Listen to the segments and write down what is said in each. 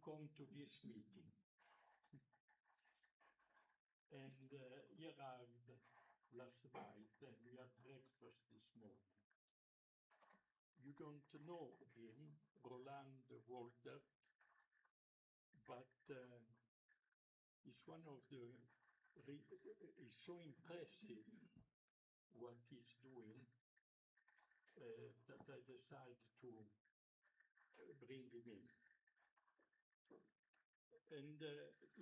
come to this meeting. And he arrived last night, and we had breakfast this morning. You don't know him, Roland Walter, but he's one of the, he's so impressive what he's doing that I decided to bring him in. And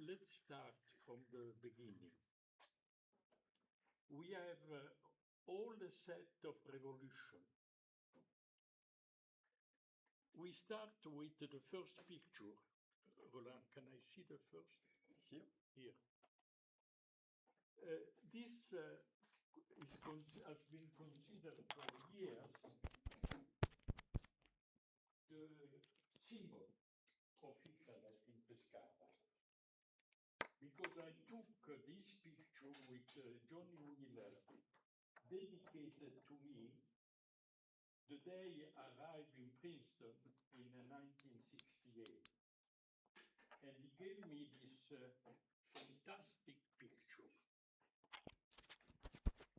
let's start from the beginning. We have all the set of revolution. We start with the first picture. Roland, can I see the first? Here. Here. This has been considered for years the symbol of ICRANet in Pescara. Because I took this picture with Johnny Wheeler, dedicated to me the day I arrived in Princeton in 1968. And he gave me this fantastic picture.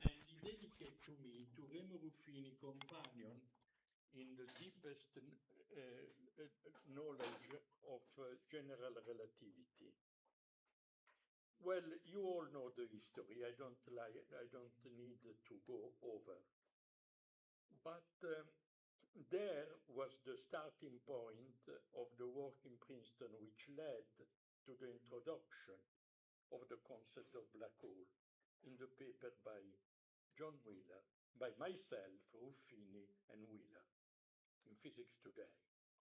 And he dedicated to me, to Remo Ruffini, companion in the deepest knowledge of general relativity. Well, you all know the history. I don't need to go over. But there was the starting point of the work in Princeton, which led to the introduction of the concept of black hole in the paper by John Wheeler, by myself, Ruffini, and Wheeler in Physics Today,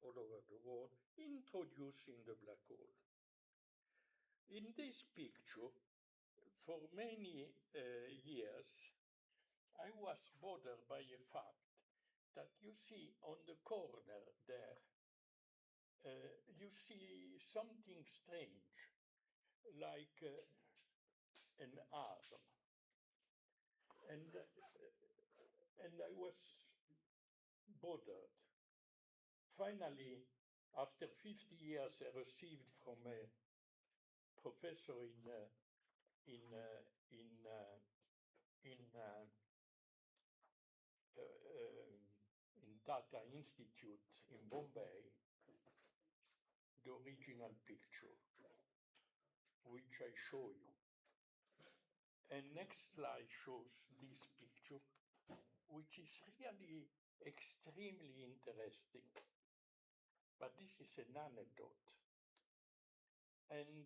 all over the world, introducing the black hole. In this picture, for many years, I was bothered by a fact that you see on the corner there, you see something strange, like an arm. And I was bothered. Finally, after 50 years, I received from a professor in Tata Institute in Bombay, the original picture, which I show you. And next slide shows this picture, which is really extremely interesting. But this is an anecdote. And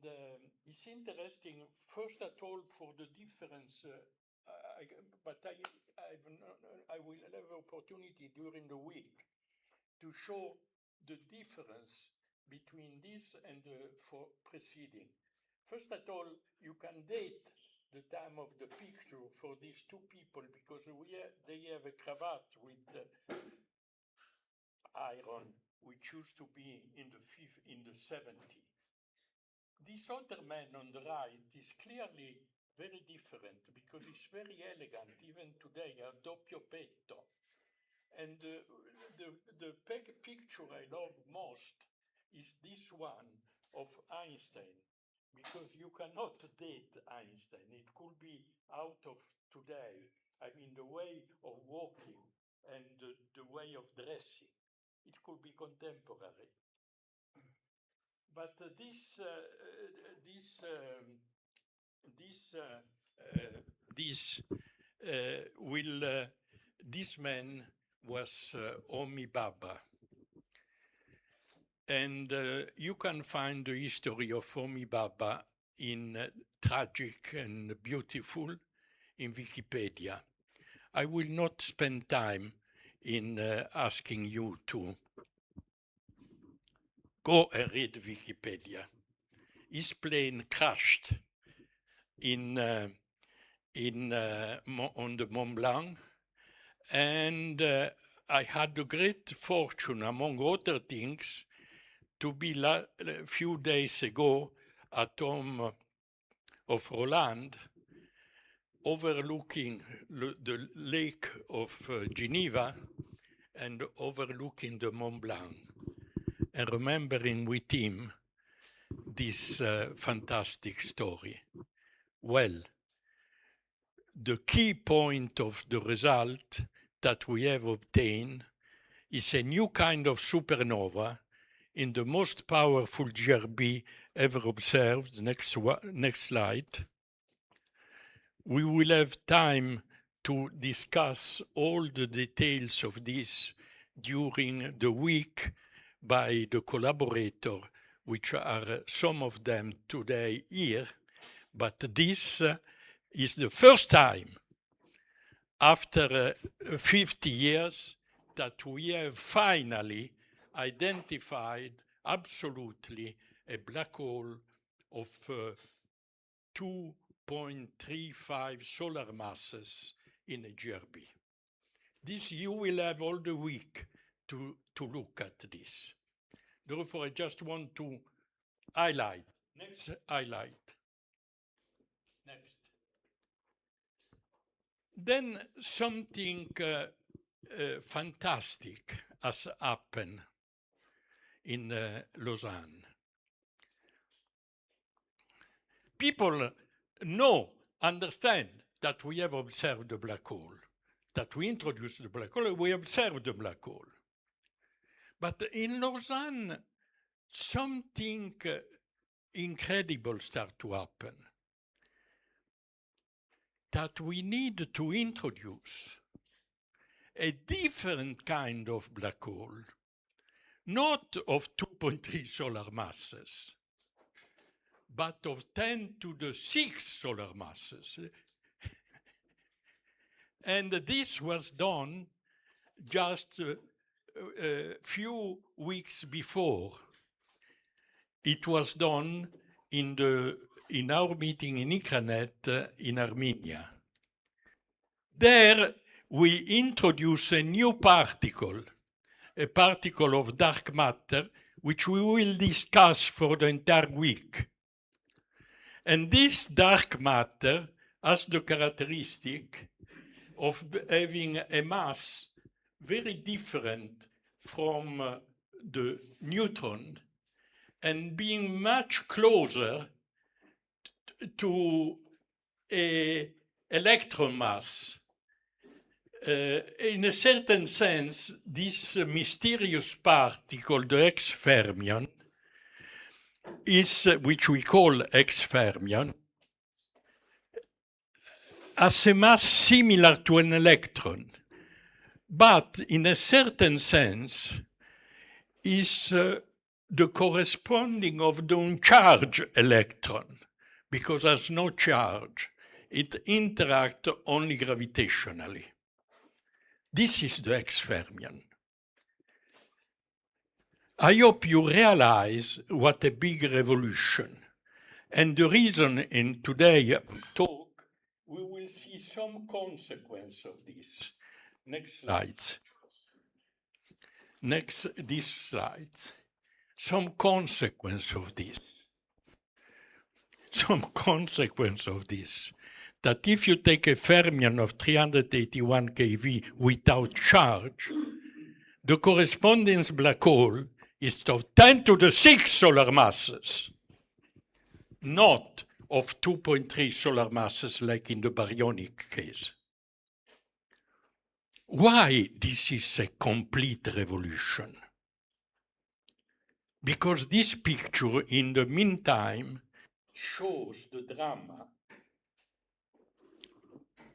it's interesting, first of all, for the difference, but I will have opportunity during the week to show the difference between this and the preceding. First of all, you can date the time of the picture for these two people because they have a cravat with iron, which used to be in the 70s. This other man on the right is clearly very different because he's very elegant, even today, a doppio petto. And the picture I love most is this one of Einstein, because you cannot date Einstein. It could be out of today. I mean, the way of walking and the way of dressing. It could be contemporary. But this man was Homi Bhabha. And you can find the history of Homi Bhabha in tragic and beautiful in Wikipedia. I will not spend time in asking you to go and read Wikipedia. His plane crashed on the Mont Blanc, and I had the great fortune, among other things, to be a few days ago at home of Roland, overlooking the lake of Geneva and overlooking the Mont Blanc, and remembering with him this fantastic story? Well, the key point of the result that we have obtained is a new kind of supernova in the most powerful GRB ever observed. Next slide. We will have time to discuss all the details of this during the week by the collaborator, which are some of them today here. But this is the first time after 50 years that we have finally identified absolutely a black hole of 2.35 solar masses in a GRB. This you will have all the week to look at this. Therefore, I just want to highlight. Next highlight. Next. Then something fantastic has happened in Lausanne. People understand that we have observed the black hole, that we introduced the black hole, we observed the black hole. But in Lausanne, something incredible starts to happen. That we need to introduce a different kind of black hole, not of 2.3 solar masses, but of 10 to the 6 solar masses. And this was done just a few weeks before. It was done in our meeting in ICRANet in Armenia. There we introduce a new particle, a particle of dark matter, which we will discuss for the entire week. And this dark matter has the characteristic of having a mass very different from the neutron and being much closer to an electron mass. In a certain sense, this mysterious particle, the X-fermion, which we call X-fermion, has a mass similar to an electron, but in a certain sense is the corresponding of the uncharged electron, because it has no charge. It interacts only gravitationally. This is the X-fermion. I hope you realize what a big revolution. And the reason in today's talk, we will see some consequence of this. Next slides. These slides. Some consequence of this. Some consequence of this. That if you take a fermion of 381 keV without charge, the corresponding black hole is of 10 to the 6 solar masses, not of 2.3 solar masses like in the baryonic case. Why this is a complete revolution? Because this picture, in the meantime, shows the drama.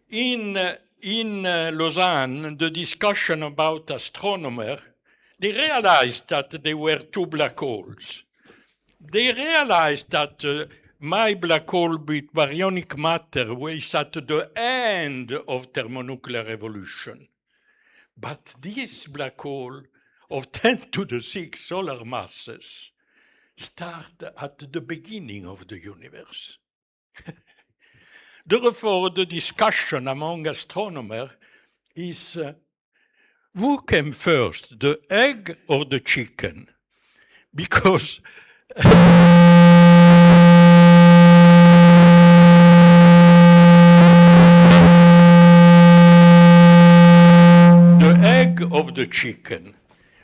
In Lausanne, the discussion about astronomers, they realized that there were two black holes. They realized that my black hole with baryonic matter was at the end of thermonuclear evolution. But this black hole of 10 to the 6 solar masses start at the beginning of the universe. Therefore, the discussion among astronomers is, who came first, the egg or the chicken? Because the egg of the chicken,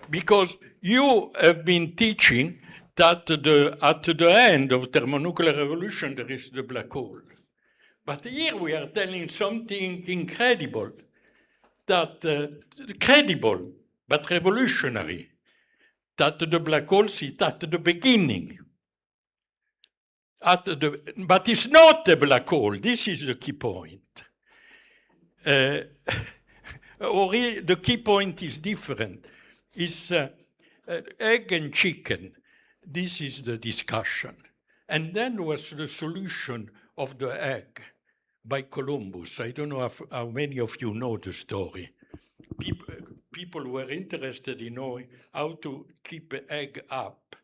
because you have been teaching that at the end of thermonuclear revolution, there is the black hole. But here we are telling something incredible, that credible, but revolutionary, that the black hole is at the beginning. But it's not a black hole. This is the key point. Or the key point is different. It's egg and chicken. This is the discussion. And then was the solution of the egg by Columbus. I don't know how many of you know the story. People were interested in knowing how to keep an egg up.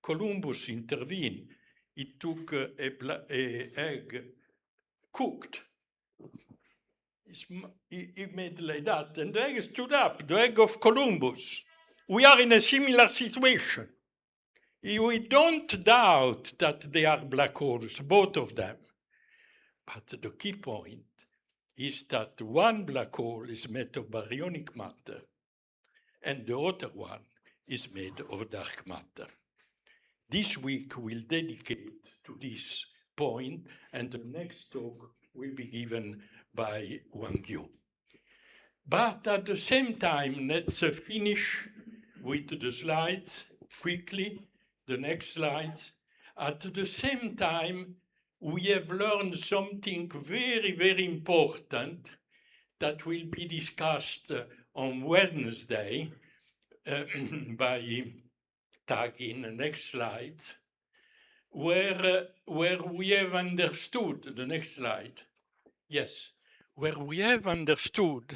Columbus intervened. He took an egg cooked. He made like that, and the egg stood up, the egg of Columbus. We are in a similar situation. We don't doubt that they are black holes, both of them. But the key point is that one black hole is made of baryonic matter, and the other one is made of dark matter. This week we'll dedicate to this point, and the next talk will be given by Wang Yu. But at the same time, let's finish with the slides quickly, the next slides. At the same time, we have learned something very, very important that will be discussed on Wednesday by Tag in the next slides, where we have understood, the next slide, yes, where we have understood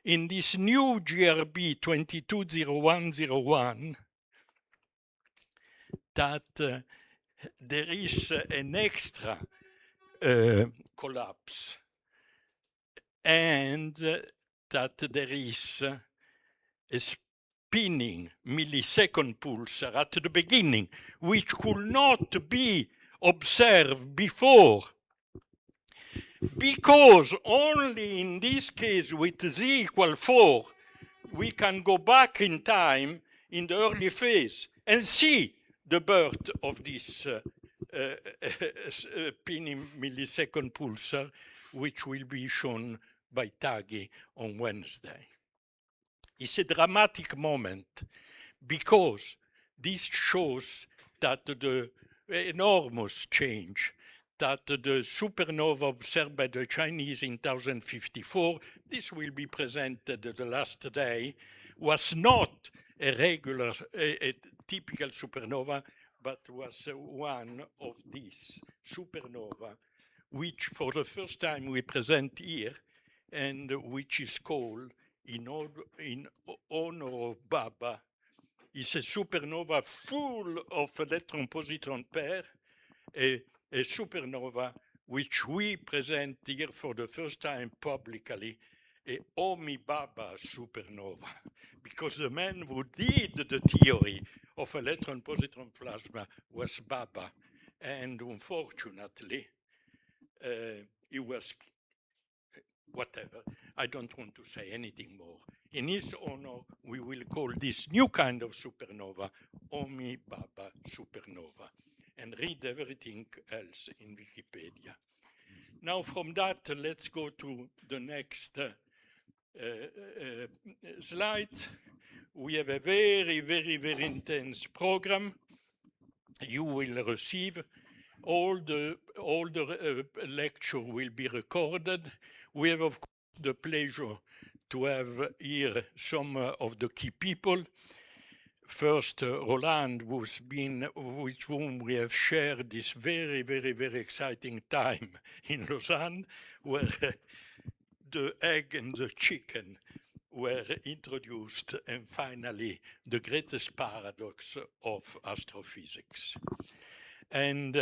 in this new GRB 220101 that there is an extra collapse, and that there is a spinning millisecond pulsar at the beginning, which could not be observed before, because only in this case with z equal 4, we can go back in time in the early phase and see the birth of this spinning millisecond pulsar, which will be shown by Taghi on Wednesday. It's a dramatic moment because this shows that the enormous change that the supernova observed by the Chinese in 1054, this will be presented the last day, was not a regular, a typical supernova, but was one of these supernova, which for the first time we present here, and which is called, in honor of Baba, is a supernova full of electron-positron pair, a supernova which we present here for the first time publicly, a Omi Baba supernova, because the man who did the theory of electron-positron plasma was Baba, and unfortunately, he was whatever. I don't want to say anything more. In his honor, we will call this new kind of supernova Omi Baba supernova, and read everything else in Wikipedia. Now from that, let's go to the next slide. We have a very, very, very intense program. You will receive all the lecture will be recorded. We have, of course, the pleasure to have here some of the key people. First, Roland, with whom we have shared this very, very, very exciting time in Lausanne, where the egg and the chicken were introduced, and finally, the greatest paradox of astrophysics. And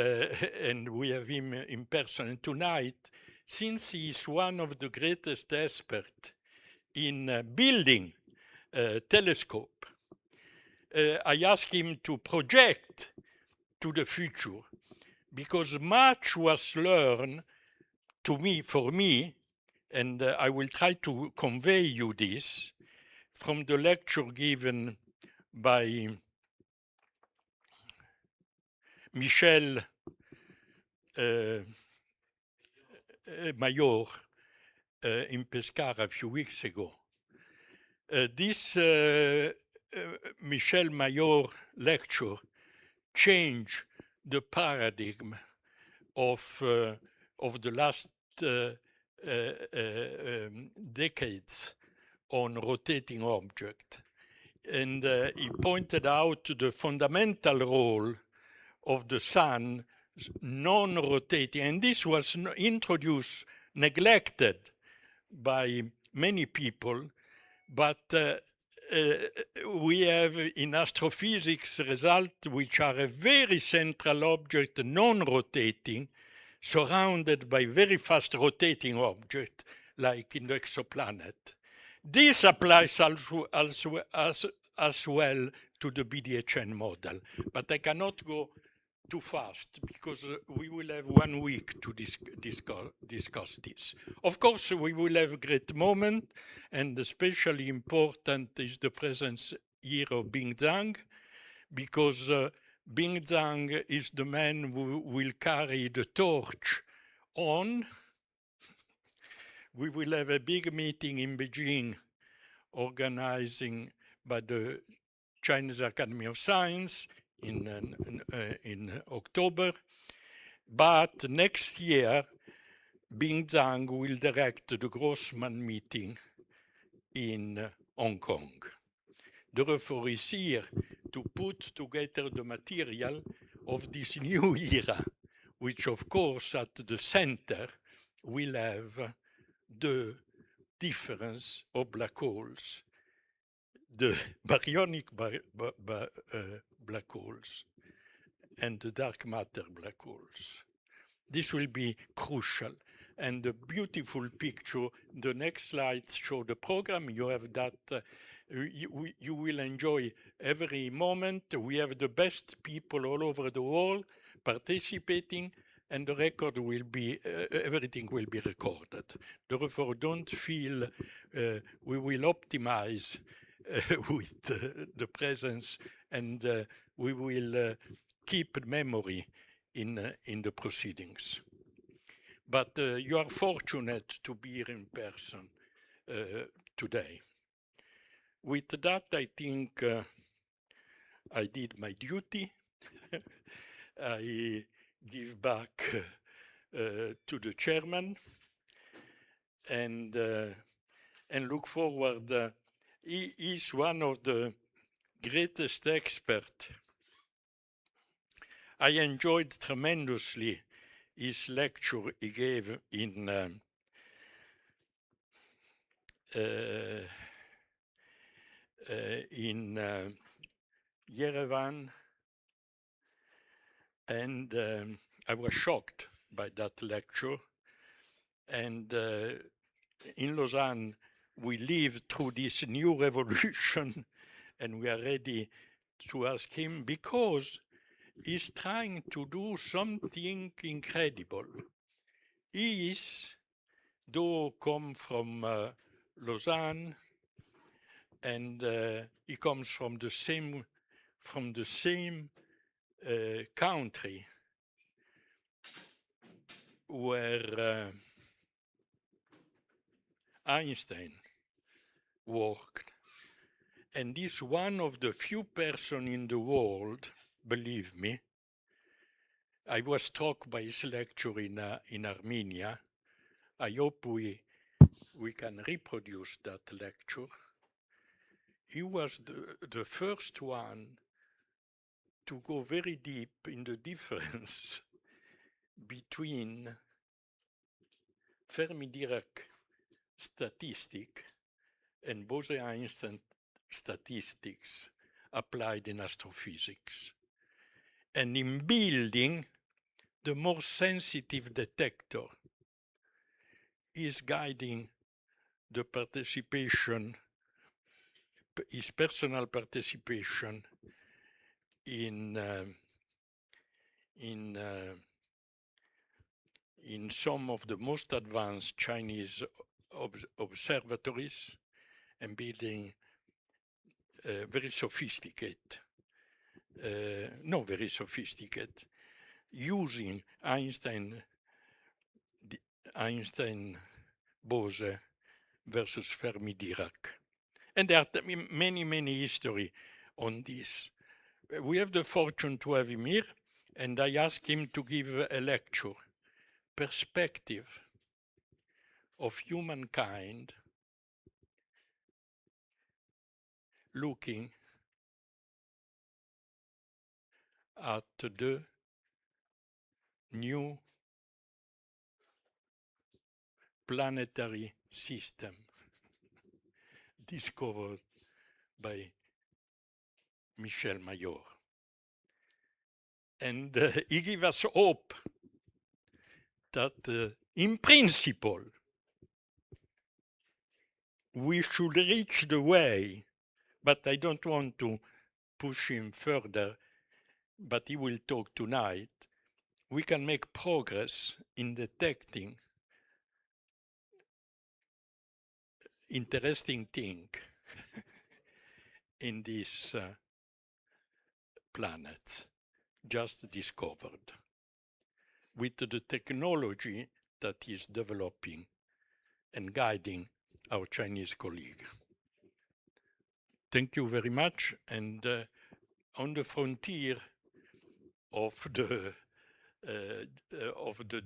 we have him in person. And tonight, since he is one of the greatest experts in building a telescope, I asked him to project to the future, because much was learned for me, and I will try to convey you this from the lecture given by Michel Mayor in Pescara a few weeks ago. This Michel Mayor lecture changed the paradigm of the last decades on rotating object. And he pointed out the fundamental role of the sun non-rotating, and this was introduced, neglected by many people, but we have in astrophysics results which are a very central object, non-rotating, surrounded by very fast rotating object, like in the exoplanet. This applies also as well to the BDHN model, but I cannot go too fast because we will have 1 week to discuss this. Of course, we will have a great moment, and especially important is the presence here of Bing Zhang, because Bing Zhang is the man who will carry the torch on. We will have a big meeting in Beijing organizing by the Chinese Academy of Science in October. But next year, Bing Zhang will direct the Grossman meeting in Hong Kong. Therefore, is here to put together the material of this new era, which of course at the center will have the difference of black holes, the baryonic black holes and the dark matter black holes. This will be crucial. And the beautiful picture, the next slides show the program. You have that, you will enjoy every moment. We have the best people all over the world participating, and the record will be, everything will be recorded. Therefore, don't feel we will optimize with the presence, and we will keep memory in the proceedings. But you are fortunate to be here in person today. With that, I think I did my duty. I give back to the chairman and look forward. He is one of the greatest experts. I enjoyed tremendously his lecture he gave in Yerevan, and I was shocked by that lecture. And in Lausanne, we live through this new revolution, and we are ready to ask him because he's trying to do something incredible. He is, though come from Lausanne, and he comes from the same country where Einstein worked, and is one of the few persons in the world, believe me. I was struck by his lecture in Armenia. I hope we can reproduce that lecture. He was the first one to go very deep in the difference between Fermi-Dirac statistic and Bose-Einstein statistics applied in astrophysics, and in building the more sensitive detector is guiding the participation, his personal participation in some of the most advanced Chinese observatories and building very sophisticated, not very sophisticated, using Einstein-Bose versus Fermi-Dirac. And there are many, many history on this. We have the fortune to have him here, and I asked him to give a lecture, Perspective of Humankind looking at the new planetary system discovered by Michel Mayor. And he gave us hope that in principle, we should reach the way, but I don't want to push him further, but he will talk tonight. We can make progress in detecting interesting thing in this planet just discovered with the technology that is developing and guiding our Chinese colleague. Thank you very much. And on the frontier of the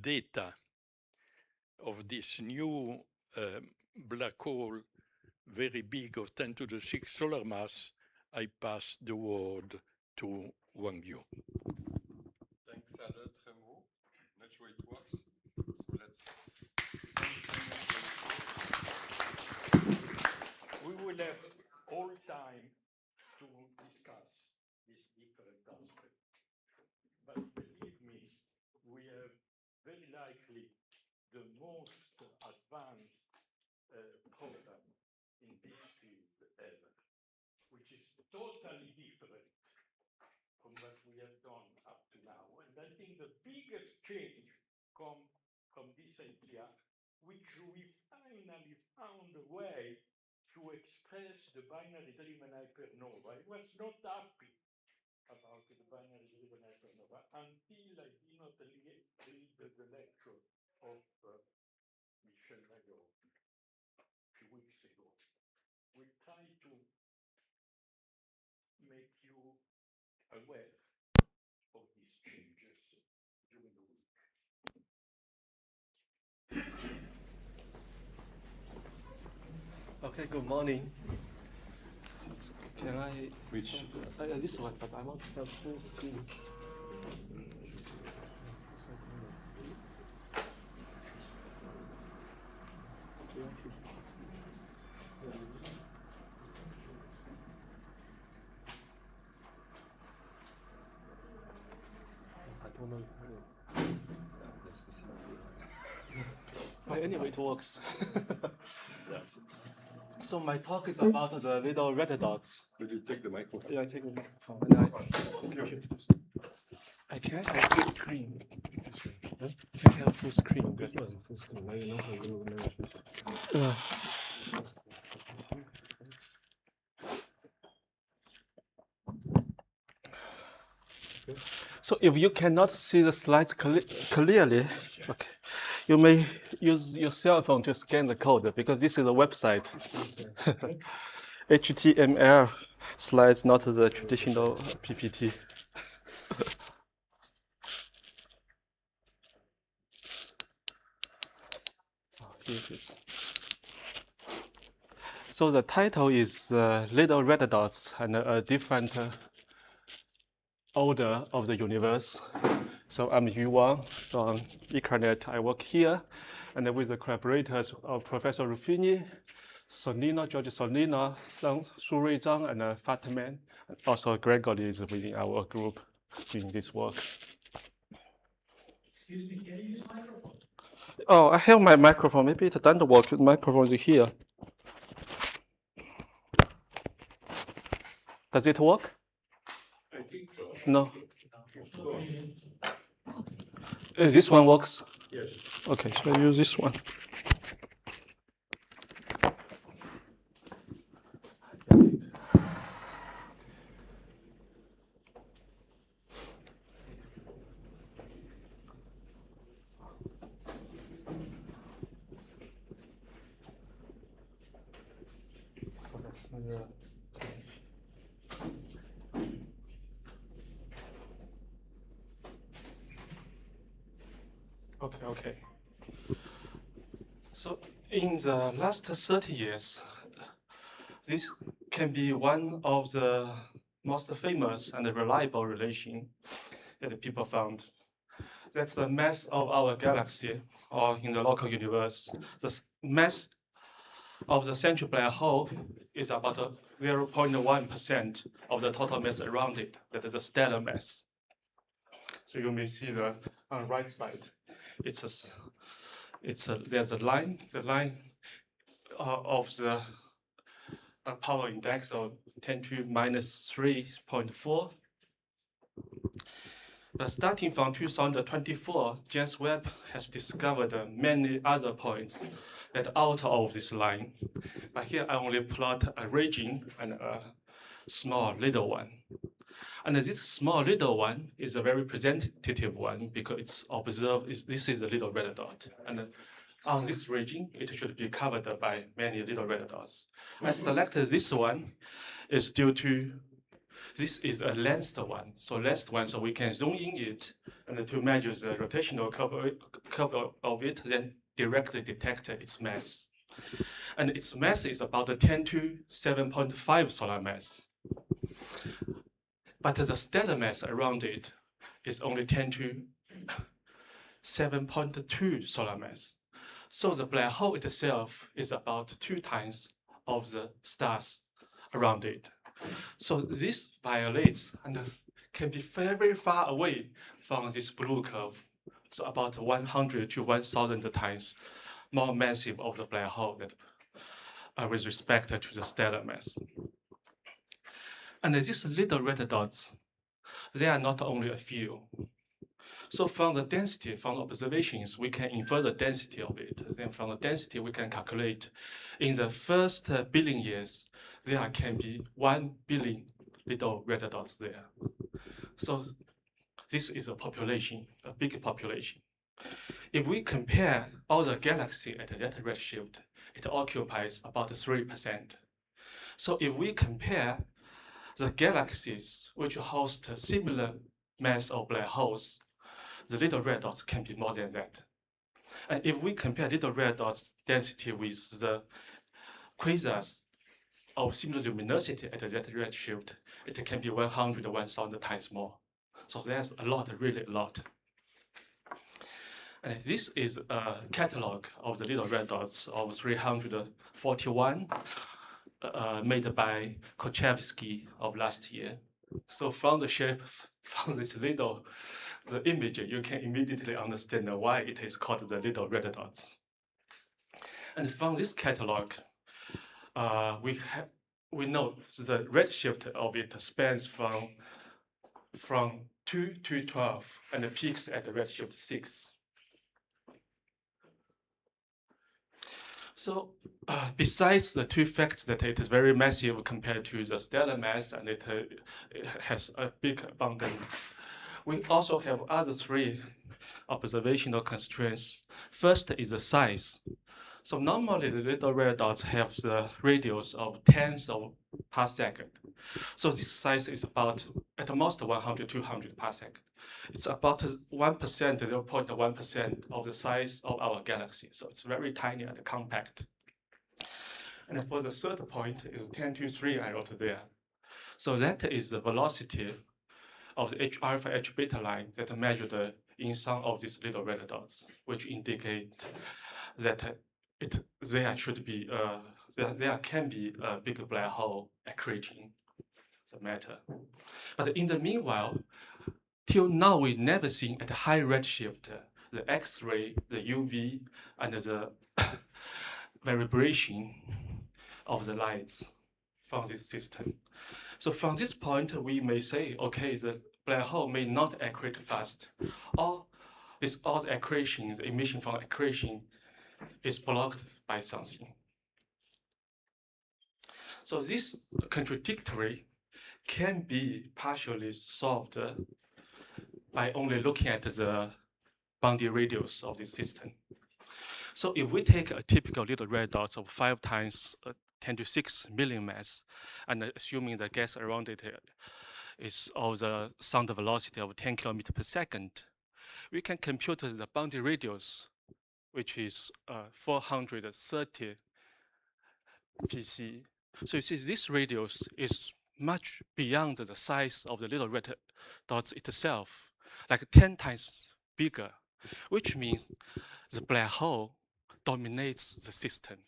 data of this new black hole, very big, of 10 to the 6 solar mass, I pass the word to Wang Yu. Thanks, Ada Tremo. Not sure it works. So let's We will have all time to discuss this different aspect. But believe me, we have very likely the most advanced program in this field ever, which is totally different from what we have done up to now. And I think the biggest change comes from this idea, which we finally found a way to express the binary-driven hypernova. I was not happy about the binary-driven hypernova until I did not read the lecture of Michel Mayor a few weeks ago. We try to make you aware of these changes during the week. Okay, good morning. Can I? Which? This one, but I want to have full screen. I don't know if but anyway, it works. So my talk is about the little red dots. Would you take the microphone? Yeah, I take the microphone. I can't have full screen. Huh? I can't have full screen. This wasn't full screen. Now you know how you manage this. So if you cannot see the slides clearly, okay, you may use your cell phone to scan the code because this is a website. HTML slides, not the traditional PPT. Here it is. So the title is Little Red Dots and a different order of the universe. So I'm Yu Wang from ICRANet. I work here, and with the collaborators of Professor Ruffini, Solino, George Solino, Shu-Rui Zhang, and Fatman. Also, Gregory is within our group doing this work. Excuse me, can you use the microphone? Oh, I have my microphone. Maybe it doesn't work. The microphone is here. Does it work? I think so. No. No. This one works? Yes. Okay, so I use this one. Okay. So in the last 30 years, this can be one of the most famous and reliable relation that people found. That's the mass of our galaxy, or in the local universe. The mass of the central black hole is about 0.1% of the total mass around it, that is the stellar mass. So you may see the on the right side, there's a line, the line of the power index of 10 to minus 3.4. But starting from 2024, James Webb has discovered many other points that are out of this line. But here I only plot a region and a small little one. And this small little one is a very representative one because it's observed, this is a little red dot. And on this region, it should be covered by many little red dots. I selected this one is due to, this is a lensed one. So lensed one, so we can zoom in it and to measure the rotational curve of it, then directly detect its mass. And its mass is about 10 to 7.5 solar mass. But the stellar mass around it is only 10 to 7.2 solar mass. So the black hole itself is about 2 times of the stars around it. So this violates and can be very far away from this blue curve. So about 100 to 1,000 times more massive of the black hole that with respect to the stellar mass. And these little red dots, they are not only a few. So from the density, from observations, we can infer the density of it. Then from the density, we can calculate in the first billion years, there can be 1 billion little red dots there. So this is a population, a big population. If we compare all the galaxies at that redshift, it occupies about 3%. So if we compare the galaxies which host similar mass of black holes, the little red dots can be more than that. And if we compare little red dots density with the quasars of similar luminosity at that redshift, it can be 100 or 1,000 times more. So there's a lot, really a lot. And this is a catalog of the little red dots of 341 made by Kochevsky of last year. So from the shape, from this little, the image, you can immediately understand why it is called the little red dots. And from this catalog, we know the redshift of it spans from 2 to 12 and peaks at redshift 6. So besides the two facts that it is very massive compared to the stellar mass and it has a big abundance, we also have other 3 observational constraints. First is the size. So normally the little red dots have the radius of tens of parsec. So this size is about at the most 100, 200 parsec. It's about 1%, 0.1% of the size of our galaxy. So it's very tiny and compact. And for the third point is 10 to 3 I wrote there. So that is the velocity of the H alpha H beta line that measured in some of these little red dots, which indicate that there can be a big black hole accreting the matter. But in the meanwhile, till now we never seen at high redshift the X-ray, the UV, and the vibration of the lights from this system. So from this point, we may say, okay, the black hole may not accrete fast, or all the accretion, the emission from accretion is blocked by something. So this contradictory can be partially solved by only looking at the boundary radius of this system. So if we take a typical little red dots of 5 times 10 to 6 million mass, and assuming the gas around it is of the sound velocity of 10 kilometers per second, we can compute the boundary radius, which is 430 PC. So you see this radius is much beyond the size of the little red dots itself, like 10 times bigger, which means the black hole dominates the system.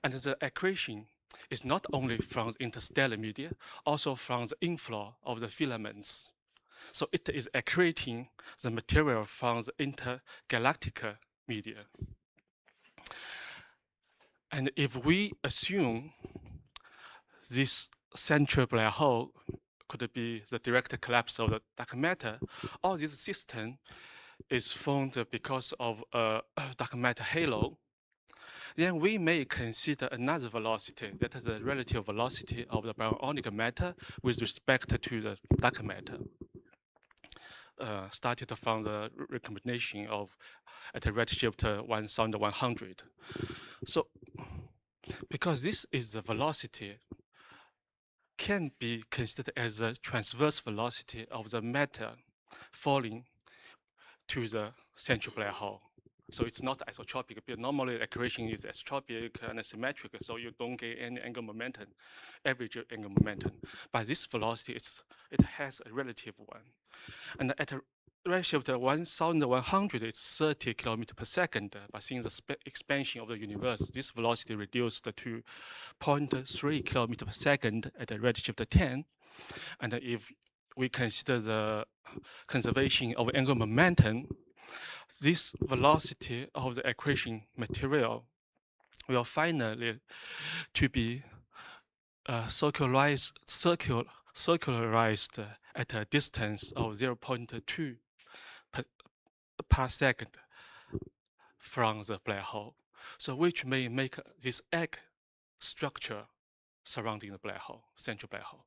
And the accretion is not only from interstellar media, also from the inflow of the filaments. So it is accreting the material from the intergalactic media. And if we assume this central black hole could be the direct collapse of the dark matter, or this system is formed because of a dark matter halo, then we may consider another velocity, that is the relative velocity of the baryonic matter with respect to the dark matter. Started from the recombination of at a redshift 1100. So because this is the velocity can be considered as a transverse velocity of the matter falling to the central black hole. So it's not isotropic, but normally accretion is isotropic and symmetric, so you don't get any angular momentum, average angular momentum. But this velocity, it has a relative one. And at a redshift 1100, it's 30 kilometers per second. But since the expansion of the universe, this velocity reduced to 0.3 kilometers per second at a redshift 10. And if we consider the conservation of angular momentum, this velocity of the accretion material will finally to be circularized at a distance of 0.2 per second from the black hole. So which may make this egg structure surrounding the black hole, central black hole.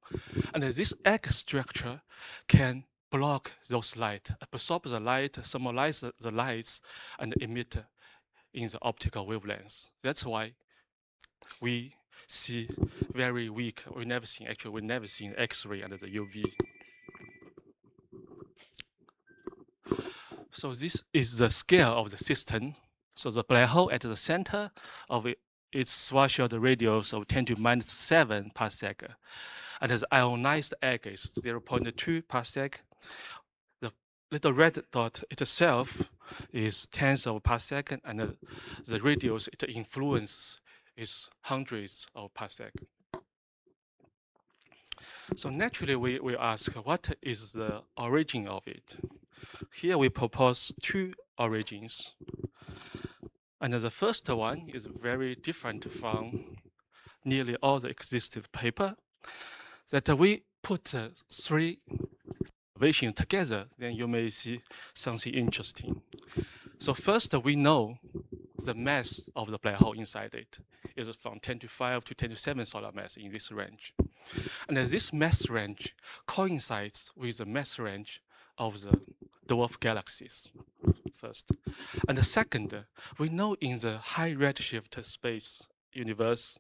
And this egg structure can block those light, absorb the light, thermalize the lights, and emit in the optical wavelengths. That's why we see very weak, we never seen X-ray and the UV. So this is the scale of the system. So the black hole at the center of its threshold radius of 10 to minus 7 parsec. And the ionized egg is 0.2 parsec. The little red dot itself is tens of parsec, and the radius it influences is hundreds of parsec. So naturally, we ask, what is the origin of it? Here we propose two origins. And the first one is very different from nearly all the existing paper, that we put three observations together, then you may see something interesting. So first, we know the mass of the black hole inside it is from 10 to 5 to 10 to 7 solar mass in this range. And this mass range coincides with the mass range of the dwarf galaxies, first. And the second, we know in the high redshift space universe,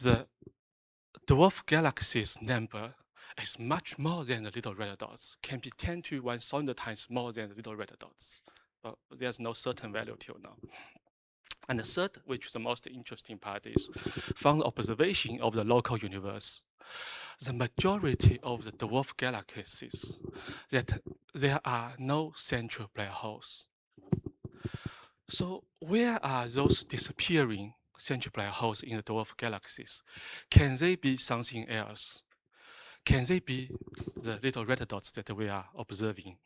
the dwarf galaxies number is much more than the little red dots, can be 10 to 1,000 times more than the little red dots. But there's no certain value till now. And the third, which is the most interesting part, is from the observation of the local universe, the majority of the dwarf galaxies, that there are no central black holes. So where are those disappearing central black holes in the dwarf galaxies? Can they be something else? Can they be the little red dots that we are observing?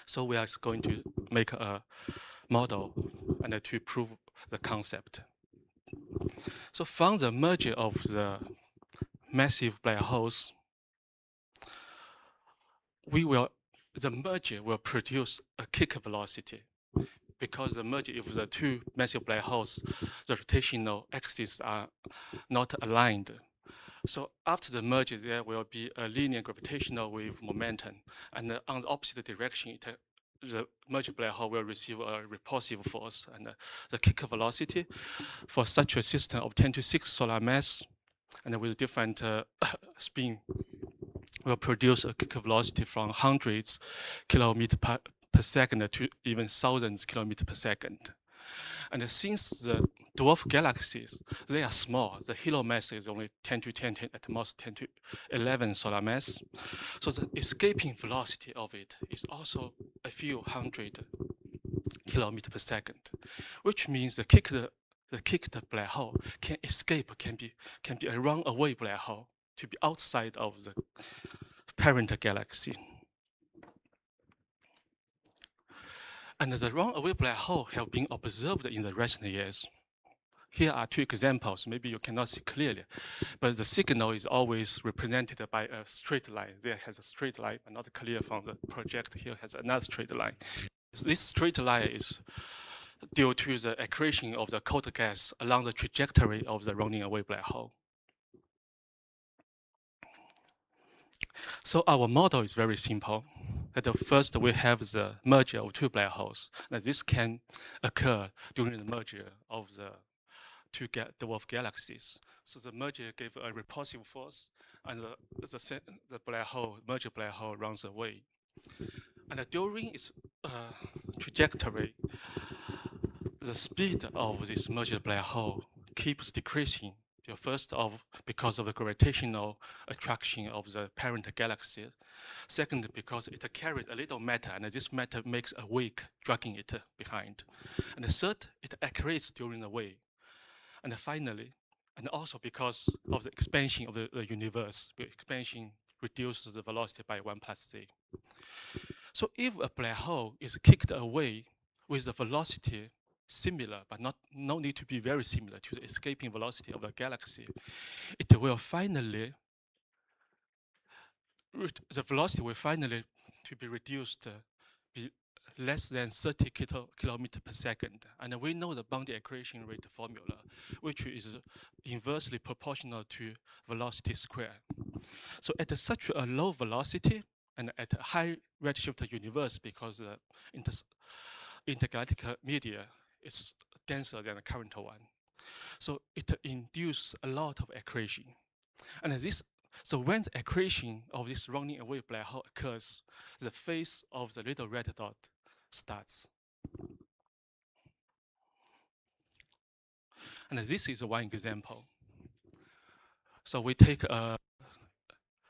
So we are going to make a model and to prove the concept. So from the merger of the massive black holes, the merger will produce a kick velocity, because the merger of the two massive black holes, the rotational axes are not aligned. So after the merger, there will be a linear gravitational wave momentum, and on the opposite direction, the merged black hole will receive a repulsive force, and the kick velocity for such a system of 10 to 6 solar mass, and with different spin will produce a kick velocity from hundreds kilometers per second to even thousands kilometers per second. And since the dwarf galaxies, they are small, the halo mass is only 10 to 10, 10 at most 10 to 11 solar mass. So the escaping velocity of it is also a few hundred kilometers per second, which means the kicked black hole can escape, can be a runaway black hole to be outside of the parent galaxy. And the runaway black hole have been observed in the recent years. Here are two examples. Maybe you cannot see clearly, but the signal is always represented by a straight line. There has a straight line, but not clear from the project. Here has another straight line. So this straight line is due to the accretion of the cold gas along the trajectory of the running away black hole. So our model is very simple. At the first, we have the merger of two black holes. Now this can occur during the merger of the two dwarf galaxies. So the merger gave a repulsive force, and the merger black hole runs away. And during its trajectory, the speed of this merger black hole keeps decreasing. First, because of the gravitational attraction of the parent galaxy. Second, because it carries a little matter, and this matter makes a wake dragging it behind. And the third, it accretes during the way. And finally, and also because of the expansion of the universe, the expansion reduces the velocity by 1 plus z. So if a black hole is kicked away with the velocity similar, but no need to be very similar to the escaping velocity of the galaxy, it will finally, the velocity will finally to be reduced, be less than 30 kilometers per second. And we know the boundary accretion rate formula, which is inversely proportional to velocity square. So at such a low velocity and at a high redshift universe, because the intergalactic media is denser than the current one. So it induces a lot of accretion. And so when the accretion of this running away black hole occurs, the phase of the little red dot starts. And this is one example. So we take a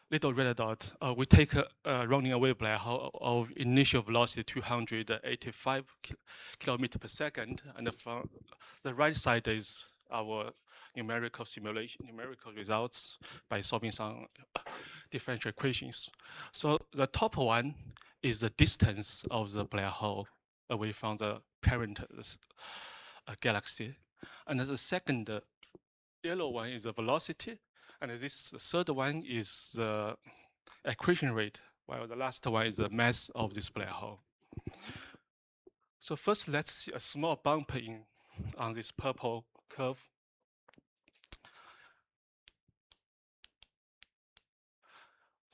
little red dot, we take a running away black hole of initial velocity 285 kilometers per second, and from the right side is our numerical simulation, numerical results by solving some differential equations. So the top one is the distance of the black hole away from the parent galaxy, and the second yellow one is the velocity, and the third one is the accretion rate, while the last one is the mass of this black hole. So first, let's see a small bump on this purple curve.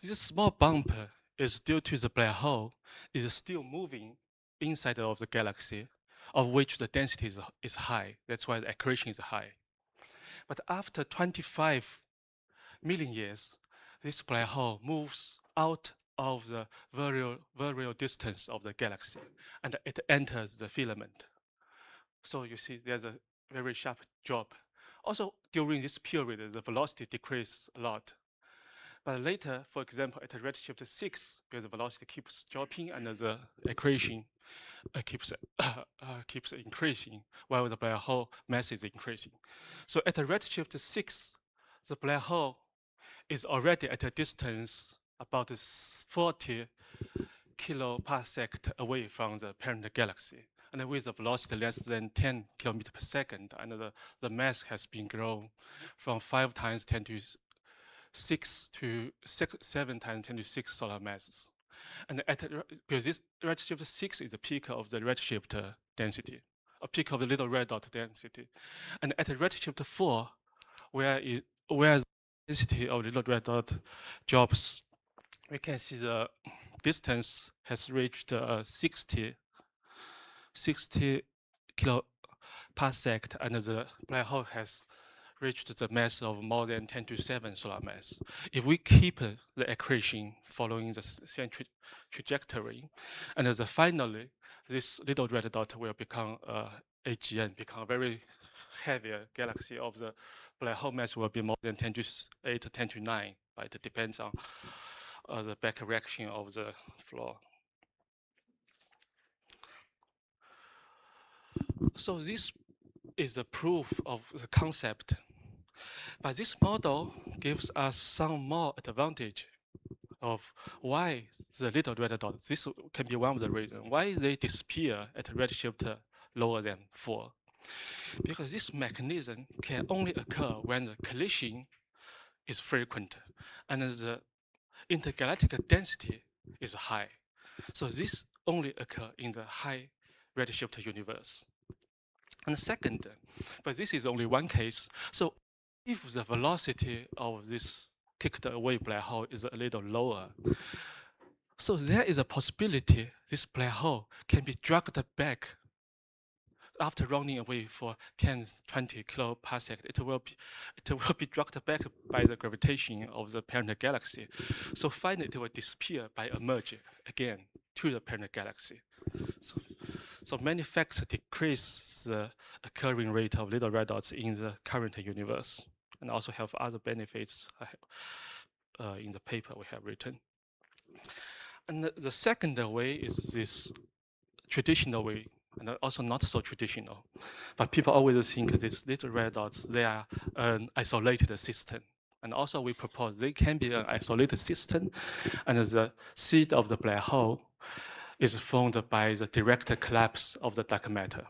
This small bump is due to the black hole is still moving inside of the galaxy, of which the density is high. That's why the accretion is high. But after 25 million years, this black hole moves out of the very distance of the galaxy, and it enters the filament. So you see there's a very sharp drop. Also, during this period, the velocity decreases a lot. But later, for example, at redshift 6, because the velocity keeps dropping and the accretion keeps increasing, while the black hole mass is increasing. So at redshift 6, the black hole is already at a distance about 40 kiloparsec away from the parent galaxy, and with a velocity less than 10 kilometers per second, and the mass has been grown from 5 times 10 to 7 times 10 to 6 solar masses. And because this redshift 6 is the peak of the redshift density, a peak of the little red dot density. And at redshift 4, where the density of the little red dot drops, we can see the distance has reached 60 kiloparsec, and the black hole has reached the mass of more than 10 to 7 solar mass. If we keep the equation following the same trajectory, and finally, this little red dot will become AGN, become a very heavier galaxy of the black hole mass will be more than 10 to 8, 10 to 9, but it depends on the back reaction of the floor. So this is the proof of the concept. But this model gives us some more advantage of why the little red dot, this can be one of the reasons, why they disappear at a redshift lower than 4. Because this mechanism can only occur when the collision is frequent and the intergalactic density is high. So this only occurs in the high redshift universe. And second, but this is only one case. So if the velocity of this kicked away black hole is a little lower, so there is a possibility this black hole can be dragged back after running away for 10, 20 kiloparsec. It will be dragged back by the gravitation of the parent galaxy. So finally, it will disappear by emerge again to the parent galaxy. So many factors decrease the occurring rate of little red dots in the current universe, and also have other benefits in the paper we have written. And the second way is this traditional way, and also not so traditional. But people always think these little red dots, they are an isolated system. And also we propose they can be an isolated system, and the seed of the black hole is formed by the direct collapse of the dark matter.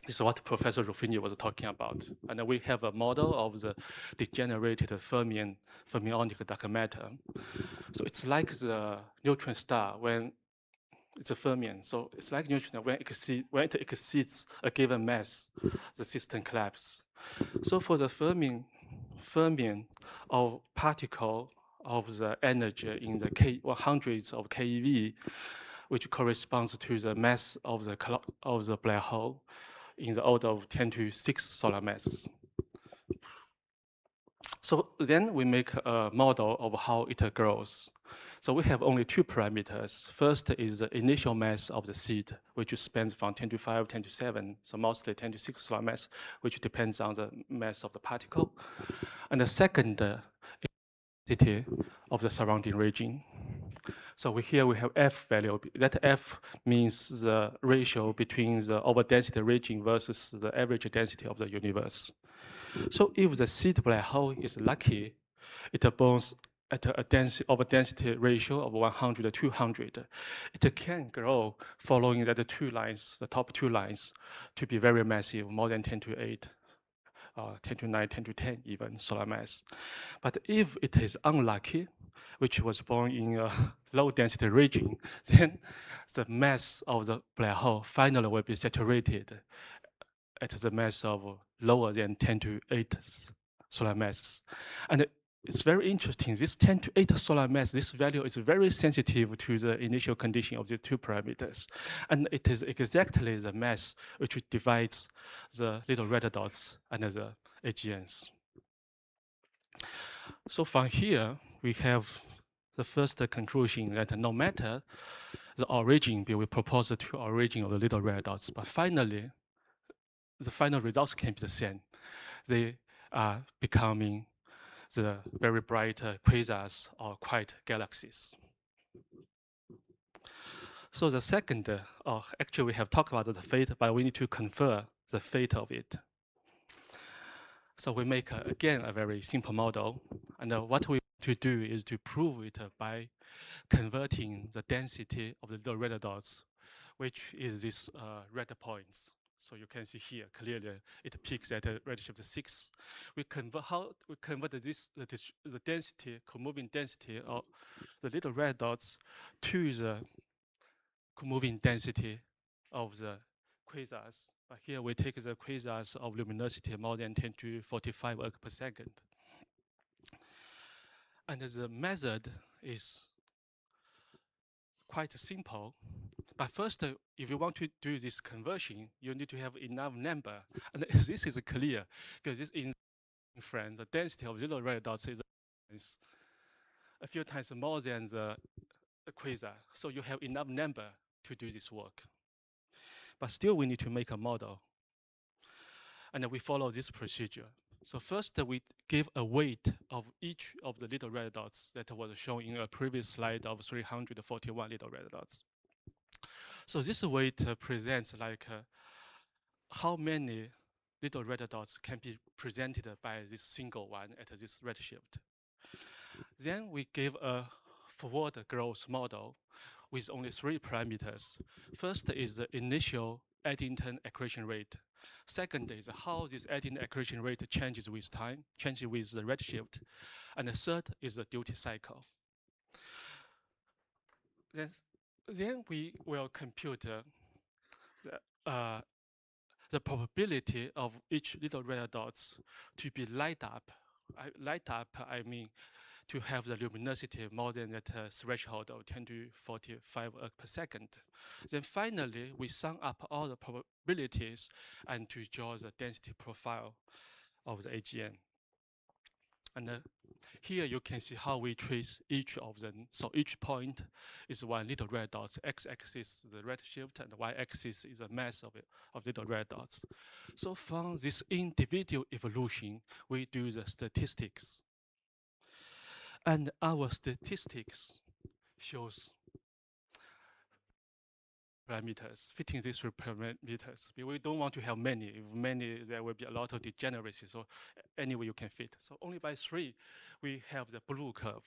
This is what Professor Ruffini was talking about. And we have a model of the degenerated fermionic dark matter. So it's like the neutron star when it's a fermion. So it's like neutron when it exceeds a given mass, the system collapses. So for the fermion of particle of the energy in the hundreds of keV, which corresponds to the mass of the black hole in the order of 10 to 6 solar masses. So then we make a model of how it grows. So we have only 2 parameters. First is the initial mass of the seed, which spans from 10 to 5, 10 to 7, so mostly 10 to 6 solar mass, which depends on the mass of the particle. And the second is density of the surrounding region. So here we have F value. That F means the ratio between the overdensity region versus the average density of the universe. So if the seed black hole is lucky, it burns at a overdensity ratio of 100 to 200. It can grow following the 2 lines, the top 2 lines, to be very massive, more than 10 to 8. 10 to 9, 10 to 10 even solar mass. But if it is unlucky, which was born in a low density region, then the mass of the black hole finally will be saturated at the mass of lower than 10 to 8 solar mass. And it's very interesting, this 10 to 8 solar mass, this value is very sensitive to the initial condition of the 2 parameters. And it is exactly the mass which divides the little red dots and the AGNs. So from here, we have the first conclusion that no matter the origin, we propose the 2 origin of the little red dots, but finally, the final results can be the same. They are becoming the very bright quasars or quiet galaxies. So the second, actually we have talked about the fate, but we need to confer the fate of it. So we make, again, a very simple model. And what we want to do is to prove it by converting the density of the little red dots, which is these red points. So you can see here clearly it peaks at redshift 6. We convert the density, co-moving density of the little red dots to the co-moving density of the quasars. But here we take the quasars of luminosity more than 10 to 45 erg per second. And the method is quite simple, But first, if you want to do this conversion, you need to have enough number. And this is clear because this in France, the density of little red dots is a few times more than the quasar. So you have enough number to do this work. But still, we need to make a model. And we follow this procedure. So first, we give a weight of each of the little red dots that was shown in a previous slide of 341 little red dots. So this weight presents like how many little red dots can be presented by this single one at this redshift. Then we give a forward growth model with only 3 parameters. First is the initial Eddington accretion rate. Second is how this Eddington accretion rate changes with time, changes with the redshift. And the third is the duty cycle. Then we will compute the probability of each little red dots to be light up. I mean to have the luminosity more than that threshold of 10 to 45 per second. Then finally, we sum up all the probabilities and to draw the density profile of the AGN. And here you can see how we trace each of them. So each point is one little red dots. X-axis is the redshift, and y-axis is the mass of little red dots. So from this individual evolution, we do the statistics. And our statistics shows parameters, fitting these 3 parameters. We don't want to have many. If many, there will be a lot of degeneracy. So anyway, you can fit. So only by 3, we have the blue curve.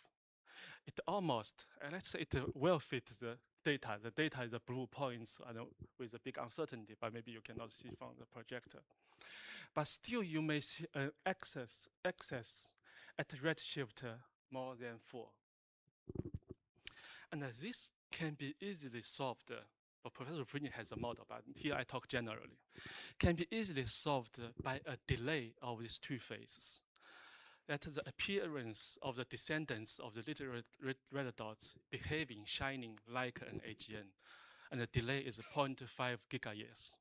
It almost, let's say it will fit the data. The data is the blue points with a big uncertainty, but maybe you cannot see from the projector. But still, you may see an excess at the redshift more than 4. And this can be easily solved. But Professor Ruffini has a model, but here I talk generally. Can be easily solved by a delay of these 2 phases. That is the appearance of the descendants of the little red dots behaving, shining like an AGN. And the delay is 0.5 gigayears.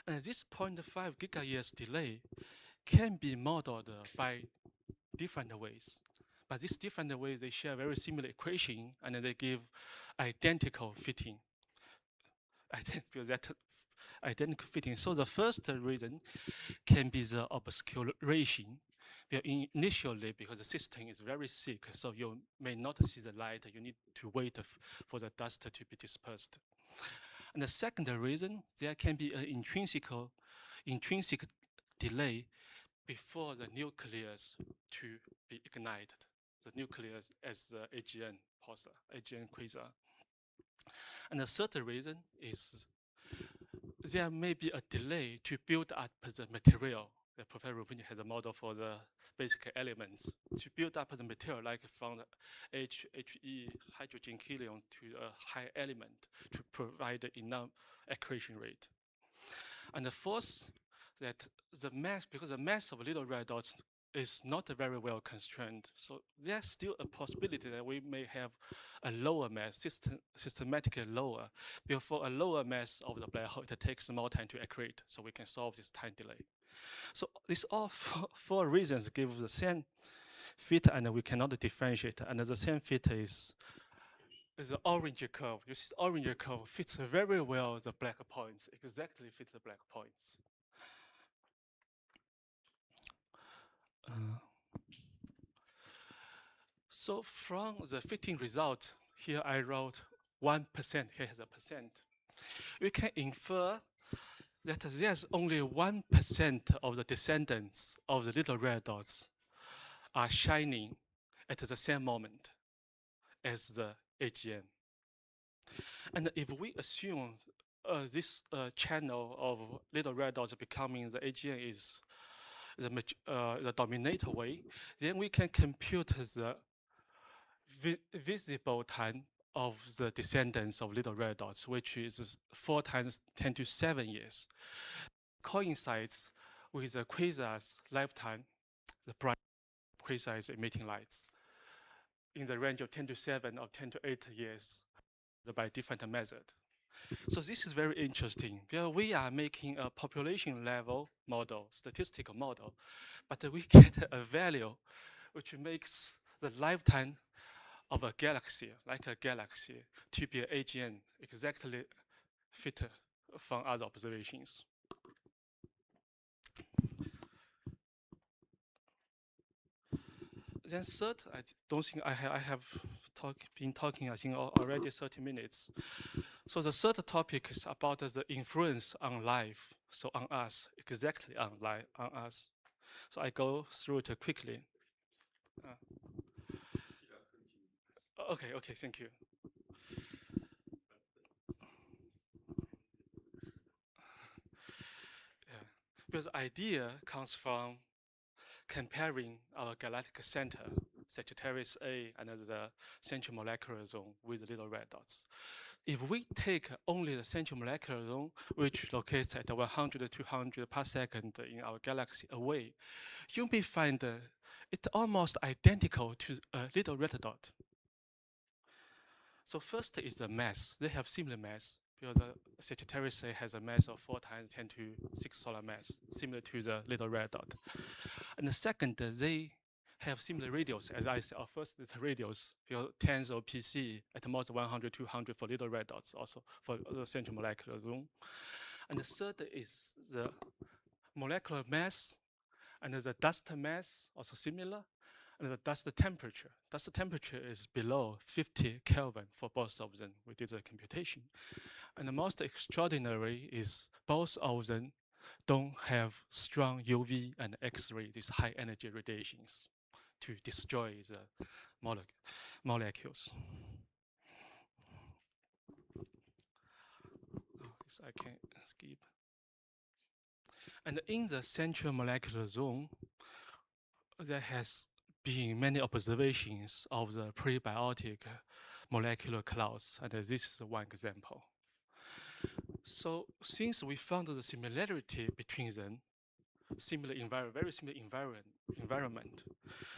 And this 0.5 gigayears delay can be modeled by different ways. But these different ways, they share very similar equation, and they give identical fitting. Identical fitting. So the first reason can be the obscuration. Initially, because the system is very thick, so you may not see the light. You need to wait for the dust to be dispersed. And the second reason, there can be an intrinsic delay before the nucleus to be ignited. The nucleus as the AGN pulsar, AGN quasar. And the third reason is there may be a delay to build up the material. The Professor Ruffini has a model for the basic elements to build up the material, like from the HE, hydrogen helium, to a high element to provide enough accretion rate. And the fourth, that the mass, because the mass of little red dots is not very well constrained. So there's still a possibility that we may have a lower mass, systematically lower. Before a lower mass of the black hole, it takes more time to accrete, so we can solve this time delay. So these all 4 reasons give the same fit, and we cannot differentiate. And the same fit is the orange curve. You see the orange curve fits very well the black points, exactly fits the black points. So from the fitting result, here I wrote 1%, here is a percent. We can infer that there's only 1% of the descendants of the little red dots are shining at the same moment as the AGN. And if we assume this channel of little red dots becoming the AGN is the dominator way, then we can compute the visible time of the descendants of little red dots, which is 4 times 10 to 7 years, coincides with the quasar's lifetime, the bright quasar is emitting lights. in the range of 10 to 7 or 10 to 8 years by different method. So this is very interesting. We are making a population level model, statistical model, but we get a value which makes the lifetime of a galaxy, like a galaxy, to be an AGN exactly fit from other observations. Then third, I don't think I have been talking, I think, already 30 minutes. So the third topic is about the influence on life, so on us, exactly on us. So I go through it quickly. Okay, thank you. Yeah. Because the idea comes from comparing our galactic center, Sagittarius A, and the central molecular zone with the little red dots. If we take only the central molecular zone, which locates at 100 to 200 per second in our galaxy away, you may find it almost identical to a little red dot. So first is the mass. They have similar mass because the Sagittarius A has a mass of 4 times 10 to 6 solar mass, similar to the little red dot. And the second, they have similar radius, as I said. First, the radius, because tens of PC, at most 100, 200 for little red dots, also for the central molecular zone. And the third is the molecular mass, and the dust mass, also similar, and the dust temperature. Dust temperature is below 50 Kelvin for both of them. We did the computation. And the most extraordinary is both of them don't have strong UV and X-ray, these high energy radiations, to destroy the molecules. This I can skip. And in the central molecular zone, there has been many observations of the prebiotic molecular clouds, and this is one example. So since we found the similarity between them, very similar environment,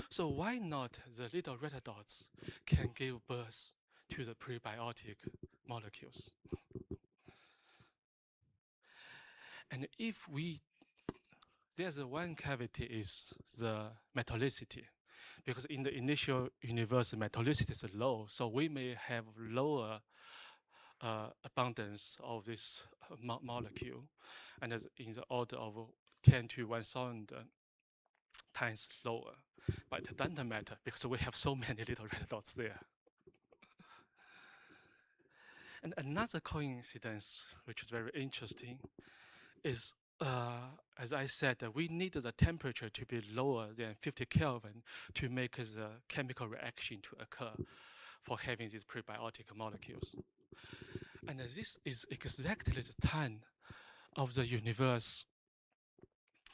so why not the little red dots can give birth to the prebiotic molecules? And if there's one cavity is the metallicity, because in the initial universe, metallicity is low, so we may have lower abundance of this molecule, and in the order of 10 to 1,000 times lower. But it doesn't matter because we have so many little red dots there. And another coincidence, which is very interesting, is as I said, we need the temperature to be lower than 50 Kelvin to make the chemical reaction to occur for having these prebiotic molecules. And this is exactly the time of the universe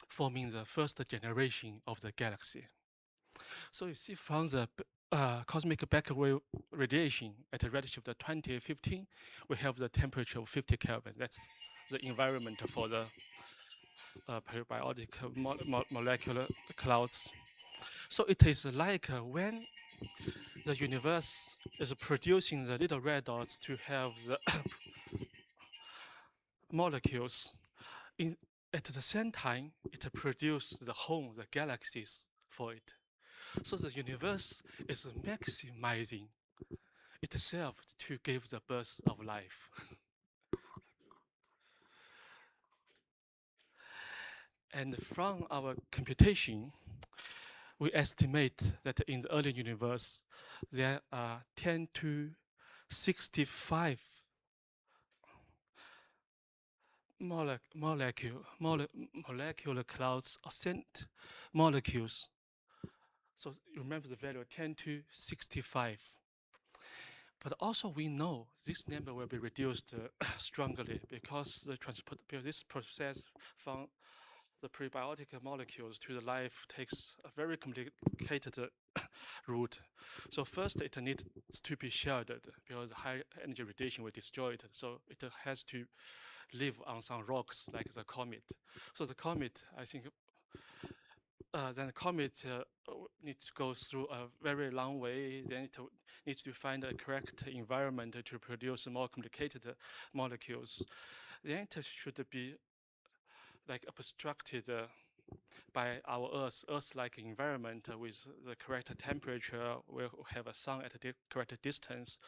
forming the first generation of the galaxy. So you see from the cosmic backwave radiation at a redshift of 2015, we have the temperature of 50 Kelvin. That's the environment for the prebiotic molecular clouds. So it is like when the universe is producing the little red dots to have the molecules, at the same time, it produces the galaxies for it. So the universe is maximizing itself to give the birth of life. And from our computation, we estimate that in the early universe, there are 10 to 65 molecular clouds or scent molecules. So remember the value 10 to 65. But also we know this number will be reduced strongly because this process from the prebiotic molecules to the life takes a very complicated route. So first it needs to be shielded because high energy radiation will destroy it. So it has to live on some rocks like the comet. So the comet, I think, then the comet needs to go through a very long way. Then it needs to find a correct environment to produce more complicated molecules. Then it should be like obstructed by our Earth-like environment with the correct temperature. We'll have a sun at the correct distance.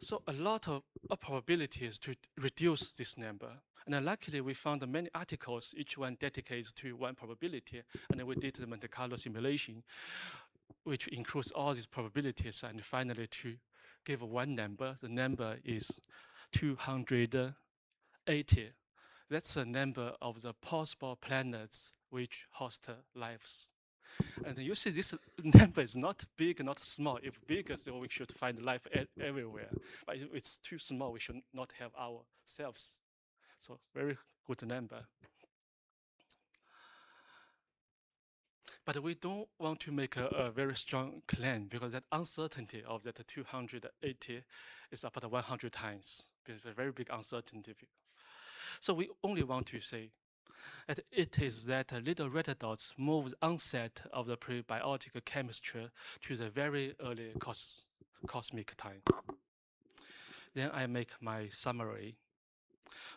So a lot of probabilities to reduce this number. And luckily, we found many articles, each one dedicates to one probability. And then we did the Monte Carlo simulation, which includes all these probabilities. And finally, to give one number, the number is 280. That's the number of the possible planets which host lives. And you see this number is not big, not small. If big, so we should find life everywhere. But if it's too small, we should not have ourselves. So very good number. But we don't want to make a very strong claim because that uncertainty of that 280 is about 100 times. It's a very big uncertainty. So we only want to say that it is that little red dots move the onset of the prebiotic chemistry to the very early cosmic time. Then I make my summary.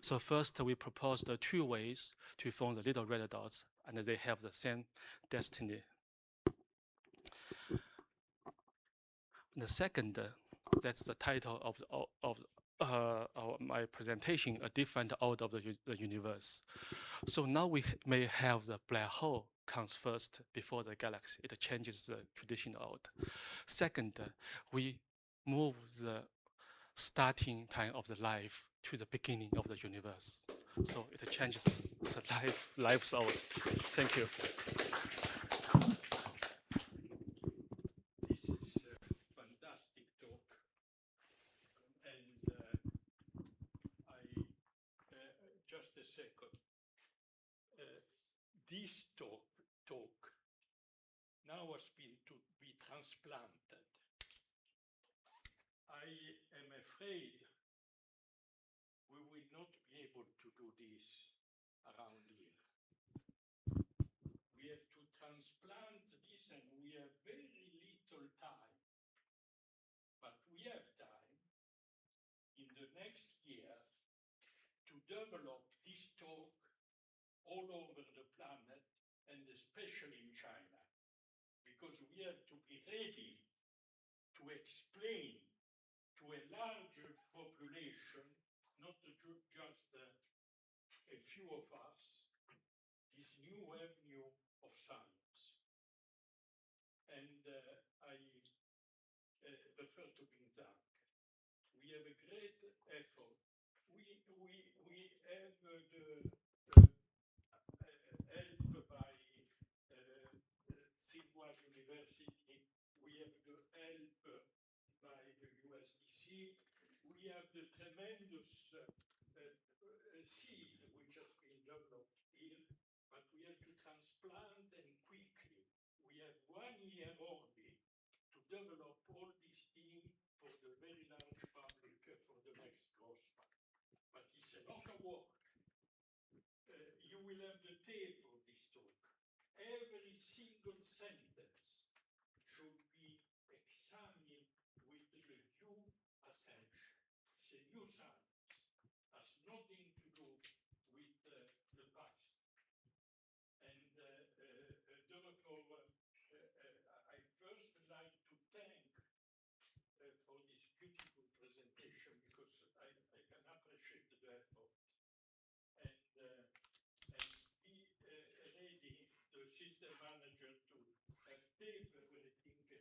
So first, we proposed 2 ways to form the little red dots, and they have the same destiny. The second, that's the title of my presentation, A Different Order of the Universe. So now we may have the black hole comes first before the galaxy. It changes the traditional order. Second, we move the starting time of the life to the beginning of the universe. So it changes the life's order. Thank you. This is a fantastic talk, and just a second. This talk now has been to be transplanted. I am afraid we will not be able to do this around here. We have to transplant this, and we have very little time. But we have time in the next year to develop this talk all over the planet, and especially in China, because we have to be ready to explain to a larger population, not just a few of us, this new avenue of science. And I refer to Binzang. We have a great effort. We have the help by Tsinghua University. We have the help by the USDC. We have the tremendous seed which has been developed here, but we have to transplant and quickly. We have 1 year only to develop all these things for the very large public for the next Grossman. But it's a lot of work. You will have the tape of this talk. Every single sentence should be examined with the due attention. It's a new science. Has nothing to do with the past. And therefore, I first like to thank for this beautiful presentation, because I can appreciate the effort. And be ready, the system manager, to have tape everything to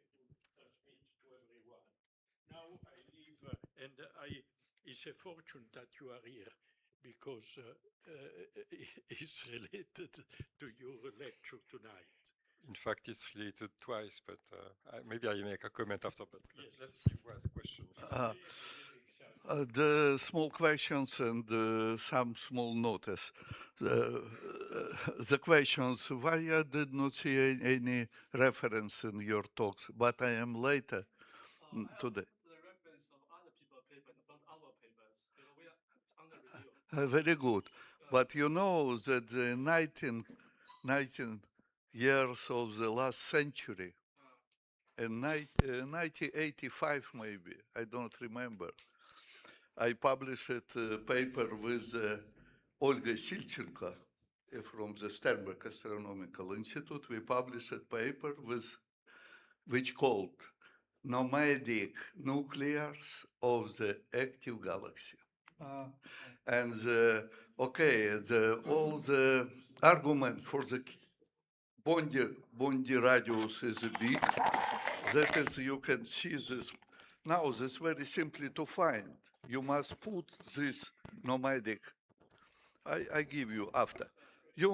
transmit to everyone. Now I leave, and it's a fortune that you are here, because it's related to your lecture tonight. In fact, it's related twice, but maybe I make a comment after. But Yes. let's see who has questions. The small questions and some small notice. The questions, why I did not see any reference in your talks, but I am later today. The reference of other people's papers, not our papers. It's under review. Very good. But you know that the years of the last century. In 1985, maybe, I don't remember. I published a paper with Olga Silchenko from the Sternberg Astronomical Institute. We published a paper which called Nomadic Nuclears of the Active Galaxy. And all the argument for the Bondi radius is big. That is, you can see this. Now, this is very simply to find. You must put this nomadic. I give you after. You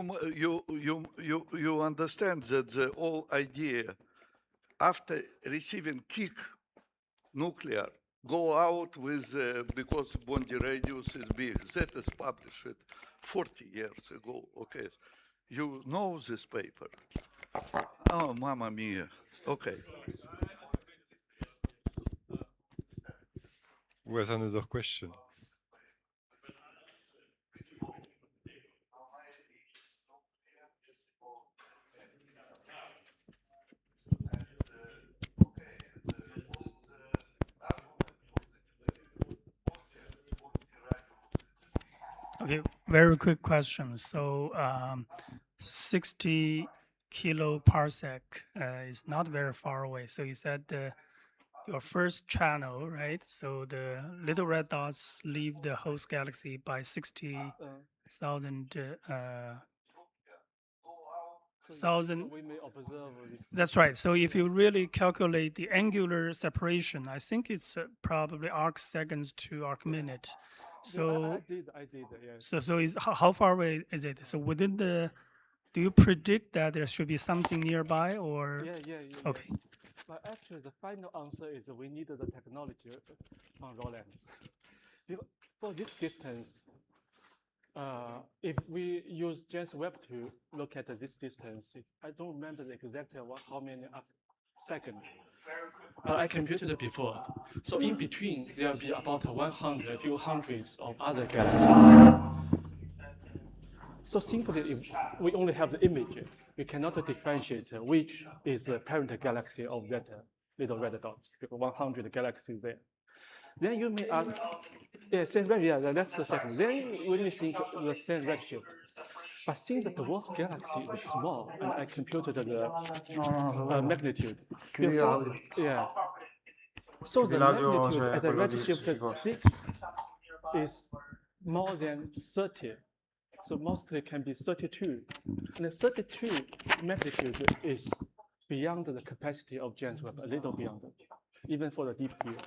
understand that the whole idea, after receiving kick nuclear, go out with, because Bondi radius is big. That is published 40 years ago. Okay, you know this paper. Oh, mamma mia. Okay. Who has another question? Okay, very quick question. So 60 kiloparsec is not very far away. So you said your first channel, right? So the little red dots leave the host galaxy by 60,000 thousand. We may observe this. That's right. So if you really calculate the angular separation, I think it's probably arc seconds to arc minute. So I did, yes. so is how far away is it? So within the, do you predict that there should be something nearby or? Yeah. Okay. But actually, the final answer is we need the technology from Roland. For this distance, if we use James Webb to look at this distance, I don't remember the exact how many seconds. But I computed it before. So in between, there will be about 100, a few hundreds of other galaxies. So simply, if we only have the image, we cannot differentiate which is the parent galaxy of that little red dot, because 100 galaxies there. Then you may ask, same redshift, yeah, that's the second. Then we may think the same redshift. But since the dwarf galaxy is small, and I computed the magnitude. Yeah. So the magnitude at the redshift 6 is more than 30. So mostly can be 32. And the 32 magnitude is beyond the capacity of James Webb, a little beyond it, even for the deep field.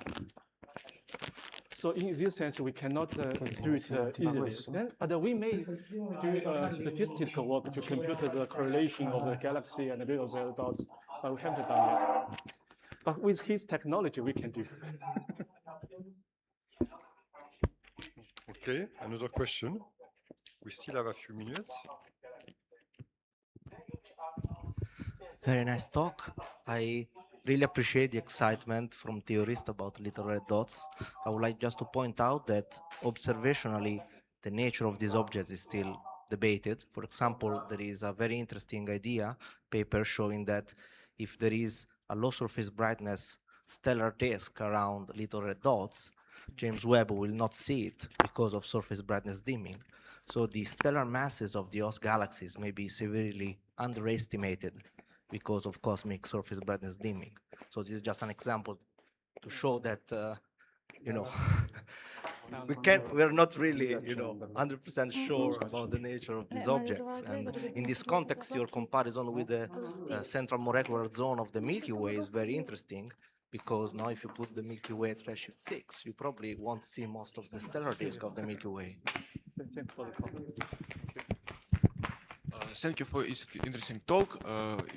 So in this sense, we cannot do it easily. But we may do statistical work to compute the correlation of the galaxy and the little red dots, but we haven't done yet. But with his technology, we can do. Okay, another question. We still have a few minutes. Very nice talk. I really appreciate the excitement from theorists about little red dots. I would like just to point out that observationally, the nature of these objects is still debated. For example, there is a very interesting paper showing that if there is a low surface brightness stellar disk around little red dots, James Webb will not see it because of surface brightness dimming. So the stellar masses of the host galaxies may be severely underestimated because of cosmic surface brightness dimming. So this is just an example to show that, we're not really, 100% sure about the nature of these objects. And in this context, your comparison with the central molecular zone of the Milky Way is very interesting, because now if you put the Milky Way at redshift 6, you probably won't see most of the stellar disk of the Milky Way. Thanks for the comment. Thank you for this interesting talk.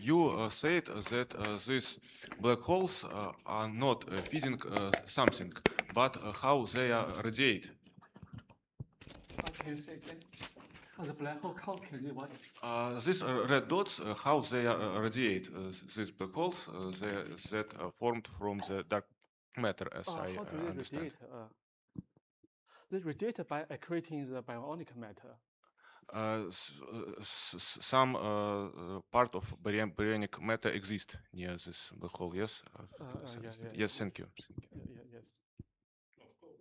You said that these black holes are not feeding something, but how they radiate. Can you say again? The black hole, how can you what? These red dots, how they radiate. These black holes that are formed from the dark matter, as I understand. They radiate by accreting the bionic matter. some part of baryonic matter exist near this black hole. Yes. Yes. Thank you. Yes. Of course,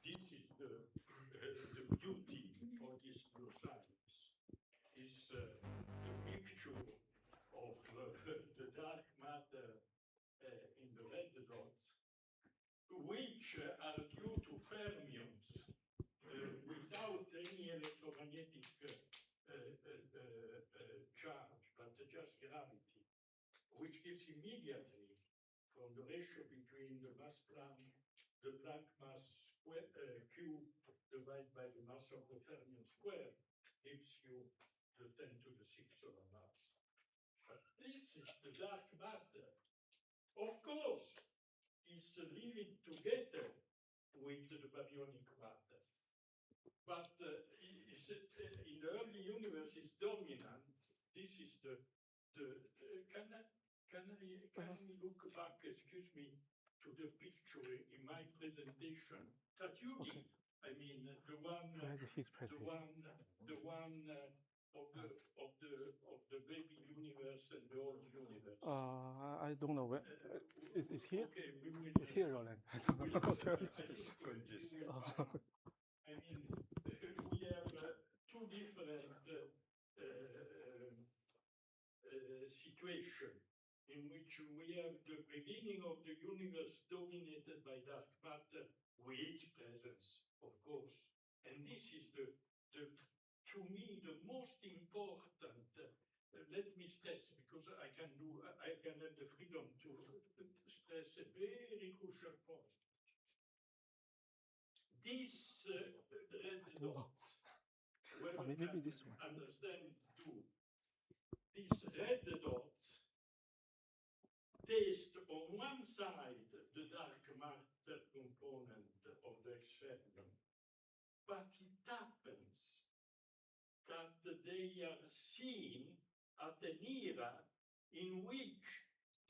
this is the beauty of this new science, is the picture of the dark matter in the red dots, which are due to fermions without any electromagnetic charge, but just gravity, which gives immediately, from the ratio between the mass Planck, the Planck mass square, Q divided by the mass of the fermion square, gives you the 10 to the 6 solar mass. But this is the dark matter. Of course, is living together with the baryonic matter. But in the early universe is dominant. This is the can we look back, excuse me, to the picture in my presentation that you did? I mean, the one of the baby universe and the old universe. I don't know where. Is here? Okay, we will. It's here, Roland. I mean, we have two different situations in which we have the beginning of the universe dominated by dark matter with presence, of course. And this is to me, the most important. Let me stress, because I can have the freedom to stress a very crucial point. These red dots, well, maybe this one. Understand too. These red dots taste on one side the dark matter component of the experiment, but it happens that they are seen at an era in which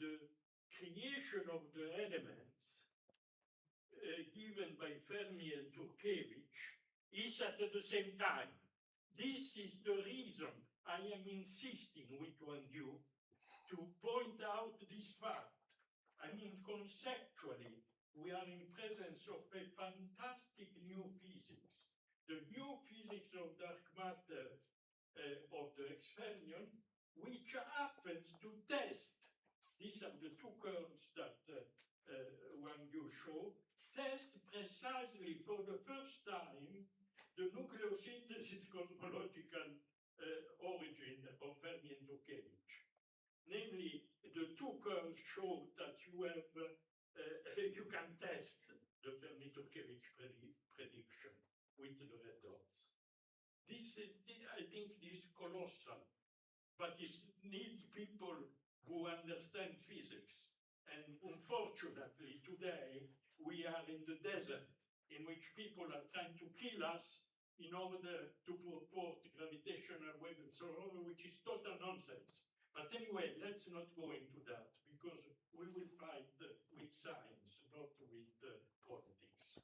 the creation of the elements given by Fermi and Turkevich is at the same time. This is the reason I am insisting with you to point out this fact. I mean, conceptually, we are in presence of a fantastic new physics. The new physics of dark matter of the experiment, which happens to test, these are the two curves that one you show, test precisely for the first time the nucleosynthesis cosmological origin of Fermi and Turkevich. Namely, the two curves show that you have, you can test the Fermi-Turkevich prediction with the red dots. This, I think, is colossal, but it needs people who understand physics. And unfortunately, today, we are in the desert in which people are trying to kill us in order to purport gravitational waves and so on, which is total nonsense. But anyway, let's not go into that, because we will fight with science, not with politics.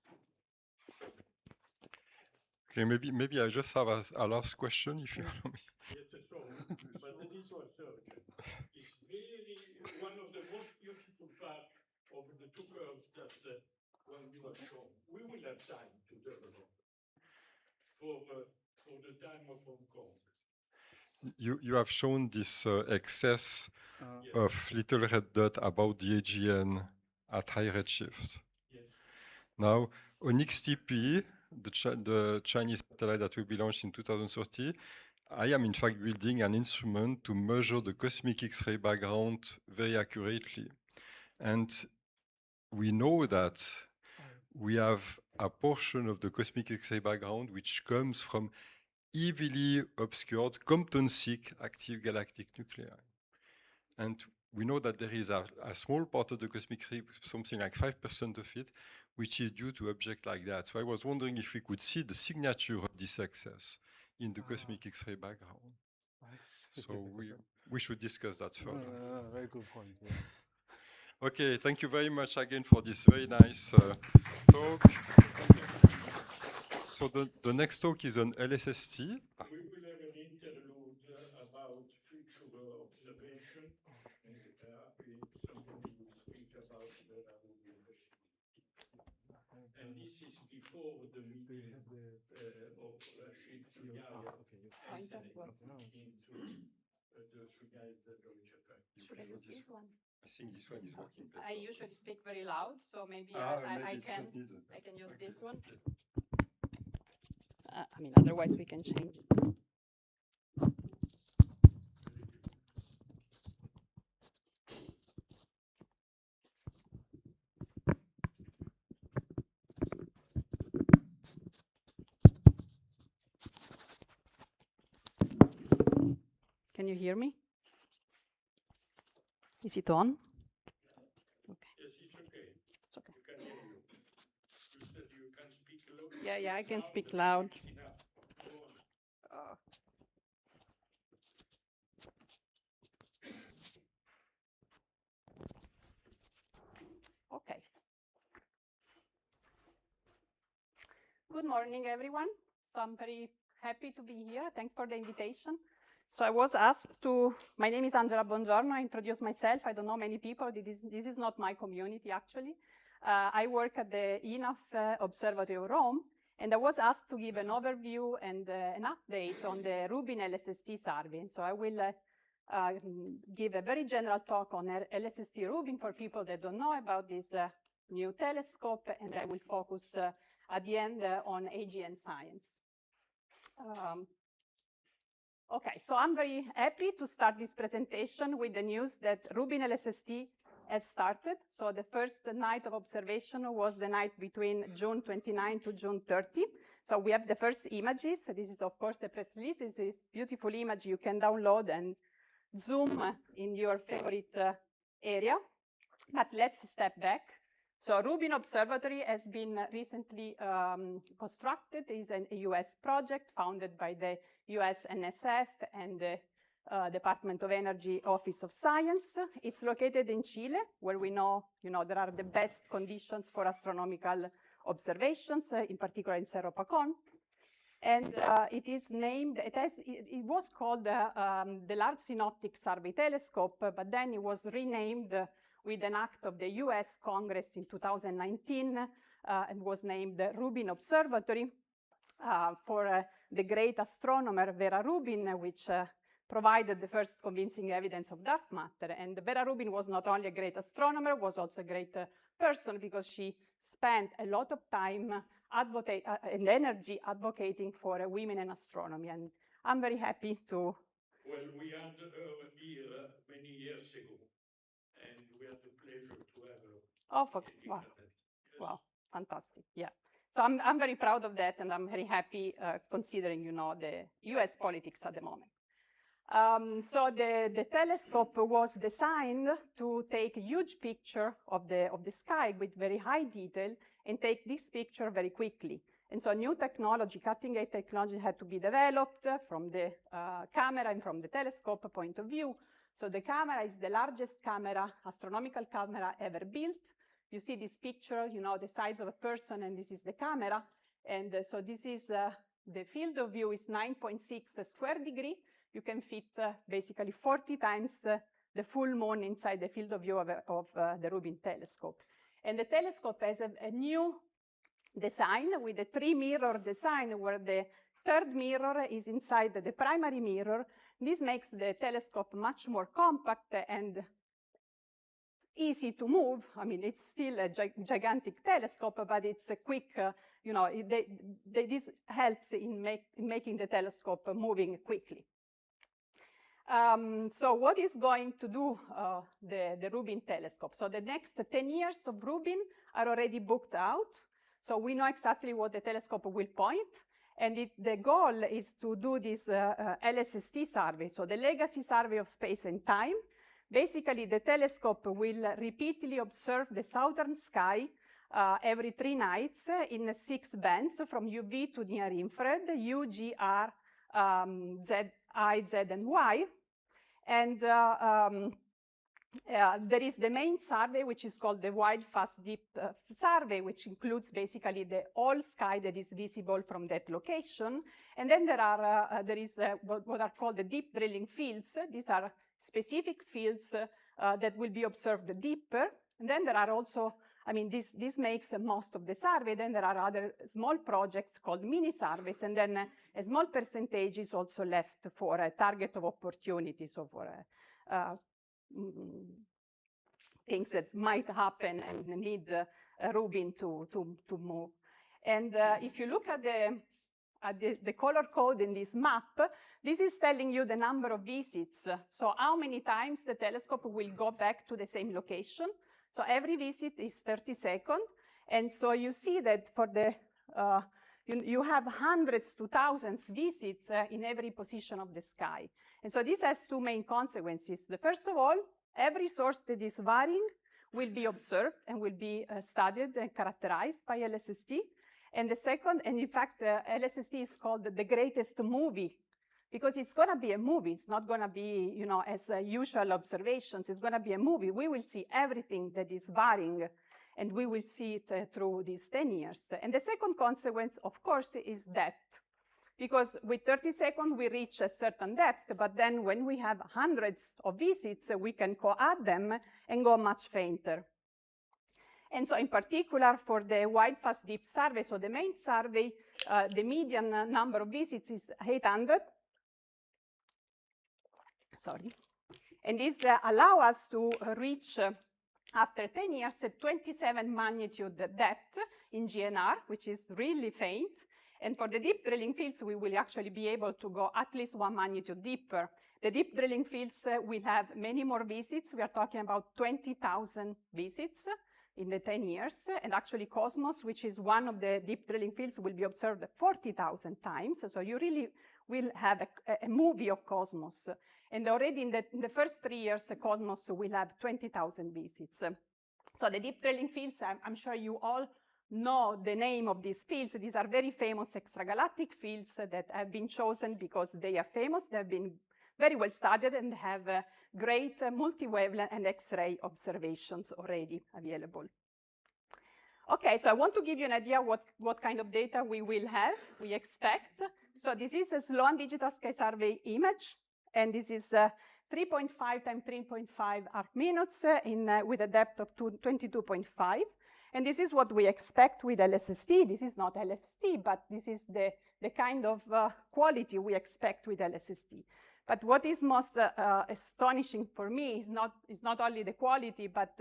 Okay, maybe I just have a last question, if you allow me. Yes, sorry, but this was urgent. It's really one of the most beautiful parts of the two curves that one you have shown. We will have time to develop for the time of Hong Kong. You have shown this excess Yes. of little red dot about the AGN at high redshift. Yes. Now, on XTP, the Chinese satellite that will be launched in 2030, I am in fact building an instrument to measure the cosmic X-ray background very accurately. And we know that we have a portion of the cosmic X-ray background which comes from evilly obscured Compton-6 active galactic nuclei. And we know that there is a small part of the cosmic ray, something like 5% of it, which is due to objects like that. So I was wondering if we could see the signature of this excess in the cosmic X-ray background. So we should discuss that further. Very good point. Yes. Okay, thank you very much again for this very nice talk. So So the next talk is on LSST. We will have an interlude about future observation, and somebody will speak about the Rubin machine. And this is before the meeting of Rashid Shuyayev and into the Shuyayev Zeldovich effect. Should I use this one? I think this one is working better. I usually speak very loud, so maybe I can use this one. I mean, otherwise we can change it. Can you hear me? Is it on? Okay. Yes, it's okay. It's okay. You can hear you. You said you can speak loud. Yeah, I can speak loud. It's enough. Go on. Okay. Good morning, everyone. So I'm very happy to be here. Thanks for the invitation. So I was asked to, my name is Angela Bongiorno. I introduce myself. I don't know many people. This is not my community, actually. I work at the INAF Observatory of Rome, and I was asked to give an overview and an update on the Rubin LSST survey. So I will give a very general talk on LSST Rubin for people that don't know about this new telescope, and I will focus at the end on AGN science. Okay, so I'm very happy to start this presentation with the news that Rubin LSST has started. So the first night of observation was the night between June 29 to June 30. So we have the first images. So this is, of course, the press release. This is beautiful image you can download and zoom in your favorite area. But let's step back. So Rubin Observatory has been recently constructed. It is a US project founded by the US NSF and the Department of Energy Office of Science. It's located in Chile, where we know, there are the best conditions for astronomical observations, in particular in Cerro Pacon. And it is named, it was called the Large Synoptic Survey Telescope, but then it was renamed with an act of the US Congress in 2019 and was named the Rubin Observatory for the great astronomer Vera Rubin, which provided the first convincing evidence of dark matter. And Vera Rubin was not only a great astronomer, was also a great person, because she spent a lot of time and energy advocating for women in astronomy. And I'm very happy to... Well, we had her here many years ago, and we had the pleasure to have her. Oh, wow. Yes. Wow, fantastic, yeah. So I'm very proud of that, and I'm very happy considering, the US politics at the moment. So the telescope was designed to take a huge picture of the sky with very high detail and take this picture very quickly. And so new technology, cutting-edge technology had to be developed from the camera and from the telescope point of view. So the camera is the largest astronomical camera ever built. You see this picture, the size of a person, and this is the camera. And so this is, the field of view is 9.6 square degree. You can fit basically 40 times the full moon inside the field of view of the Rubin telescope. And the telescope has a new design with a 3-mirror design, where the third mirror is inside the primary mirror. This makes the telescope much more compact and easy to move. I mean, it's still a gigantic telescope, but it's a quick, this helps in making the telescope moving quickly. So what is going to do the Rubin telescope? So the next 10 years of Rubin are already booked out. So we know exactly what the telescope will point. And the goal is to do this LSST survey, so the legacy survey of space and time. Basically, the telescope will repeatedly observe the southern sky every 3 nights in 6 bands from UV to near infrared, U, G, R, Z, I, Z, and Y. And there is the main survey, which is called the Wide, Fast, Deep survey, which includes basically the whole sky that is visible from that location. And then there is what are called the deep drilling fields. These are specific fields that will be observed deeper. And then there are also, I mean, this makes most of the survey. Then there are other small projects called mini surveys, and then a small percentage is also left for a target of opportunity, so for things that might happen and need Rubin to move. And if you look at the color code in this map, this is telling you the number of visits. So how many times the telescope will go back to the same location. So every visit is 30 seconds. And so you see that for the, you have hundreds to thousands visits in every position of the sky. And so this has two main consequences. The first of all, every source that is varying will be observed and will be studied and characterized by LSST. And the second, and in fact, LSST is called the greatest movie, because it's going to be a movie. It's not going to be, you know, as usual observations. It's going to be a movie. We will see everything that is varying, and we will see it through these 10 years. And the second consequence, of course, is depth. Because with 30 seconds, we reach a certain depth, but then when we have hundreds of visits, we can co-add them and go much fainter. And so in particular for the Wide, Fast, Deep survey, so the main survey, the median number of visits is 800. Sorry. And this allows us to reach, after 10 years, a 27 magnitude depth in GNR, which is really faint. And for the deep drilling fields, we will actually be able to go at least 1 magnitude deeper. The deep drilling fields will have many more visits. We are talking about 20,000 visits in the 10 years. And actually Cosmos, which is one of the deep drilling fields, will be observed 40,000 times. So you really will have a movie of Cosmos. And already in the first 3 years, Cosmos will have 20,000 visits. So the deep drilling fields, I'm sure you all know the name of these fields. These are very famous extragalactic fields that have been chosen because they are famous. They have been very well studied and have great multi-wavelength and X-ray observations already available. Okay, so I want to give you an idea what kind of data we will have, we expect. So this is a Sloan Digital Sky Survey image, and this is 3.5 times 3.5 arc minutes with a depth of 22.5. And this is what we expect with LSST. This is not LSST, but this is the kind of quality we expect with LSST. But what is most astonishing for me is not only the quality, but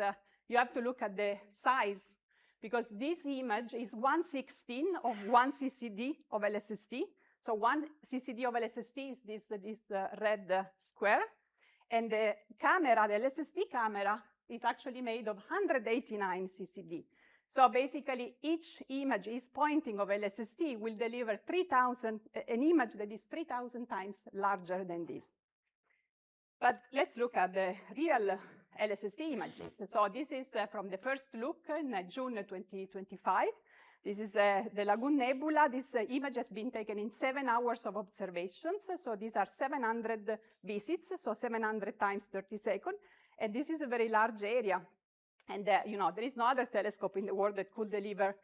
you have to look at the size, because this image is 1/16 of 1 CCD of LSST. So 1 CCD of LSST is this red square. And the camera, the LSST camera, is actually made of 189 CCD. So basically, each image is pointing of LSST will deliver 3,000, an image that is 3,000 times larger than this. But let's look at the real LSST images. So this is from the first look in June 2025. This is the Lagoon Nebula. This image has been taken in 7 hours of observations. So these are 700 visits, so 700 times 30 seconds. And this is a very large area. And you know, there is no other telescope in the world that could deliver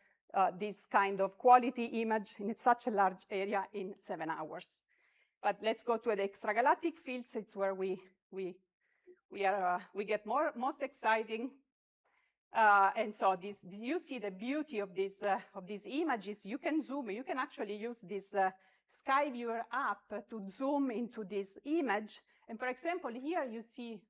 this kind of quality image in such a large area in 7 hours. But let's go to the extragalactic fields. It's where we get most exciting. And so you see the beauty of these images. You can zoom. You can actually use this Sky Viewer app to zoom into this image. And for example, here you see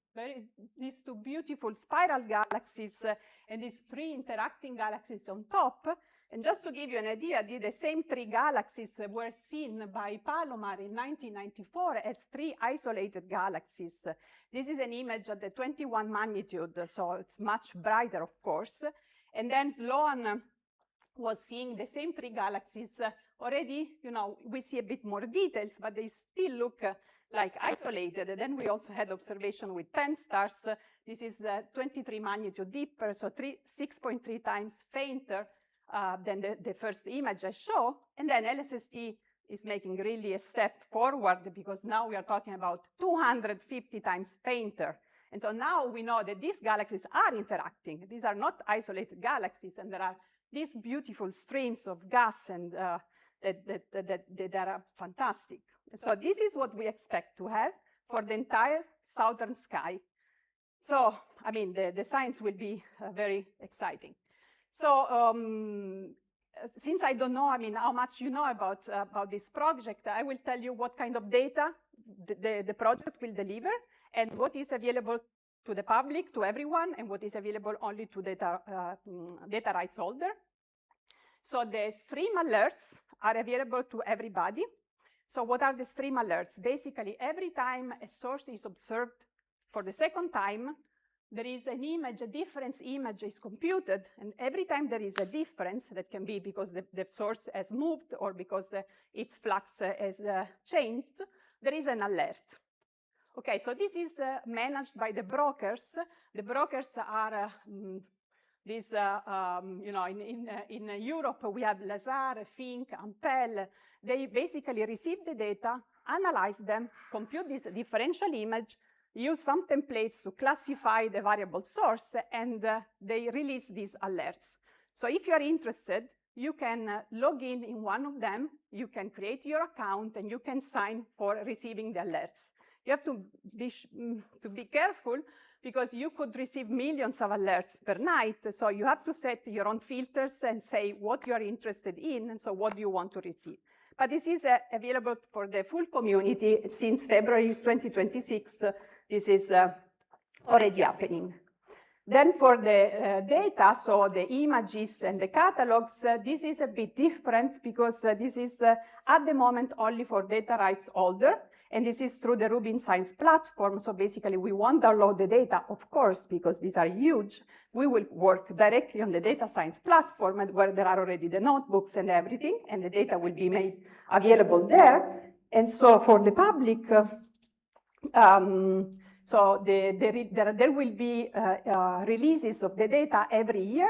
these 2 beautiful spiral galaxies and these 3 interacting galaxies on top. And just to give you an idea, the same 3 galaxies were seen by Palomar in 1994 as 3 isolated galaxies. This is an image at the 21 magnitude, so it's much brighter, of course. And then Sloan was seeing the same 3 galaxies already. You know, we see a bit more details, but they still look like isolated. And then we also had observation with 10 stars. This is 23 magnitude deeper, so 6.3 times fainter than the first image I show. And then LSST is making really a step forward, because now we are talking about 250 times fainter. And so now we know that these galaxies are interacting. These are not isolated galaxies, and there are these beautiful streams of gas and that are fantastic. So this is what we expect to have for the entire southern sky. So, I mean, the science will be very exciting. So, since I don't know, I mean, how much you know about this project, I will tell you what kind of data the project will deliver and what is available to the public, to everyone, and what is available only to data rights holder. So the stream alerts are available to everybody. So what are the stream alerts? Basically, every time a source is observed for the second time, there is an image, a difference image is computed, and every time there is a difference, that can be because the source has moved or because its flux has changed, there is an alert. Okay, so this is managed by the brokers. The brokers are these, you know, in Europe, we have Lazare, Fink, Ampel. They basically receive the data, analyze them, compute this differential image, use some templates to classify the variable source, and they release these alerts. So if you're interested, you can log in one of them, you can create your account, and you can sign for receiving the alerts. You have to be careful because you could receive millions of alerts per night. So you have to set your own filters and say what you are interested in, and so what do you want to receive. But this is available for the full community since February 2026. This is already happening. Then for the data, so the images and the catalogs, this is a bit different because this is at the moment only for data rights holder. And this is through the Rubin Science platform. So basically, we won't download the data, of course, because these are huge. We will work directly on the data science platform where there are already the notebooks and everything, and the data will be made available there. And so for the public, so there will be releases of the data every year.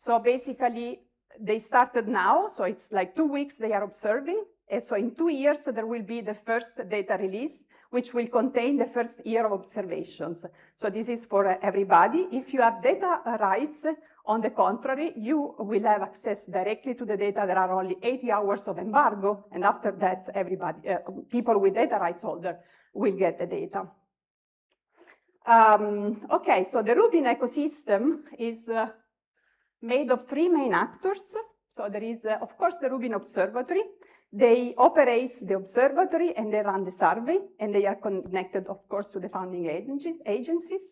So basically, they started now. So it's like 2 weeks they are observing. And so in 2 years, there will be the first data release, which will contain the first year of observations. So this is for everybody. If you have data rights, on the contrary, you will have access directly to the data. There are only 80 hours of embargo. And after that, everybody, people with data rights holder will get the data. Okay, so the Rubin ecosystem is made of 3 main actors. So there is, of course, the Rubin Observatory. They operate the observatory and they run the survey, and they are connected, of course, to the funding agencies.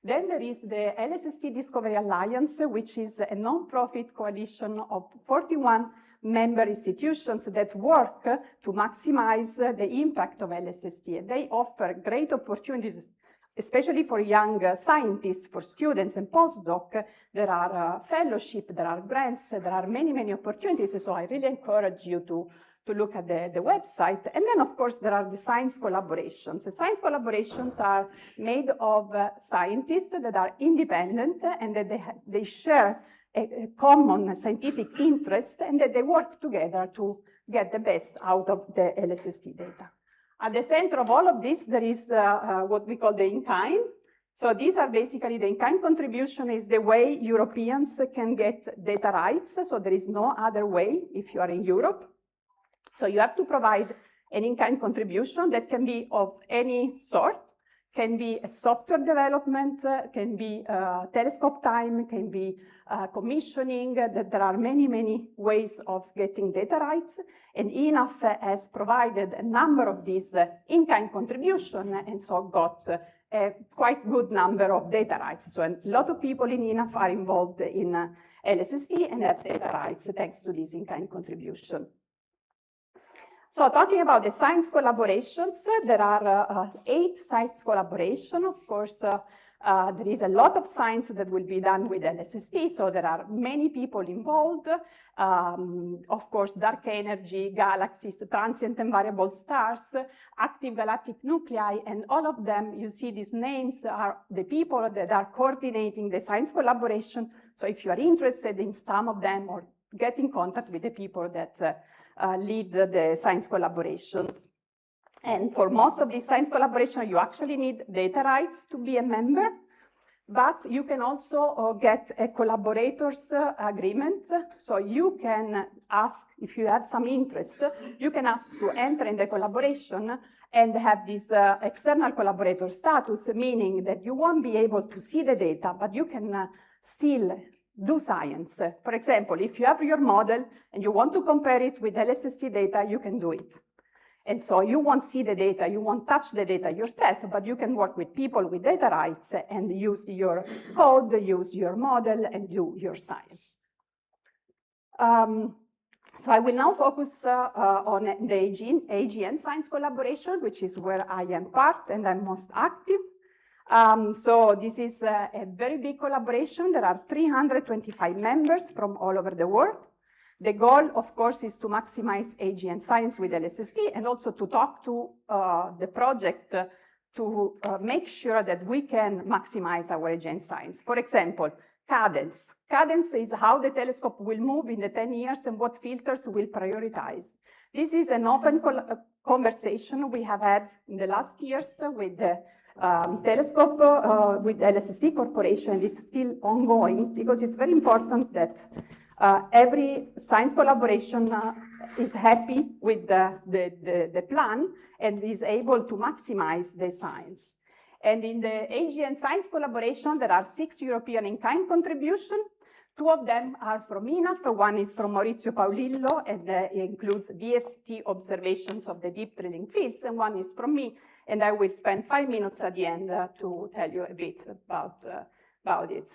Then there is the LSST Discovery Alliance, which is a non-profit coalition of 41 member institutions that work to maximize the impact of LSST. And they offer great opportunities, especially for young scientists, for students and postdoc. There are fellowships, there are grants, there are many, many opportunities. So I really encourage you to look at the website. And then, of course, there are the science collaborations. The science collaborations are made of scientists that are independent and that they share a common scientific interest, and that they work together to get the best out of the LSST data. At the center of all of this, there is what we call the in-kind. So these are basically the in-kind contribution is the way Europeans can get data rights. So there is no other way if you are in Europe. So you have to provide an in-kind contribution that can be of any sort, can be a software development, can be telescope time, can be commissioning. There are many, many ways of getting data rights. And INAF has provided a number of these in-kind contribution, and so got a quite good number of data rights. So a lot of people in INAF are involved in LSST and have data rights thanks to this in-kind contribution. So talking about the science collaborations, there are 8 science collaborations. Of course, there is a lot of science that will be done with LSST, so there are many people involved. Of course, dark energy, galaxies, transient and variable stars, active galactic nuclei, and all of them, you see these names are the people that are coordinating the science collaboration. So if you are interested in some of them, or get in contact with the people that lead the science collaborations. And for most of these science collaboration, you actually need data rights to be a member, but you can also get a collaborators agreement. So you can ask, if you have some interest, you can ask to enter in the collaboration and have this external collaborator status, meaning that you won't be able to see the data, but you can still do science. For example, if you have your model and you want to compare it with LSST data, you can do it. And so you won't see the data, you won't touch the data yourself, but you can work with people with data rights and use your code, use your model, and do your science. So I will now focus on the AGN science collaboration, which is where I am part and I'm most active. So this is a very big collaboration. There are 325 members from all over the world. The goal, of course, is to maximize AGN science with LSST and also to talk to the project to make sure that we can maximize our AGN science. For example, cadence. Cadence is how the telescope will move in the 10 years and what filters will prioritize. This is an open conversation we have had in the last years with the telescope, with LSST Corporation. It's still ongoing because it's very important that every science collaboration is happy with the plan and is able to maximize the science. And in the AGN science collaboration, there are 6 European in-kind contributions. 2 of them are from INAF. One is from Maurizio Paolillo, and it includes VST observations of the deep drilling fields, and one is from me, and I will spend 5 minutes at the end to tell you a bit about it.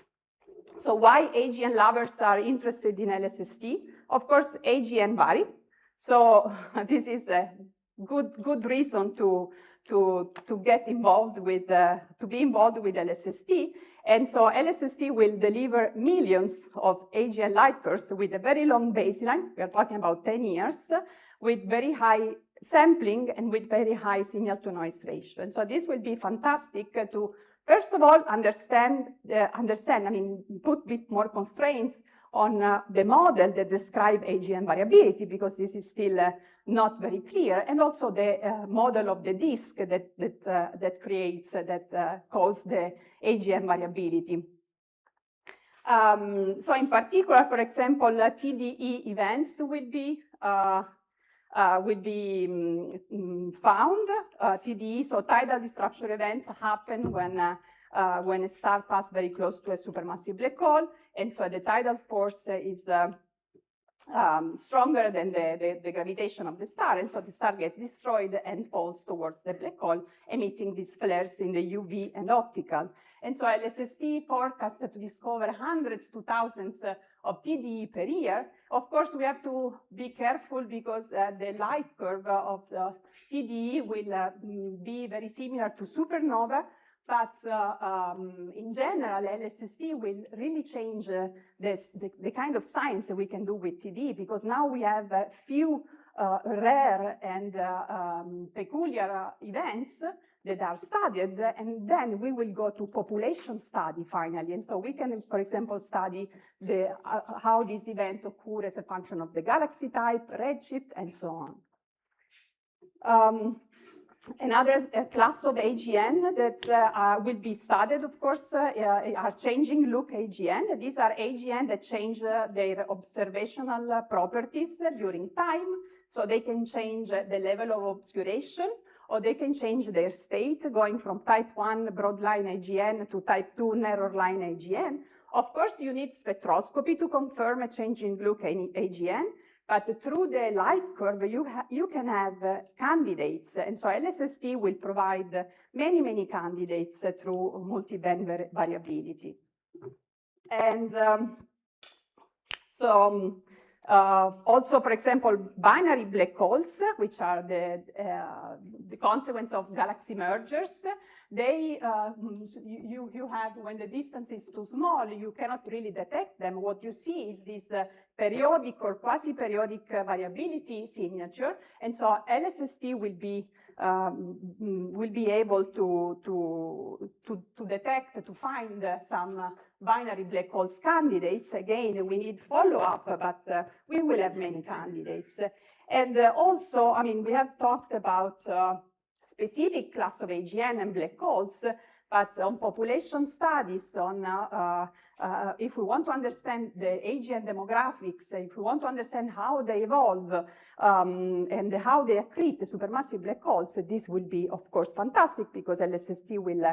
So why AGN lovers are interested in LSST? Of course, AGN vary. So this is a good reason to get involved with, to be involved with LSST. And so LSST will deliver millions of AGN light curves with a very long baseline. We are talking about 10 years, with very high sampling and with very high signal to noise ratio. And so this will be fantastic to, first of all, understand, I mean, put a bit more constraints on the model that describe AGN variability, because this is still not very clear, and also the model of the disk that creates, that cause the AGN variability. So in particular, for example, TDE events will be found. TDE, so tidal disruption events, happen when a star passes very close to a supermassive black hole, and so the tidal force is stronger than the gravitation of the star, and so the star gets destroyed and falls towards the black hole, emitting these flares in the UV and optical. And so LSST forecasted to discover hundreds to thousands of TDE per year. Of course, we have to be careful because the light curve of the TDE will be very similar to supernova, but in general, LSST will really change the kind of science that we can do with TDE, because now we have a few rare and peculiar events that are studied, and then we will go to population study finally. And so we can, for example, study how this event occurs as a function of the galaxy type, redshift, and so on. Another class of AGN that will be studied, of course, are changing look AGN. These are AGN that change their observational properties during time. So they can change the level of obscuration, or they can change their state, going from type 1 broad line AGN to type 2 narrow line AGN. Of course, you need spectroscopy to confirm a change in look AGN, but through the light curve, you can have candidates. And so LSST will provide many candidates through multi-band variability. And also, for example, binary black holes, which are the consequence of galaxy mergers, they, you have, when the distance is too small, you cannot really detect them. What you see is this periodic or quasi-periodic variability signature, and so LSST will be able to detect, to find some binary black holes candidates. Again, we need follow-up, but we will have many candidates. And also, I mean, we have talked about specific class of AGN and black holes, but on population studies, on if we want to understand the AGN demographics, if we want to understand how they evolve and how they accrete the supermassive black holes, this will be, of course, fantastic because LSST will,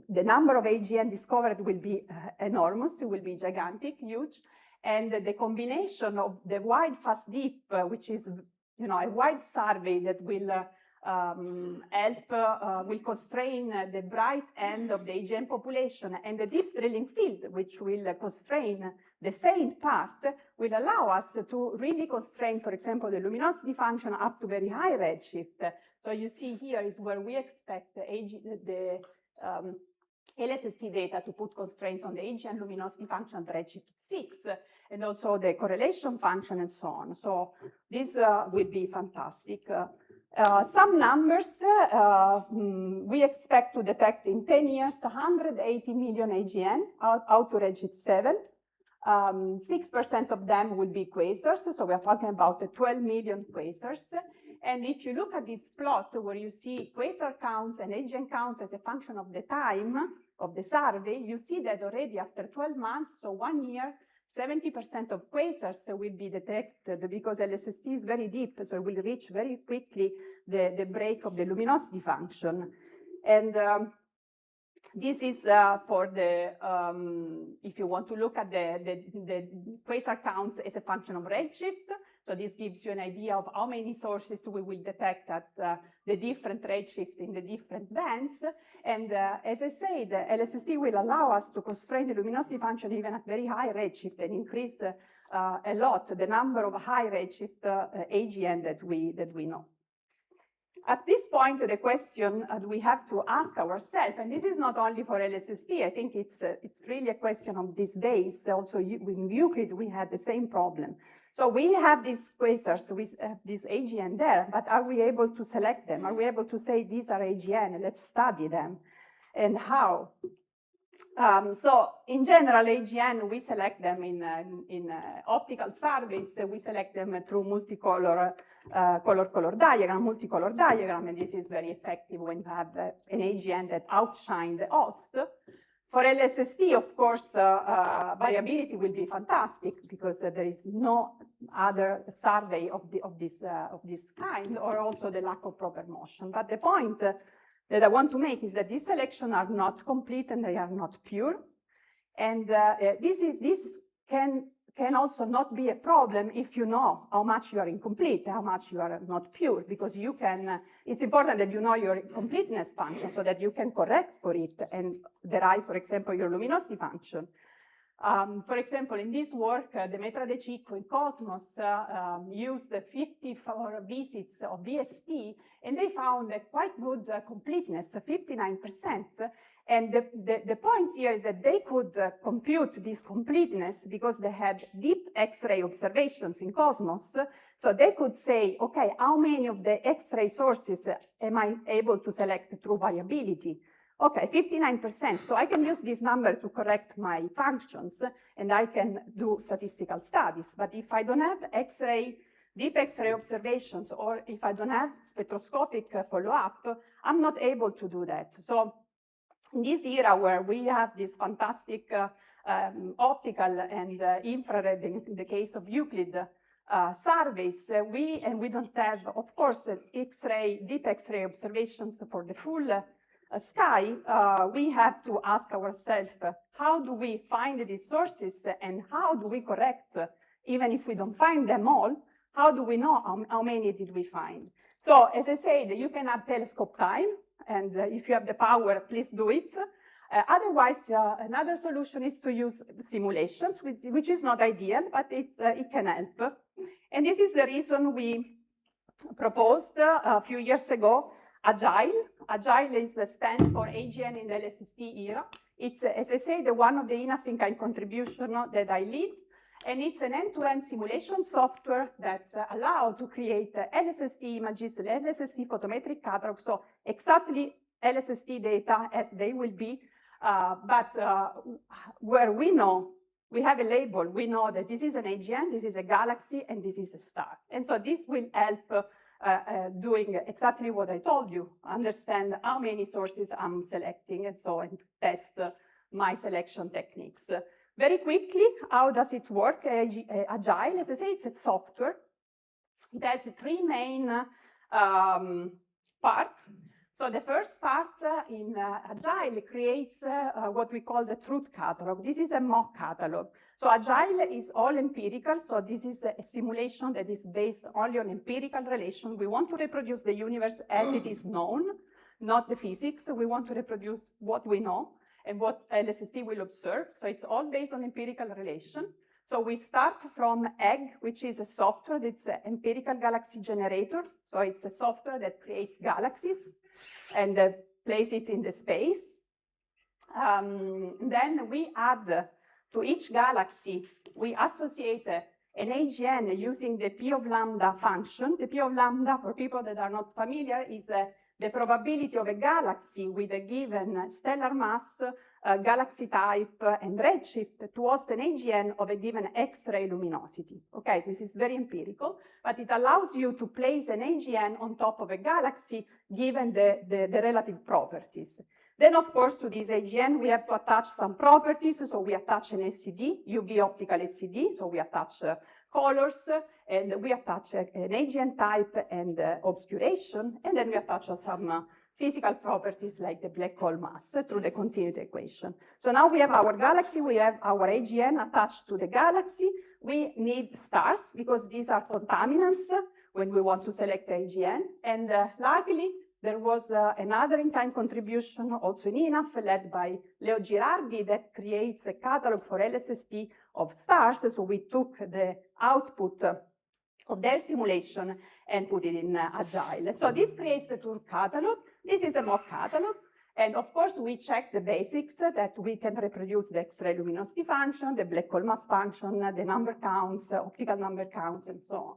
the number of AGN discovered will be enormous, it will be gigantic, huge, and the combination of the wide fast deep, which is, you know, a wide survey that will will constrain the bright end of the AGN population, and the deep drilling field, which will constrain the faint part, will allow us to really constrain, for example, the luminosity function up to very high redshift. So you see here is where we expect the LSST data to put constraints on the AGN luminosity function at redshift 6, and also the correlation function and so on. So this will be fantastic. Some numbers, we expect to detect in 10 years 180 million AGN out to redshift 7. 6% of them will be quasars, so we are talking about 12 million quasars. And if you look at this plot where you see quasar counts and AGN counts as a function of the time of the survey, you see that already after 12 months, so 1 year, 70% of quasars will be detected because LSST is very deep, so it will reach very quickly the break of the luminosity function. And this is for the, if you want to look at the quasar counts as a function of redshift. So this gives you an idea of how many sources we will detect at the different redshift in the different bands. And as I said, LSST will allow us to constrain the luminosity function even at very high redshift and increase a lot the number of high redshift AGN that we know. At this point, the question we have to ask ourselves, and this is not only for LSST, I think it's really a question of these days. Also, with Euclid, we had the same problem. So we have these quasars with this AGN there, but are we able to select them? Are we able to say these are AGN, let's study them, and how? So in general, AGN, we select them in optical surveys. We select them through multicolor color diagram, and this is very effective when you have an AGN that outshines the host. For LSST, of course, variability will be fantastic because there is no other survey of this kind, or also the lack of proper motion. But the point that I want to make is that these selections are not complete and they are not pure. And this can also not be a problem if you know how much you are incomplete, how much you are not pure, because you can, it's important that you know your completeness function so that you can correct for it and derive, for example, your luminosity function. For example, in this work, Demetra De Cicco in Cosmos used 54 visits of VST, and they found a quite good completeness, 59%. And the point here is that they could compute this completeness because they had deep X-ray observations in Cosmos. So they could say, okay, how many of the X-ray sources am I able to select through variability? Okay, 59%. So I can use this number to correct my functions, and I can do statistical studies. But if I don't have X-ray, deep X-ray observations, or if I don't have spectroscopic follow-up, I'm not able to do that. So in this era where we have this fantastic optical and infrared, in the case of Euclid, surveys, we don't have, of course, X-ray, deep X-ray observations for the full sky. We have to ask ourselves, how do we find these sources and how do we correct, even if we don't find them all, how do we know how many did we find? So as I said, you can add telescope time, and if you have the power, please do it. Otherwise, another solution is to use simulations, which is not ideal, but it can help. And this is the reason we proposed a few years ago Agile. Agile is the stand for AGN in the LSST era. It's, as I said, one of the enough-in-kind contribution that I lead. And it's an end-to-end simulation software that allows to create LSST images, LSST photometric catalog, so exactly LSST data as they will be, but where we know, we have a label, we know that this is an AGN, this is a galaxy, and this is a star. And so this will help doing exactly what I told you, understand how many sources I'm selecting, and so and test my selection techniques. Very quickly, how does it work? Agile, as I say, it's a software. It has three main parts. So the first part in Agile creates what we call the truth catalog. This is a mock catalog. So Agile is all empirical. So this is a simulation that is based only on empirical relation. We want to reproduce the universe as it is known, not the physics. We want to reproduce what we know and what LSST will observe. So it's all based on empirical relation. So we start from EGG, which is a software that's an empirical galaxy generator. So it's a software that creates galaxies and place it in the space. Then we add to each galaxy, we associate an AGN using the P of lambda function. The P of lambda, for people that are not familiar, is the probability of a galaxy with a given stellar mass, galaxy type, and redshift to host an AGN of a given X-ray luminosity. Okay, this is very empirical, but it allows you to place an AGN on top of a galaxy given the relative properties. Then, of course, to this AGN, we have to attach some properties. So we attach an SCD, UV optical SCD. So we attach colors, and we attach an AGN type and obscuration, and then we attach some physical properties like the black hole mass through the continuity equation. So now we have our galaxy, we have our AGN attached to the galaxy. We need stars because these are contaminants when we want to select the AGN. And luckily, there was another in-kind contribution also in INAF led by Leo Girardi that creates a catalog for LSST of stars. So we took the output of their simulation and put it in Agile. So this creates the tour catalog. This is a mock catalog. And of course, we check the basics that we can reproduce the X-ray luminosity function, the black hole mass function, the number counts, optical number counts, and so on.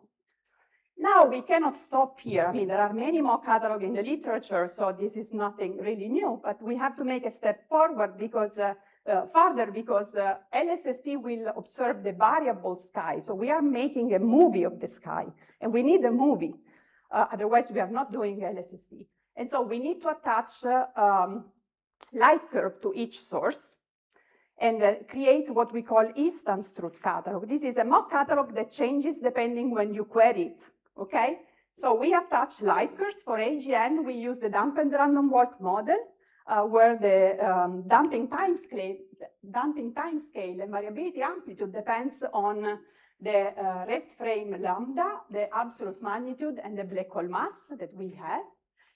Now, we cannot stop here. I mean, there are many mock catalogs in the literature, so this is nothing really new, but we have to make a step forward because further because LSST will observe the variable sky. So we are making a movie of the sky, and we need a movie. Otherwise, we are not doing LSST. And so we need to attach light curve to each source and create what we call instance truth catalog. This is a mock catalog that changes depending when you query it, okay? So we attach light curves for AGN. We use the dampened random walk model where the damping time scale and variability amplitude depends on the rest frame lambda, the absolute magnitude, and the black hole mass that we have.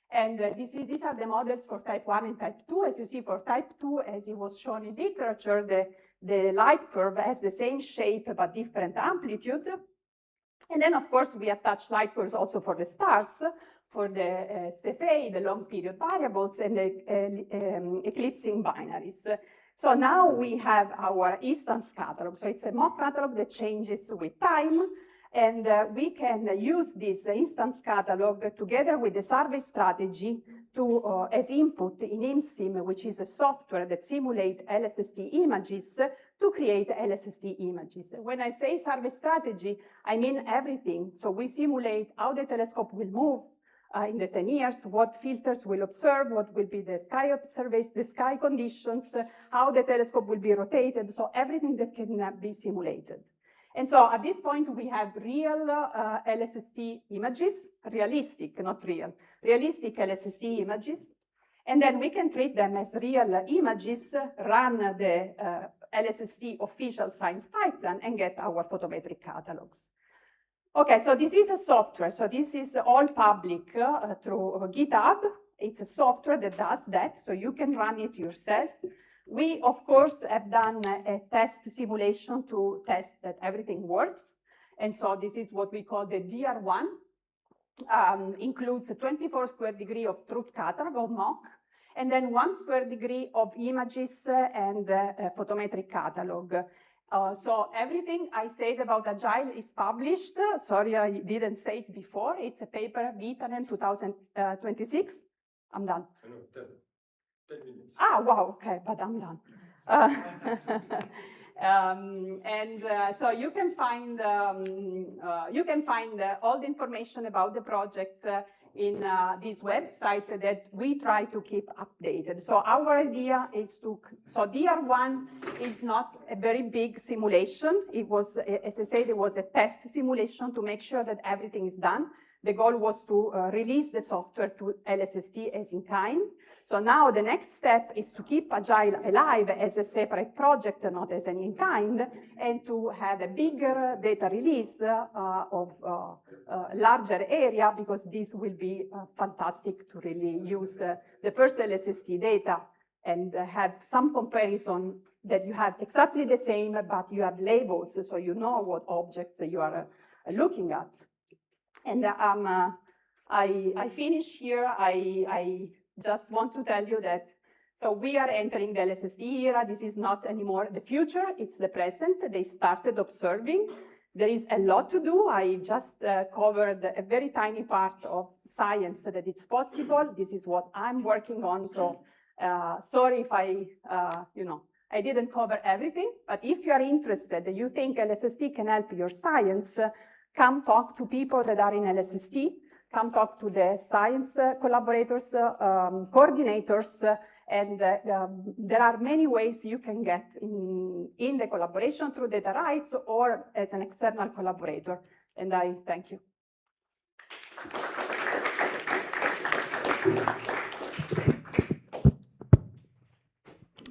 And these are the models for type 1 and type 2. As you see, for type 2, as it was shown in literature, the light curve has the same shape but different amplitude. And then, of course, we attach light curves also for the stars, for the Cephei, the long period variables, and the eclipsing binaries. So now we have our instance catalog. So it's a mock catalog that changes with time. And we can use this instance catalog together with the survey strategy to, as input in IMSIM, which is a software that simulates LSST images, to create LSST images. When I say survey strategy, I mean everything. So we simulate how the telescope will move in the 10 years, what filters will observe, what will be the sky observation, the sky conditions, how the telescope will be rotated. So everything that can be simulated. And so at this point, we have real LSST images, realistic, not real, realistic LSST images. And then we can treat them as real images, run the LSST official science pipeline, and get our photometric catalogs. Okay, so this is a software. So this is all public through GitHub. It's a software that does that, so you can run it yourself. We, of course, have done a test simulation to test that everything works. And so this is what we call the DR1. Includes a 24 square degree of truth catalog of mock, and then 1 square degree of images and photometric catalog. So everything I said about Agile is published. Sorry, I didn't say it before. It's a paper, Vitanen 2026. I'm done. I know, 10 minutes. Ah, wow, okay, but I'm done. So you can find all the information about the project in this website that we try to keep updated. So our idea is so DR1 is not a very big simulation. It was, as I said, it was a test simulation to make sure that everything is done. The goal was to release the software to LSST as in kind. So now the next step is to keep Agile alive as a separate project, not as an in-kind, and to have a bigger data release of larger area, because this will be fantastic to really use the first LSST data and have some comparison that you have exactly the same, but you have labels, so you know what objects you are looking at. And I finish here. I just want to tell you that, so we are entering the LSST era. This is not anymore the future, it's the present. They started observing. There is a lot to do. I just covered a very tiny part of science that it's possible. This is what I'm working on. So sorry if I didn't cover everything, but if you are interested, you think LSST can help your science, come talk to people that are in LSST, come talk to the science collaborators, coordinators, and there are many ways you can get in the collaboration through data rights or as an external collaborator. And I thank you.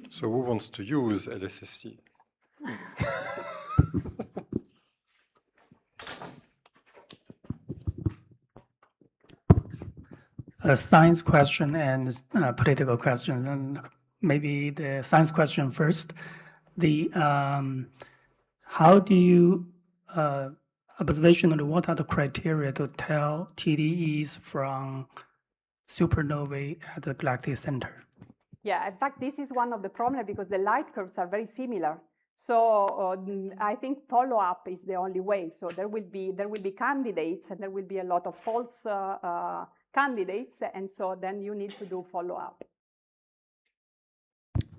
So who wants to use LSST? A science question and a political question, and maybe the science question first. How do you observationally, what are the criteria to tell TDEs from supernovae at the galactic center? Yeah, in fact, this is one of the problems because the light curves are very similar. So I think follow-up is the only way. So there will be candidates, and there will be a lot of false candidates, and so then you need to do follow-up.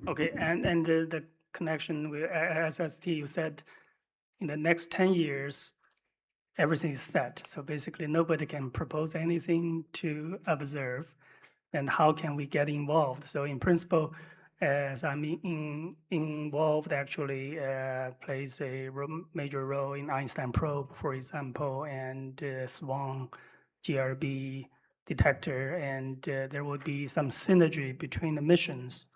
Okay, and the connection with SST, you said in the next 10 years, everything is set. So basically nobody can propose anything to observe. And how can we get involved? So in principle, as I'm involved, actually plays a major role in Einstein probe, for example, and SWAN, GRB detector, and there will be some synergy between the missions.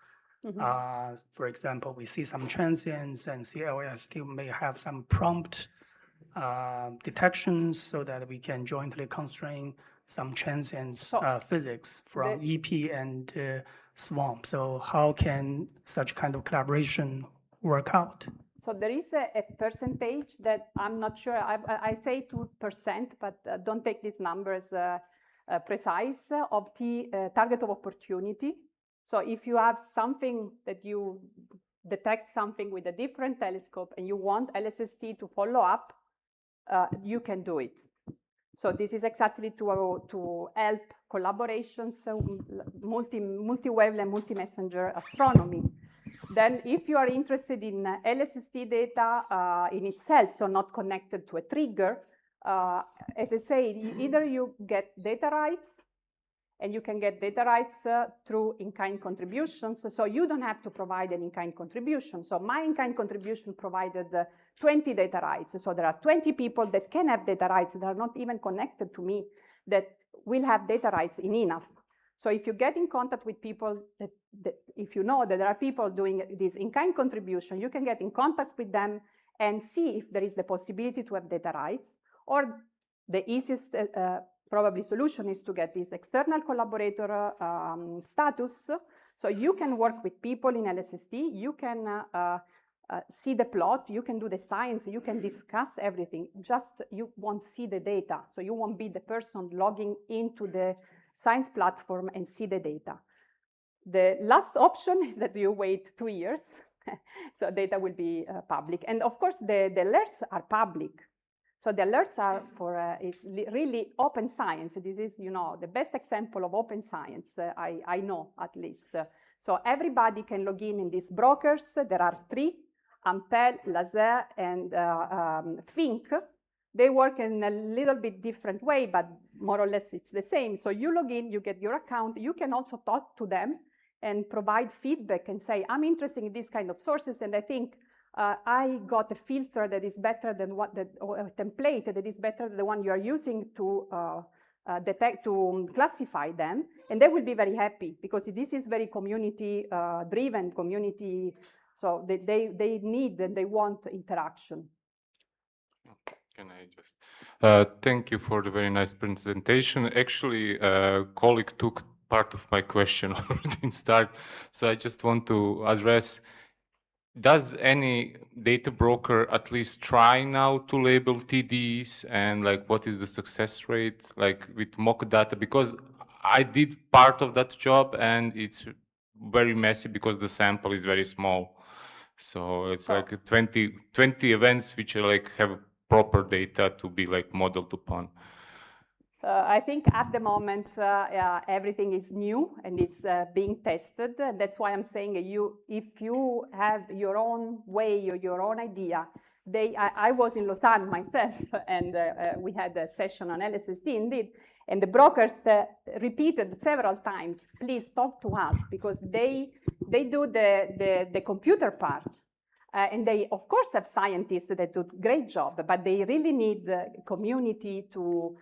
Mm-hmm. For example, we see some transients, and CLST may have some prompt detections so that we can jointly constrain some transients physics from EP and SWAMP. So how can such kind of collaboration work out? So there is a percentage that I'm not sure, I say 2%, but don't take these numbers precise, of the target of opportunity. So if you have something that you detect something with a different telescope and you want LSST to follow up, you can do it. So this is exactly to help collaborations, multi-wavelength, multi-messenger astronomy. Then if you are interested in LSST data in itself, so not connected to a trigger, as I say, either you get data rights, and you can get data rights through in-kind contributions. So you don't have to provide an in-kind contribution. So my in-kind contribution provided 20 data rights. So there are 20 people that can have data rights that are not even connected to me that will have data rights in enough. So if you get in contact with people, if you know that there are people doing this in-kind contribution, you can get in contact with them and see if there is the possibility to have data rights. Or the easiest probably solution is to get this external collaborator status. So you can work with people in LSST, you can see the plot, you can do the science, you can discuss everything, just you won't see the data. So you won't be the person logging into the science platform and see the data. The last option is that you wait 2 years, so data will be public. And of course, the alerts are public. So the alerts are for, it's really open science. This is, the best example of open science I know, at least. So everybody can log in these brokers. There are 3. Ampel, Laser, and Fink, they work in a little bit different way, but more or less it's the same. So you log in, you get your account, you can also talk to them and provide feedback and say, I'm interested in this kind of sources, and I think I got a filter that is better than or a template that is better than the one you are using to detect, to classify them, and they will be very happy because this is very community driven, community, so they need and they want interaction. Can I just thank you for the very nice presentation. Actually, a colleague took part of my question already in start, so I just want to address, does any data broker at least try now to label TDs, and like what is the success rate like with mock data? Because I did part of that job and it's very messy because the sample is very small. So it's like 20 events which are like have proper data to be like modeled upon. I think at the moment everything is new and it's being tested. That's why I'm saying if you have your own way or your own idea, I was in Lausanne myself and we had a session on LSSD indeed, and the brokers repeated several times, please talk to us, because they do the computer part. And they, of course, have scientists that do a great job, but they really need the community to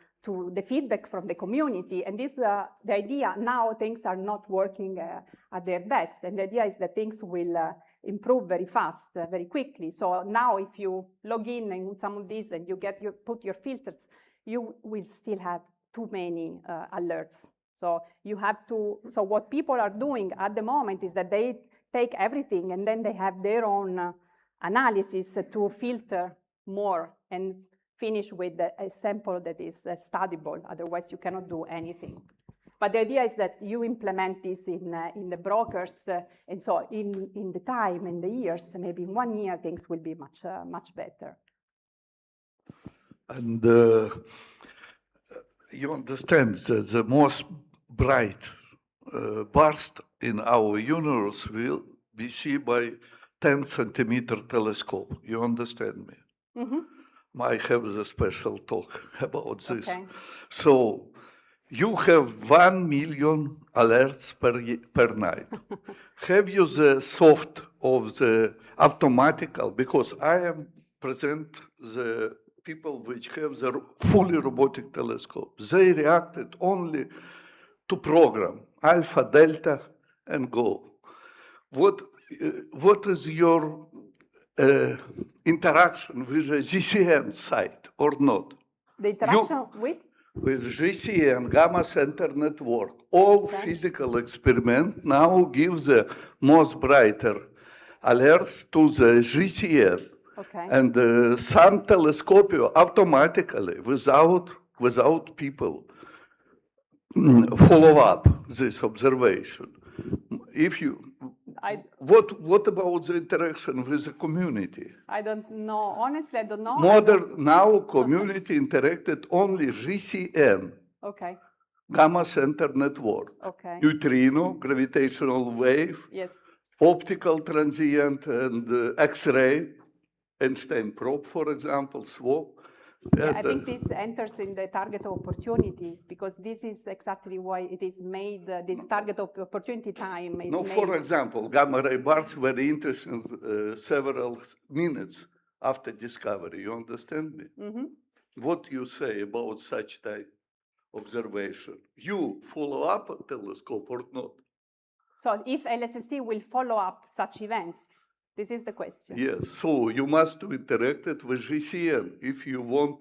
the feedback from the community. And this the idea now things are not working at their best. And the idea is that things will improve very fast, very quickly. So now if you log in some of these and you put your filters, you will still have too many alerts. So you have to, so what people are doing at the moment is that they take everything and then they have their own analysis to filter more and finish with a sample that is studiable. Otherwise, you cannot do anything. But the idea is that you implement this in the brokers, and so in the time, in the years, maybe in 1 year, things will be much better. And you understand that the most bright burst in our universe will be seen by 10-centimeter telescope. You understand me? Mm-hmm. I have the special talk about this. Okay. So you have 1 million alerts per night. Have you the soft of the automatical? Because I am present the people which have the fully robotic telescope. They reacted only to program, alpha, delta, and go. What is your interaction with the GCN site or not? The interaction with? With GCN, Gamma Center Network. All physical experiment now give the most brighter alerts to the GCN. Okay. And some telescope automatically, without people follow up this observation. If you, what about the interaction with the community? I don't know. Honestly, I don't know. Now community interacted only GCN. Okay. Gamma Center Network. Okay. Neutrino, gravitational wave. Yes. Optical transient and X-ray. Einstein probe, for example, SWOP. Yeah, I think this enters in the target of opportunity, because this is exactly why it is made, this target of opportunity time is made. For example, gamma ray bursts were interesting several minutes after discovery. You understand me? Mm-hmm. What you say about such type observation? You follow up a telescope or not? So if LSST will follow up such events, this is the question. Yes, so you must interact with GCN if you want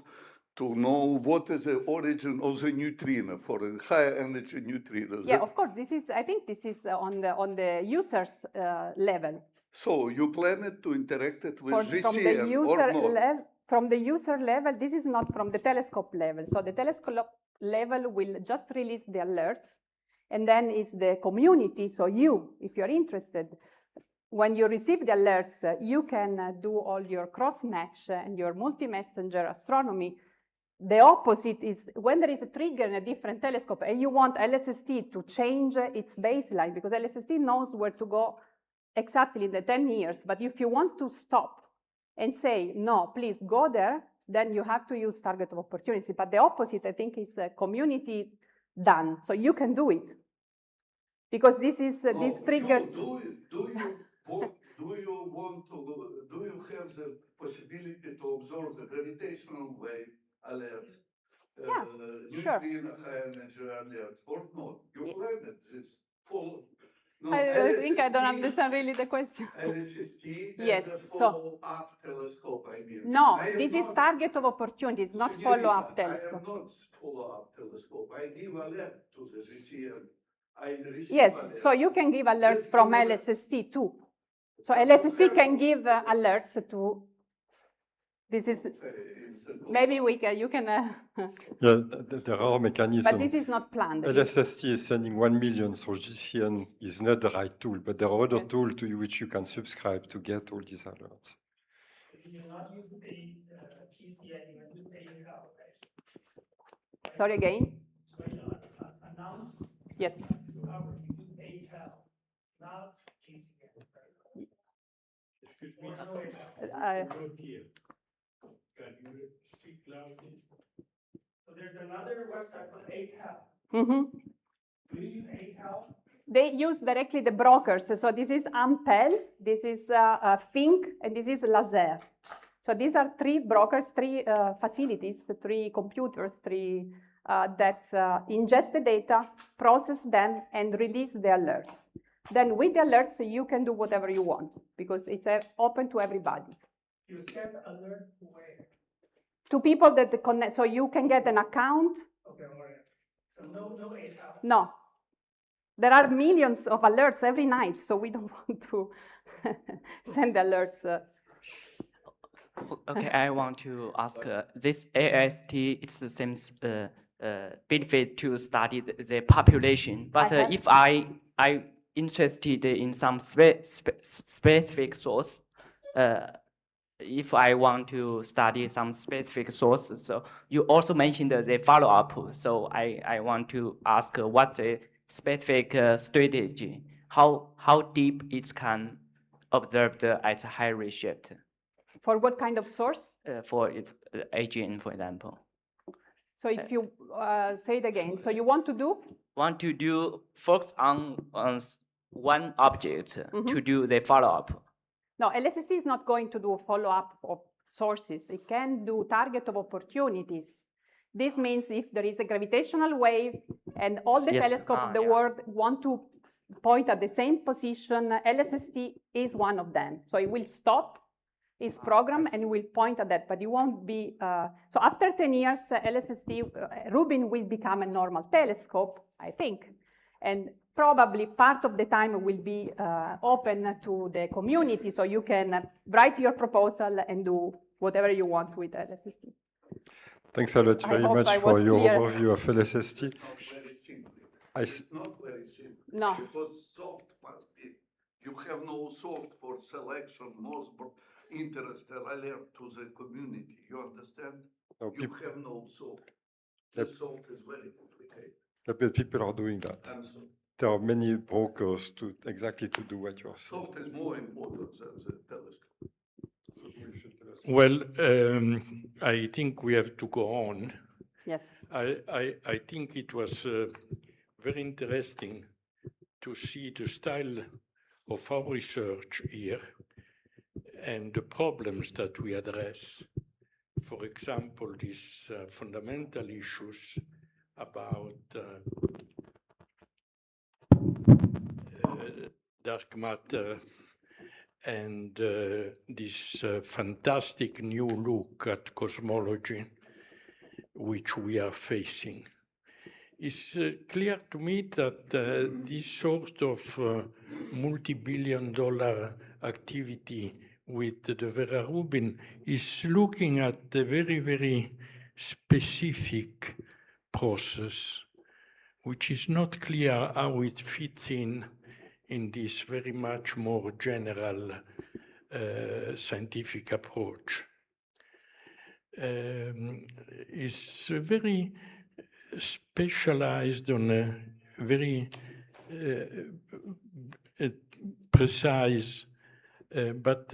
to know what is the origin of the neutrino for a high energy neutrino. Yeah, of course. This is, I think this is on the user's level. So you plan to interact with GCN or not? From the user level, this is not from the telescope level. So the telescope level will just release the alerts, and then is the community. So you, if you're interested, when you receive the alerts, you can do all your cross-match and your multi-messenger astronomy. The opposite is when there is a trigger in a different telescope and you want LSST to change its baseline, because LSST knows where to go exactly the 10 years, but if you want to stop and say, no, please go there, then you have to use target of opportunity. But the opposite, I think, is community done. So you can do it. Because this is, this triggers. Do you have the possibility to observe the gravitational wave alerts? Yeah, sure. Neutrino high energy alerts or not? You Yeah. planned this full. No, I think I don't understand really the question. LSST Yes, as a so follow-up telescope, I mean. no, this is target of opportunities, not follow-up I telescope. am not follow-up telescope. I give alert to the GCM. I receive Yes, alert. so you can give alerts from LSST too. So LSST can give alerts to. This is maybe we can. You can. Yeah, there are mechanisms. But this is not planned. LSST is sending 1 million, so GCN is not the right tool, but there are other tools to which you can subscribe to get all these alerts. You not use the PCN, you use AHL, right? Sorry again. So you announce. Yes. Discover, you use AHL, not GCN. Excuse me. Can you speak loudly? So there's another website called AHL. Mm-hmm. Do you use AHL? They use directly the brokers. So this is Ampel, this is Fink, and this is Laser. So these are three brokers, three facilities, three computers, that ingest the data, process them, and release the alerts. Then with the alerts, you can do whatever you want because it's open to everybody. You send alert where? To people that connect, so you can get an account. Okay, all right. So no AHL. No. There are millions of alerts every night, so we don't want to send alerts. Okay, I want to ask, this AST, it's the same benefit to study the population, but if I interested in some specific source, if I want to study some specific sources, so you also mentioned the follow-up, so I want to ask what's the specific strategy, how deep it can observe at high redshift. For what kind of source? For AGN, for example. So if you say it again, so you want to do? Want to do focus on one object to do the follow-up. No, LSST is not going to do a follow-up of sources. It can do target of opportunities. This means if there is a gravitational wave and all the telescopes of the world want to point at the same position, LSST is one of them. So it will stop its program and will point at that, but you won't be, so after 10 years, LSST, Rubin will become a normal telescope, I think, and probably part of the time will be open to the community, so you can write your proposal and do whatever you want with LSST. Thanks a lot very much for your overview of LSST. It's not very simple. It's not very simple. No. Because soft must be. You have no soft for selection, most interest alert to the community. You understand? No, you have no soft. The soft is very complicated. But people are doing that. There are many brokers to do what you are saying. Soft is more important than the telescope. Well, I think we have to go on. Yes. I think it was very interesting to see the style of our research here and the problems that we address. For example, these fundamental issues about dark matter and this fantastic new look at cosmology which we are facing. It's clear to me that this sort of multi-billion-dollar activity with the Vera Rubin is looking at a very, very specific process, which is not clear how it fits in this very much more general scientific approach. It's very specialized on a very precise, but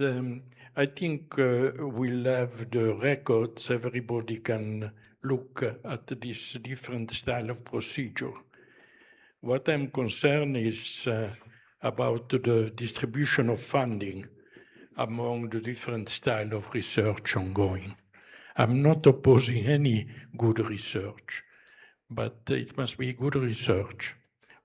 I think we'll have the records. Everybody can look at this different style of procedure. What I'm concerned is about the distribution of funding among the different style of research ongoing. I'm not opposing any good research, but it must be good research.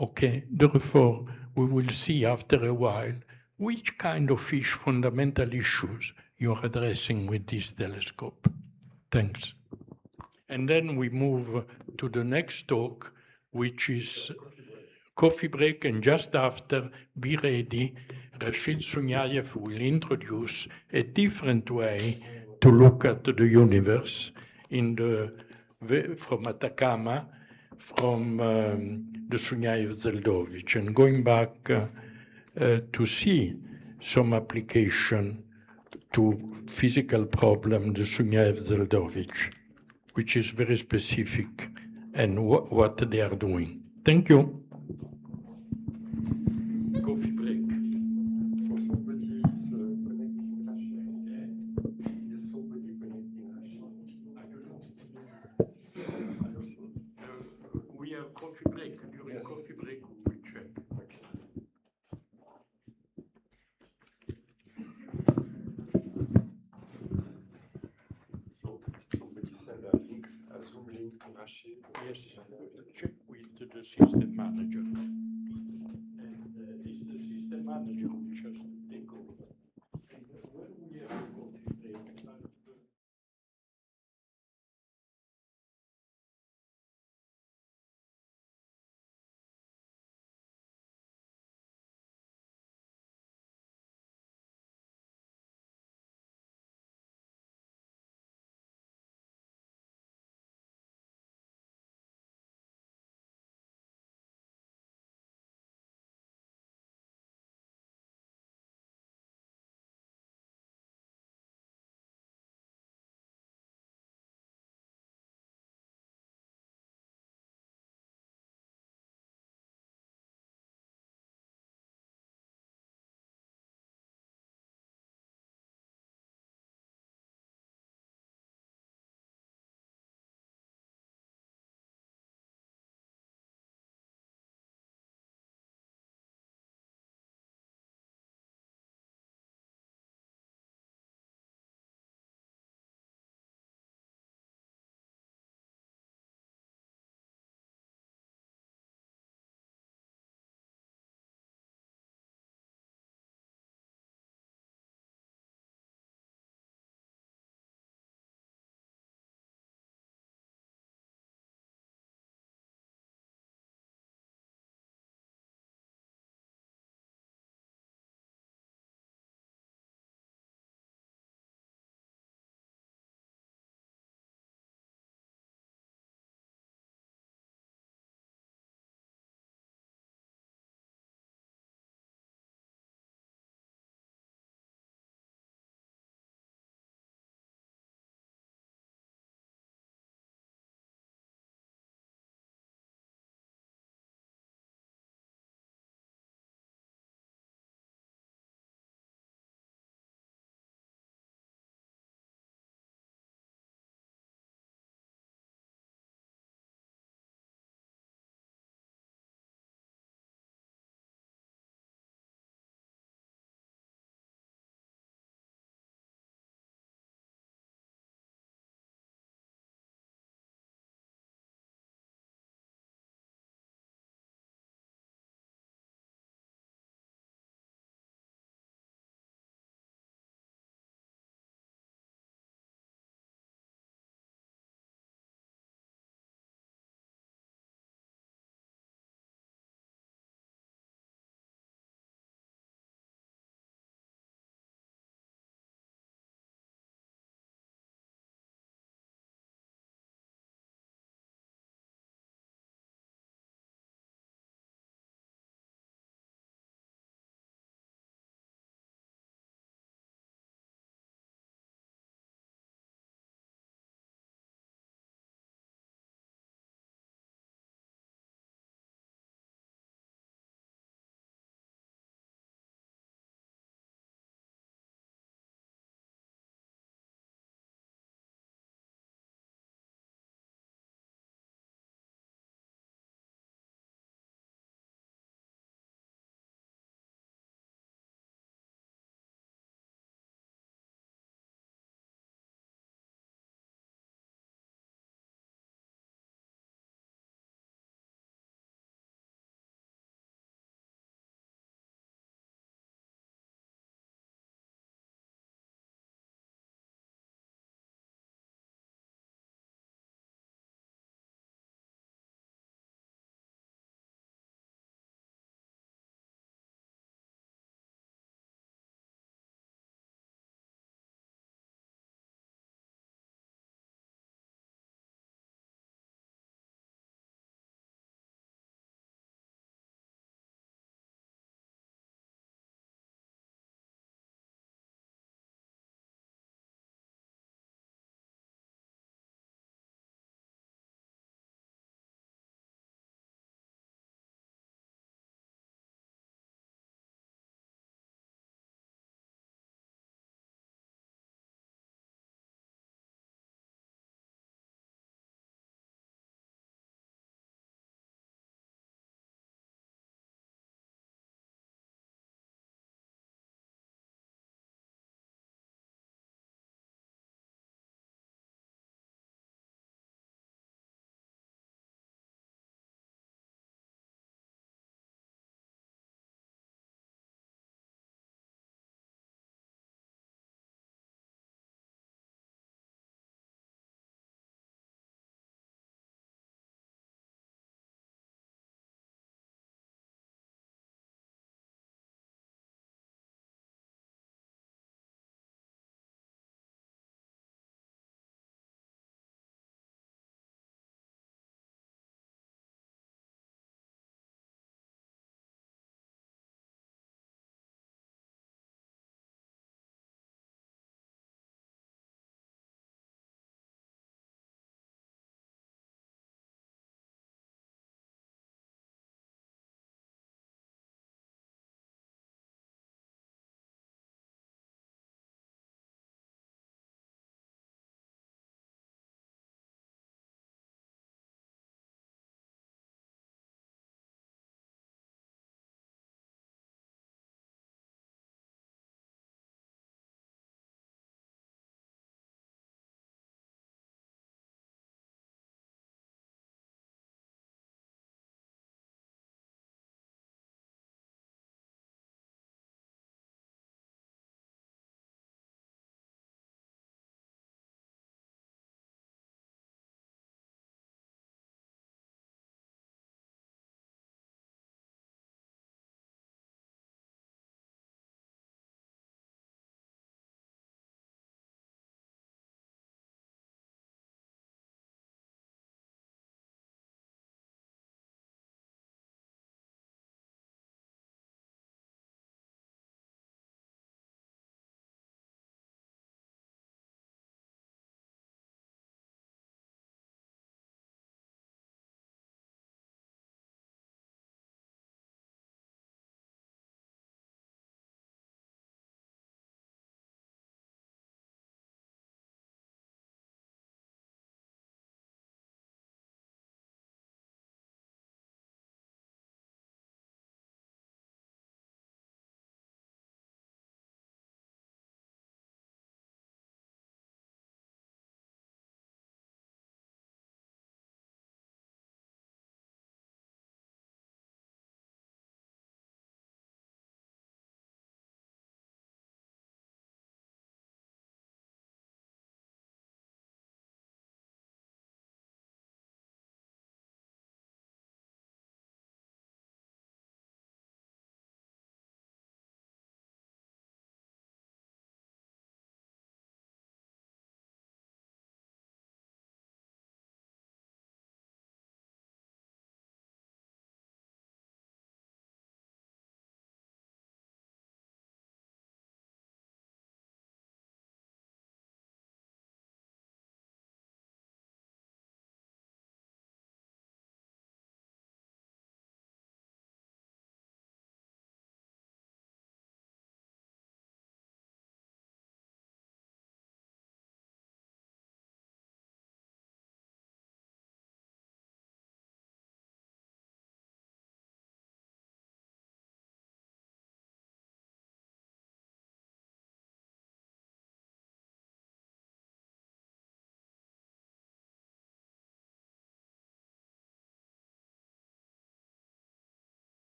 Okay, therefore, we will see after a while which kind of fish fundamental issues you're addressing with this telescope. Thanks. And then we move to the next talk, which is coffee break, and just after, be ready, Rashid Sunyaev will introduce a different way to look at the universe from Atacama, from the Sunyaev-Zeldovich, and going back to see some application to physical problem, the Sunyaev-Zeldovich, which is very specific, and what they are doing. Thank you. Coffee break. So somebody is connecting Rachel. Is somebody connecting Rachel? I don't know. We have coffee break. During coffee break, we will check. Okay. So somebody send a link, a Zoom link to Rachel. Yes, check with the system manager. And it's the system manager which has to take over. And when we have a coffee break,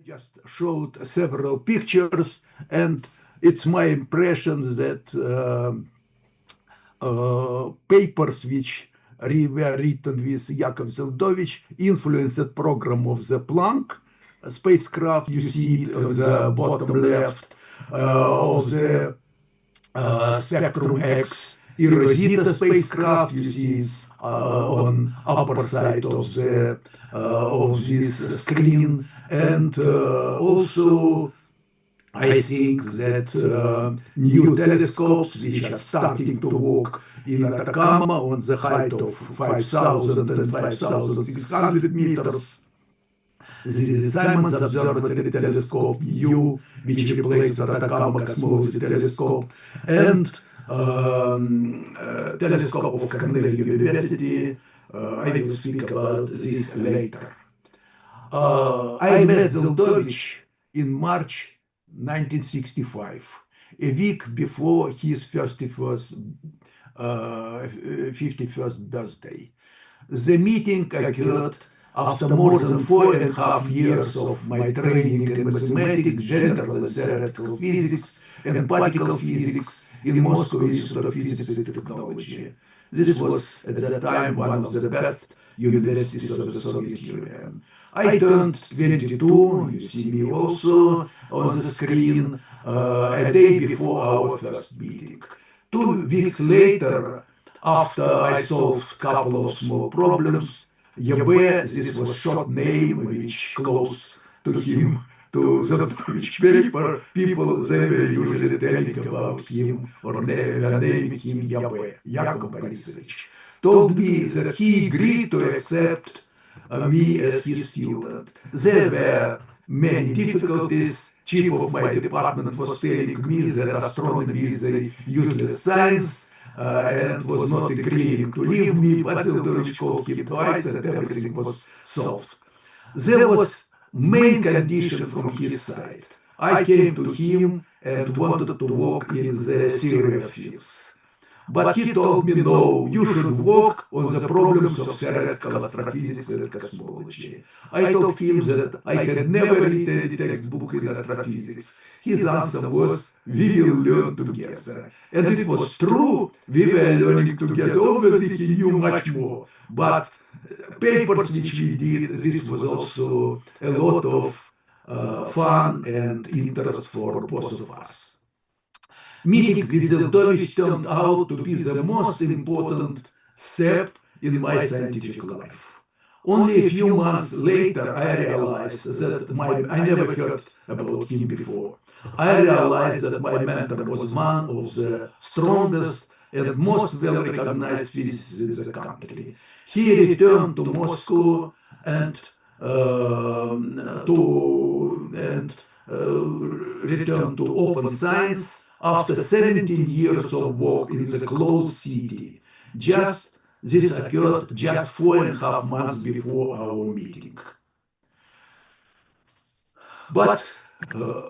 just showed several pictures, and it's my impression that papers which were written with Yakov Zeldovich influenced the program of the Planck spacecraft. You see it on the bottom left of the Spectrum X Rosita spacecraft. You see it on upper side of the of this screen, and also I think that new telescopes which are starting to work in Atacama on the height of 5,000 and 5,600 meters. This is the Simons Observatory Telescope, new, which replaced Atacama Cosmology Telescope, and telescope of Cornell University. I will speak about this later. I met Zeldovich in March 1965, a week before his 51st birthday. The meeting occurred after more than 4.5 years of my training in mathematics, general and theoretical physics, and particle physics in Moscow Institute of Physics and Technology. This was, at that time, one of the best universities of the Soviet Union. I turned 22, you see me also on the screen, a day before our first meeting. 2 weeks later, after I solved a couple of small problems, Yabe, this was short name which close to him, to Zeldovich paper, people, they were usually telling about him or were naming him Yabe, Yakov Borisovich, told me that he agreed to accept me as his student. There were many difficulties. Chief of my department was telling me that astronomy is a useless science and was not agreeing to leave me, but Zeldovich called him twice and everything was solved. There was main condition from his side. I came to him and wanted to work in the theory of fields. But he told me, no, you should work on the problems of theoretical astrophysics and cosmology. I told him that I had never read any textbook in astrophysics. His answer was, we will learn together. And it was true, we were learning together. Obviously, he knew much more. But papers which we did, this was also a lot of fun and interest for both of us. Meeting with Zeldovich turned out to be the most important step in my scientific life. Only a few months later, I realized that I never heard about him before. I realized that my mentor was one of the strongest and most well-recognized physicists in the country. He returned to Moscow and returned to open science after 17 years of work in the closed city. This occurred just 4.5 months before our meeting. But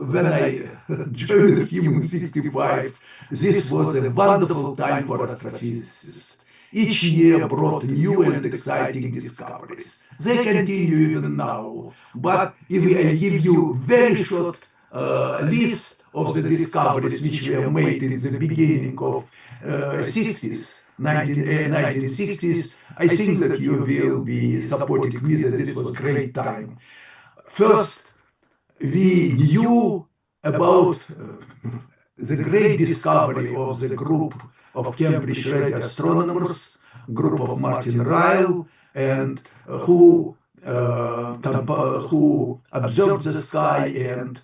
when I joined him in '65, this was a wonderful time for astrophysicists. Each year brought new and exciting discoveries. They continue even now. But if I give you very short list of the discoveries which were made in the beginning of 1960s, I think that you will be supporting me that this was a great time. First, we knew about the great discovery of the group of Cambridge radio astronomers, group of Martin Ryle, and who observed the sky and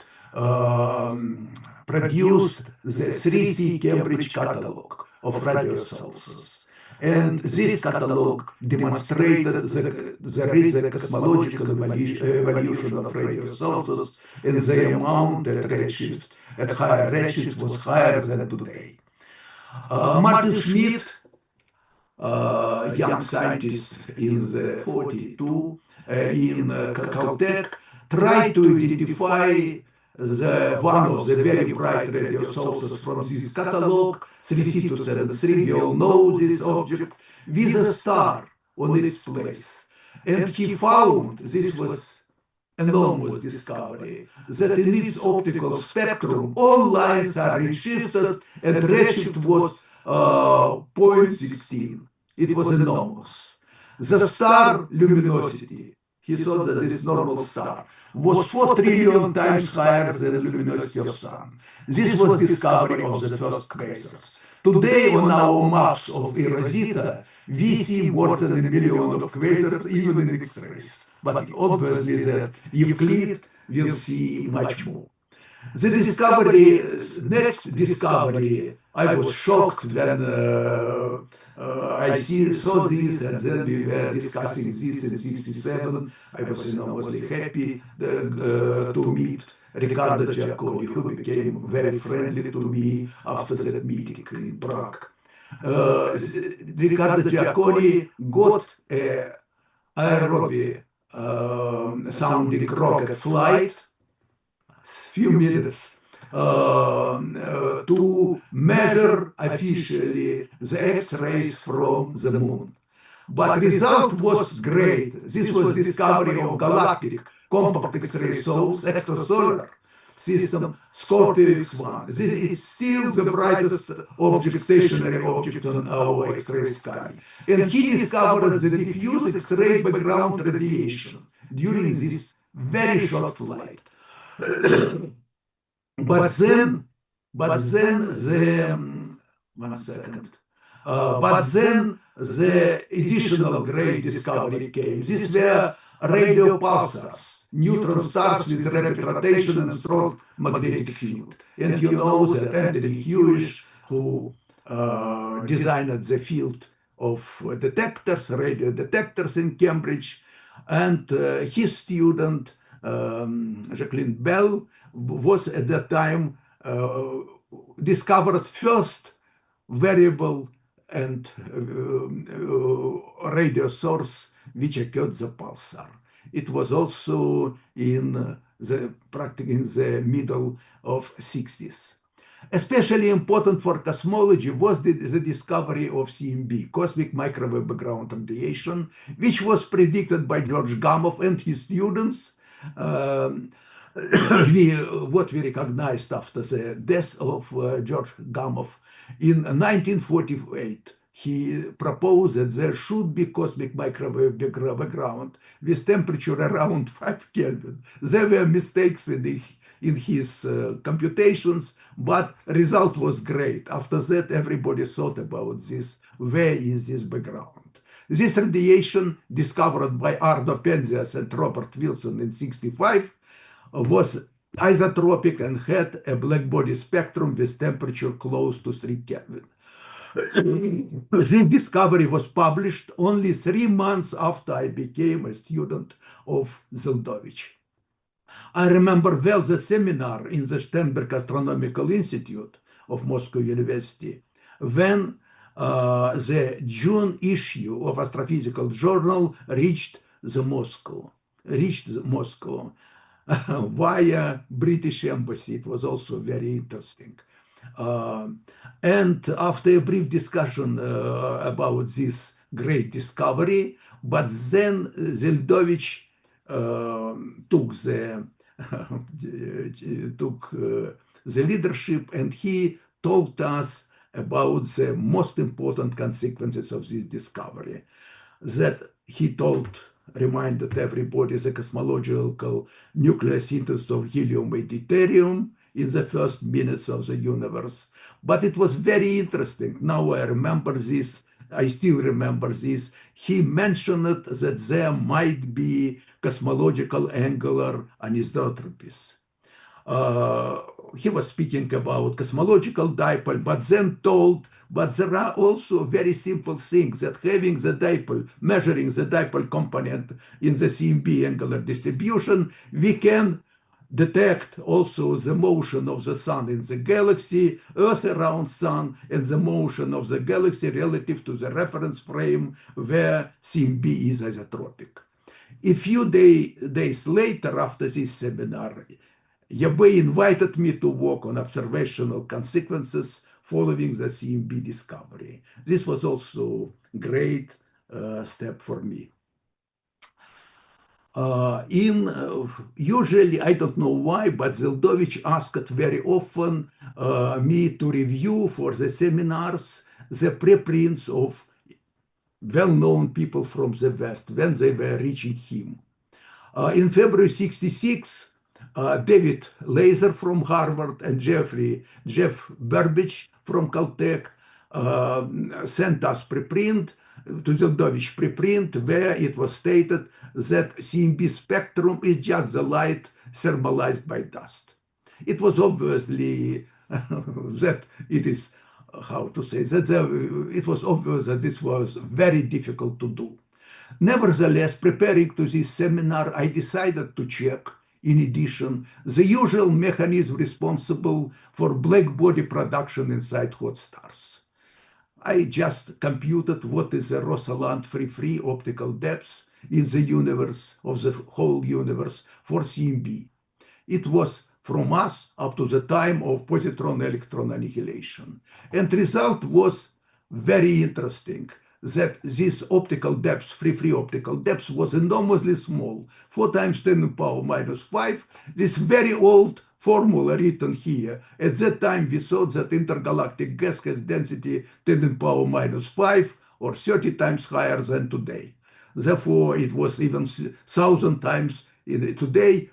produced the 3C Cambridge catalog of radio sources. And this catalog demonstrated the cosmological evolution of radio sources, and the amount at higher redshift was higher than today. Martin Schmidt, young scientist in the 42 in Caltech, tried to identify one of the very bright radio sources from this catalog, 3C273. We all know this object with a star on its place. And he found this was enormous discovery that in its optical spectrum, all lines are redshifted, and redshift was 0.16. It was enormous. The star luminosity, he thought that this normal star, was 4 trillion times higher than the luminosity of sun. This was discovery of the first quasars. Today, on our maps of Rosetta, we see more than 1 million of quasars, even in X-rays. But obviously that Euclid will see much more. The discovery, next discovery, I was shocked when saw this, and then we were discussing this in '67. I was enormously happy to meet Riccardo Giacconi, who became very friendly to me after that meeting in Prague. Riccardo Giacconi got an aerobic sounding rocket flight, few minutes, to measure officially the X-rays from the moon. But result was great. This was discovery of galactic compact X-ray source, extrasolar system, Scorpio X1. This is still the brightest object, stationary object on our X-ray sky. And he discovered the diffuse X-ray background radiation during this very short flight. But then the additional great discovery came. These were radio pulsars, neutron stars with rapid rotation and strong magnetic field. And you know that Anthony Hewish, who designed the field of detectors, radio detectors in Cambridge, and his student, Jacqueline Bell, was at that time discovered first variable and radio source which occurred the pulsar. It was also in practically in the middle of '60s. Especially important for cosmology was the discovery of CMB, cosmic microwave background radiation, which was predicted by George Gamow and his students. What we recognized after the death of George Gamow in 1948, he proposed that there should be cosmic microwave background with temperature around 5 Kelvin. There were mistakes in his computations, but result was great. After that, everybody thought about this. Where is this background? This radiation, discovered by Arno Penzias and Robert Wilson in '65, was isotropic and had a black body spectrum with temperature close to 3 Kelvin. This discovery was published only 3 months after I became a student of Zeldovich. I remember well the seminar in the Sternberg Astronomical Institute of Moscow University when the June issue of Astrophysical Journal reached Moscow via British Embassy. It was also very interesting. And after a brief discussion about this great discovery, but then Zeldovich took the leadership, and he told us about the most important consequences of this discovery. That he reminded everybody the cosmological nucleosynthesis of helium and deuterium in the first minutes of the universe. But it was very interesting. Now I remember this. I still remember this. He mentioned that there might be cosmological angular anisotropies. He was speaking about cosmological dipole, but then told, but there are also very simple things that having the dipole, measuring the dipole component in the CMB angular distribution, we can detect also the motion of the sun in the galaxy, Earth around sun, and the motion of the galaxy relative to the reference frame where CMB is isotropic. A few days later, after this seminar, Yabe invited me to work on observational consequences following the CMB discovery. This was also a great step for me. Usually, I don't know why, but Zeldovich asked very often me to review for the seminars the preprints of well-known people from the West when they were reaching him. In February '66, David Laser from Harvard and Jeff Burbidge from Caltech sent us preprint to Zeldovich preprint where it was stated that CMB spectrum is just the light thermalized by dust. It was obviously that it is, how to say, that it was obvious that this was very difficult to do. Nevertheless, preparing to this seminar, I decided to check, in addition, the usual mechanism responsible for black body production inside hot stars. I just computed what is the Rosalind free optical depth in the universe, of the whole universe, for CMB. It was from us up to the time of positron-electron annihilation. And result was very interesting, that this optical depth, free optical depth, was enormously small, 4 times 10 to the power minus 5. This very old formula written here. At that time, we thought that intergalactic gas has density 10 to the power minus 5, or 30 times higher than today. Therefore, it was even 1,000 times. Today,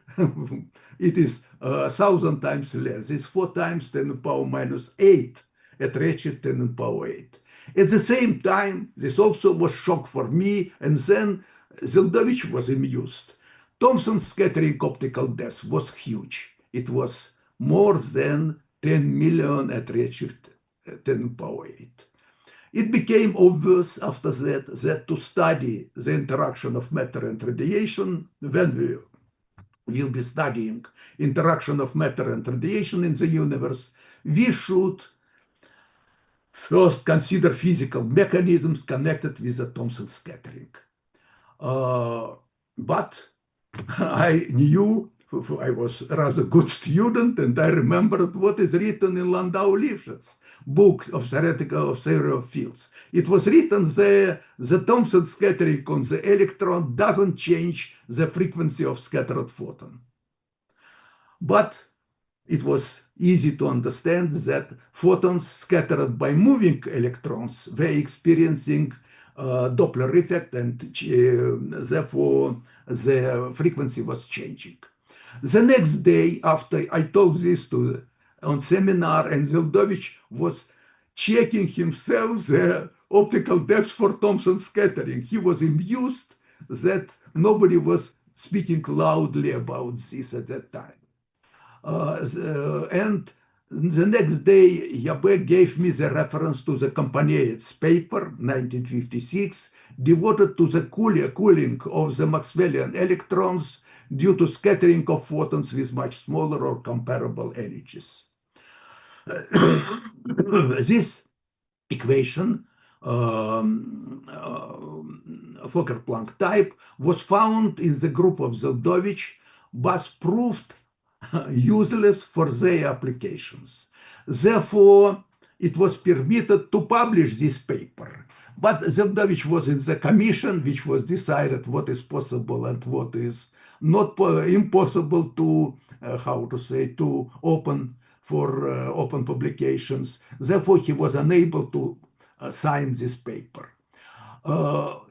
it is 1,000 times less. It's 4 times 10 to the power minus 8 at redshift 10 to the power 8. At the same time, this also was shock for me, and then Zeldovich was amused. Thomson's scattering optical depth was huge. It was more than 10 million at redshift 10 to the power 8. It became obvious after that to study the interaction of matter and radiation, when we will be studying interaction of matter and radiation in the universe, we should first consider physical mechanisms connected with the Thomson scattering. But I knew, I was a rather good student, and I remembered what is written in Landau-Lifshitz book of theory of fields. It was written there, the Thomson scattering on the electron doesn't change the frequency of scattered photon. But it was easy to understand that photons scattered by moving electrons were experiencing Doppler effect, and therefore the frequency was changing. The next day after I told this on seminar, and Zeldovich was checking himself the optical depth for Thomson scattering. He was amused that nobody was speaking loudly about this at that time. And the next day, Yabe gave me the reference to the Companeit's paper, 1956, devoted to the cooling of the Maxwellian electrons due to scattering of photons with much smaller or comparable energies. This equation, Fokker-Planck type, was found in the group of Zeldovich, but proved useless for their applications. Therefore, it was permitted to publish this paper. But Zeldovich was in the commission, which was decided what is possible and what is not impossible to, to open for open publications. Therefore, he was unable to sign this paper.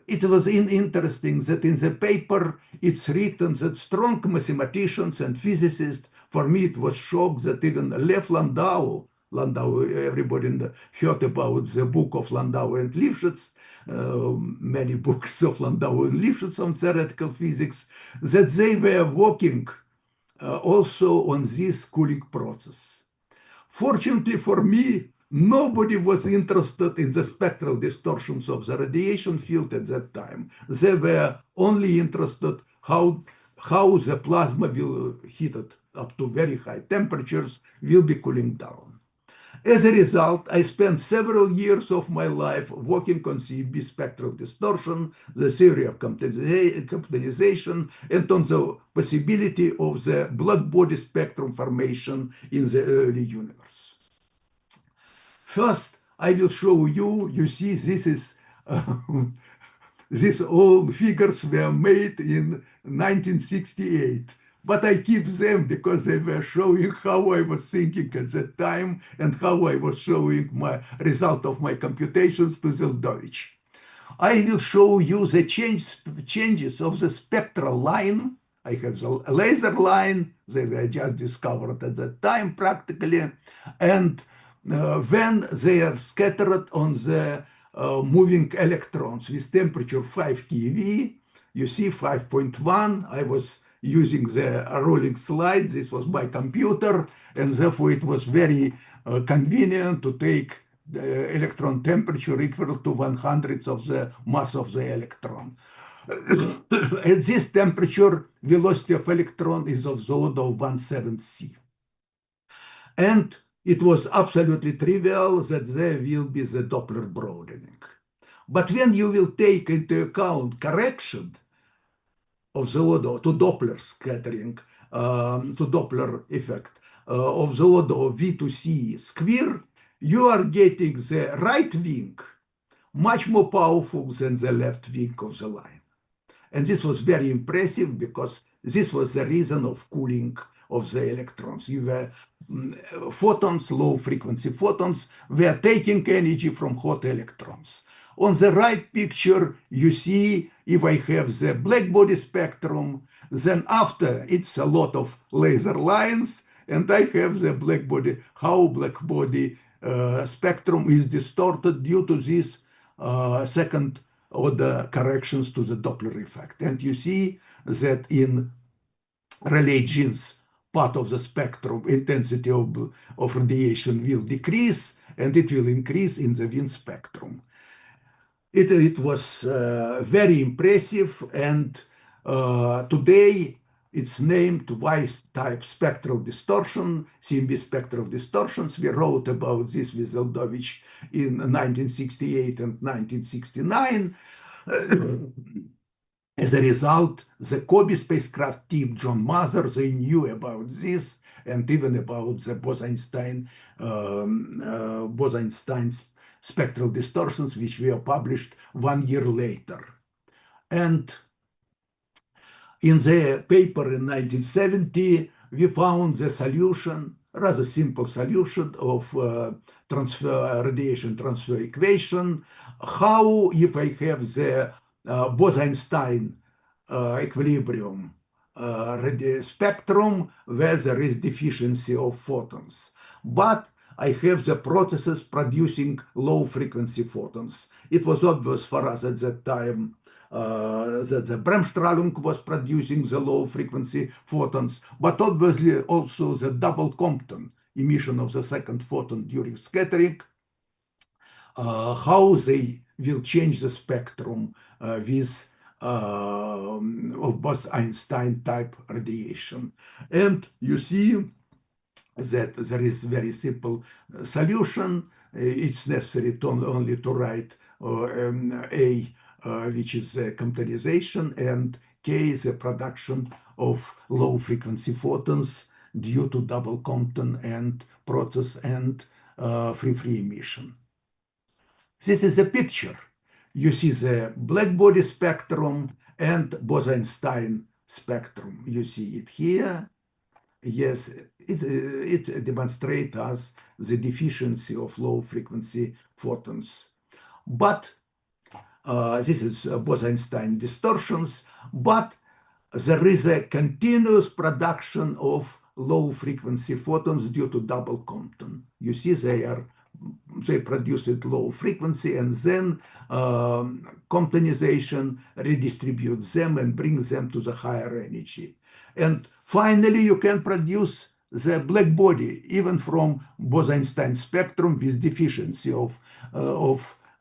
It was interesting that in the paper, it's written that strong mathematicians and physicists, for me it was shocked that even Lev Landau, everybody heard about the book of Landau and Lifshitz, many books of Landau and Lifshitz on theoretical physics, that they were working also on this cooling process. Fortunately for me, nobody was interested in the spectral distortions of the radiation field at that time. They were only interested how the plasma will heated up to very high temperatures will be cooling down. As a result, I spent several years of my life working on CMB spectral distortion, the theory of comptonization, and on the possibility of the black body spectrum formation in the early universe. First, I will show you, you see, this is these all figures were made in 1968. But I keep them because they were showing how I was thinking at that time and how I was showing my result of my computations to Zeldovich. I will show you the changes of the spectral line. I have the laser line. They were just discovered at that time practically. And when they are scattered on the moving electrons with temperature 5 keV, you see 5.1. I was using the rolling slide. This was my computer, and therefore it was very convenient to take the electron temperature equal to 100th of the mass of the electron. At this temperature, velocity of electron is of the order of 1/7 c. And it was absolutely trivial that there will be the Doppler broadening. But when you will take into account correction of the order to Doppler scattering, to Doppler effect of the order of V2C square, you are getting the right wing much more powerful than the left wing of the line. And this was very impressive because this was the reason of cooling of the electrons. You were photons, low frequency photons, were taking energy from hot electrons. On the right picture, you see if I have the black body spectrum, then after it's a lot of laser lines, and I have the black body, how black body spectrum is distorted due to this second order corrections to the Doppler effect. And you see that in relay genes, part of the spectrum, intensity of radiation will decrease, and it will increase in the wind spectrum. It was very impressive, and today it's named Y-type spectral distortion, CMB spectral distortions. We wrote about this with Zeldovich in 1968 and 1969. As a result, the COBE spacecraft team, John Mather, they knew about this and even about the Bose-Einstein spectral distortions, which were published 1 year later. And in the paper in 1970, we found the solution, rather simple solution of radiation transfer equation. How, if I have the Bose-Einstein equilibrium spectrum where there is deficiency of photons, but I have the processes producing low frequency photons. It was obvious for us at that time that the Bremsstrahlung was producing the low frequency photons, but obviously also the double Compton emission of the second photon during scattering, how they will change the spectrum with of Bose-Einstein type radiation. And you see that there is very simple solution. It's necessary only to write A, which is the Comptonization, and K is the production of low frequency photons due to double Compton and process and free emission. This is a picture. You see the black body spectrum and Bose-Einstein spectrum. You see it here. Yes, it demonstrates us the deficiency of low frequency photons. But this is Bose-Einstein distortions, but there is a continuous production of low frequency photons due to double Compton. You see they produce it low frequency, and then Comptonization redistributes them and brings them to the higher energy. And finally, you can produce the black body even from Bose-Einstein spectrum with deficiency of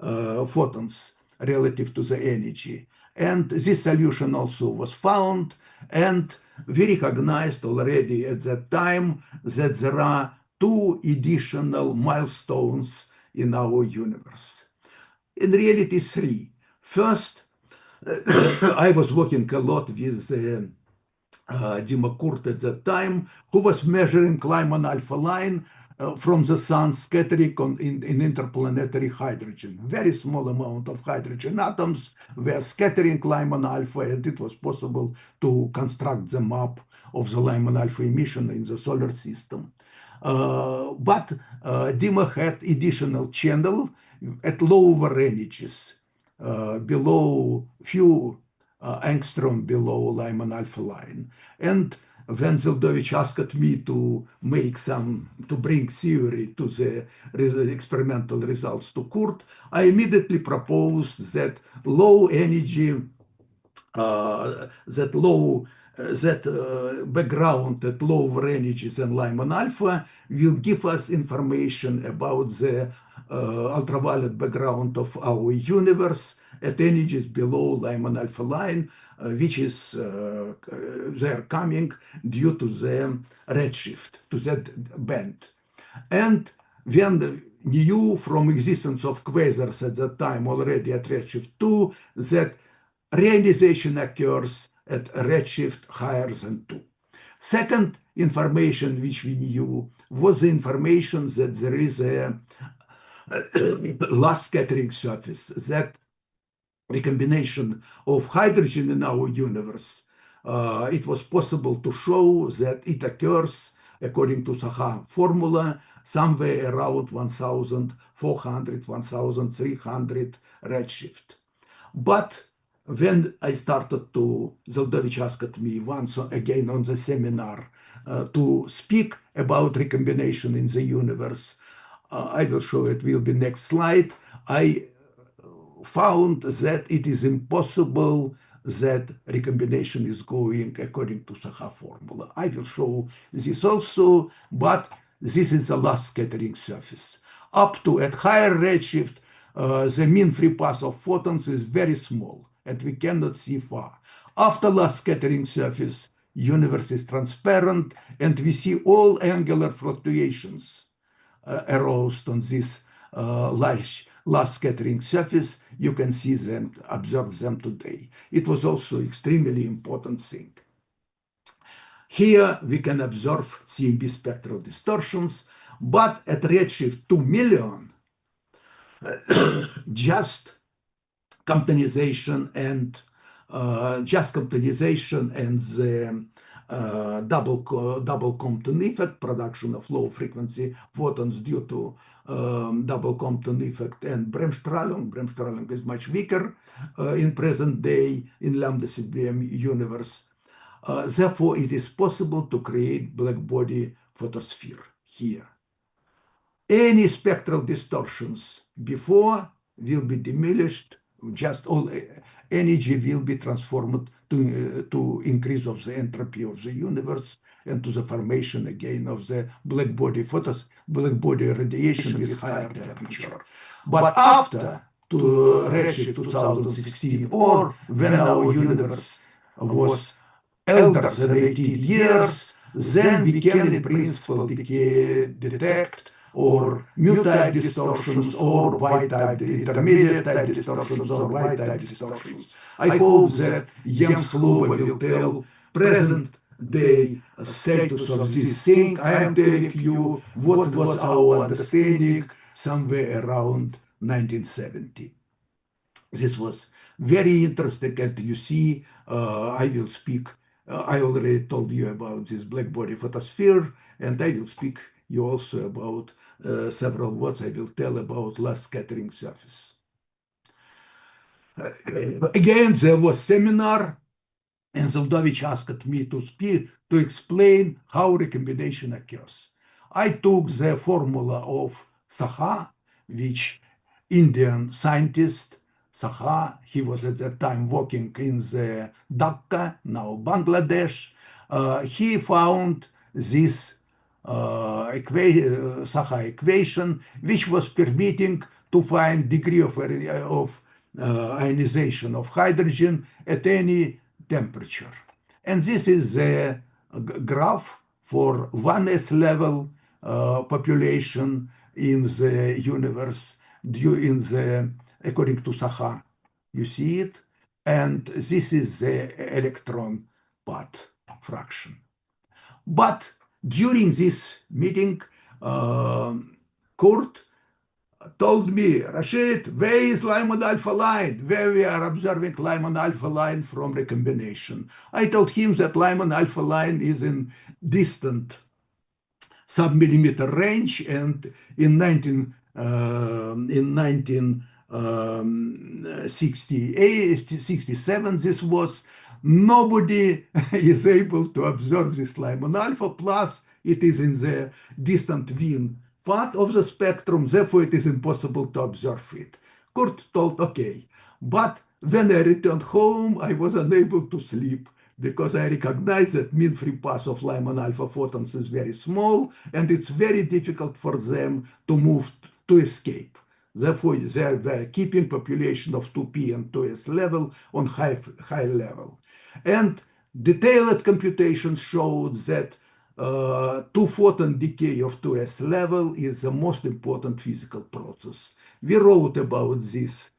photons relative to the energy. And this solution also was found, and we recognized already at that time that there are 2 additional milestones in our universe. In reality, 3. First, I was working a lot with Dima Kurt at that time, who was measuring Lyman alpha line from the sun scattering in interplanetary hydrogen. Very small amount of hydrogen atoms were scattering Lyman alpha, and it was possible to construct the map of the Lyman alpha emission in the solar system. But DIMA had additional channel at lower energies, below few angstrom below Lyman alpha line. And when Zeldovich asked me to bring theory to the experimental results to Kurt, I immediately proposed that low energy, background at lower energies than Lyman alpha will give us information about the ultraviolet background of our universe at energies below Lyman alpha line, which is they're coming due to the redshift, to that band. And when knew from existence of quasars at that time already at redshift 2 that reionization occurs at redshift higher than 2. Second information which we knew was the information that there is a last scattering surface, that recombination of hydrogen in our universe. It was possible to show that it occurs, according to Saha formula, somewhere around 1400, 1300 redshift. But when I started to, Zeldovich asked me once again on the seminar to speak about recombination in the universe. I will show it, will be next slide. I found that it is impossible that recombination is going according to Saha formula. I will show this also, but this is the last scattering surface. Up to at higher redshift, the mean free path of photons is very small, and we cannot see far. After last scattering surface, universe is transparent, and we see all angular fluctuations aroused on this last scattering surface. You can see them, observe them today. It was also extremely important thing. Here we can observe CMB spectral distortions, but at redshift 2 million, just comptonization and the double Compton effect, production of low frequency photons due to double Compton effect and Bremsstrahlung. Bremsstrahlung is much weaker in present day in lambda CDM universe. Therefore, it is possible to create black body photosphere here. Any spectral distortions before will be diminished, just all energy will be transformed to increase of the entropy of the universe and to the formation again of the black body radiation with higher temperature. But after to redshift 2016, or when our universe was elder than 18 years, then we can in principle detect or mu-type distortions or Y-type, intermediate-type distortions or Y-type distortions. I hope that Jens Fluba will tell present-day status of this thing. I am telling you what was our understanding somewhere around 1970. This was very interesting, and you see, I will speak, I already told you about this black body photosphere, and I will speak you also about several words I will tell about last scattering surface. Again, there was seminar, and Zeldovich asked me to speak, to explain how recombination occurs. I took the formula of Saha, which Indian scientist, Saha, he was at that time working in the Dhaka, now Bangladesh. He found this Saha equation, which was permitting to find degree of ionization of hydrogen at any temperature. And this is the graph for 1s level population in the universe according to Saha. You see it? And this is the electron part fraction. But during this meeting, Kurt told me, Rashid, where is Lyman alpha line? Where we are observing Lyman alpha line from recombination. I told him that Lyman alpha line is in distant sub-millimeter range, and in 1967, this was, nobody is able to observe this Lyman alpha, plus it is in the distant VIN part of the spectrum, therefore it is impossible to observe it. Kurt told, okay, but when I returned home, I was unable to sleep because I recognize that mean free path of Lyman alpha photons is very small, and it's very difficult for them to move, to escape. Therefore, they were keeping population of 2p and 2s level on high level. And detailed computations showed that 2-photon decay of 2s level is the most important physical process. We wrote about this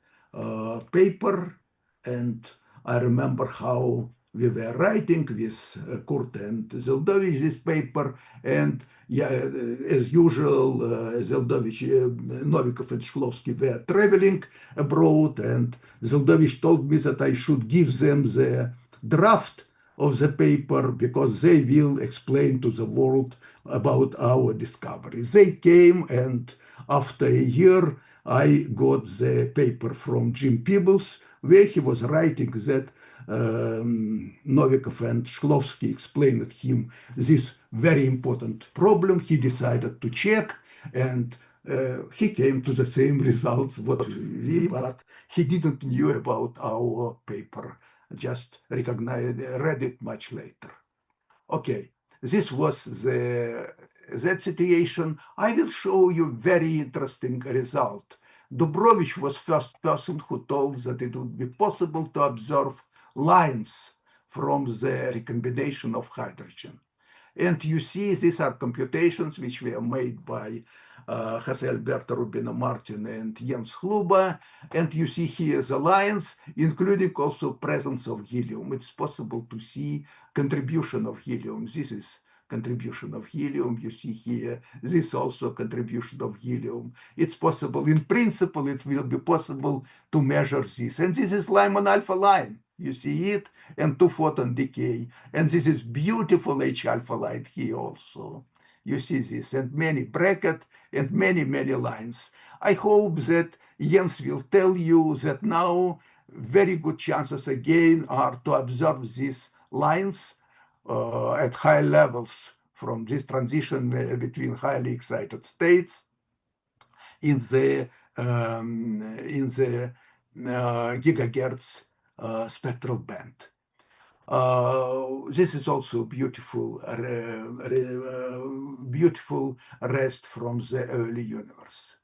paper, and I remember how we were writing with Kurt and Zeldovich this paper, and yeah, as usual, Zeldovich, Novikov and Shklovsky were traveling abroad, and Zeldovich told me that I should give them the draft of the paper because they will explain to the world about our discovery. They came, and after a year, I got the paper from Jim Peebles, where he was writing that Novikov and Shklovsky explained him this very important problem. He decided to check, and he came to the same results what we, but he didn't knew about our paper, just read it much later. Okay, this was that situation. I will show you very interesting result. Dubrovich was first person who told that it would be possible to observe lines from the recombination of hydrogen. And you see, these are computations which were made by Jose Alberto Rubino Martin and Jens Hluba. And you see here the lines, including also presence of helium. It's possible to see contribution of helium. This is contribution of helium. You see here, this also contribution of helium. It's possible, in principle, it will be possible to measure this. And this is Lyman alpha line. You see it, and 2-photon decay. And this is beautiful H alpha line here also. You see this, and many bracket, and many, many lines. I hope that Jens will tell you that now very good chances again are to observe these lines at high levels from this transition between highly excited states in the gigahertz spectral band. This is also beautiful, beautiful rest from the early universe.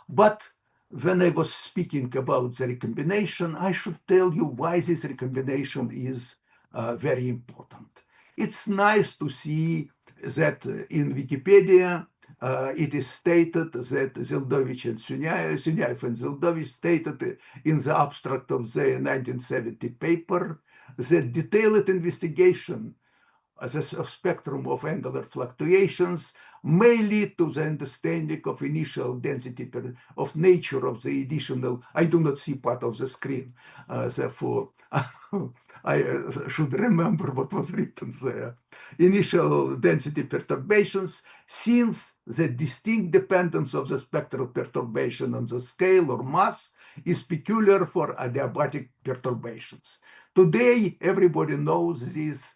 But when I was speaking about the recombination, I should tell you why this recombination is very important. It's nice to see that in Wikipedia, it is stated that Zeldovich and Sunyaev and Zeldovich stated in the abstract of the 1970 paper that detailed investigation of spectrum of angular fluctuations may lead to the understanding of initial density of nature of the additional. I do not see part of the screen, therefore I should remember what was written there. Initial density perturbations, since the distinct dependence of the spectral perturbation on the scale or mass is peculiar for adiabatic perturbations. Today, everybody knows this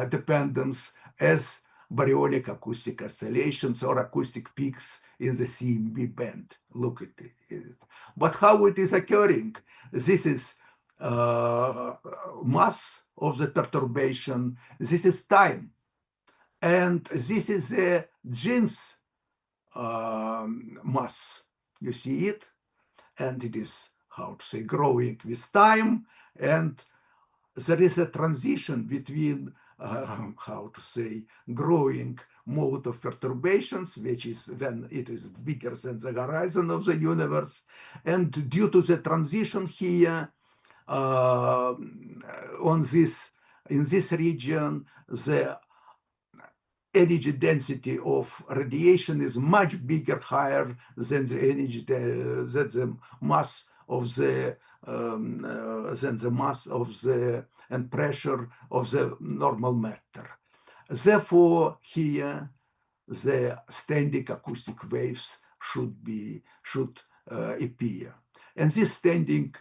dependence as baryonic acoustic oscillations or acoustic peaks in the CMB band. Look at it. But how it is occurring? This is mass of the perturbation. This is time. And this is the Jeans mass. You see it? And it is, how to say, growing with time. And there is a transition between, how to say, growing mode of perturbations, which is when it is bigger than the horizon of the universe. And due to the transition here, in this region, the energy density of radiation is much bigger, higher than the energy, than the mass of the and pressure of the normal matter. Therefore, here the standing acoustic waves should appear, and these standing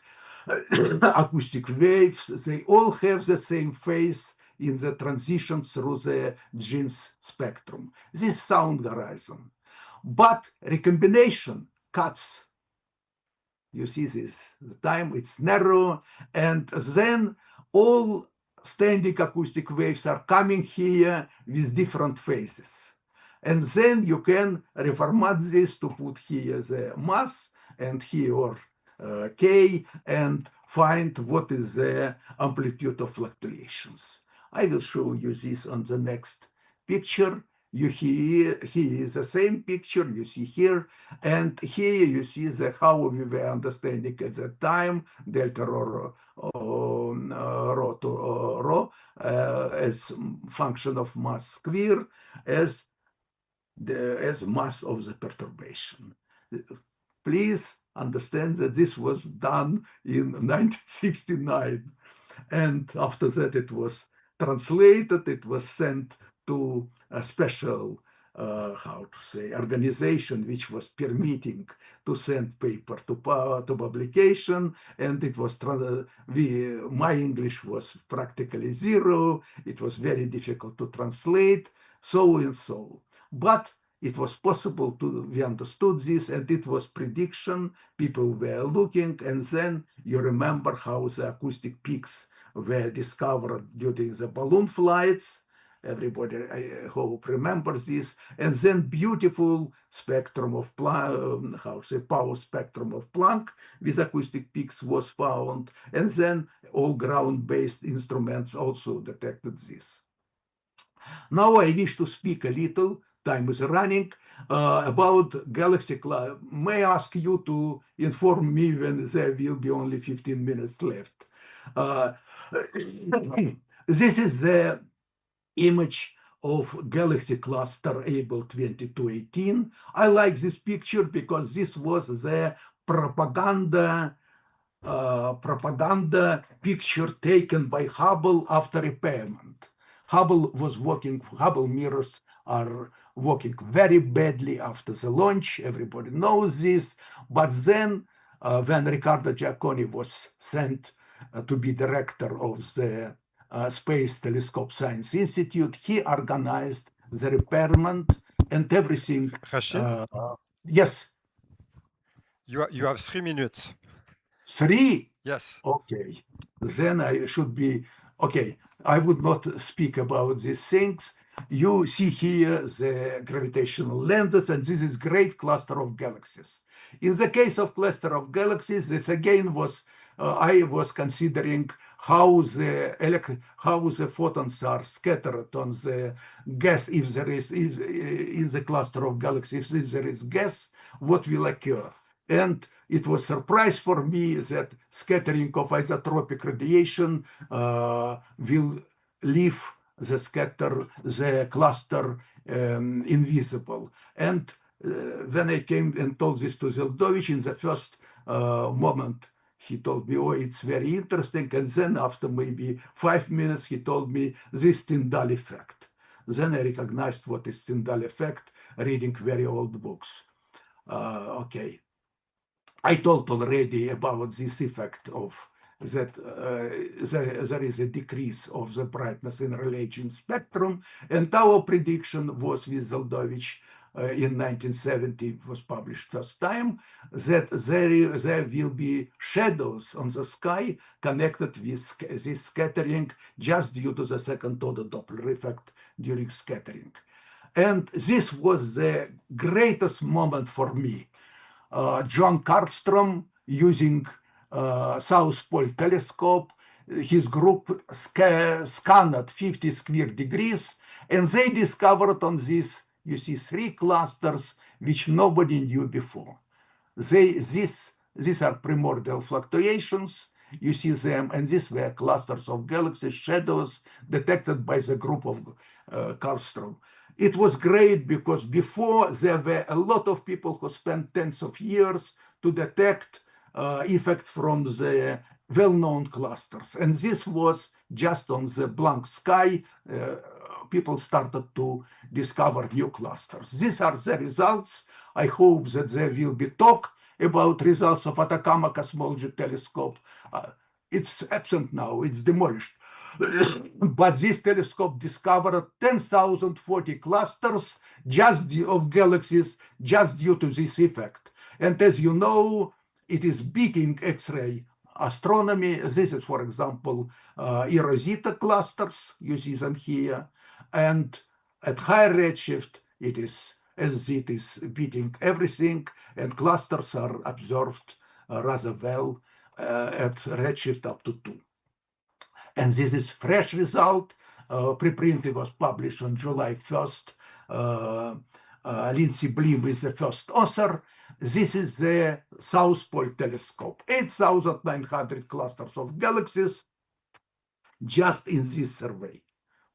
acoustic waves, they all have the same phase in the transition through the genes spectrum. This sound horizon, but recombination cuts. You see this, the time it's narrow, and then all standing acoustic waves are coming here with different phases. And then you can reformat this to put here the mass and here K, and find what is the amplitude of fluctuations. I will show you this on the next picture. You here is the same picture you see here, and here you see how we were understanding at that time delta rho to rho as function of mass square as mass of the perturbation. Please understand that this was done in 1969, and after that it was translated, it was sent to a special organization which was permitting to send paper to publication, and it was my English was practically zero. It was very difficult to translate, so and so. But it was possible to, we understood this, and it was prediction. People were looking, and then you remember how the acoustic peaks were discovered during the balloon flights. Everybody, I hope, remembers this. And then beautiful spectrum of power spectrum of Planck with acoustic peaks was found. And then all ground-based instruments also detected this. Now I wish to speak a little, time is running, about galaxy cluster. May I ask you to inform me when there will be only 15 minutes left. This is the image of galaxy cluster Able 2218. I like this picture because this was the propaganda picture taken by Hubble after repairment. Hubble mirrors are working very badly after the launch. Everybody knows this. But then when Riccardo Giacconi was sent to be director of the Space Telescope Science Institute, he organized the repairment and everything. Rashid? Yes. You have 3 minutes. 3? Yes. Okay. Then I should be, okay. I would not speak about these things. You see here the gravitational lenses, and this is great cluster of galaxies. In the case of cluster of galaxies, this again was, I was considering how the photons are scattered on the gas, if there is, in the cluster of galaxies, if there is gas, what will occur? And it was a surprise for me that scattering of isotropic radiation will leave the cluster invisible. And when I came and told this to Zeldovich, in the first moment, he told me, oh, it's very interesting. And then after maybe 5 minutes, he told me this Tyndall effect. Then I recognized what is Tyndall effect, reading very old books. Okay. I told already about this effect of that there is a decrease of the brightness in relation spectrum, and our prediction was with Zeldovich in 1970, was published first time, that there will be shadows on the sky connected with this scattering just due to the second order Doppler effect during scattering. And this was the greatest moment for me. John Karlstrom, using South Pole telescope, his group scanned 50 square degrees, and they discovered on this, you see, 3 clusters which nobody knew before. These are primordial fluctuations. You see them, and these were clusters of galaxy shadows detected by the group of Karlstrom. it was great because before there were a lot of people who spent tens of years to detect effects from the well-known clusters. And this was just on the blank sky. People started to discover new clusters. These are the results. I hope that there will be talk about results of Atacama Cosmology Telescope. It's absent now, it's demolished. But this telescope discovered 10,040 clusters just of galaxies just due to this effect. And as you know, it is beating X-ray astronomy. This is, for example, Rosetta clusters. You see them here. And at higher redshift, it is beating everything, and clusters are observed rather well at redshift up to 2. And this is fresh result. Preprint was published on July 1st. Lindsay Blim is the first author. This is the South Pole Telescope. 8,900 clusters of galaxies just in this survey.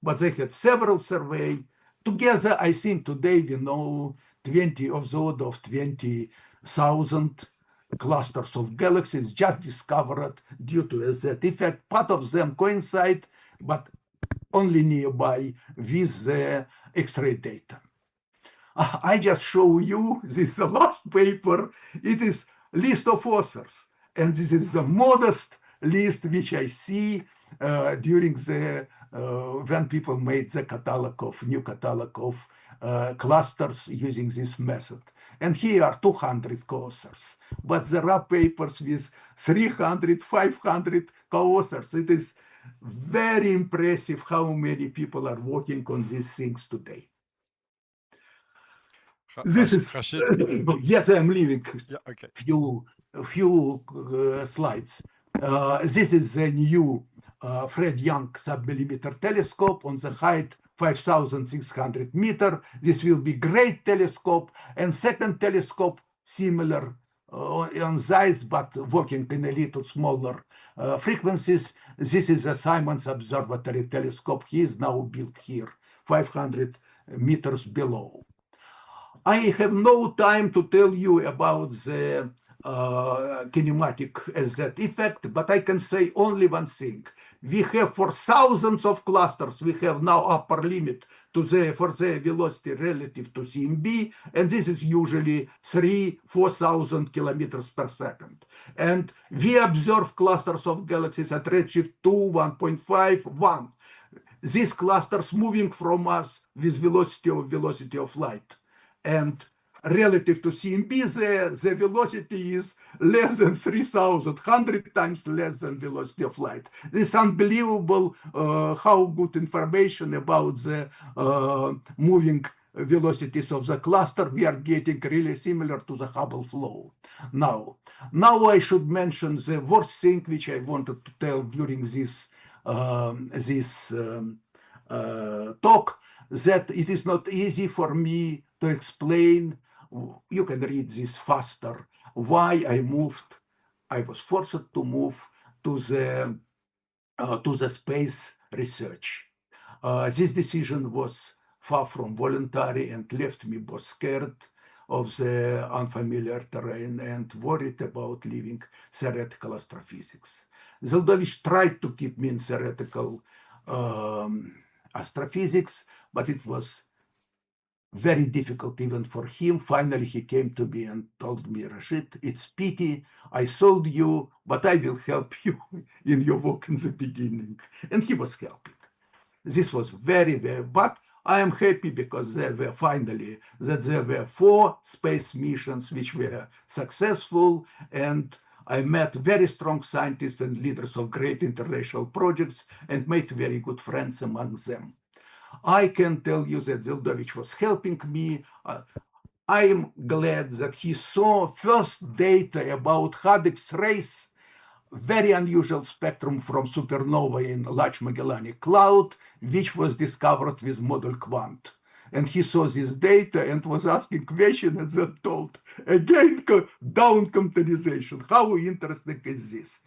But they had several surveys. Together, I think today we know 20 of those of 20,000 clusters of galaxies just discovered due to that effect. Part of them coincide, but only nearby with the X-ray data. I just show you this last paper. It is list of authors, and this is the modest list which I see during the when people made the new catalog of clusters using this method. And here are 200 co-authors, but there are papers with 300, 500 co-authors. It is very impressive how many people are working on these things today. This is yes, I'm leaving. Yeah, okay. Few slides. This is the new Fred Young submillimeter telescope on the height 5,600 meters. This will be great telescope. And second telescope, similar on size, but working in a little smaller frequencies. This is a Simons Observatory telescope. He is now built here, 500 meters below. I have no time to tell you about the kinematic SZ effect, but I can say only one thing. We have for thousands of clusters, we have now upper limit for the velocity relative to CMB, and this is usually 3,000-4,000 kilometers per second. And we observe clusters of galaxies at redshift 2, 1.5, 1. These clusters moving from us with velocity of light. And relative to CMB, the velocity is less than 3,000, 100 times less than velocity of light. This is unbelievable how good information about the moving velocities of the cluster we are getting, really similar to the Hubble flow. Now I should mention the worst thing which I wanted to tell during this talk, that it is not easy for me to explain. You can read this faster. Why I was forced to move to the space research. This decision was far from voluntary and left me both scared of the unfamiliar terrain and worried about leaving theoretical astrophysics. Zeldovich tried to keep me in theoretical astrophysics, but it was very difficult even for him. Finally, he came to me and told me, Rashid, it's pity I sold you, but I will help you in your work in the beginning. And he was helping. This was very, but I am happy because there were 4 space missions which were successful, and I met very strong scientists and leaders of great international projects and made very good friends among them. I can tell you that Zeldovich was helping me. I am glad that he saw first data about hard X-rays, very unusual spectrum from supernova in Large Magellanic Cloud, which was discovered with model quant. And he saw this data and was asking questions and then told, again, down quantization. How interesting is this?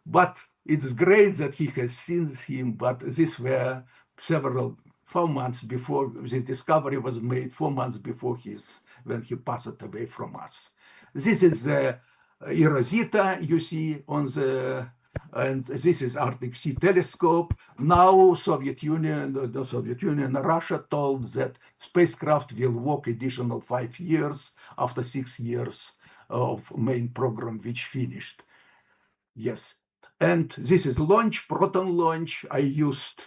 But it's great that he has seen him, but these were several 4 months before this discovery was made, 4 months before when he passed away from us. This is the Rosetta you see on the, and this is Arctic Sea telescope. Now Soviet Union, the Soviet Union, Russia told that spacecraft will work additional 5 years after 6 years of main program which finished. Yes. And this is launch, Proton launch. I used,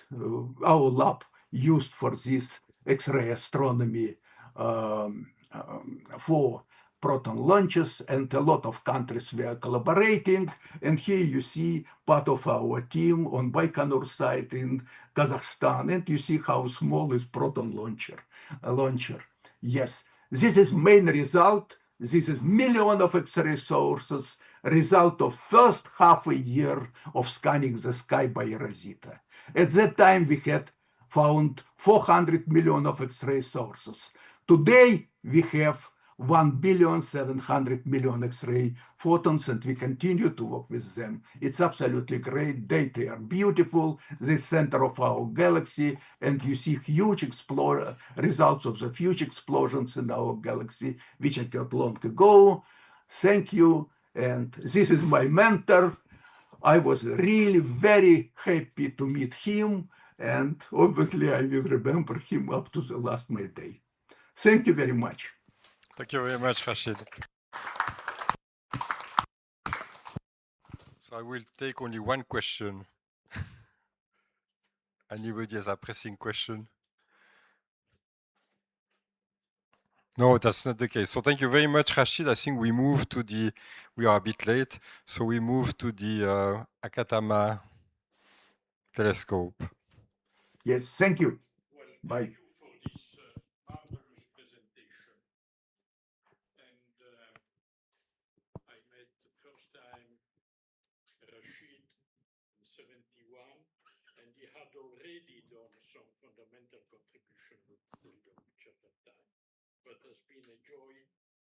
our lab used for this X-ray astronomy for Proton launches, and a lot of countries were collaborating. And here you see part of our team on Baikonur site in Kazakhstan, and you see how small is Proton launcher. Yes, this is main result. This is million of X-ray sources, result of first half a year of scanning the sky by Rosetta. At that time, we had found 400 million of X-ray sources. Today, we have 1,700,000,000 X-ray photons, and we continue to work with them. It's absolutely great. Data are beautiful. The center of our galaxy, and you see huge results of the huge explosions in our galaxy, which occurred long ago. Thank you. And this is my mentor. I was really very happy to meet him, and obviously I will remember him up to the last my day. Thank you very much. Thank you very much, Rashid. So I will take only one question. Anybody has a pressing question? No, that's not the case. So thank you very much, Rashid. I think we are a bit late, so we move to the Akatama telescope. Yes, thank you. Bye. Thank you for this marvelous presentation. And I met the first time Rashid in 71, and he had already done some fundamental contribution with Zeldovich at that time. But it's been a joy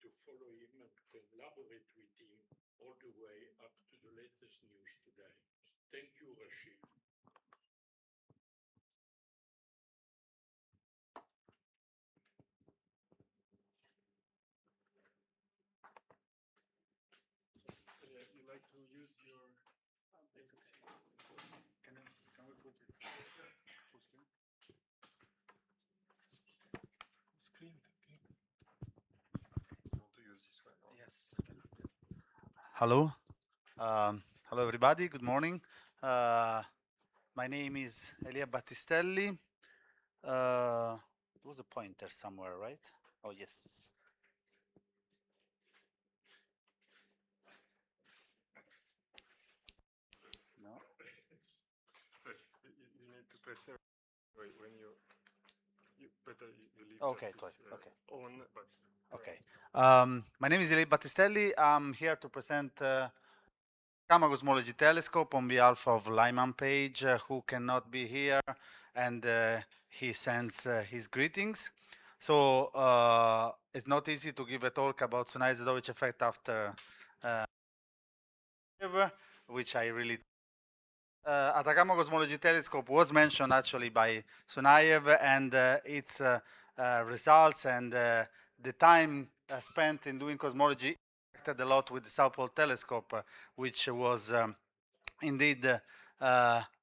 to follow him and collaborate with him all the way up to the latest news today. Thank you, Rashid. You like to use your... Can we put it full screen? Screen, okay. You want to use this one? Yes. Hello. Hello, everybody. Good morning. My name is Elia Battistelli. There was a pointer somewhere, right? Oh, yes. No. So you need to press it when you better you leave. Okay, okay. On, but okay. My name is Elia Battistelli. I'm here to present Gamma Cosmology Telescope on behalf of Lyman Page, who cannot be here, and he sends his greetings. So it's not easy to give a talk about Sunai-Zeldovich effect after which I really... Atacama Cosmology Telescope was mentioned actually by Sunayev, and its results and the time spent in doing cosmology a lot with the South Pole Telescope, which was indeed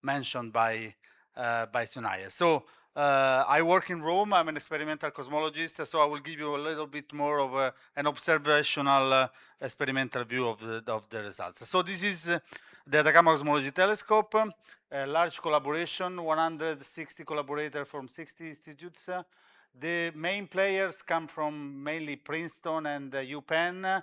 mentioned by Sunayev. So I work in Rome. I'm an experimental cosmologist, so I will give you a little bit more of an observational experimental view of the results. So this is the Atacama Cosmology Telescope, a large collaboration, 160 collaborators from 60 institutes. The main players come from mainly Princeton and UPenn.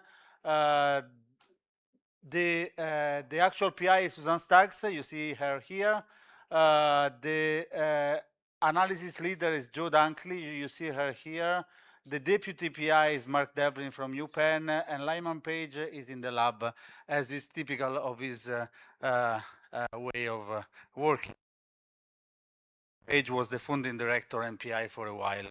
The actual PI is Susan Staggs. You see her here. The analysis leader is Joe Dunkley. You see her here. The deputy PI is Mark Devlin from UPenn, and Lyman Page is in the lab, as is typical of his way of working. Page was the founding director and PI for a while.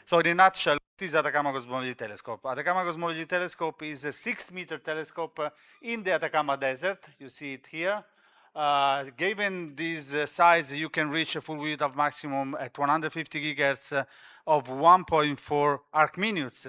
So in a nutshell, what is Atacama Cosmology Telescope? Atacama Cosmology Telescope is a 6-meter telescope in the Atacama Desert. You see it here. Given this size, you can reach a full width of maximum at 150 gigahertz of 1.4 arc minutes,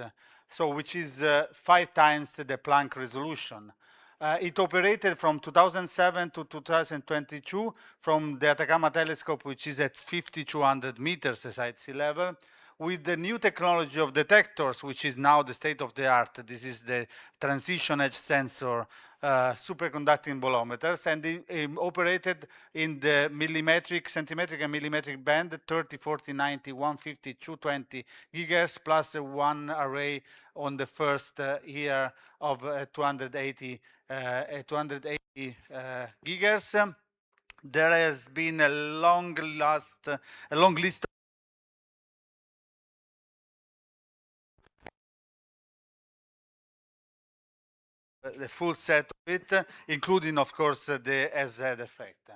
so which is 5 times the Planck resolution. It operated from 2007 to 2022 from the Atacama telescope, which is at 5,200 meters aside sea level, with the new technology of detectors, which is now the state of the art. This is the transition edge sensor superconducting bolometers, and it operated in the millimetric, centimetric and millimetric band, 30, 40, 90, 150, 220 gigahertz, plus one array on the first year of 280 gigahertz. There has been a long list the full set of it, including, of course, the SZ effect.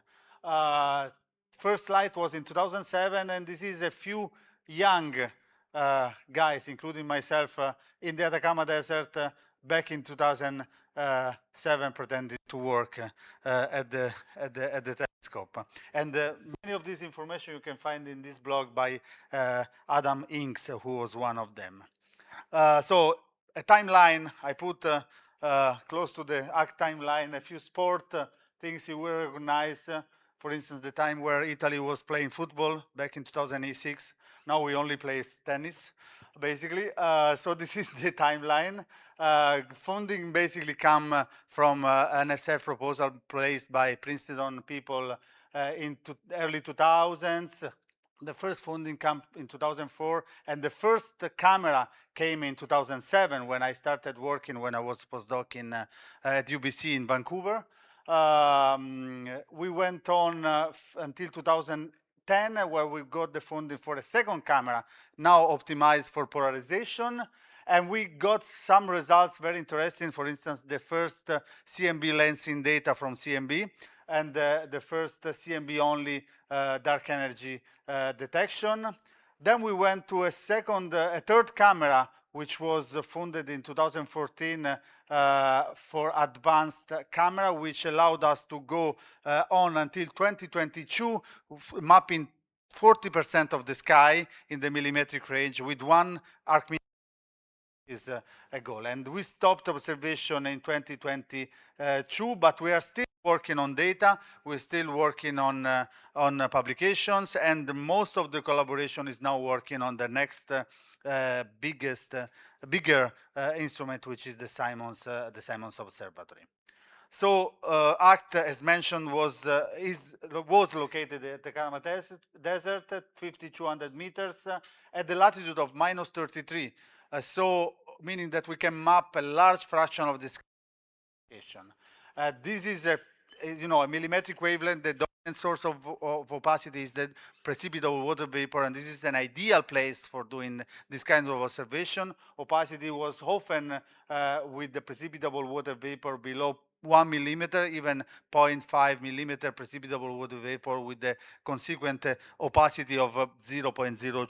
First light was in 2007, and this is a few young guys, including myself, in the Atacama Desert back in 2007, pretending to work at the telescope. And many of this information you can find in this blog by Adam Inks, who was one of them. So a timeline, I put close to the ACT timeline a few sport things you will recognize. For instance, the time where Italy was playing football back in 2006. Now we only play tennis, basically. So this is the timeline. Funding basically come from an SF proposal placed by Princeton people in early 2000s. The first funding came in 2004, and the first camera came in 2007 when I started working, when I was postdoc at UBC in Vancouver. We went on until 2010, where we got the funding for a second camera, now optimized for polarization. And we got some results very interesting. For instance, the first CMB lensing data from CMB, and the first CMB-only dark energy detection. Then we went to a third camera, which was funded in 2014 for advanced camera, which allowed us to go on until 2022, mapping 40% of the sky in the millimetric range with one arc is a goal. And we stopped observation in 2022, but we are still working on data. We're still working on publications, and most of the collaboration is now working on the next bigger instrument, which is the Simons Observatory. So ACT, as mentioned, was located at the Atacama Desert at 5,200 meters at the latitude of -33. So meaning that we can map a large fraction of the sky. This is a millimetric wavelength. The dominant source of opacity is the precipitable water vapor, and this is an ideal place for doing this kind of observation. Opacity was often with the precipitable water vapor below 1 millimeter, even 0.5 millimeter precipitable water vapor, with the consequent opacity of 0.0.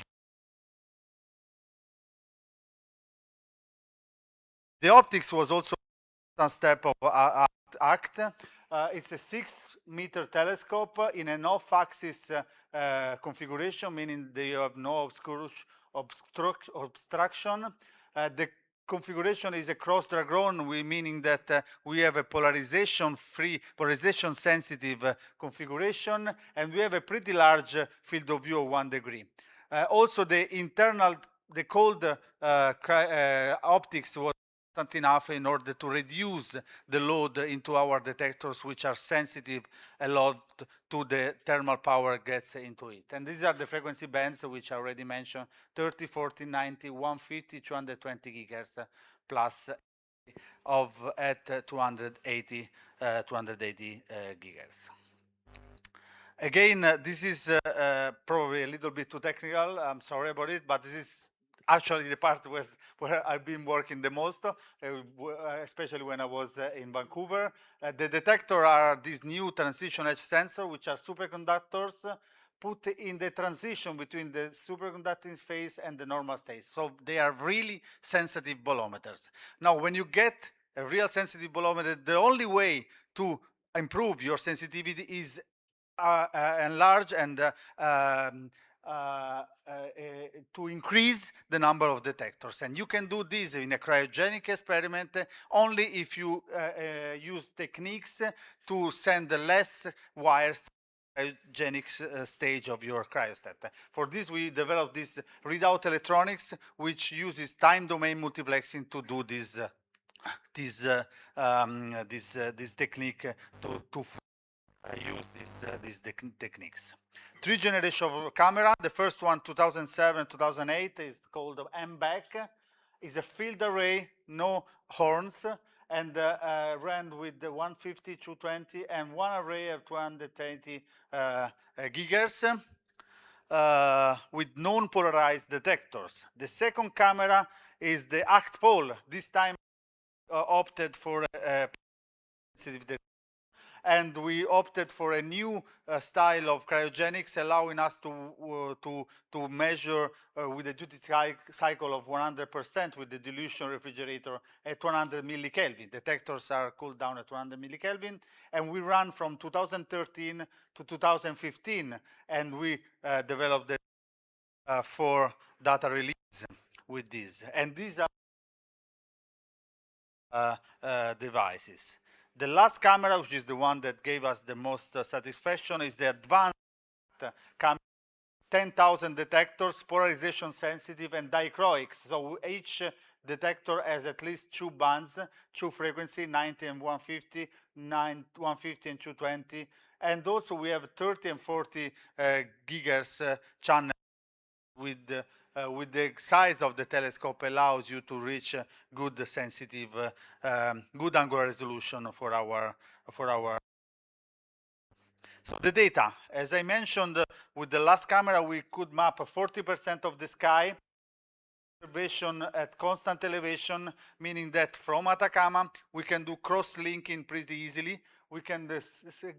The optics was also a step of ACT. It's a 6-meter telescope in an off-axis configuration, meaning they have no obstruction. The configuration is a cross-dragron, meaning that we have a polarization-free, polarization-sensitive configuration, and we have a pretty large field of view of 1 degree. Also, the cold optics was enough in order to reduce the load into our detectors, which are sensitive a lot to the thermal power gets into it. And these are the frequency bands which I already mentioned: 30, 40, 90, 150, 220 gigahertz, plus at 280 gigahertz. Again, this is probably a little bit too technical. I'm sorry about it, but this is actually the part where I've been working the most, especially when I was in Vancouver. The detector are these new transition edge sensors, which are superconductors put in the transition between the superconducting phase and the normal state. So they are really sensitive bolometers. Now, when you get a real sensitive bolometer, the only way to improve your sensitivity is enlarge and to increase the number of detectors. And you can do this in a cryogenic experiment only if you use techniques to send less wires to the cryogenic stage of your cryostat. For this, we developed this readout electronics, which uses time domain multiplexing to do this this technique to use these techniques. 3 generations of camera. The first one, 2007, 2008, is called MBAC. Is a field array, no horns, and ran with the 150, 220, and one array of 220 gigahertz. With non-polarized detectors. The second camera is the ACT-POL. This time opted for sensitive, and we opted for a new style of cryogenics, allowing us to measure with a duty cycle of 100% with the dilution refrigerator at 100 millikelvin. Detectors are cooled down at 100 millikelvin, and we ran from 2013 to 2015, and we developed it for data release with this. And these are devices. The last camera, which is the one that gave us the most satisfaction, is the advanced camera. 10,000 detectors, polarization sensitive and dichroic. So each detector has at least 2 bands, 2 frequency, 90 and 150, 150 and 220. And also we have 30 and 40 gigahertz channel with the size of the telescope allows you to reach good sensitive, good angular resolution for our. So the data, as I mentioned, with the last camera, we could map 40% of the sky. Observation at constant elevation, meaning that from Atacama, we can do cross-linking pretty easily. We can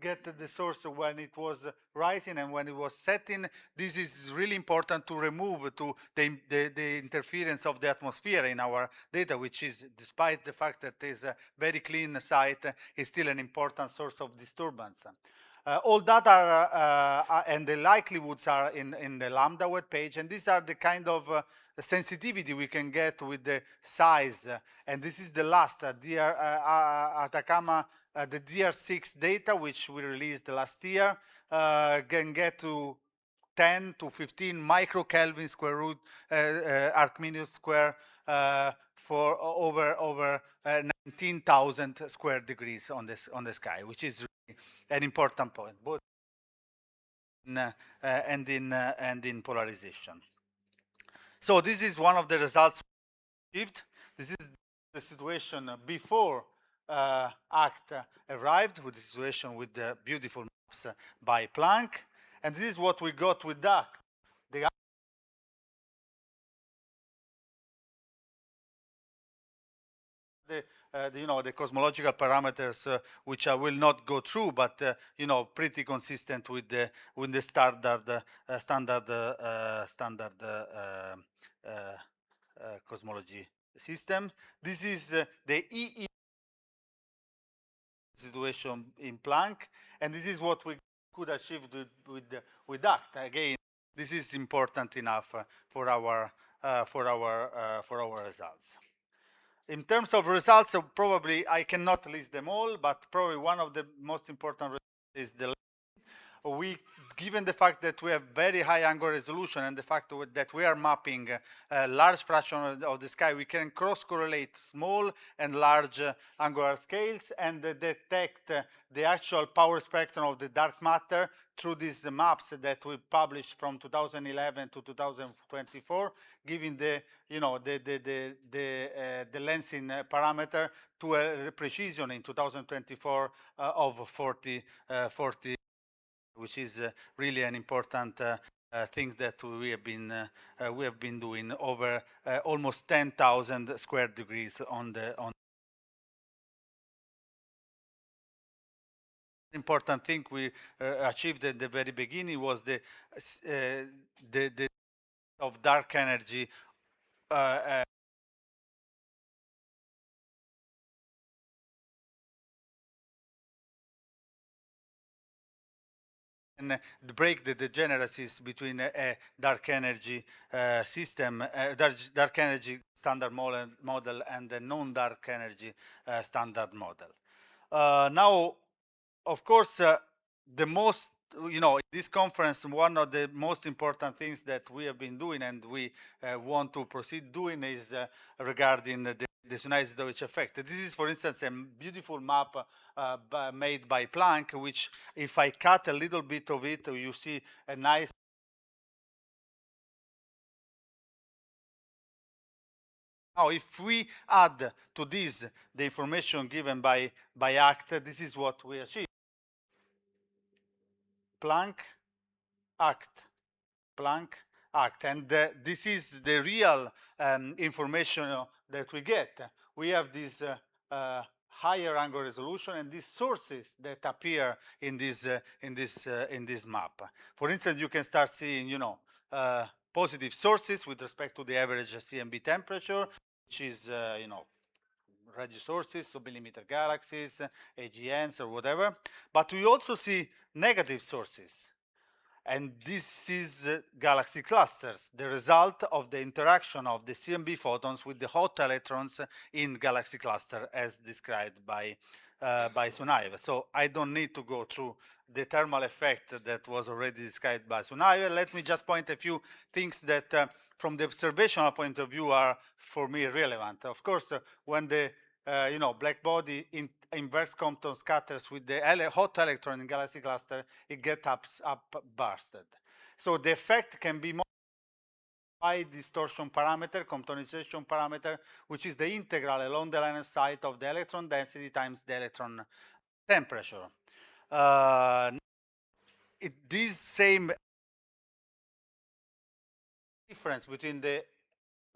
get the source when it was rising and when it was setting. This is really important to remove the interference of the atmosphere in our data, which is, despite the fact that it is a very clean site, is still an important source of disturbance. All data are, and the likelihoods are in the Lambda web page, and these are the kind of sensitivity we can get with the size. And this is the last Atacama, the DR6 data, which we released last year, can get to 10 to 15 microkelvin square root Archimedes square for over 19,000 square degrees on the sky, which is really an important point, both and in polarization. So this is one of the results achieved. This is the situation before ACT arrived, with the situation with the beautiful maps by Planck, and this is what we got with ACT. The cosmological parameters, which I will not go through, but pretty consistent with the standard cosmology system. This is the EE situation in Planck, and this is what we could achieve with ACT. Again, this is important enough for our results. In terms of results, probably I cannot list them all, but probably one of the most important results is the given the fact that we have very high angular resolution and the fact that we are mapping a large fraction of the sky, we can cross-correlate small and large angular scales and detect the actual power spectrum of the dark matter through these maps that we published from 2011 to 2024, giving the lensing parameter to a precision in 2024 of 40, which is really an important thing that we have been doing over almost 10,000 square degrees on. Important thing we achieved at the very beginning was the of dark energy and break the degeneracies between a dark energy system, dark energy standard model and the non-dark energy standard model. Now, of course, the most, in this conference, one of the most important things that we have been doing and we want to proceed doing is regarding the Sixth Zeldovich effect. This is, for instance, a beautiful map made by Planck, which if I cut a little bit of it, you see a nice Now, if we add to this the information given by ACT, this is what we achieve. Planck, ACT, Planck, ACT. And this is the real information that we get. We have this higher angle resolution and these sources that appear in this map. For instance, you can start seeing, positive sources with respect to the average CMB temperature, which is, radio sources, so millimeter galaxies, AGNs, or whatever. But we also see negative sources. And this is galaxy clusters, the result of the interaction of the CMB photons with the hot electrons in galaxy cluster as described by Sunayev. So I don't need to go through the thermal effect that was already described by Sunayev. Let me just point a few things that from the observational point of view are for me relevant. Of course, when the black body inverse Compton scatters with the hot electron in galaxy cluster, it gets up bursted. So the effect can be more by distortion parameter, Comptonization parameter, which is the integral along the line of sight of the electron density times the electron temperature. This same difference between the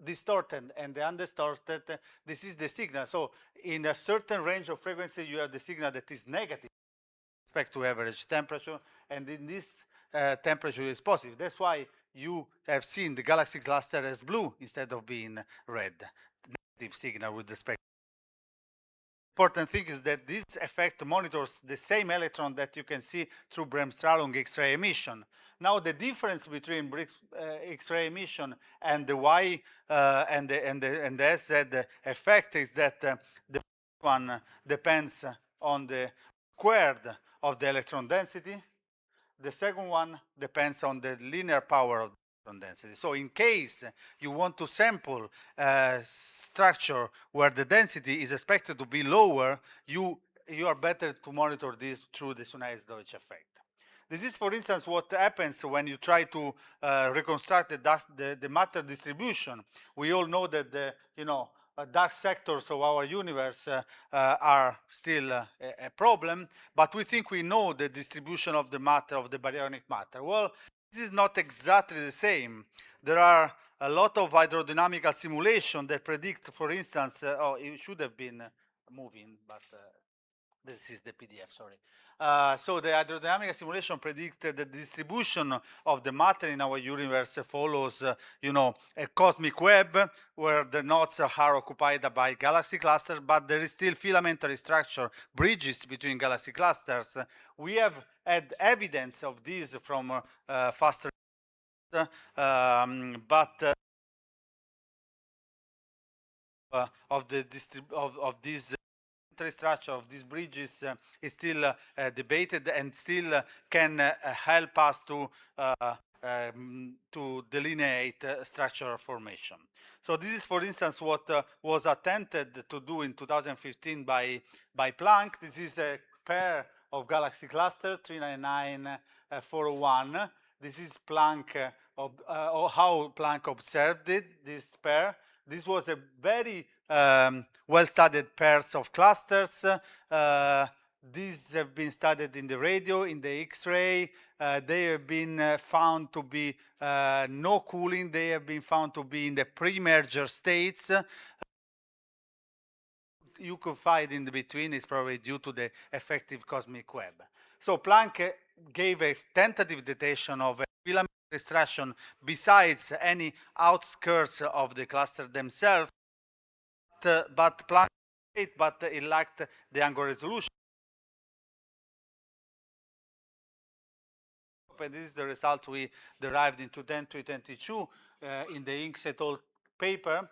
distorted and the undistorted, this is the signal. So in a certain range of frequency, you have the signal that is negative with respect to average temperature, and in this temperature is positive. That's why you have seen the galaxy cluster as blue instead of being red, negative signal with respect. Important thing is that this effect monitors the same electron that you can see through Bremsstrahlung X-ray emission. Now the difference between X-ray emission and the Y and the SZ effect is that the first one depends on the squared of the electron density. The second one depends on the linear power of density. So in case you want to sample a structure where the density is expected to be lower, you are better to monitor this through the Sixth-Zeldovich effect. This is, for instance, what happens when you try to reconstruct the matter distribution. We all know that the dark sectors of our universe are still a problem, but we think we know the distribution of the matter, of the baryonic matter. Well, this is not exactly the same. There are a lot of hydrodynamical simulation that predict, for instance, it should have been moving, but this is the PDF, sorry. So the hydrodynamic simulation predicted the distribution of the matter in our universe follows, a cosmic web where the nodes are occupied by galaxy clusters, but there is still filamentary structure, bridges between galaxy clusters. We have had evidence of this from faster, but of this structure of these bridges is still debated and still can help us to delineate structural formation. So this is, for instance, what was attempted to do in 2015 by Planck. This is a pair of galaxy cluster 399401. This is Planck or how Planck observed this pair. This was a very well-studied pairs of clusters. These have been studied in the radio, in the X-ray. They have been found to be no cooling. They have been found to be in the pre-merger states. You could find in the between is probably due to the effective cosmic web. So Planck gave a tentative detection of a filament extraction besides any outskirts of the cluster themselves, but Planck, but it lacked the angle resolution. and this is the result we derived in 2022 in the Inks et al. Paper.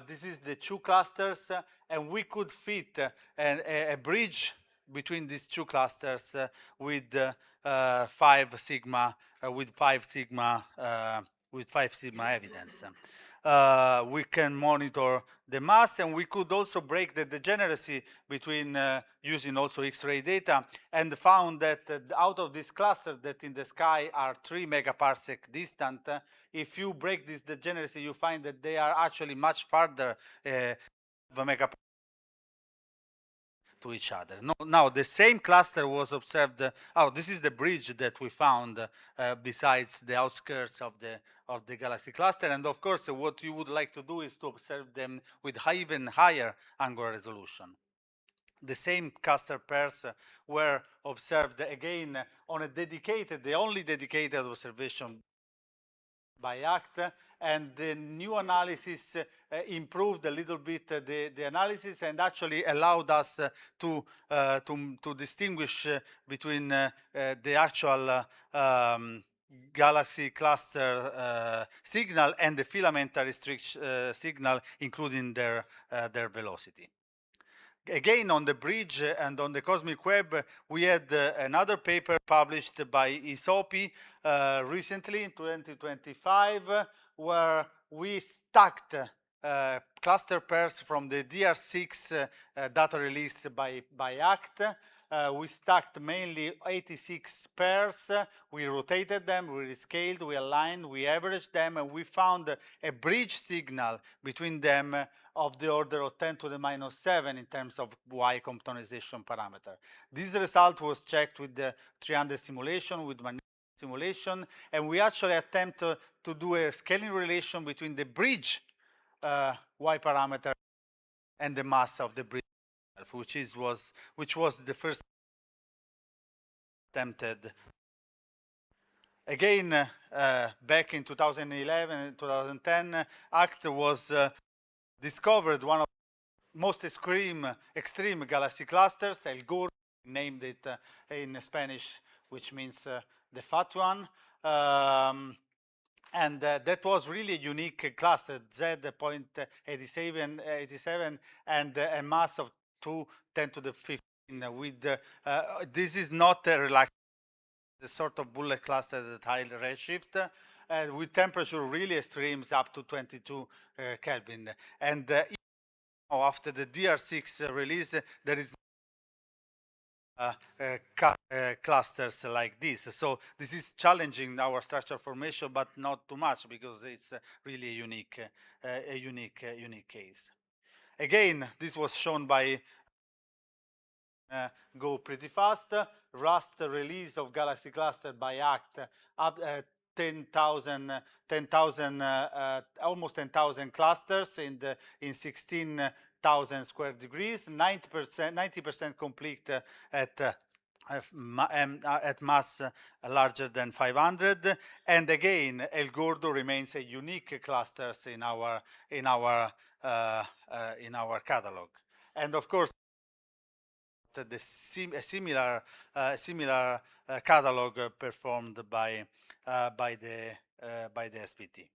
This is the two clusters, and we could fit a bridge between these two clusters with 5 sigma evidence. We can monitor the mass, and we could also break the degeneracy between using also X-ray data, and found that out of this cluster that in the sky are 3 megaparsec distant, if you break this degeneracy, you find that they are actually much farther megaparsec to each other. Now, the same cluster was observed. This is the bridge that we found besides the outskirts of the galaxy cluster. And of course, what you would like to do is to observe them with even higher angular resolution. The same cluster pairs were observed again on a dedicated, the only dedicated observation by ACT, and the new analysis improved a little bit the analysis and actually allowed us to distinguish between the actual galaxy cluster signal and the filamentary signal, including their velocity. Again, on the bridge and on the cosmic web, we had another paper published by ISOPI recently in 2025, where we stacked cluster pairs from the DR6 data release by ACT. We stacked mainly 86 pairs. We rotated them, we rescaled, we aligned, we averaged them, and we found a bridge signal between them of the order of 10 to the minus 7 in terms of Y comptonization parameter. This result was checked with the 300 simulation, with magnetic simulation, and we actually attempt to do a scaling relation between the bridge Y parameter and the mass of the bridge, which was the first attempted. Again, back in 2011 and 2010, ACT was discovered one of the most extreme galaxy clusters, El Gordo, named it in Spanish, which means the fat one. And that was really a unique cluster, Z.87, and a mass of 10 to the 15. This is not a relaxed, the sort of bullet cluster that high redshift, with temperature really extremes up to 22 Kelvin. And after the DR6 release, there is clusters like this. So this is challenging our structure formation, but not too much because it's really a unique case. Again, this was shown by go pretty fast. Rust release of galaxy cluster by ACT up 10,000, almost 10,000 clusters in 16,000 square degrees, 90% complete at mass larger than 500, and again, El Gordo remains a unique cluster in our catalog, and of course, a similar catalog performed by the SPT.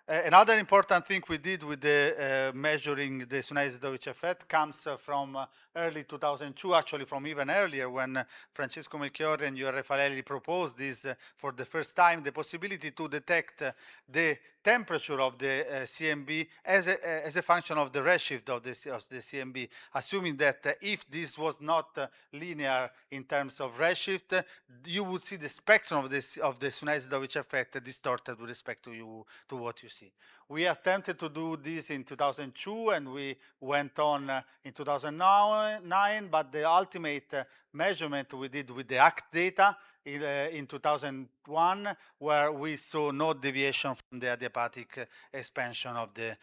Another important thing we did with the measuring the Zeldovich effect comes from early 2002, actually from even earlier, when Francesco Melchiorre and Joe Raffaelli proposed this for the first time, the possibility to detect the temperature of the CMB as a function of the redshift of the CMB, assuming that if this was not linear in terms of redshift, you would see the spectrum of the Zeldovich effect distorted with respect to what you see. We attempted to do this in 2002, and we went on in 2009, but the ultimate measurement we did with the ACT data in 2001, where we saw no deviation from the adiabatic expansion of the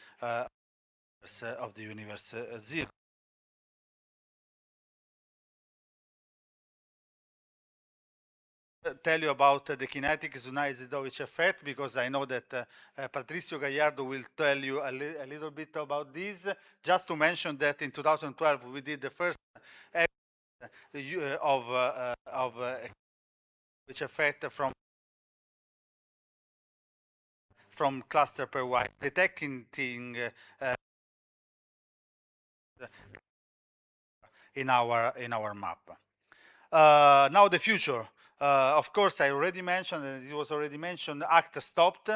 universe zero. Tell you about the kinetic Zeldovich effect, because I know that Patricio Gallardo will tell you a little bit about this. Just to mention that in 2012 we did the first of which effect from cluster pairwise, detecting in our map. Now the future. Of course, I already mentioned, and it was already mentioned, ACT stopped.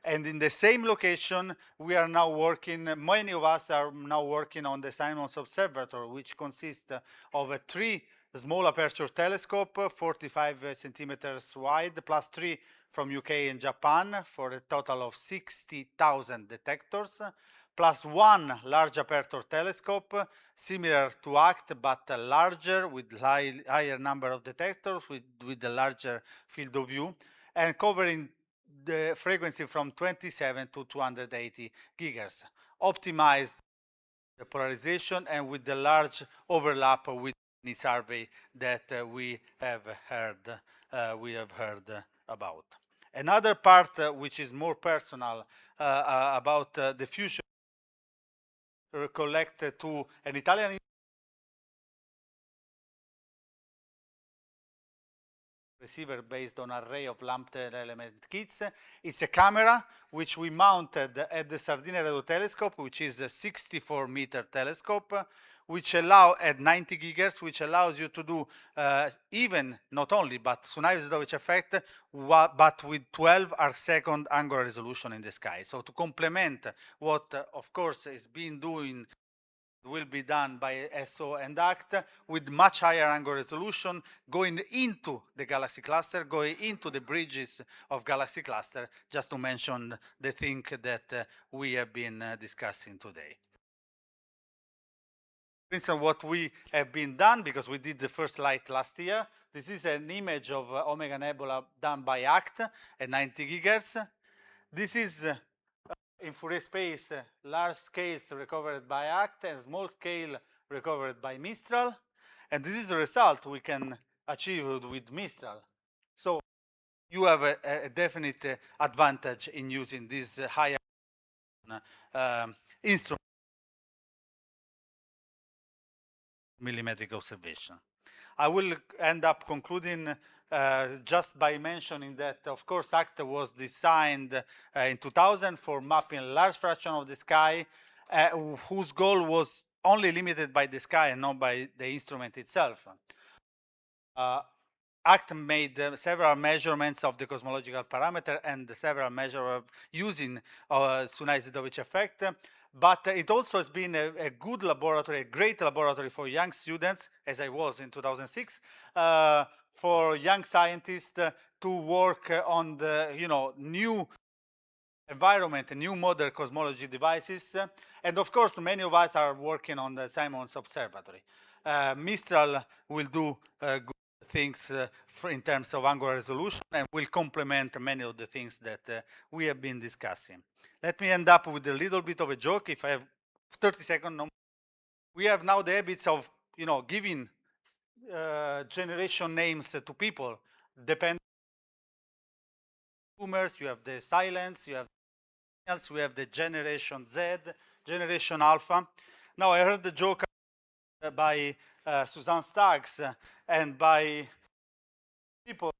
And in the same location, we are now working, many of us are now working on the Simons Observatory, which consists of a 3 small aperture telescope, 45 centimeters wide, plus 3 from UK and Japan, for a total of 60,000 detectors, plus 1 large aperture telescope, similar to ACT, but larger, with higher number of detectors, with a larger field of view, and covering the frequency from 27 to 280 gigahertz, optimized the polarization and with the large overlap with any survey that we have heard about. Another part which is more personal about the future, collected to an Italian receiver based on array of Lambda element kits. It's a camera which we mounted at the Sardinia Radio Telescope, which is a 64-meter telescope, which allow at 90 gigahertz, which allows you to do even, not only, but Sixth-Zeldovich effect, but with 12 arc-second angular resolution in the sky. So to complement what, of course, is being doing will be done by SO and ACT with much higher angular resolution, going into the galaxy cluster, going into the bridges of galaxy cluster, just to mention the thing that we have been discussing today. For instance, what we have been done, because we did the first light last year, this is an image of Omega Nebula done by ACT at 90 gigahertz. This is in Fourier space, large scales recovered by ACT and small scale recovered by Mistral. And this is the result we can achieve with Mistral. So you have a definite advantage in using this higher instrument, millimetric observation. I will end up concluding just by mentioning that, of course, ACT was designed in 2000 for mapping a large fraction of the sky, whose goal was only limited by the sky and not by the instrument itself. ACT made several measurements of the cosmological parameter and several measures using Sixth-Zeldovich effect. But it also has been a good laboratory, a great laboratory for young students, as I was in 2006, for young scientists to work on the new environment, new modern cosmology devices. And of course, many of us are working on the Simons Observatory. Mistral will do good things in terms of angular resolution and will complement many of the things that we have been discussing. Let me end up with a little bit of a joke. If I have 30 seconds, no. We have now the habits of, giving generation names to people. Depending on tumors, you have the silence, you have we have the generation Z, generation Alpha. Now I heard the joke by Suzanne Staggs and by people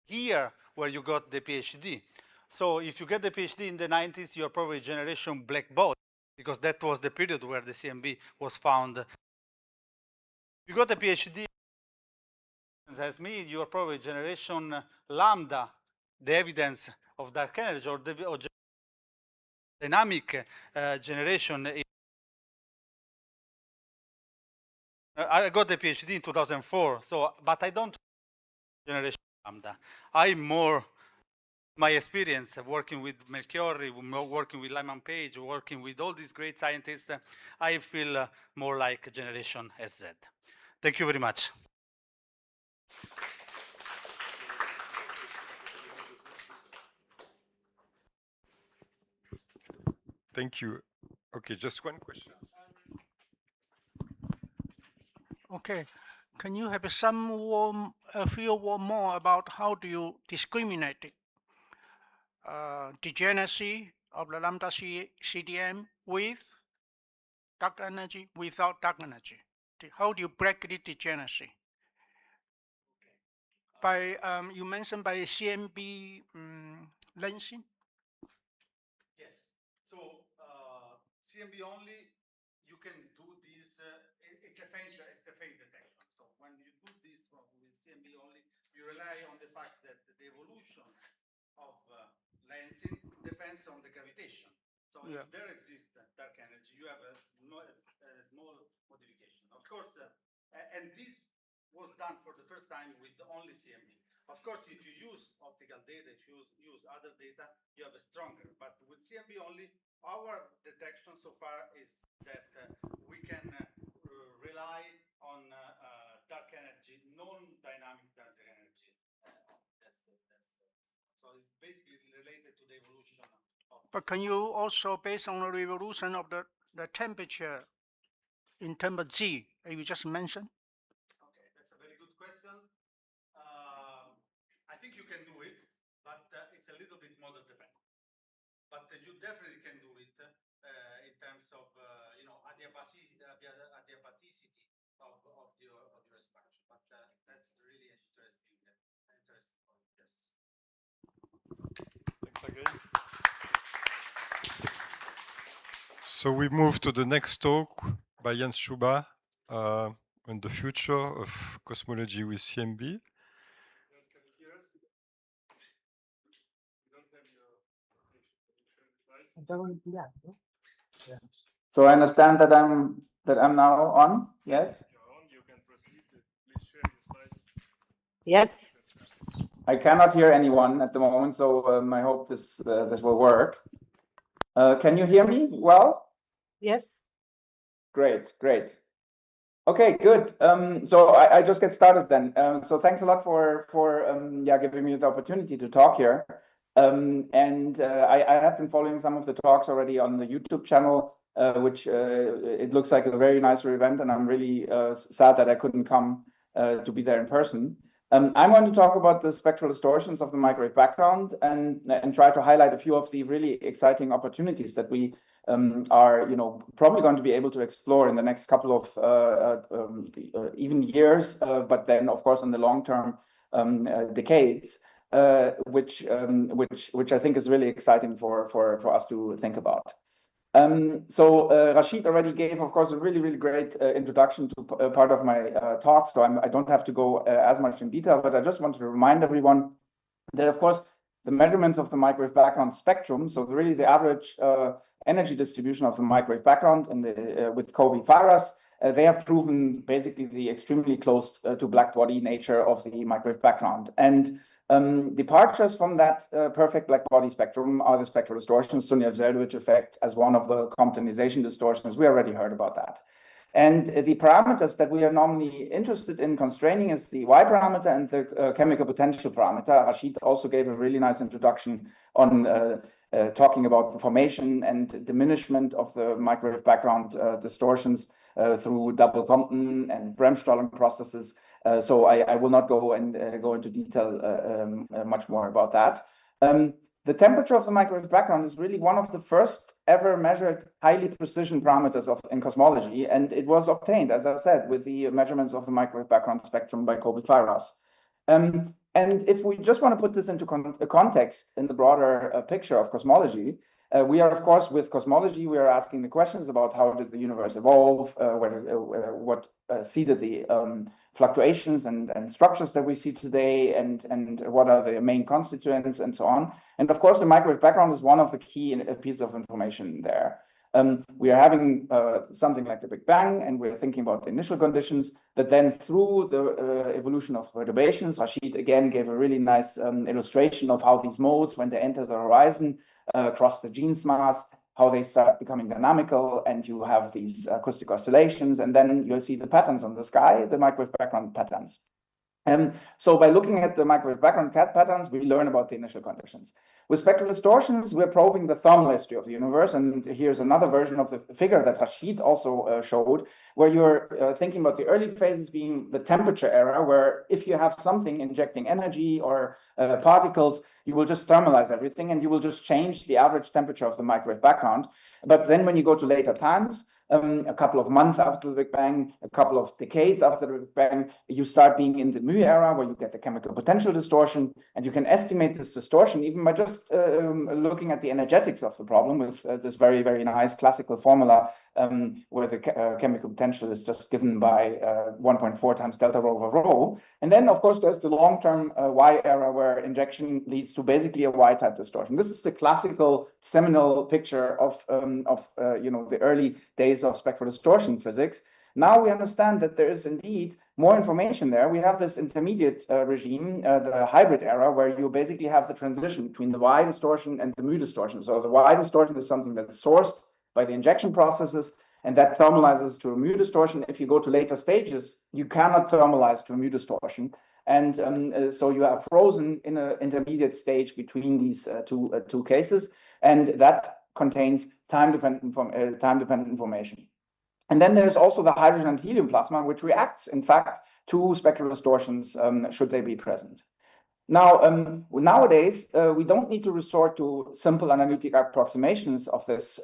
here where you got the PhD. So if you get the PhD in the 90s, you're probably generation black box, because that was the period where the CMB was found. If you got a PhD as me, you're probably generation lambda, the evidence of dark energy, or dynamic generation. I got the PhD in 2004, but I don't generation lambda. I'm more my experience of working with Melchiorri, working with Lyman Page, working with all these great scientists. I feel more like generation SZ. Thank you very much. Thank you. Okay, just one question. Okay, can you have a few word more about how do you discriminate degeneracy of the lambda CDM with dark energy, without dark energy? How do you break the degeneracy? by you mentioned by CMB lensing? Yes. So CMB only, you can do this. It's a phase detection. So when you do this with CMB only, you rely on the fact that the evolution of lensing depends on the gravitation. So if there exists dark energy, you have a small modification. Of course, and this was done for the first time with only CMB. Of course, if you use optical data, if you use other data, you have a stronger. But with CMB only, our detection so far is that we can rely on dark energy, non-dynamic dark energy. So it's basically related to the evolution of. But can you also, based on the revolution of the temperature in terms of G, you just mentioned? Okay, that's a very good question. I think you can do it, but it's a little bit model dependent. But you definitely can do it in terms of adiabaticity of your expansion. But that's really interesting point. Yes. Thanks again. So we move to the next talk by Jens Schuba on the future of cosmology with CMB. So I understand that I'm now on. Yes. You can proceed. Please share your slides. Yes. I cannot hear anyone at the moment, so I hope this will work. Can you hear me well? Yes. Great. Okay, good. So I just get started then. So thanks a lot for giving me the opportunity to talk here. I have been following some of the talks already on the YouTube channel, which it looks like a very nice event, and I'm really sad that I couldn't come to be there in person. I'm going to talk about the spectral distortions of the microwave background and try to highlight a few of the really exciting opportunities that we are probably going to be able to explore in the next couple of even years, but then of course in the long term decades, which I think is really exciting for us to think about. So Rashid already gave, of course, a really great introduction to part of my talk, so I don't have to go as much in detail, but I just wanted to remind everyone that, of course, the measurements of the microwave background spectrum, so really the average energy distribution of the microwave background with Kobe-Faras, they have proven basically the extremely close to black body nature of the microwave background. And departures from that perfect black body spectrum are the spectral distortions, Sixth Zeldovich effect as one of the Comptonization distortions. We already heard about that. And the parameters that we are normally interested in constraining is the Y parameter and the chemical potential parameter. Rashid also gave a really nice introduction on talking about the formation and diminishment of the microwave background distortions through double Compton and Bremsstrahlung processes. So I will not go into detail much more about that. The temperature of the microwave background is really one of the first ever measured highly precision parameters in cosmology, and it was obtained, as I said, with the measurements of the microwave background spectrum by Kobe-Faras. And if we just want to put this into context in the broader picture of cosmology, we are, of course, with cosmology, we are asking the questions about how did the universe evolve, what seeded the fluctuations and structures that we see today, and what are the main constituents, and so on. And of course, the microwave background is one of the key pieces of information there. We are having something like the Big Bang, and we're thinking about the initial conditions, but then through the evolution of perturbations, Rashid again gave a really nice illustration of how these modes, when they enter the horizon, cross the Jeans mass, how they start becoming dynamical, and you have these acoustic oscillations, and then you'll see the patterns on the sky, the microwave background patterns. So by looking at the microwave background patterns, we learn about the initial conditions. With spectral distortions, we're probing the thermal history of the universe, and here's another version of the figure that Rashid also showed, where you're thinking about the early phases being the temperature era, where if you have something injecting energy or particles, you will just thermalize everything, and you will just change the average temperature of the microwave background. But then when you go to later times, a couple of months after the Big Bang, a couple of decades after the Big Bang, you start being in the mu era where you get the chemical potential distortion, and you can estimate this distortion even by just looking at the energetics of the problem with this very, very nice classical formula where the chemical potential is just given by 1.4 times delta rho over rho. And then, of course, there's the long-term Y era where injection leads to basically a Y-type distortion. This is the classical seminal picture of the early days of spectral distortion physics. Now we understand that there is indeed more information there. We have this intermediate regime, the hybrid era, where you basically have the transition between the Y distortion and the mu distortion. So the Y distortion is something that is sourced by the injection processes, and that thermalizes to a mu distortion. If you go to later stages, you cannot thermalize to a mu distortion. And so you are frozen in an intermediate stage between these two cases, and that contains time-dependent information. And then there's also the hydrogen and helium plasma, which reacts, in fact, to spectral distortions should they be present. Now, nowadays, we don't need to resort to simple analytic approximations of this,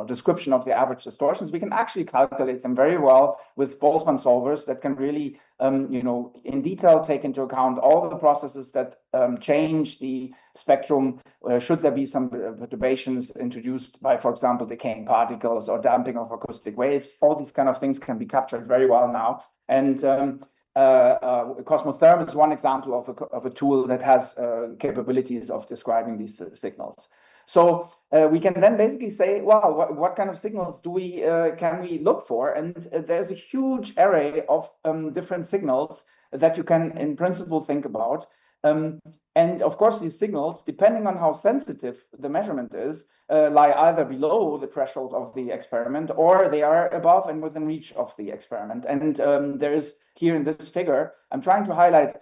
description of the average distortions. We can actually calculate them very well with Boltzmann solvers that can really, in detail take into account all the processes that change the spectrum. Should there be some perturbations introduced by, for example, decaying particles or damping of acoustic waves? All these kind of things can be captured very well now. And Cosmotherm is one example of a tool that has capabilities of describing these signals. So we can then basically say, well, what kind of signals can we look for? And there's a huge array of different signals that you can, in principle, think about. And of course, these signals, depending on how sensitive the measurement is, lie either below the threshold of the experiment or they are above and within reach of the experiment. And there is here in this figure, I'm trying to highlight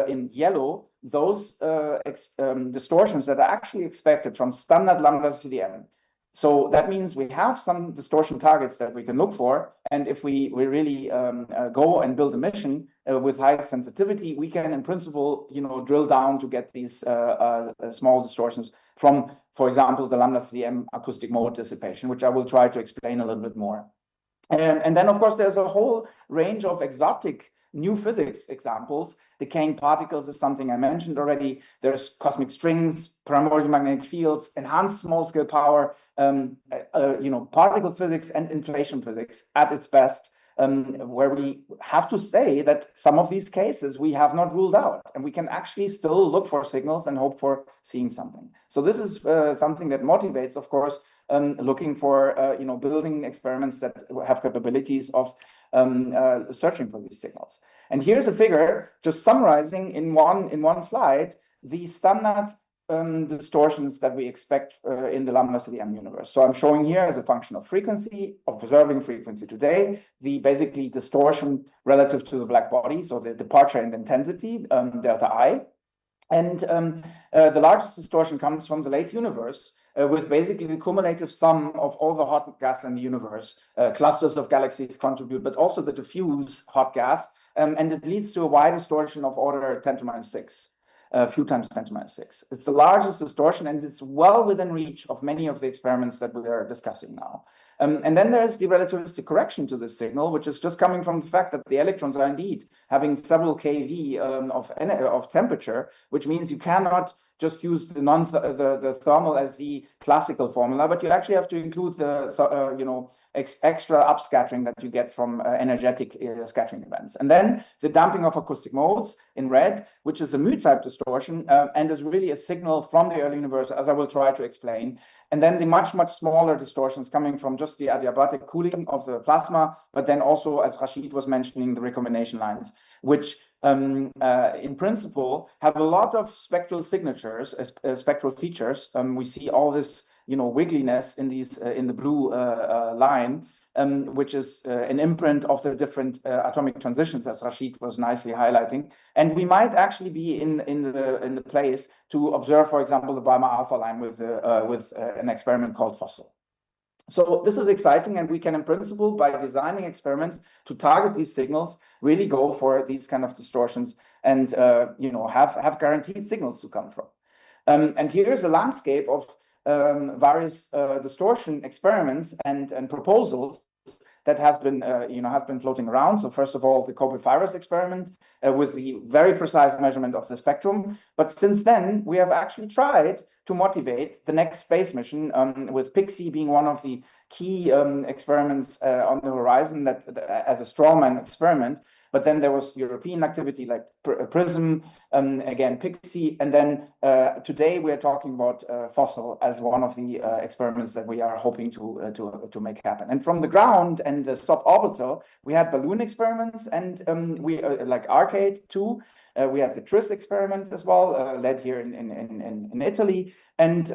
in yellow those distortions that are actually expected from standard lambda CDM. So that means we have some distortion targets that we can look for. And if we really go and build a mission with high sensitivity, we can, in principle, drill down to get these small distortions from, for example, the lambda CDM acoustic mode dissipation, which I will try to explain a little bit more. And then, of course, there's a whole range of exotic new physics examples. Decaying particles is something I mentioned already. There's cosmic strings, primordial magnetic fields, enhanced small-scale power, particle physics and inflation physics at its best, where we have to say that some of these cases we have not ruled out, and we can actually still look for signals and hope for seeing something. So this is something that motivates, of course, looking for building experiments that have capabilities of searching for these signals. And here's a figure just summarizing in one slide the standard distortions that we expect in the lambda CDM universe. So I'm showing here as a function of frequency, observing frequency today, the basically distortion relative to the black body, so the departure in intensity, delta I. And the largest distortion comes from the late universe, with basically the cumulative sum of all the hot gas in the universe. Clusters of galaxies contribute, but also the diffuse hot gas, and it leads to a Y distortion of order 10 to minus 6. A few times 10 to minus 6. It's the largest distortion, and it's well within reach of many of the experiments that we are discussing now. And then there's the relativistic correction to this signal, which is just coming from the fact that the electrons are indeed having several keV of temperature, which means you cannot just use the thermal as the classical formula, but you actually have to include the extra upscattering that you get from energetic scattering events. And then the damping of acoustic modes in red, which is a mu-type distortion and is really a signal from the early universe, as I will try to explain. And then the much smaller distortions coming from just the adiabatic cooling of the plasma, but then also, as Rashid was mentioning, the recombination lines, which in principle have a lot of spectral signatures, spectral features. We see all this wiggliness in these in the blue line, which is an imprint of the different atomic transitions, as Rashid was nicely highlighting. And we might actually be in the place to observe, for example, the Balmer alpha line with an experiment called Fossil. So this is exciting, and we can, in principle, by designing experiments to target these signals, really go for these kind of distortions and have guaranteed signals to come from. And here's a landscape of various distortion experiments and proposals that has been floating around. So first of all, the Cope-Virus experiment with the very precise measurement of the spectrum. But since then, we have actually tried to motivate the next space mission, with PIXI being one of the key experiments on the horizon, that as a strawman experiment. But then there was European activity like PRISM, again PIXI, and then today we are talking about FOSSIL as one of the experiments that we are hoping to make happen. And from the ground and the suborbital, we had balloon experiments, and we like Arcade too. We had the TRIS experiment as well, led here in Italy. And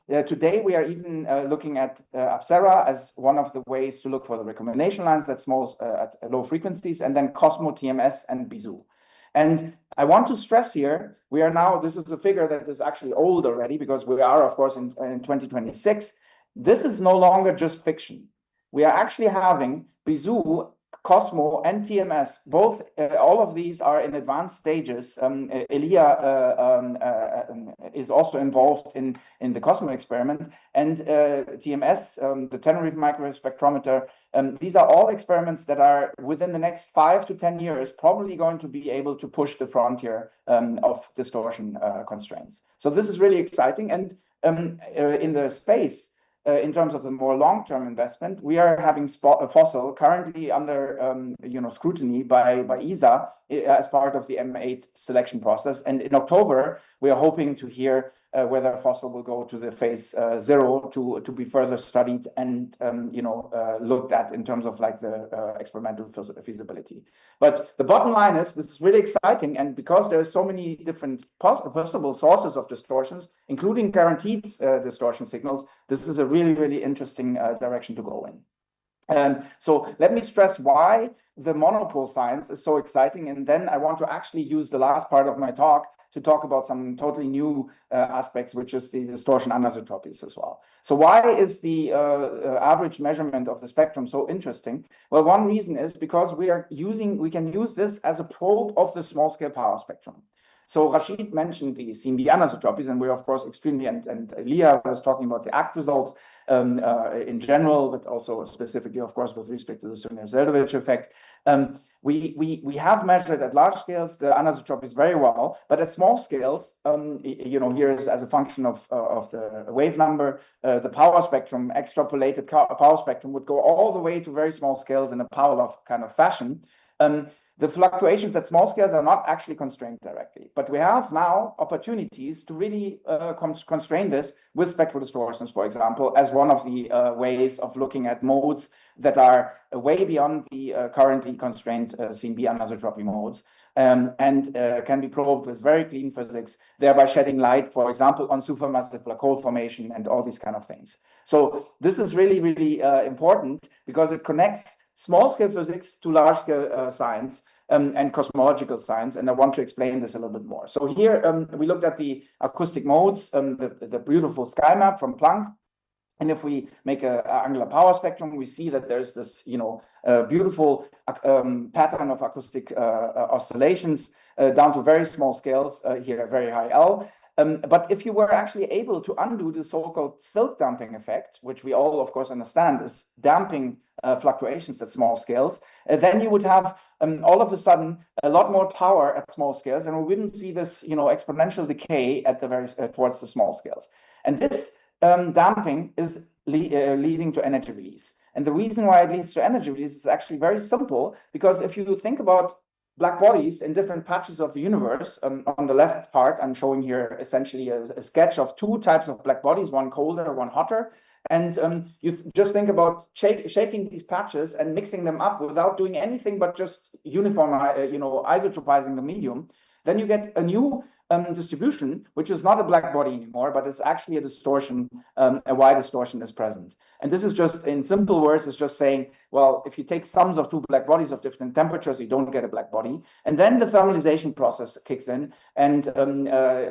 today we are even looking at Pescara as one of the ways to look for the recombination lines at low frequencies, and then Cosmo, TMS, and BIZU. And I want to stress here, we are now, this is a figure that is actually old already, because we are, of course, in 2026. This is no longer just fiction. We are actually having BIZU, Cosmo, and TMS, both, all of these are in advanced stages. ELIA is also involved in the Cosmo experiment, and TMS, the Tenerife microspectrometer. These are all experiments that are within the next 5 to 10 years probably going to be able to push the frontier of distortion constraints. So this is really exciting. And in the space, in terms of the more long-term investment, we are having FOSSIL currently under scrutiny by ESA as part of the M8 selection process. And in October, we are hoping to hear whether FOSSIL will go to the phase 0 to be further studied and looked at in terms of like the experimental feasibility. But the bottom line is, this is really exciting, and because there are so many different possible sources of distortions, including guaranteed distortion signals, this is a really, really interesting direction to go in. So let me stress why the monopole science is so exciting, and then I want to actually use the last part of my talk to talk about some totally new aspects, which is the distortion anisotropies as well. So why is the average measurement of the spectrum so interesting? Well, one reason is because we can use this as a probe of the small-scale power spectrum. So Rashid mentioned the CMB anisotropies, and we're of course extremely, and Leah was talking about the ACT results in general, but also specifically, of course, with respect to the Sixth Zeldovich effect. We have measured at large scales the anisotropies very well, but at small scales, here is as a function of the wave number, the power spectrum, extrapolated power spectrum would go all the way to very small scales in a Pavlov kind of fashion. The fluctuations at small scales are not actually constrained directly, but we have now opportunities to really constrain this with spectral distortions, for example, as one of the ways of looking at modes that are way beyond the currently constrained CMB anisotropy modes, and can be probed with very clean physics, thereby shedding light, for example, on supermassive black hole formation and all these kind of things. So this is really, really important because it connects small-scale physics to large-scale science and cosmological science, and I want to explain this a little bit more. So here we looked at the acoustic modes, the beautiful sky map from Planck, and if we make an angular power spectrum, we see that there's this, beautiful pattern of acoustic oscillations down to very small scales here at very high L. But if you were actually able to undo the so-called silk damping effect, which we all, of course, understand is damping fluctuations at small scales, then you would have all of a sudden a lot more power at small scales, and we wouldn't see this, exponential decay at the very towards the small scales. And this damping is leading to energy release. And the reason why it leads to energy release is actually very simple, because if you think about black bodies in different patches of the universe, on the left part, I'm showing here essentially a sketch of two types of black bodies, one colder, one hotter. And you just think about shaking these patches and mixing them up without doing anything but just uniform, isotropizing the medium. Then you get a new distribution, which is not a black body anymore, but it's actually a distortion, a Y distortion is present. And this is just, in simple words, it's just saying, well, if you take sums of two black bodies of different temperatures, you don't get a black body. And then the thermalization process kicks in and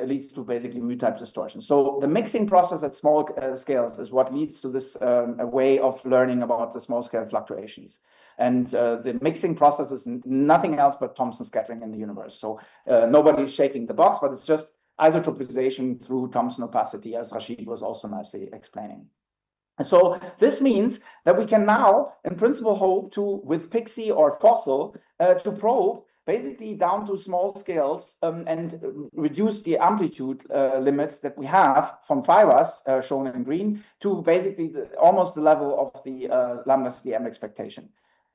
leads to basically mu-type distortion. So the mixing process at small scales is what leads to this way of learning about the small scale fluctuations. And the mixing process is nothing else but Thomson scattering in the universe. So nobody's shaking the box, but it's just isotropization through Thomson opacity, as Rashid was also nicely explaining. So this means that we can now, in principle, hope to, with PIXI or fossil, to probe basically down to small scales and reduce the amplitude limits that we have from virus, shown in green, to basically almost the level of the lambda CDM expectation.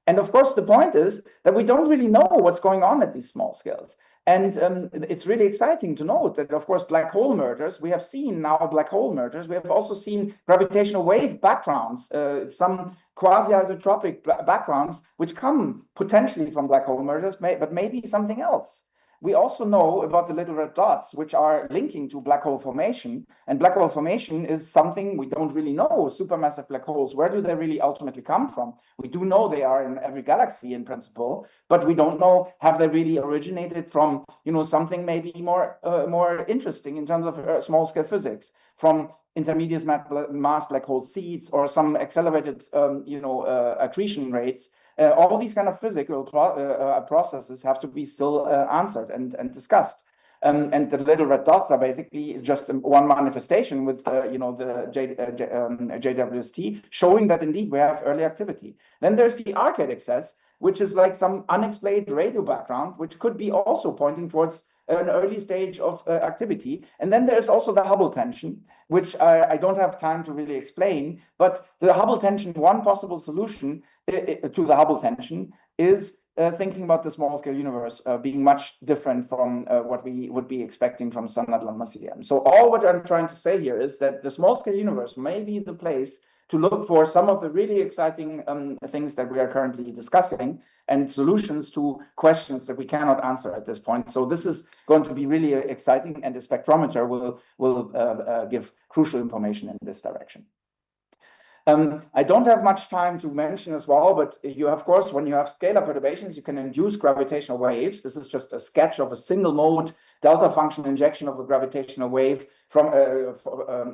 And of course, the point is that we don't really know what's going on at these small scales. And it's really exciting to note that, of course, black hole mergers, we have seen now black hole mergers. We have also seen gravitational wave backgrounds, some quasi-isotropic backgrounds, which come potentially from black hole mergers, but maybe something else. We also know about the little red dots, which are linking to black hole formation. And black hole formation is something we don't really know. Supermassive black holes, where do they really ultimately come from? We do know they are in every galaxy in principle, but we don't know, have they really originated from, something maybe more interesting in terms of small scale physics, from intermediate mass black hole seeds or some accelerated, accretion rates. All these kind of physical processes have to be still answered and discussed. And the little red dots are basically just one manifestation with, the JWST, showing that indeed we have early activity. Then there's the arcade excess, which is like some unexplained radio background, which could be also pointing towards an early stage of activity. And then there's also the Hubble tension, which I don't have time to really explain, but the Hubble tension, one possible solution to the Hubble tension is thinking about the small scale universe being much different from what we would be expecting from standard lambda CDM. So all what I'm trying to say here is that the small scale universe may be the place to look for some of the really exciting things that we are currently discussing and solutions to questions that we cannot answer at this point. So this is going to be really exciting, and the spectrometer will give crucial information in this direction. I don't have much time to mention as well, but you, of course, when you have scalar perturbations, you can induce gravitational waves. This is just a sketch of a single mode delta function injection of a gravitational wave from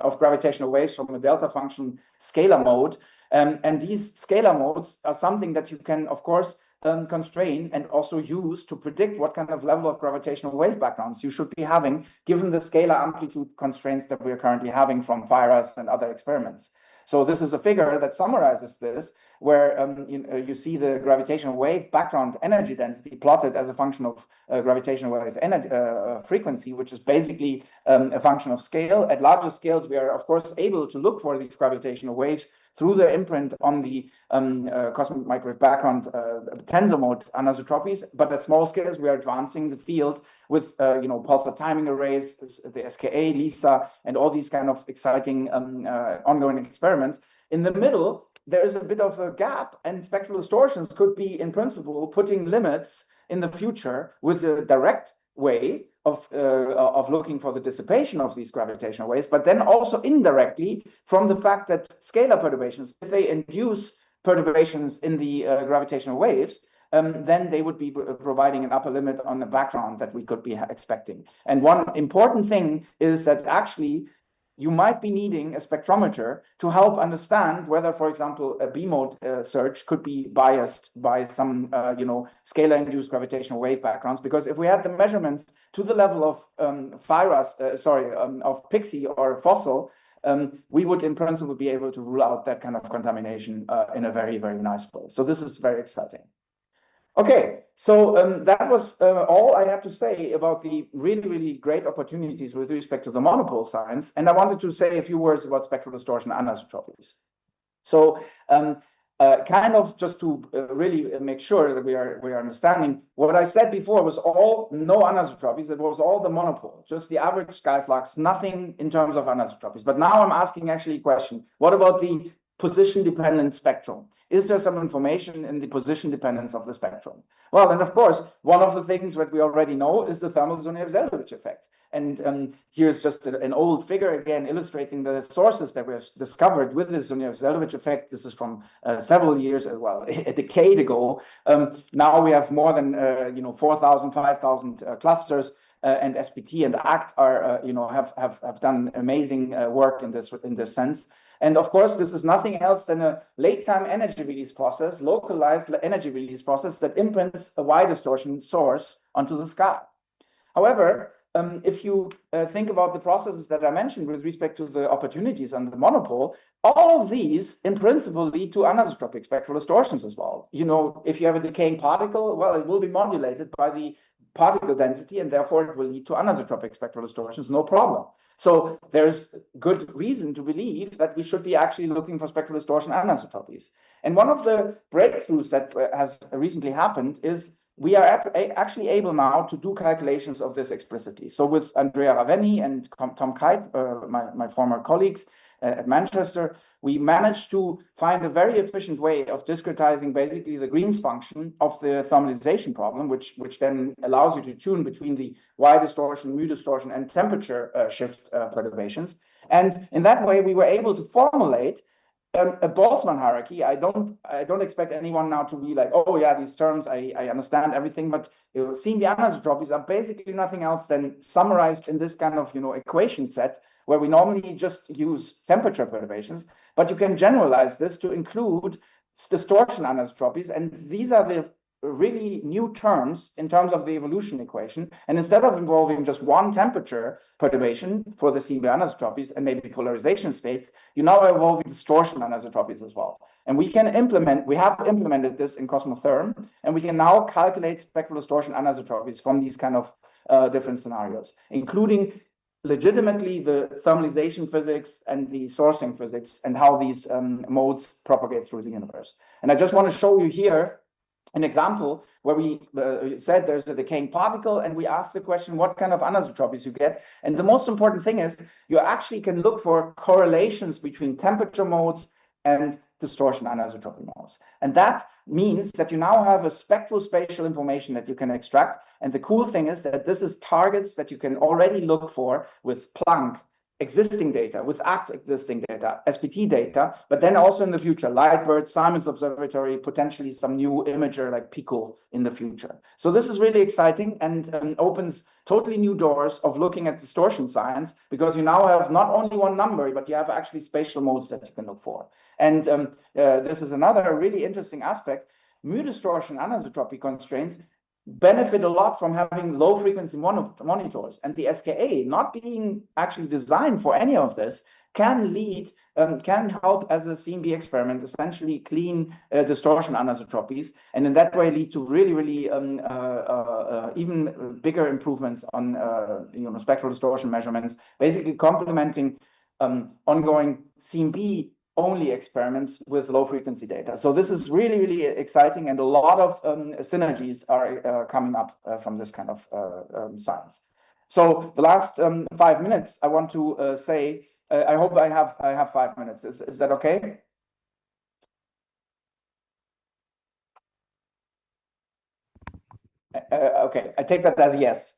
of gravitational waves from a delta function scalar mode. And these scalar modes are something that you can, of course, constrain and also use to predict what kind of level of gravitational wave backgrounds you should be having, given the scalar amplitude constraints that we are currently having from virus and other experiments. So this is a figure that summarizes this, where you see the gravitational wave background energy density plotted as a function of gravitational wave energy, frequency, which is basically a function of scale. At larger scales, we are, of course, able to look for these gravitational waves through the imprint on the cosmic microwave background tensor mode anisotropies. But at small scales, we are advancing the field with pulsar timing arrays, the SKA, LISA, and all these kind of exciting ongoing experiments. In the middle, there is a bit of a gap, and spectral distortions could be, in principle, putting limits in the future with a direct way of looking for the dissipation of these gravitational waves, but then also indirectly from the fact that scalar perturbations, if they induce perturbations in the gravitational waves, then they would be providing an upper limit on the background that we could be expecting. And one important thing is that actually you might be needing a spectrometer to help understand whether, for example, a B-mode search could be biased by some, scalar-induced gravitational wave backgrounds. Because if we had the measurements to the level of of PIXI or fossil, we would, in principle, be able to rule out that kind of contamination in a very, very nice way. So this is very exciting. Okay, so that was all I had to say about the really, really great opportunities with respect to the monopole science. And I wanted to say a few words about spectral distortion anisotropies. So kind of just to really make sure that we are understanding, what I said before was all no anisotropies. It was all the monopole, just the average sky flux, nothing in terms of anisotropies. But now I'm asking actually a question. What about the position-dependent spectrum? Is there some information in the position dependence of the spectrum? Well, and of course, one of the things that we already know is the thermal Zunjev-Zeldovich effect. And here's just an old figure, again, illustrating the sources that we have discovered with this Zunjev-Zeldovich effect. This is from several years, well, a decade ago. Now we have more than 4,000, 5,000 clusters. And SPT and ACT are, have done amazing work in this sense. And of course, this is nothing else than a late-time energy release process, localized energy release process that imprints a Y distortion source onto the sky. However, if you think about the processes that I mentioned with respect to the opportunities and the monopole, all of these in principle lead to anisotropic spectral distortions as well. You know, if you have a decaying particle, well, it will be modulated by the particle density, and therefore it will lead to anisotropic spectral distortions, no problem. So there's good reason to believe that we should be actually looking for spectral distortion anisotropies. And one of the breakthroughs that has recently happened is we are actually able now to do calculations of this explicitly. So with Andrea Ravenni and Tom Kite, my former colleagues at Manchester, we managed to find a very efficient way of discretizing basically the Green's function of the thermalization problem, which then allows you to tune between the Y distortion, mu distortion, and temperature shift perturbations. And in that way, we were able to formulate a Boltzmann hierarchy. I don't expect anyone now to be like, oh yeah, these terms, I understand everything, but CMB anisotropies are basically nothing else than summarized in this kind of equation set, where we normally just use temperature perturbations, but you can generalize this to include distortion anisotropies, and these are the really new terms in terms of the evolution equation. And instead of involving just one temperature perturbation for the CMB anisotropies and maybe polarization states, you now are involving distortion anisotropies as well. And we have implemented this in Cosmotherm, and we can now calculate spectral distortion anisotropies from these kind of different scenarios, including legitimately the thermalization physics and the sourcing physics and how these modes propagate through the universe. And I just want to show you here an example where we said there's a decaying particle, and we asked the question, what kind of anisotropies you get? And the most important thing is you actually can look for correlations between temperature modes and distortion anisotropy modes. And that means that you now have a spectrospatial information that you can extract. And the cool thing is that this is targets that you can already look for with Planck existing data, with ACT existing data, SPT data, but then also in the future, Lightbird, Simon's Observatory, potentially some new imager like Pico in the future. So this is really exciting and opens totally new doors of looking at distortion science, because you now have not only one number, but you have actually spatial modes that you can look for. And this is another really interesting aspect. Mu distortion anisotropy constraints benefit a lot from having low frequency monitors, and the SKA not being actually designed for any of this can help as a CMB experiment essentially clean distortion anisotropies, and in that way lead to really even bigger improvements on spectral distortion measurements, basically complementing ongoing CMB only experiments with low frequency data. So this is really exciting, and a lot of synergies are coming up from this kind of science. So the last 5 minutes, I want to say, I hope I have 5 minutes. Is that okay? Okay, I take that as a yes.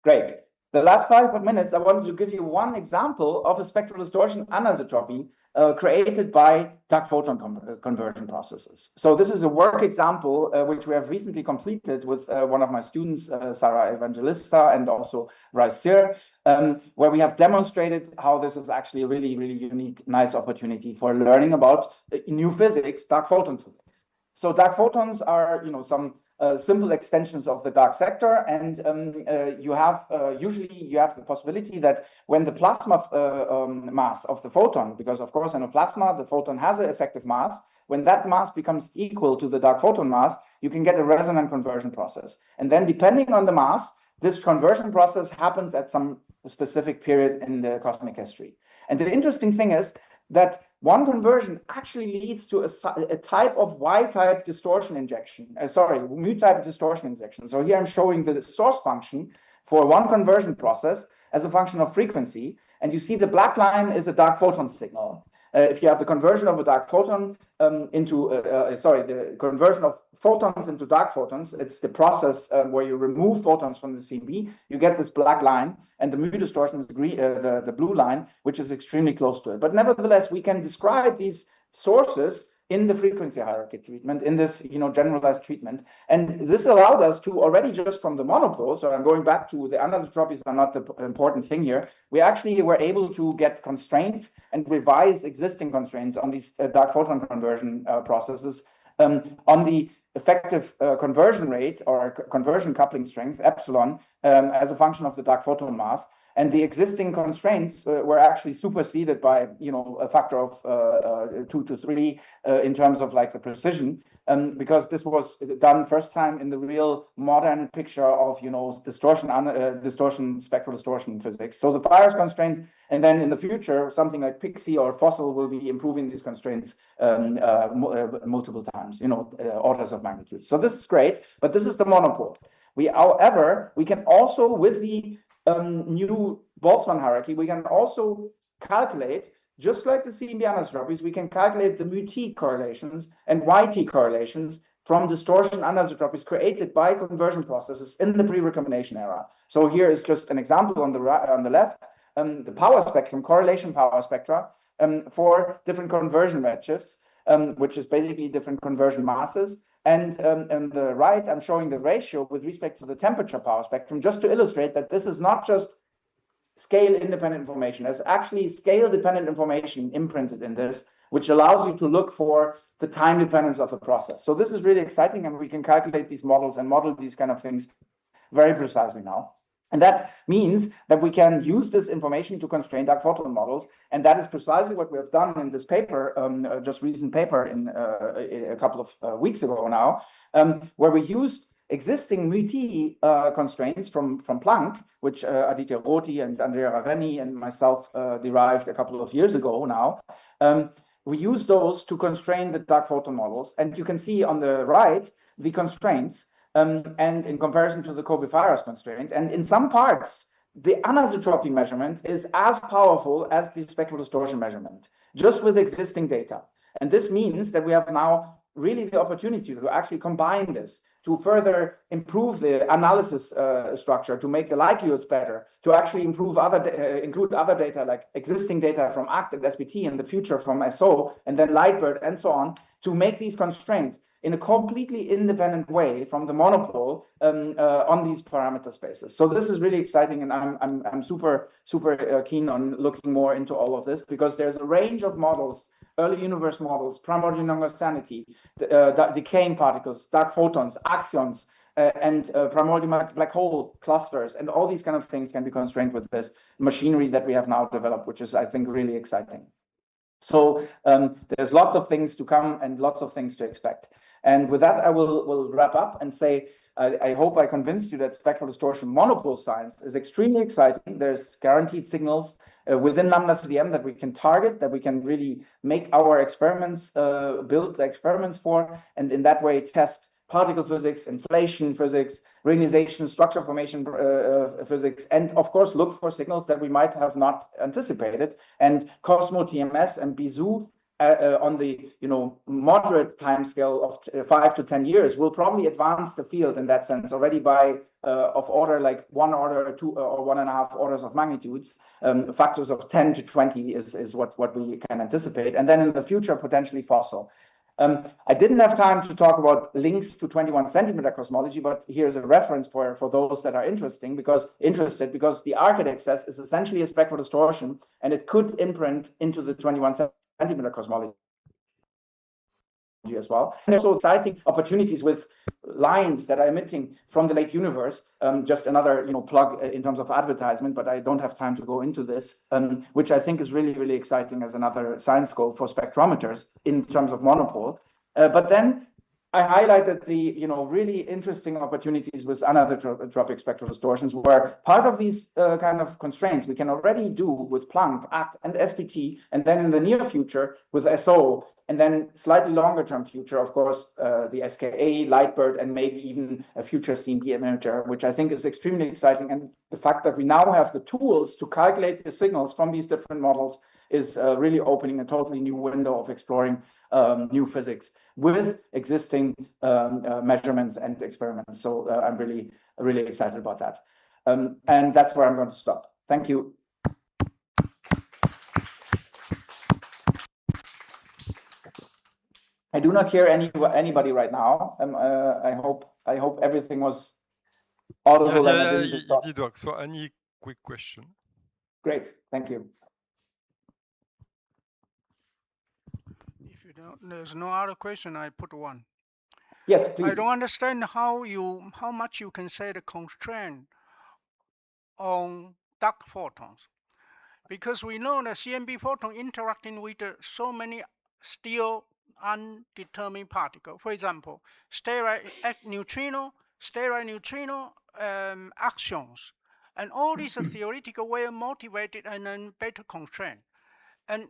Great. The last 5 minutes, I wanted to give you one example of a spectral distortion anisotropy created by dark photon conversion processes. So this is a work example which we have recently completed with one of my students, Sarah Evangelista, and also Rice Sear, where we have demonstrated how this is actually a really unique, nice opportunity for learning about new physics, dark photon physics. So dark photons are, some simple extensions of the dark sector, and usually you have the possibility that when the plasma mass of the photon, because of course in a plasma the photon has an effective mass, when that mass becomes equal to the dark photon mass, you can get a resonant conversion process. And then depending on the mass, this conversion process happens at some specific period in the cosmic history. And the interesting thing is that one conversion actually leads to a type of Y-type distortion injection, mu-type distortion injection. So here I'm showing the source function for one conversion process as a function of frequency, and you see the black line is a dark photon signal. If you have the conversion of a dark photon the conversion of photons into dark photons, it's the process where you remove photons from the CMB, you get this black line, and the mu distortion is the blue line, which is extremely close to it. But nevertheless, we can describe these sources in the frequency hierarchy treatment, in this generalized treatment. And this allowed us to already just from the monopole, so I'm going back to the anisotropies are not the important thing here, we actually were able to get constraints and revise existing constraints on these dark photon conversion processes on the effective conversion rate or conversion coupling strength, epsilon, as a function of the dark photon mass. And the existing constraints were actually superseded by, a factor of 2 to 3 in terms of like the precision, because this was done first time in the real modern picture of, distortion, spectral distortion physics. So the Fires constraints, and then in the future, something like PIXI or Fossil will be improving these constraints multiple times, orders of magnitude. So this is great, but this is the monopole. However, we can also, with the new Boltzmann hierarchy, we can also calculate, just like the CMB anisotropies, we can calculate the mu-T correlations and YT correlations from distortion anisotropies created by conversion processes in the pre-recombination era. So here is just an example on the left, the power spectrum, correlation power spectra for different conversion redshifts, which is basically different conversion masses. And on the right, I'm showing the ratio with respect to the temperature power spectrum, just to illustrate that this is not just scale-independent information. There's actually scale-dependent information imprinted in this, which allows you to look for the time dependence of the process. So this is really exciting, and we can calculate these models and model these kind of things very precisely now. And that means that we can use this information to constrain dark photon models. And that is precisely what we have done in this paper, just recent paper in a couple of weeks ago now, where we used existing mu-T constraints from Planck, which Aditya Roti and Andrea Ravenni and myself derived a couple of years ago now. We use those to constrain the dark photon models. And you can see on the right the constraints. And in comparison to the Kobe-Fires constraint, and in some parts, the anisotropy measurement is as powerful as the spectral distortion measurement, just with existing data. And this means that we have now really the opportunity to actually combine this, to further improve the analysis structure, to make the likelihoods better, to actually improve include other data like existing data from ACT and SBT in the future from SO, and then Lightbird and so on, to make these constraints in a completely independent way from the monopole on these parameter spaces. So this is really exciting, and I'm super keen on looking more into all of this, because there's a range of models, early universe models, primordial non-sanity, decaying particles, dark photons, axions, and primordial black hole clusters, and all these kind of things can be constrained with this machinery that we have now developed, which is, I think, really exciting. So there's lots of things to come and lots of things to expect. And with that, I will wrap up and say, I hope I convinced you that spectral distortion monopole science is extremely exciting. There's guaranteed signals within lambda CDM that we can target, that we can really make our experiments, build the experiments for, and in that way test particle physics, inflation physics, reionization, structure formation physics, and of course look for signals that we might have not anticipated. And Cosmo TMS and BIZU on the moderate time scale of 5 to 10 years will probably advance the field in that sense already by of order like 1 order or 2 or 1.5 orders of magnitudes. Factors of 10 to 20 is what we can anticipate, and then in the future potentially fossil. I didn't have time to talk about links to 21 centimeter cosmology, but here's a reference for those that are interested, because the ArcAD is essentially a spectral distortion, and it could imprint into the 21 centimeter cosmology as well. And there's also exciting opportunities with lines that are emitting from the late universe. Just another plug in terms of advertisement, but I don't have time to go into this, which I think is really, really exciting as another science goal for spectrometers in terms of monopole. But then I highlighted the really interesting opportunities with anisotropic spectral distortions, where part of these kind of constraints we can already do with Planck, ACT, and SPT, and then in the near future with SO, and then slightly longer term future, of course, the SKA, Lightbird, and maybe even a future CMB imager, which I think is extremely exciting. And the fact that we now have the tools to calculate the signals from these different models is really opening a totally new window of exploring new physics with existing measurements and experiments. So I'm really, really excited about that. And that's where I'm going to stop. Thank you. I do not hear anybody right now. I hope everything was audible. Yes, it did work. So any quick question? Great, thank you. If there's no other question, I put one. Yes, please. I don't understand how much you can say the constraint on dark photons, because we know that CMB photon interacting with so many still undetermined particles. For example, sterile neutrino, actions, and all these theoretical way motivated and then better constraint. And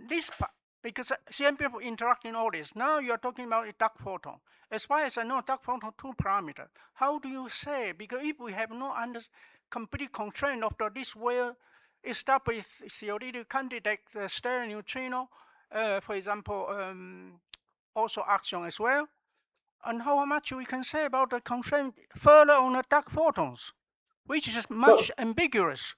this part, because CMB interacting all this, now you're talking about a dark photon. As far as I know, dark photon 2 parameter. How do you say? Because if we have no complete constraint of this well established theoretical candidate stereo neutrino, for example, also action as well, and how much we can say about the constraint further on the dark photons, which is much ambiguous.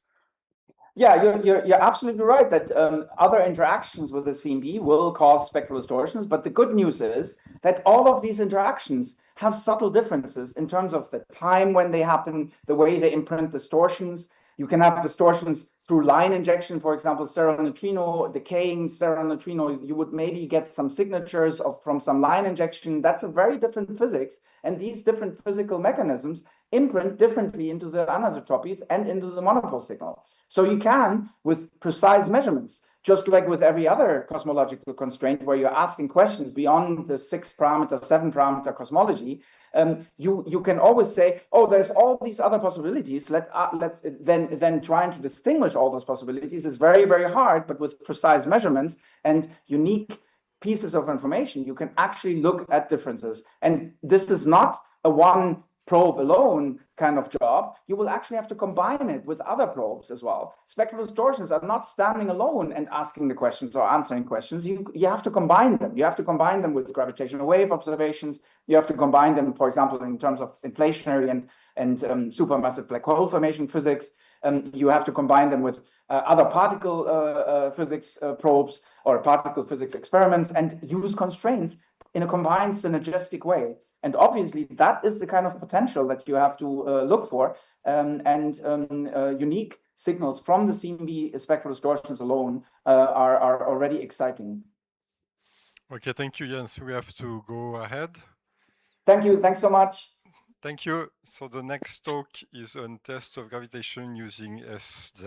Yeah, you're absolutely right that other interactions with the CMB will cause spectral distortions, but the good news is that all of these interactions have subtle differences in terms of the time when they happen, the way they imprint distortions. You can have distortions through line injection, for example, sterile neutrino, decaying sterile neutrino. You would maybe get some signatures from some line injection. That's a very different physics, and these different physical mechanisms imprint differently into the anisotropies and into the monopole signal. So you can, with precise measurements, just like with every other cosmological constraint where you're asking questions beyond the 6 parameter, 7 parameter cosmology, you can always say, oh, there's all these other possibilities. Let's then trying to distinguish all those possibilities is very, very hard, but with precise measurements and unique pieces of information, you can actually look at differences. And this is not a one probe alone kind of job. You will actually have to combine it with other probes as well. Spectral distortions are not standing alone and asking the questions or answering questions. You have to combine them. You have to combine them with gravitational wave observations. You have to combine them, for example, in terms of inflationary and supermassive black hole formation physics. You have to combine them with other particle physics probes or particle physics experiments and use constraints in a combined synergistic way. And obviously, that is the kind of potential that you have to look for. Unique signals from the CMB spectral distortions alone are already exciting. Okay, thank you, Jens. We have to go ahead. Thank you. Thanks so much. Thank you. So the next talk is on test of gravitation using SZ.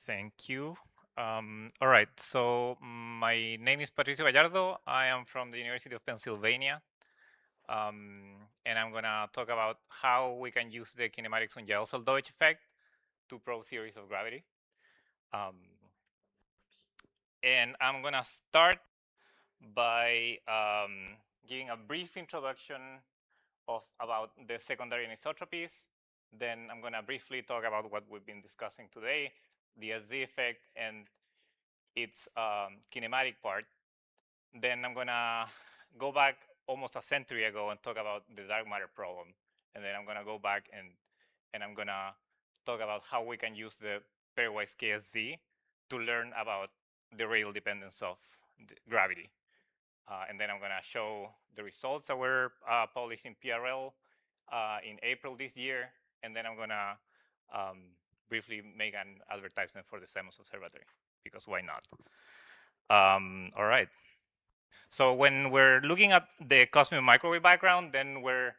Thank you. All right, so my name is Patricio Gallardo. I am from the University of Pennsylvania. And I'm gonna talk about how we can use the kinematics on Zeldovich effect to probe theories of gravity. And I'm gonna start by giving a brief introduction about the secondary anisotropies. Then I'm gonna briefly talk about what we've been discussing today, the SZ effect and its kinematic part. Then I'm gonna go back almost a century ago and talk about the dark matter problem. And then I'm gonna go back and I'm gonna talk about how we can use the pairwise KSZ to learn about the radial dependence of gravity. And then I'm gonna show the results that were published in PRL in April this year. And then I'm gonna briefly make an advertisement for the Simons Observatory, because why not? All right. So when we're looking at the cosmic microwave background, then we're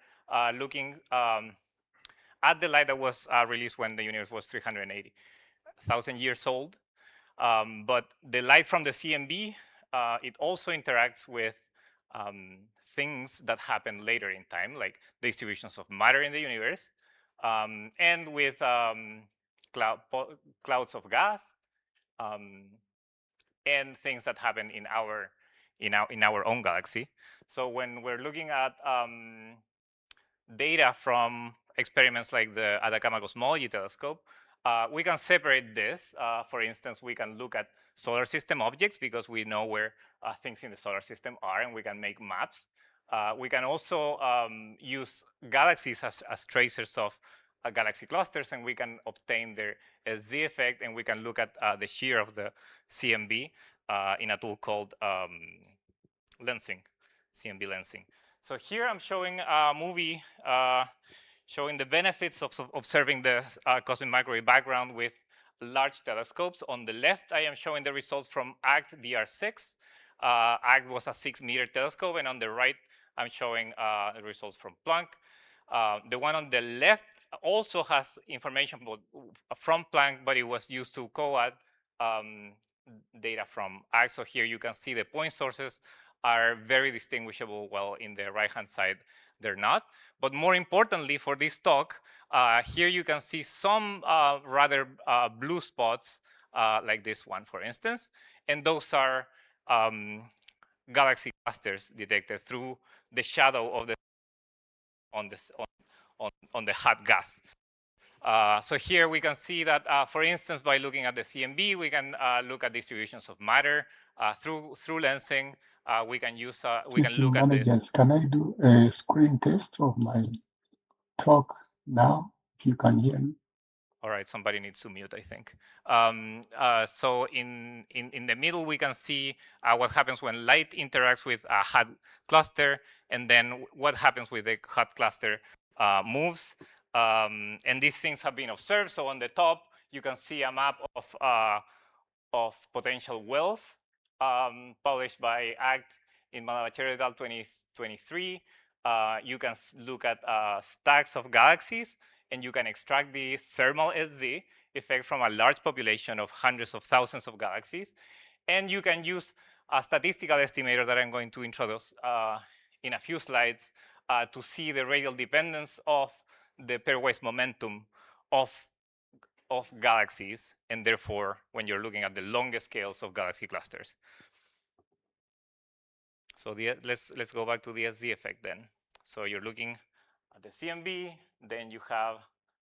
looking at the light that was released when the universe was 380,000 years old. But the light from the CMB, it also interacts with things that happen later in time, like the distributions of matter in the universe, and with clouds of gas, and things that happen in our own galaxy. So when we're looking at data from experiments like the Atacama Cosmology Telescope, we can separate this. For instance, we can look at solar system objects because we know where things in the solar system are, and we can make maps. We can also use galaxies as tracers of galaxy clusters, and we can obtain their SZ effect, and we can look at the shear of the CMB in a tool called lensing, CMB lensing. So here I'm showing a movie showing the benefits of observing the cosmic microwave background with large telescopes. On the left, I am showing the results from ACT DR6. ACT was a 6-meter telescope, and on the right, I'm showing the results from Planck. The one on the left also has information from Planck, but it was used to co-add data from ACT. So here you can see the point sources are very distinguishable, while in the right-hand side, they're not. But more importantly for this talk, here you can see some rather blue spots, like this one, for instance. And those are galaxy clusters detected through the shadow of the on the hot gas. So here we can see that, for instance, by looking at the CMB, we can look at distributions of matter through lensing. We can use we can look at the. Can I do a screen test of my talk now? If you can hear me. All right, somebody needs to mute, I think. So in the middle, we can see what happens when light interacts with a hot cluster, and then what happens with the hot cluster moves. And these things have been observed. So on the top, you can see a map of potential wells published by ACT in Malabachero et al. 2023. You can look at stacks of galaxies, and you can extract the thermal SZ effect from a large population of hundreds of thousands of galaxies. And you can use a statistical estimator that I'm going to introduce in a few slides to see the radial dependence of the pairwise momentum of galaxies, and therefore, when you're looking at the longest scales of galaxy clusters. So let's go back to the SZ effect then. So you're looking at the CMB, then you have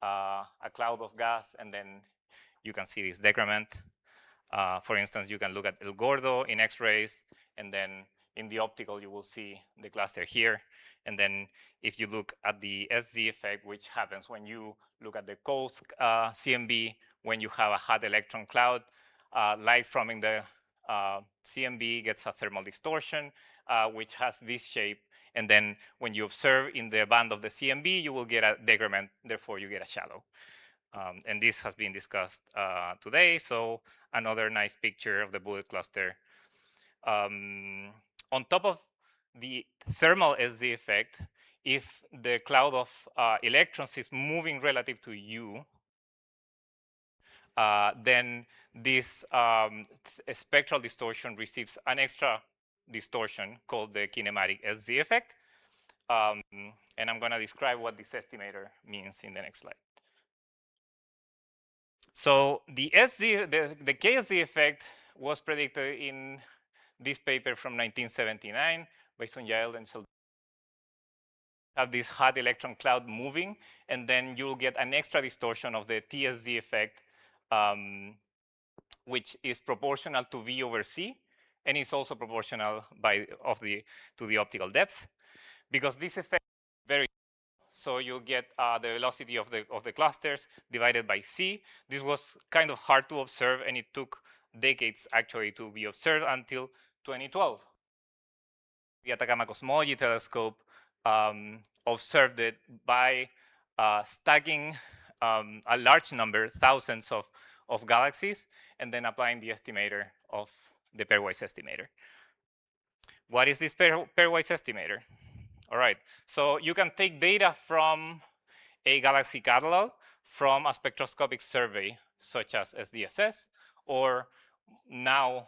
a cloud of gas, and then you can see this decrement. For instance, you can look at El Gordo in X-rays, and then in the optical, you will see the cluster here. And then if you look at the SZ effect, which happens when you look at the cold CMB, when you have a hot electron cloud, light from in the CMB gets a thermal distortion, which has this shape. And then when you observe in the band of the CMB, you will get a decrement, therefore you get a shadow. And this has been discussed today. So another nice picture of the bullet cluster. On top of the thermal SZ effect, if the cloud of electrons is moving relative to you, then this spectral distortion receives an extra distortion called the kinematic SZ effect. And I'm going to describe what this estimator means in the next slide. So the KSZ effect was predicted in this paper from 1979 by Sunyael and Zeldovich. Have this hot electron cloud moving, and then you'll get an extra distortion of the TSZ effect, which is proportional to V over C, and is also proportional to the optical depth, because this effect is very. So you get the velocity of the clusters divided by C. This was kind of hard to observe, and it took decades actually to be observed until 2012. The Atacama Cosmology Telescope observed it by stacking a large number, thousands of galaxies, and then applying the estimator of the pairwise estimator. What is this pairwise estimator? All right, so you can take data from a galaxy catalog, from a spectroscopic survey, such as SDSS, or now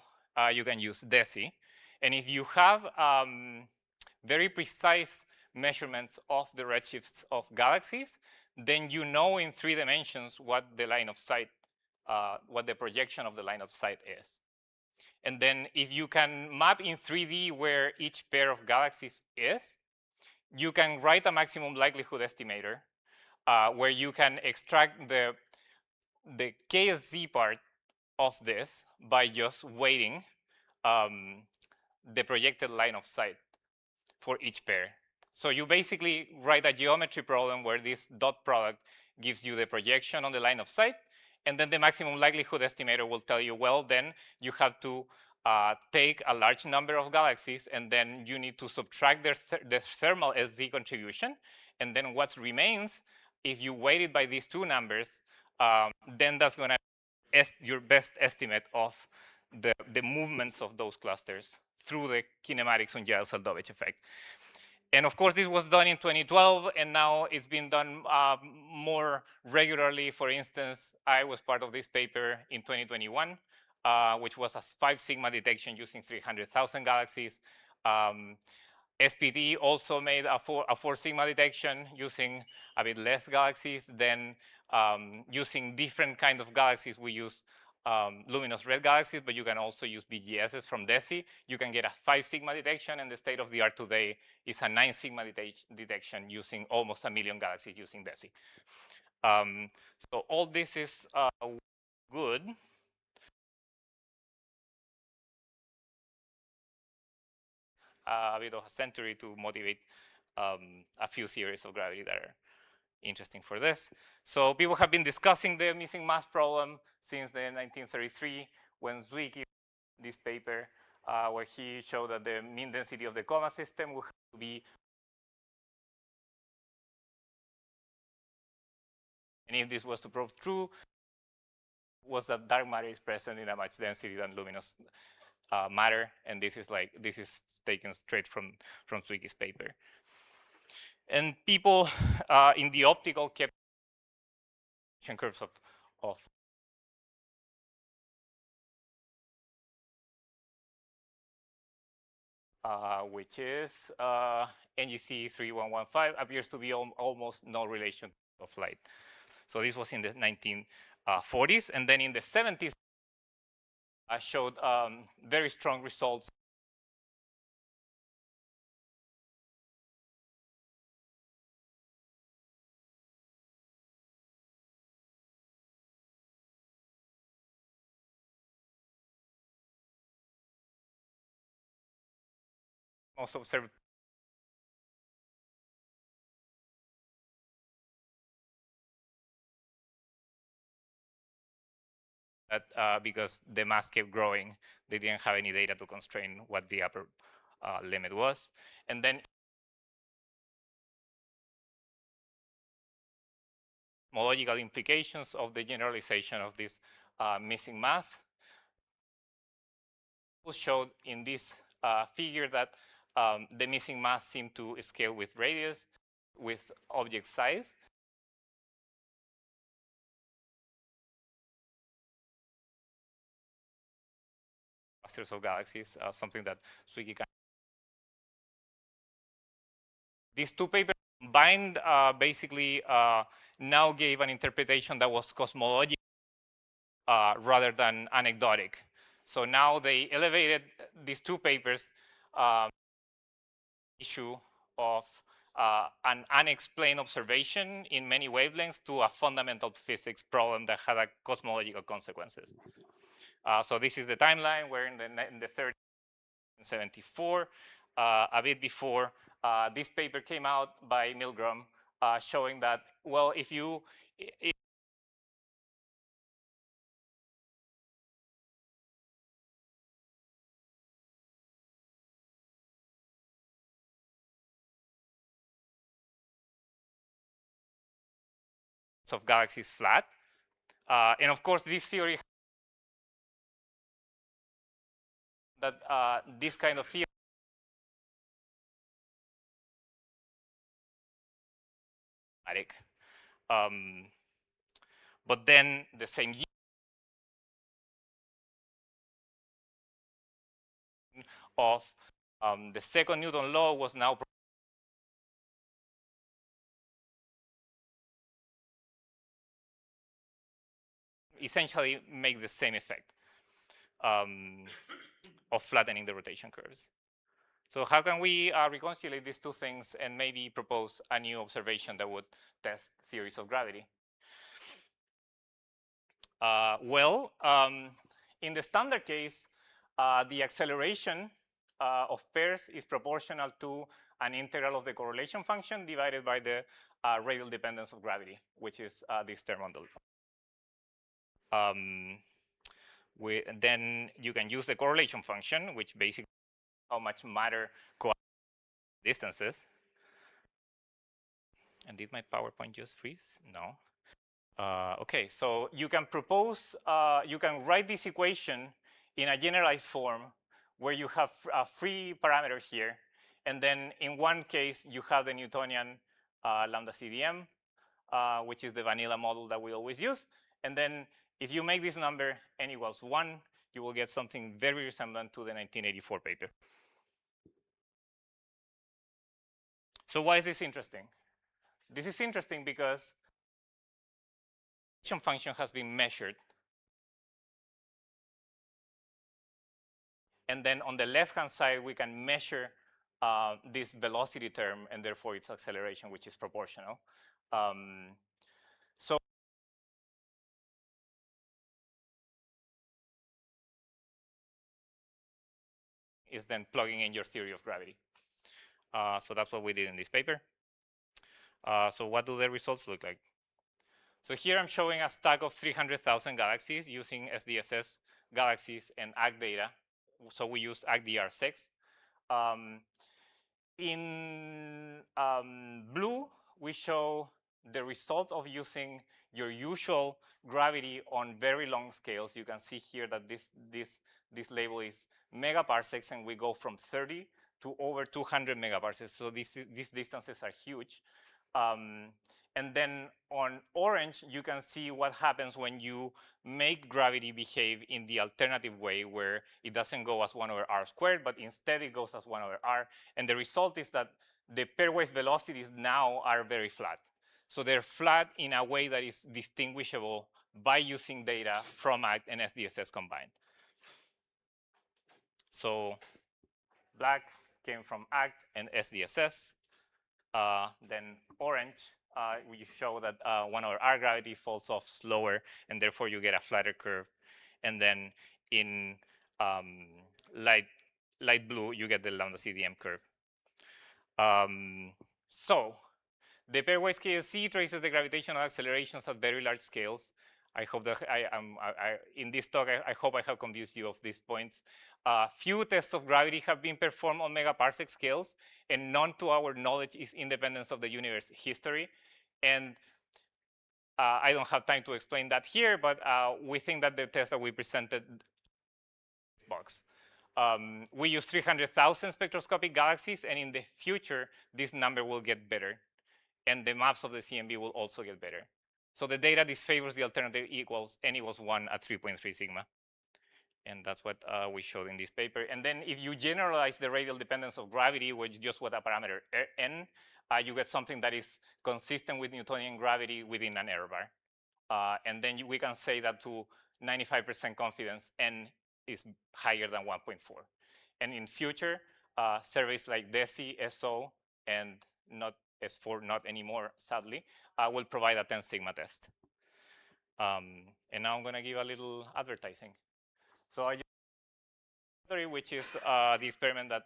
you can use DESI. And if you have very precise measurements of the redshifts of galaxies, then you know in 3 dimensions what the line of sight, what the projection of the line of sight is. And then if you can map in 3D where each pair of galaxies is, you can write a maximum likelihood estimator where you can extract the KSZ part of this by just weighting the projected line of sight for each pair. So you basically write a geometry problem where this dot product gives you the projection on the line of sight, and then the maximum likelihood estimator will tell you, well, then you have to take a large number of galaxies, and then you need to subtract the thermal SZ contribution, and then what remains, if you weight it by these 2 numbers, then that's going to your best estimate of the movements of those clusters through the kinematics on Zeldovich effect. And of course, this was done in 2012, and now it's been done more regularly. For instance, I was part of this paper in 2021, which was a 5 sigma detection using 300,000 galaxies. SPD also made a 4 sigma detection using a bit less galaxies. Then using different kind of galaxies, we use luminous red galaxies, but you can also use BGSs from DESI. You can get a 5 sigma detection, and the state of the art today is a 9 sigma detection using almost 1 million galaxies using DESI. So all this is good. A bit of a century to motivate a few theories of gravity that are interesting for this. So people have been discussing the missing mass problem since the 1933 when Zwicky this paper where he showed that the mean density of the coma system would have to be, and if this was to prove true, was that dark matter is present in a much density than luminous matter, and this is taken straight from Zwicky's paper. And people in the optical kept curves of which is NGC 3115, appears to be almost no relation of light. So this was in the 1940s, and then in the 70s, I showed very strong results. Also observed that because the mass kept growing, they didn't have any data to constrain what the upper limit was. And then homological implications of the generalization of this missing mass showed in this figure that the missing mass seemed to scale with radius, with object size. Clusters of galaxies, something that Zwicky can. These two papers combined basically now gave an interpretation that was cosmological rather than anecdotic. So now they elevated these two papers issue of an unexplained observation in many wavelengths to a fundamental physics problem that had cosmological consequences. So this is the timeline where in the 30s, 74, a bit before, this paper came out by Milgram showing that, well, if you of galaxies flat, and of course this theory that this kind of theory but then the same year of the second Newton law was now essentially make the same effect of flattening the rotation curves. So how can we reconcile these two things and maybe propose a new observation that would test theories of gravity? In the standard case, the acceleration of pairs is proportional to an integral of the correlation function divided by the radial dependence of gravity, which is this term on the then you can use the correlation function, which basically how much matter distances. And did my PowerPoint just freeze? No. Okay, so you can propose, you can write this equation in a generalized form where you have a free parameter here. And then in one case, you have the Newtonian lambda CDM, which is the vanilla model that we always use. And then if you make this number n equals 1, you will get something very resemblant to the 1984 paper. So why is this interesting? This is interesting because the function has been measured. And then on the left-hand side, we can measure this velocity term and therefore its acceleration, which is proportional. So is then plugging in your theory of gravity. So that's what we did in this paper. So what do the results look like? So here I'm showing a stack of 300,000 galaxies using SDSS galaxies and ACT data. So we used ACT-DR6. In blue, we show the result of using your usual gravity on very long scales. You can see here that this label is megaparsecs, and we go from 30 to over 200 megaparsecs. So these distances are huge. And then on orange, you can see what happens when you make gravity behave in the alternative way, where it doesn't go as 1 over r squared, but instead it goes as 1 over r. And the result is that the pairwise velocities now are very flat. So they're flat in a way that is distinguishable by using data from ACT and SDSS combined. So black came from ACT and SDSS. Then orange, we show that 1 over r gravity falls off slower, and therefore you get a flatter curve. And then in light blue, you get the lambda CDM curve. So the pairwise KSC traces the gravitational accelerations at very large scales. I hope that in this talk, I hope I have convinced you of these points. Few tests of gravity have been performed on megaparsec scales, and none to our knowledge is independent of the universe history. And I don't have time to explain that here, but we think that the test that we presented box. We use 300,000 spectroscopic galaxies, and in the future, this number will get better. And the maps of the CMB will also get better. So the data disfavors the alternative equals n equals 1 at 3.3 sigma. And that's what we showed in this paper. And then if you generalize the radial dependence of gravity, which just with a parameter n, you get something that is consistent with Newtonian gravity within an error bar. And then we can say that to 95% confidence, n is higher than 1.4. And in future, surveys like DESI, SO, and not S4, not anymore, sadly, will provide a 10 sigma test. And now I'm going to give a little advertising. So I just, which is the experiment that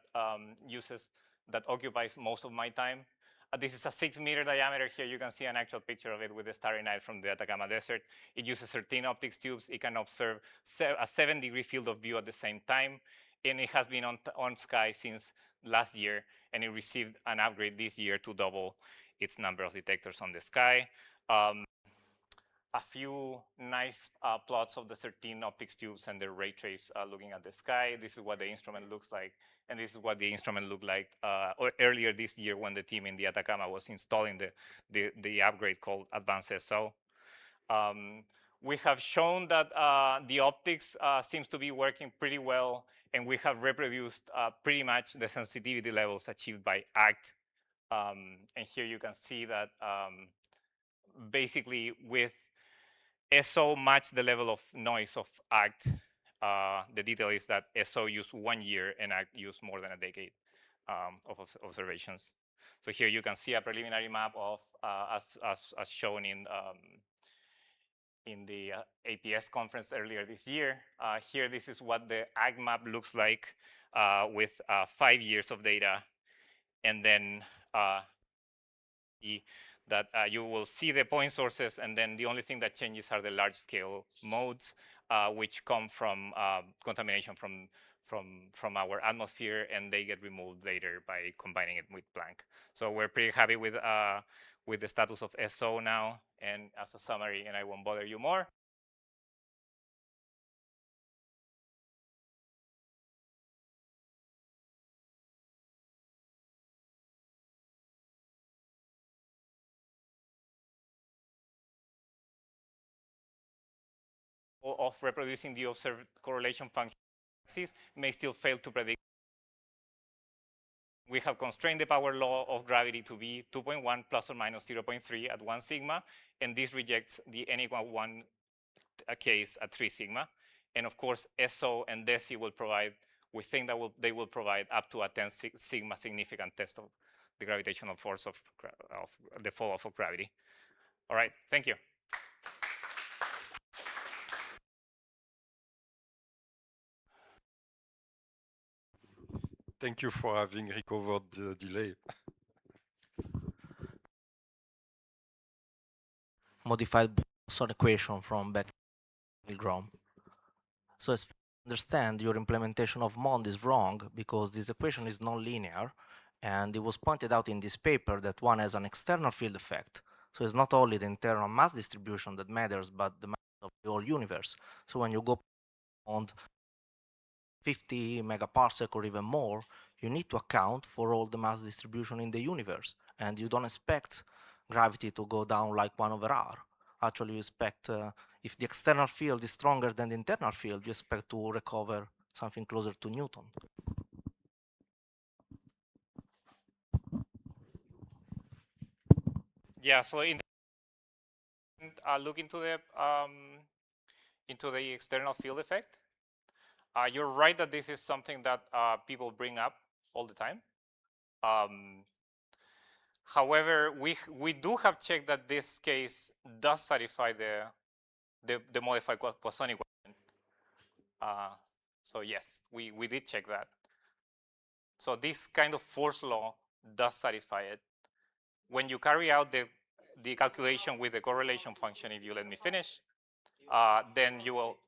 that occupies most of my time. This is a 6-meter diameter. Here you can see an actual picture of it with the Starry Night from the Atacama Desert. It uses 13 optics tubes. It can observe a 7-degree field of view at the same time. And it has been on sky since last year, and it received an upgrade this year to double its number of detectors on the sky. A few nice plots of the 13 optics tubes and their ray trace looking at the sky. This is what the instrument looks like, and this is what the instrument looked like earlier this year when the team in the Atacama was installing the upgrade called Advanced SO. We have shown that the optics seems to be working pretty well, and we have reproduced pretty much the sensitivity levels achieved by ACT. And here you can see that basically with SO match the level of noise of ACT. The detail is that SO used 1 year and ACT used more than a decade of observations. So here you can see a preliminary map of as shown in the APS conference earlier this year. Here, this is what the ACT map looks like with 5 years of data. And then that you will see the point sources, and then the only thing that changes are the large scale modes, which come from contamination from our atmosphere, and they get removed later by combining it with Planck. So we're pretty happy with with the status of SO now, and as a summary, and I won't bother you more. Of reproducing the observed correlation function may still fail to predict. We have constrained the power law of gravity to be 2.1 plus or minus 0.3 at 1 sigma, and this rejects the n equal 1 case at 3 sigma. And of course, SO and DESI will provide, we think that they will provide up to a 10 sigma significant test of the gravitational force of the fall off of gravity. All right, thank you. Thank you for having recovered the delay. Modified Boson equation from Beck-Milgrom. So as I understand, your implementation of MOND is wrong because this equation is non-linear, and it was pointed out in this paper that one has an external field effect. So it's not only the internal mass distribution that matters, but the mass of the whole universe. So when you go on 50 megaparsec or even more, you need to account for all the mass distribution in the universe, and you don't expect gravity to go down like 1 over r. Actually, you expect, if the external field is stronger than the internal field, you expect to recover something closer to Newton. Yeah, so look into the external field effect. You're right that this is something that people bring up all the time. However, we do have checked that this case does satisfy the modified Poisson equation. So yes, we did check that. So this kind of force law does satisfy it. When you carry out the calculation with the correlation function, if you let me finish, then you will.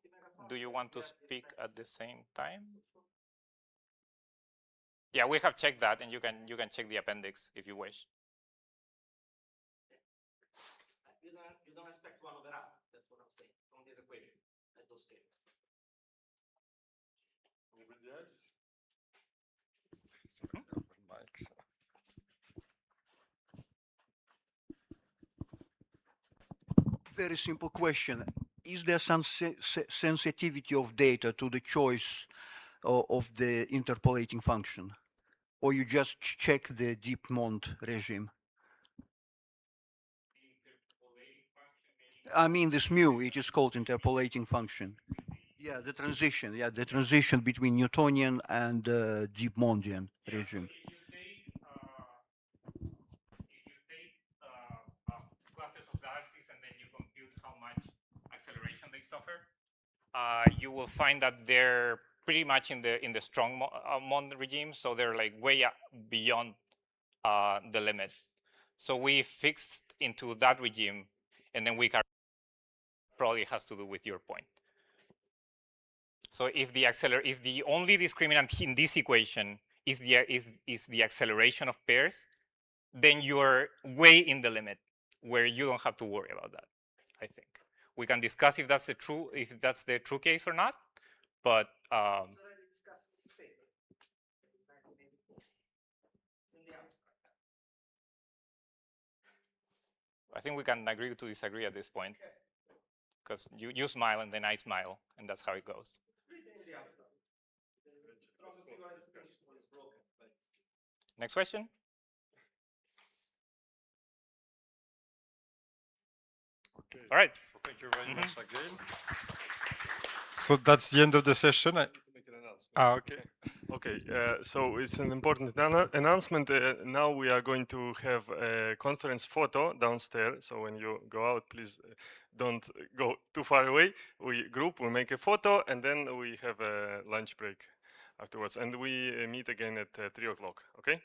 Do you want to speak at the same time? Yeah, we have checked that, and you can check the appendix if you wish. You don't expect 1 over r. That's what I'm saying from this equation at those scales. Anybody else? Very simple question. Is there some sensitivity of data to the choice of the interpolating function? Or you just check the deep Mond regime? I mean this mu, it is called interpolating function. Yeah, the transition between Newtonian and deep Mondian regime. Clusters of galaxies and then you compute how much acceleration they suffer, you will find that they're pretty much in the strong Mond regime, so they're like way beyond the limit. So we fixed into that regime, and then we can probably has to do with your point. So if the only discriminant in this equation is the acceleration of pairs, then you're way in the limit where you don't have to worry about that. I think we can discuss if that's the true case or not, but I think we can agree to disagree at this point, because you smile and then I smile, and that's how it goes. Next question. Okay. All right. So thank you very much again. So that's the end of the session. Okay. Okay, so it's an important announcement. Now we are going to have a conference photo downstairs. So when you go out, please don't go too far away. We make a photo, and then we have a lunch break afterwards. And we meet again at 3 o'clock, okay?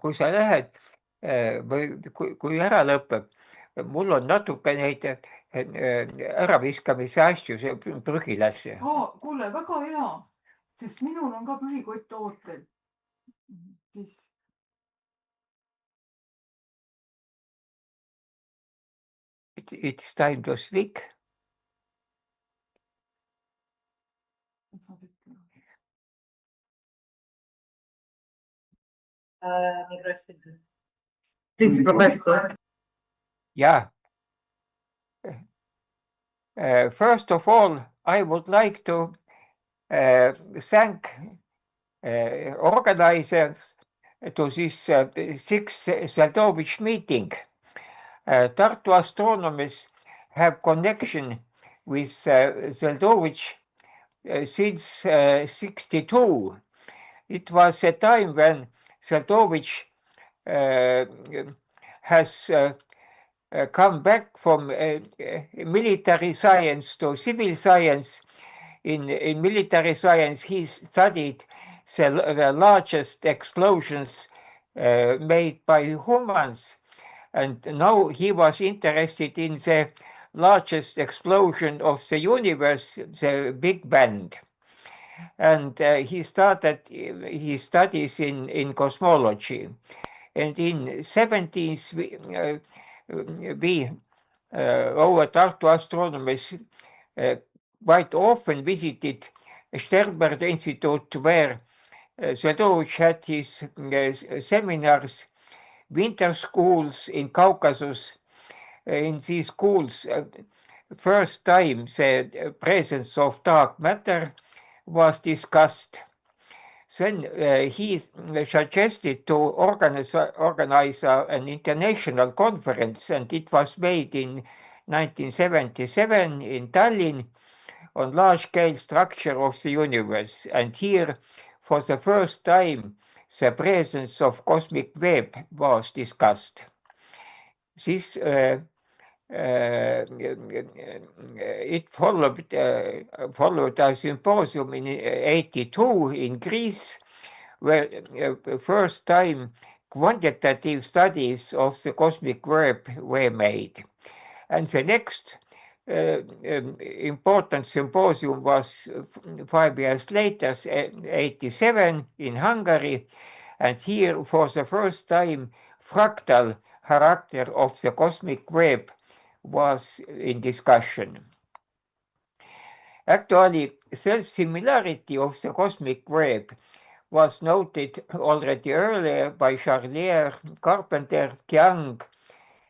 kui sa lähed või kui ära lõpeb, mul on natuke neid äraviskamise asju prügilasse. Kuule, väga hea, sest minul on ka prügikott ootel. It's time to speak. Please, Professor. Yeah. First of all, I would like to thank organizers to this Sixth Zeldovich meeting. Tartu astronomers have connection with Zeldovich since 62. It was a time when Zeldovich has come back from military science to civil science. In military science, he studied the largest explosions made by humans. And now he was interested in the largest explosion of the universe, the Big Bang. And he started his studies in cosmology. And in 70s, we our Tartu astronomers quite often visited Sternberg Institute, where Zeldovich had his seminars, winter schools in Caucasus. In these schools, first time the presence of dark matter was discussed. Then he suggested to organize an international conference, and it was made in 1977 in Tallinn on large-scale structure of the universe. And here, for the first time, the presence of cosmic web was discussed. This it followed a symposium in 82 in Greece, where first time quantitative studies of the cosmic web were made. And the next important symposium was 5 years later, 87 in Hungary, and here for the first time fractal character of the cosmic web was in discussion. Actually, self-similarity of the cosmic web was noted already earlier by Charlier, Carpenter, Young,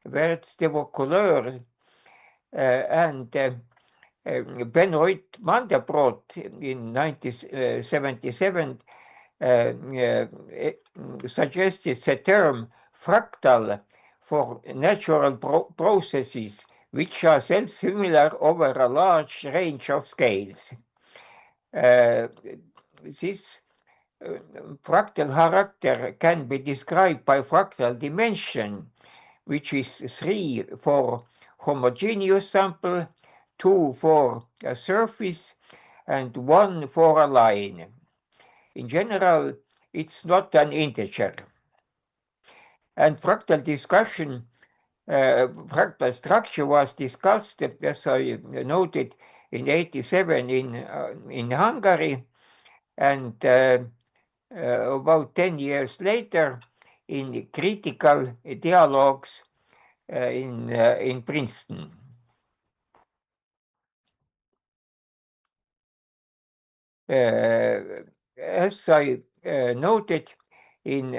Wertz de Vaucouleur, and Benoit Mandelbrot in 1977 suggested the term fractal for natural processes which are self-similar over a large range of scales. This fractal character can be described by fractal dimension, which is 3 for homogeneous sample, 2 for a surface, and 1 for a line. In general, it's not an integer. And fractal discussion, fractal structure was discussed, as I noted, in 87 in Hungary, and about 10 years later in critical dialogues in Princeton. As I noted, in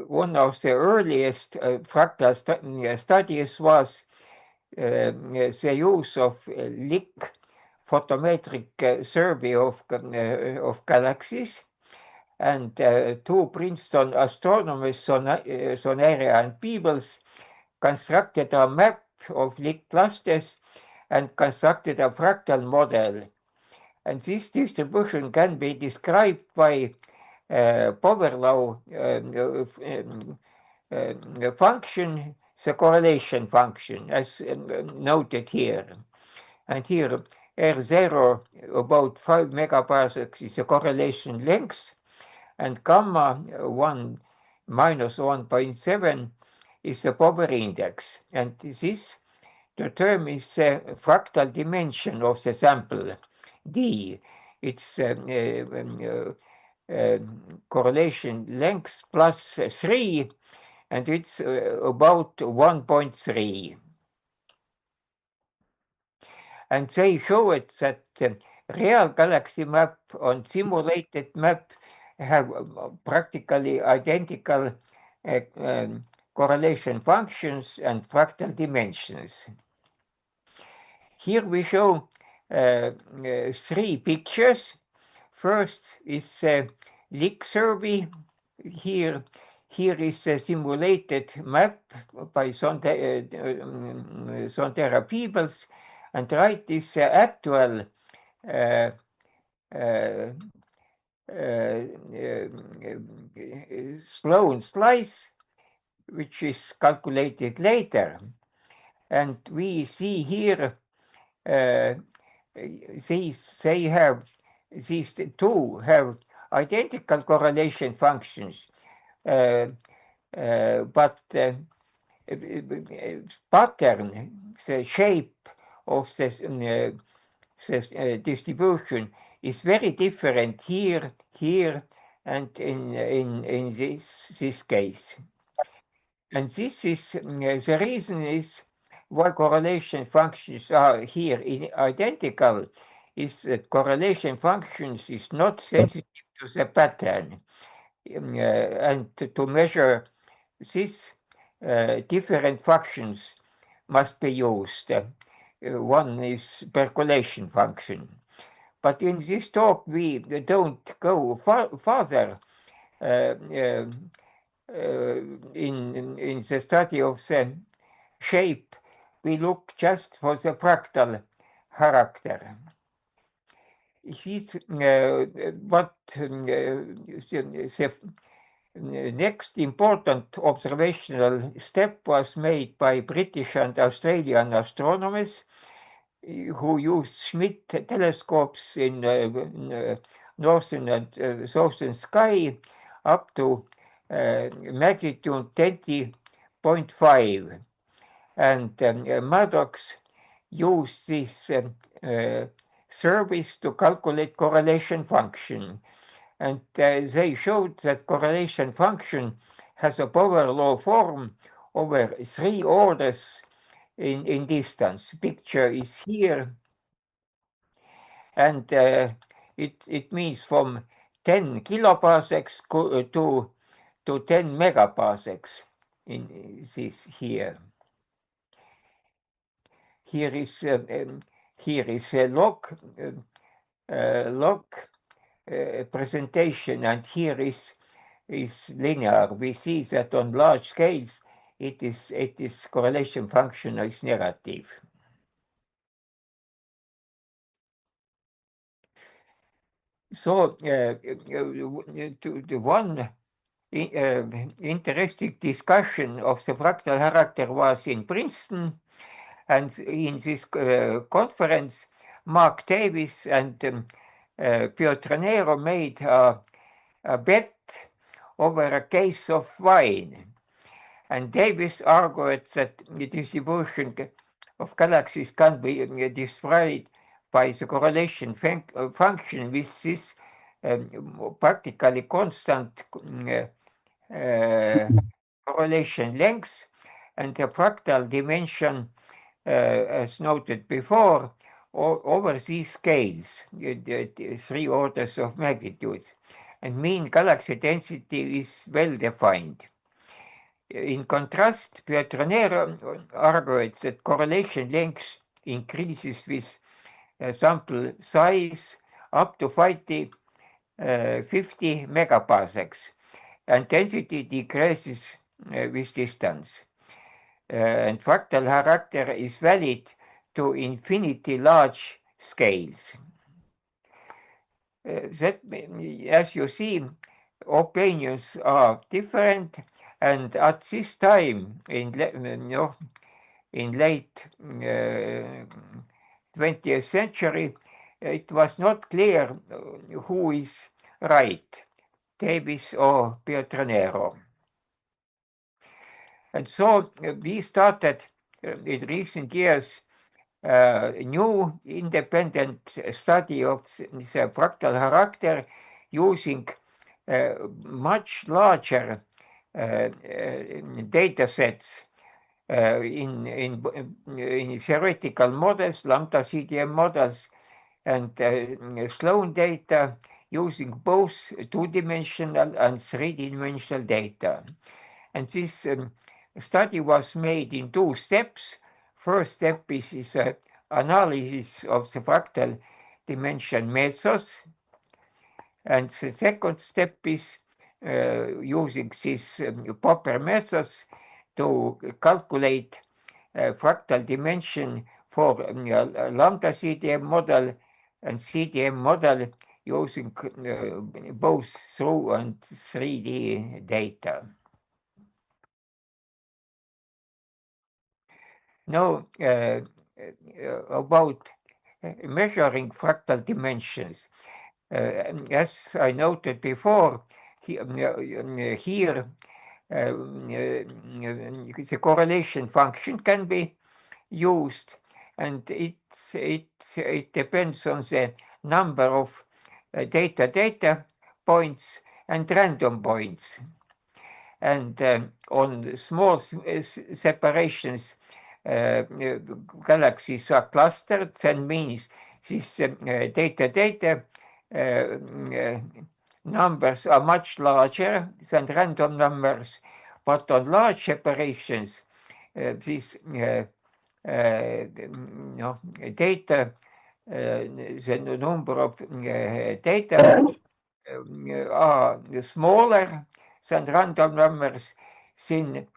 one of the earliest fractal studies was the use of Lick photometric survey of galaxies, and 2 Princeton astronomers, Soneria and Peebles, constructed a map of Lick clusters and constructed a fractal model. And this distribution can be described by power law function, the correlation function, as noted here. And here, R0, about 5 megaparsecs, is the correlation length, and gamma 1 minus 1.7 is the power index, and this determines the fractal dimension of the sample, D. It's correlation length plus 3, and it's about 1.3. And they show it that real galaxy map on simulated map have practically identical correlation functions and fractal dimensions. Here we show 3 pictures. First is Lick survey. Here is a simulated map by Sondera Peebles, and right is actual Sloan slice, which is calculated later. And we see here these two have identical correlation functions, but pattern, the shape of this distribution is very different here, and in this case. And this is the reason is why correlation functions are here identical, is that correlation functions is not sensitive to the pattern. And to measure this, different functions must be used. One is percolation function. But in this talk, we don't go further in the study of the shape. We look just for the fractal character. This, what the next important observational step was made by British and Australian astronomers who used Schmidt telescopes in northern and southern sky up to magnitude 20.5. And Maddox used this service to calculate correlation function. And they showed that correlation function has a power law form over 3 orders in distance. Picture is here. And it means from 10 kiloparsecs to 10 megaparsecs in this here. Here is a log presentation, and here is linear. We see that on large scales, it is correlation function is negative. So the one interesting discussion of the fractal character was in Princeton, and in this conference, Mark Davis and Piotr Nero made a bet over a case of wine. And Davis argued that the distribution of galaxies can be described by the correlation function with this practically constant correlation length, and the fractal dimension, as noted before, over these scales, 3 orders of magnitude, and mean galaxy density is well defined. In contrast, Piotr Nero argued that correlation length increases with sample size up to 50 megaparsecs, and density decreases with distance. And fractal character is valid to infinity large scales. That, as you see, opinions are different, and at this time in late 20th century, it was not clear who is right. Davis or Pietranero. And so we started in recent years a new independent study of the fractal character using much larger data sets in theoretical models, lambda CDM models, and Sloan data using both two-dimensional and three-dimensional data. And this study was made in two steps. First step is analysis of the fractal dimension methods. And the second step is using these Popper methods to calculate fractal dimension for lambda CDM model and CDM model using both through and 3D data. Now, about measuring fractal dimensions. As I noted before, here the correlation function can be used, and it depends on the number of data points and random points. And on small separations, galaxies are clustered, then means these data numbers are much larger than random numbers, but on large separations, these data, the number of data are smaller than random numbers. The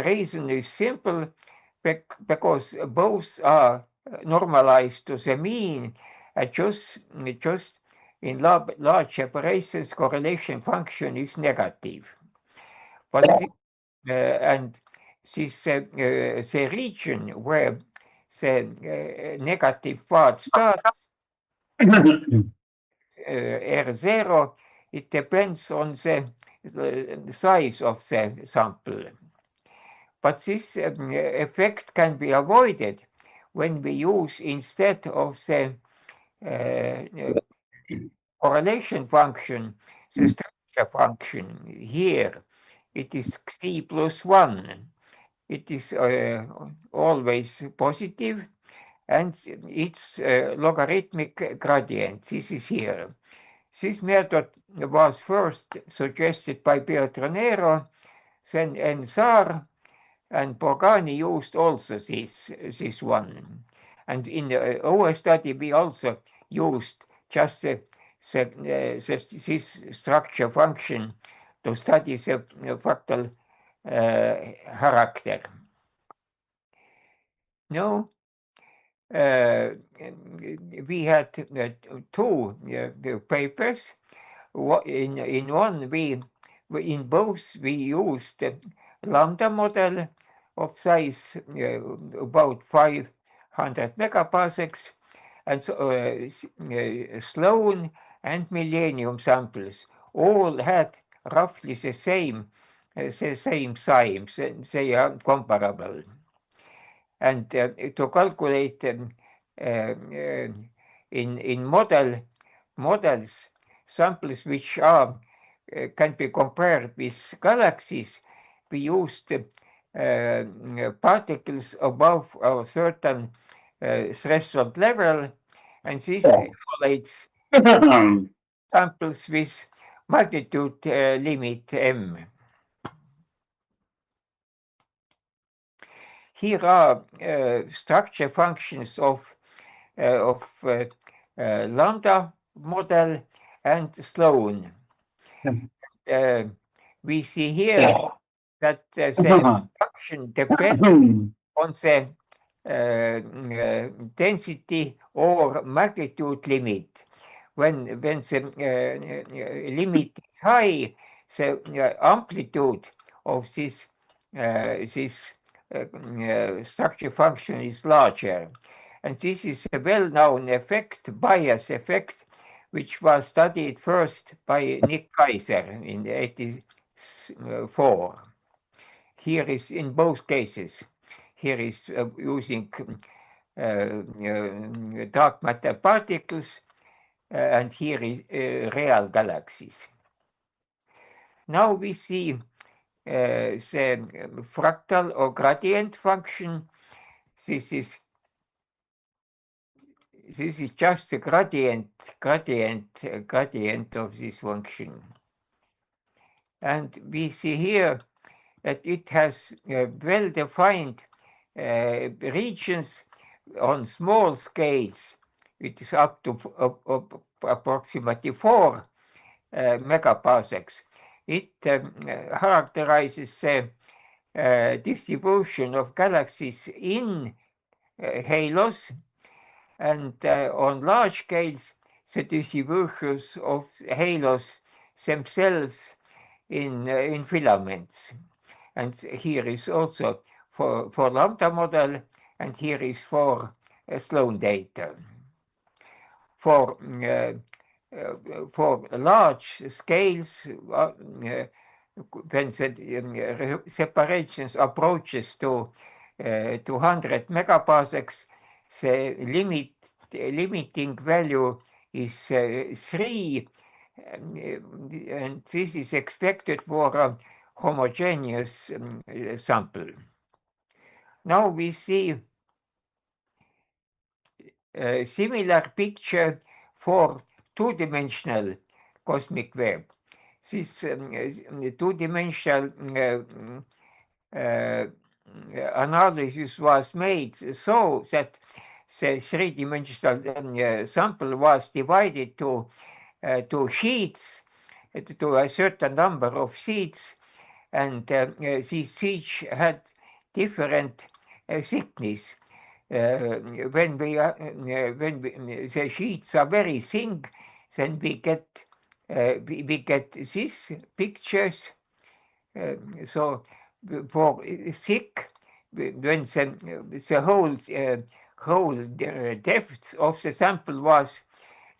reason is simple, because both are normalized to the mean. Just in large separations, correlation function is negative. But and this the region where the negative part starts, R0, it depends on the size of the sample. But this effect can be avoided when we use, instead of the correlation function, the structure function. Here it is t plus 1. It is always positive, and its logarithmic gradient. This is here. This method was first suggested by Pietranero, then Ensar, and Pogani used also this one. And in our study, we also used just this structure function to study the fractal character. Now, we had two papers. In one, in both we used lambda model of size about 500 megaparsecs, and Sloan and Millennium samples all had roughly the same signs. They are comparable. And to calculate in models samples which are can be compared with galaxies, we used particles above a certain threshold level, and this emulates samples with magnitude limit m. Here are structure functions of lambda model and Sloan. We see here that the function depends on the density or magnitude limit. When the limit is high, the amplitude of this structure function is larger. And this is a well-known effect, bias effect, which was studied first by Nick Kaiser in 1984. Here is in both cases. Here is using dark matter particles, and here is real galaxies. Now we see the fractal or gradient function. This is just the gradient of this function. And we see here that it has well-defined regions on small scales. It is up to approximately 4 megaparsecs. It characterizes the distribution of galaxies in halos, and on large scales, the distributions of halos themselves in filaments. And here is also for lambda model, and here is for Sloan data. For large scales, when the separations approaches to 200 megaparsecs, the limiting value is 3, and this is expected for a homogeneous sample. Now we see a similar picture for two-dimensional cosmic web. This two-dimensional analysis was made so that the three-dimensional sample was divided to sheets, to a certain number of sheets, and these sheets had different thickness. When the sheets are very thin, then we get these pictures. So for thick, when the whole depth of the sample was,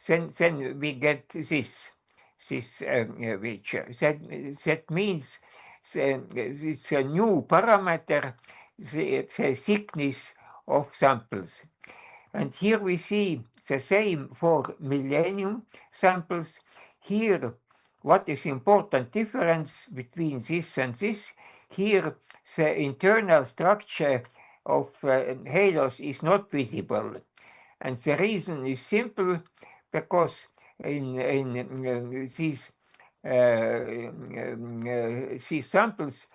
then we get this picture. That means it's a new parameter, the thickness of samples. And here we see the same for millennium samples. Here, what is important difference between this and this? Here, the internal structure of halos is not visible. And the reason is simple, because in these samples,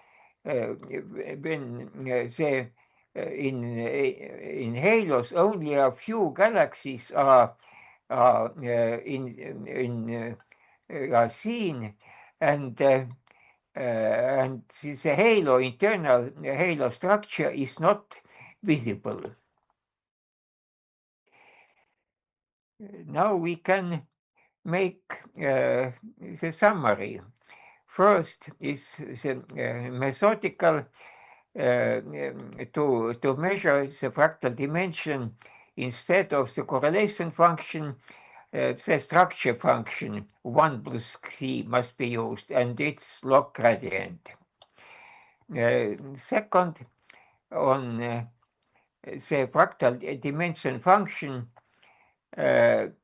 when in halos only a few galaxies are seen, and the internal halo structure is not visible. Now we can make the summary. First is the methodical to measure the fractal dimension. Instead of the correlation function, the structure function 1 plus c must be used, and its log gradient. Second, on the fractal dimension function, when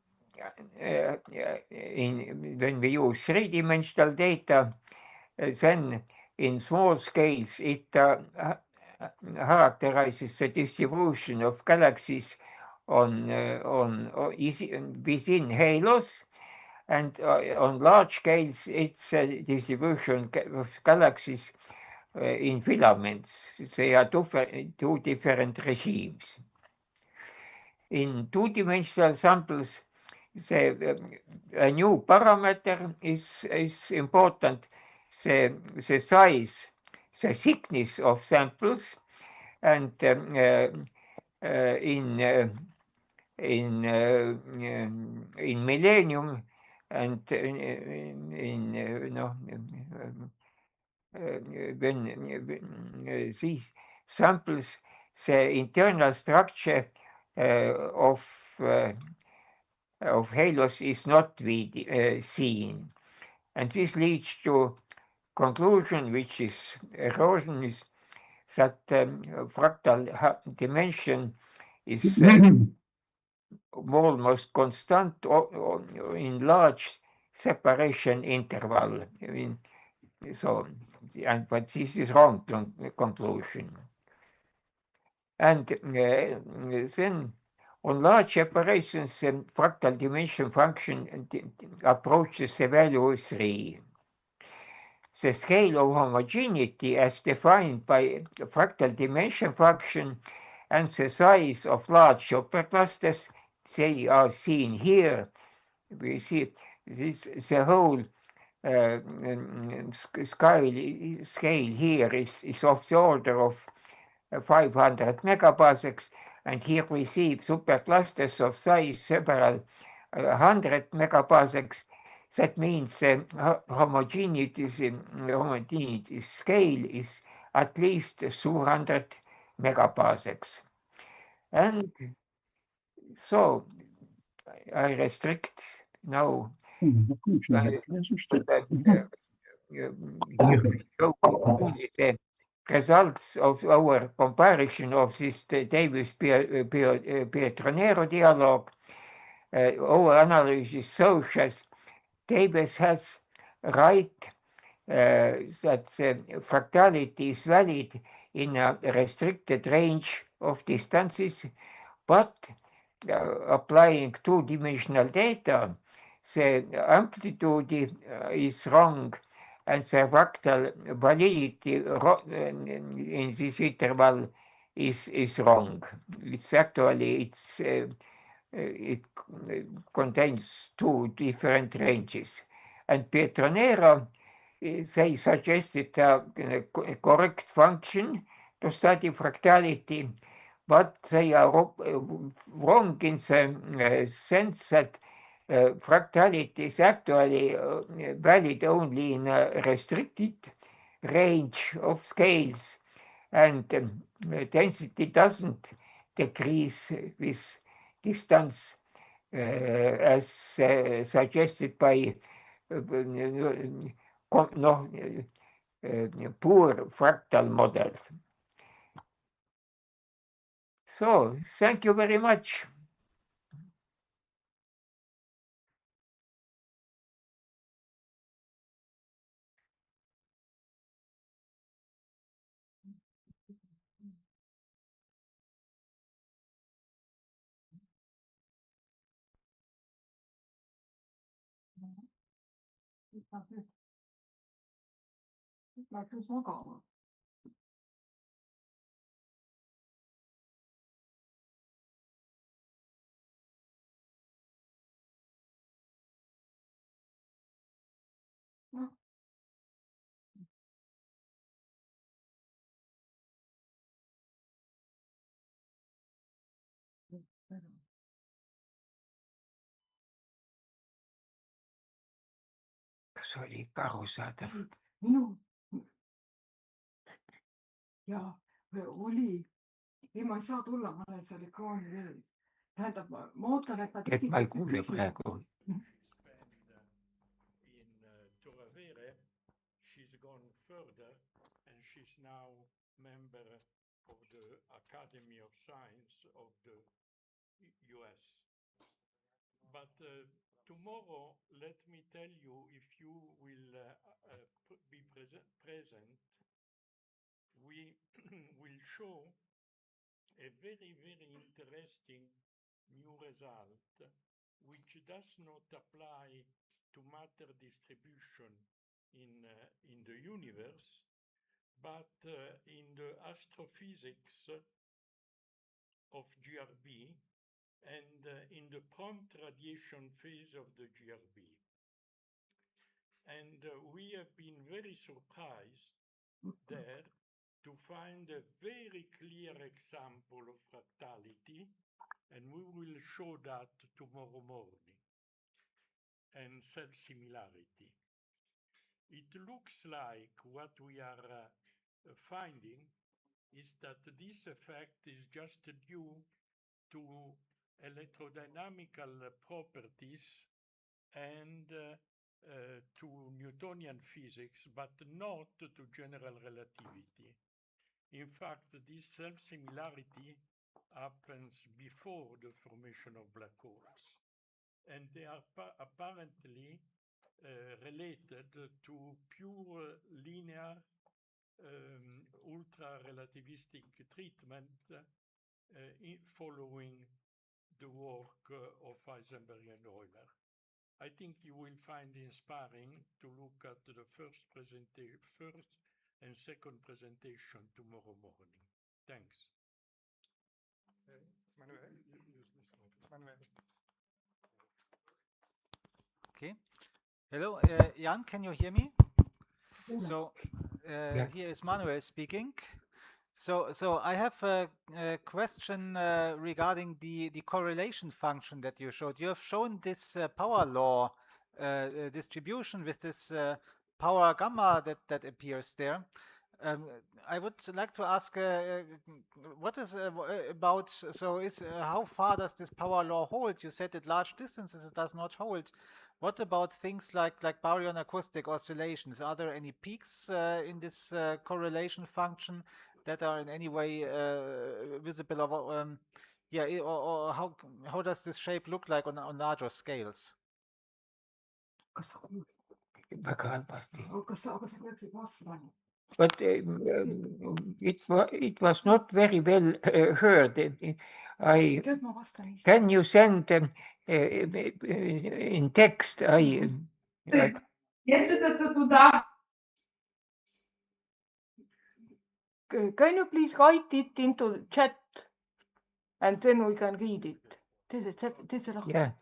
we use three-dimensional data, then in small scales it characterizes the distribution of galaxies within halos, and on large scales it's a distribution of galaxies in filaments. They are two different regimes. In two-dimensional samples, a new parameter is important, the size, the thickness of samples, and in millennium and when these samples, the internal structure of of halos is not seen. And this leads to conclusion, which is erosion, is that fractal dimension is almost constant in large separation interval. I mean, so, but this is wrong conclusion. And then on large separations, fractal dimension function approaches the value 3. The scale of homogeneity as defined by fractal dimension function and the size of large superclusters, they are seen here. We see this, the whole scale here is of the order of 500 megaparsecs, and here we see superclusters of size several 100 megaparsecs. That means homogeneity scale is at least 200 megaparsecs. And so I restrict now the results of our comparison of this Davis-Pietranero dialogue. Our analysis shows that Davis has right that fractality is valid in a restricted range of distances, but applying two-dimensional data, the amplitude is wrong, and the fractal validity in this interval is wrong. It's actually it contains two different ranges, and Pietranero they suggested a correct function to study fractality, but they are wrong in the sense that fractality is actually valid only in a restricted range of scales, and density doesn't decrease with distance as suggested by poor fractal models. So, thank you very much. Kas oli ikka arusaadav? ja oli. Ei, ma ei saa tulla, ma olen seal ekraani veres. Tähendab, ma ootan, et nad Et ma ei kuule praegu. In Turavere, she's gone further and she's now member of the Academy of Science of the US. But tomorrow, let me tell you, if you will be present, we will show a very, very interesting new result, which does not apply to matter distribution in the universe, but in the astrophysics of GRB and in the prompt radiation phase of the GRB. And we have been very surprised there to find a very clear example of fractality, and we will show that tomorrow morning, and self-similarity. It looks like what we are finding is that this effect is just due to electrodynamical properties and to Newtonian physics, but not to general relativity. In fact, this self-similarity happens before the formation of black holes, and they are apparently related to pure linear ultra-relativistic treatment following the work of Heisenberg and Euler. I think you will find inspiring to look at the first and second presentation tomorrow morning. Thanks. Manuel. Okay. Hello, Jan, can you hear me? So here is Manuel speaking. So I have a question regarding the correlation function that you showed. You have shown this power law distribution with this power gamma that appears there. I would like to ask, what is about, so is how far does this power law hold? You said at large distances it does not hold. What about things like baryon acoustic oscillations? Are there any peaks in this correlation function that are in any way visible? Or how does this shape look like on larger scales? Väga halvasti. aga sa peaksid vastama. But it was not very well heard. Can you send in text? Yes, can you please write it into chat, and then we can read it? Yeah.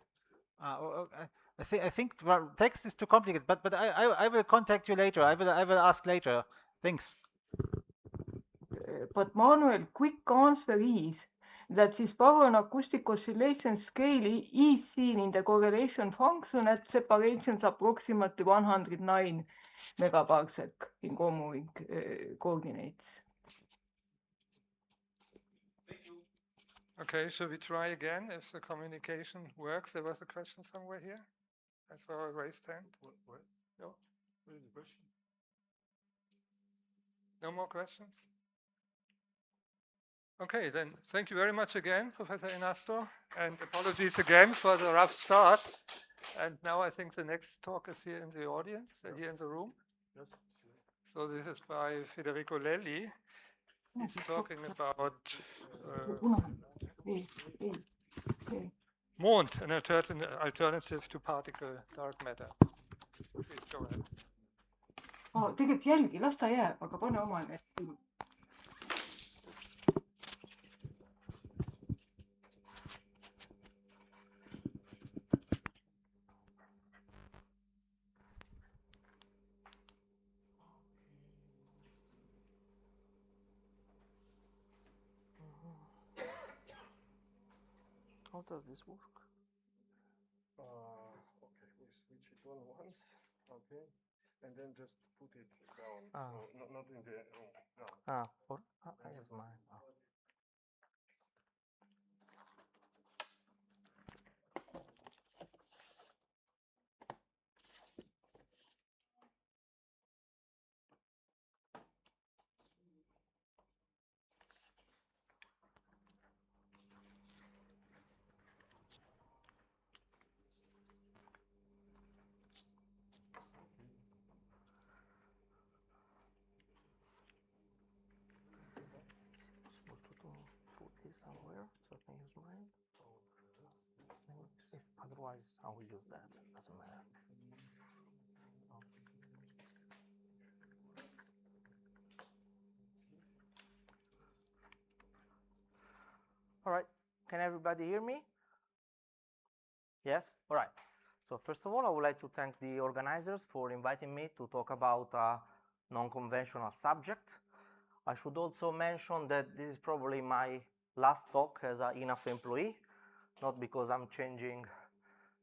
I think text is too complicated, but I will contact you later. I will ask later. Thanks. But Manuel, quick answer is that this baryon acoustic oscillation scale is seen in the correlation function at separations approximately 109 megaparsec in moving coordinates. Okay, so we try again if the communication works. There was a question somewhere here. I saw a raised hand. What? No. What is the question? No more questions? Okay, then thank you very much again, Professor Inastor, and apologies again for the rough start. And now I think the next talk is here in the audience, here in the room. Yes. So this is by Federico Lelli. He's talking about Mond, an alternative to particle dark matter. Please go ahead. Tegelikult jälgi, las ta jääb, aga pane omane ette. How does this work? Okay, we switch it on once. Okay, and then just put it down. So not in the room. No. I have mine. Put this somewhere so I can use mine. Otherwise, I will use that. Doesn't matter. All right. Can everybody hear me? Yes? All right. So first of all, I would like to thank the organizers for inviting me to talk about a non-conventional subject. I should also mention that this is probably my last talk as an INAF employee, not because I'm changing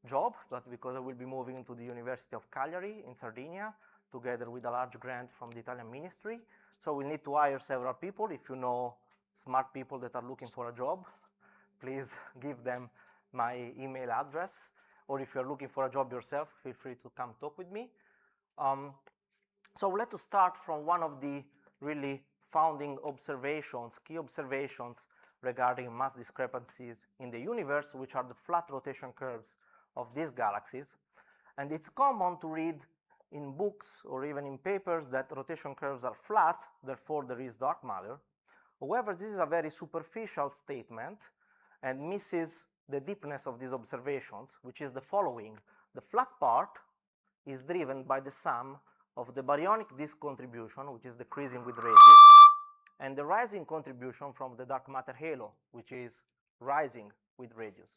job, but because I will be moving into the University of Cagliari in Sardinia, together with a large grant from the Italian ministry. So we need to hire several people. If you know smart people that are looking for a job, please give them my email address. Or if you're looking for a job yourself, feel free to come talk with me. So let's start from one of the really founding observations, key observations regarding mass discrepancies in the universe, which are the flat rotation curves of these galaxies. And it's common to read in books or even in papers that rotation curves are flat, therefore there is dark matter. However, this is a very superficial statement and misses the deepness of these observations, which is the following. The flat part is driven by the sum of the baryonic disk contribution, which is decreasing with radius, and the rising contribution from the dark matter halo, which is rising with radius.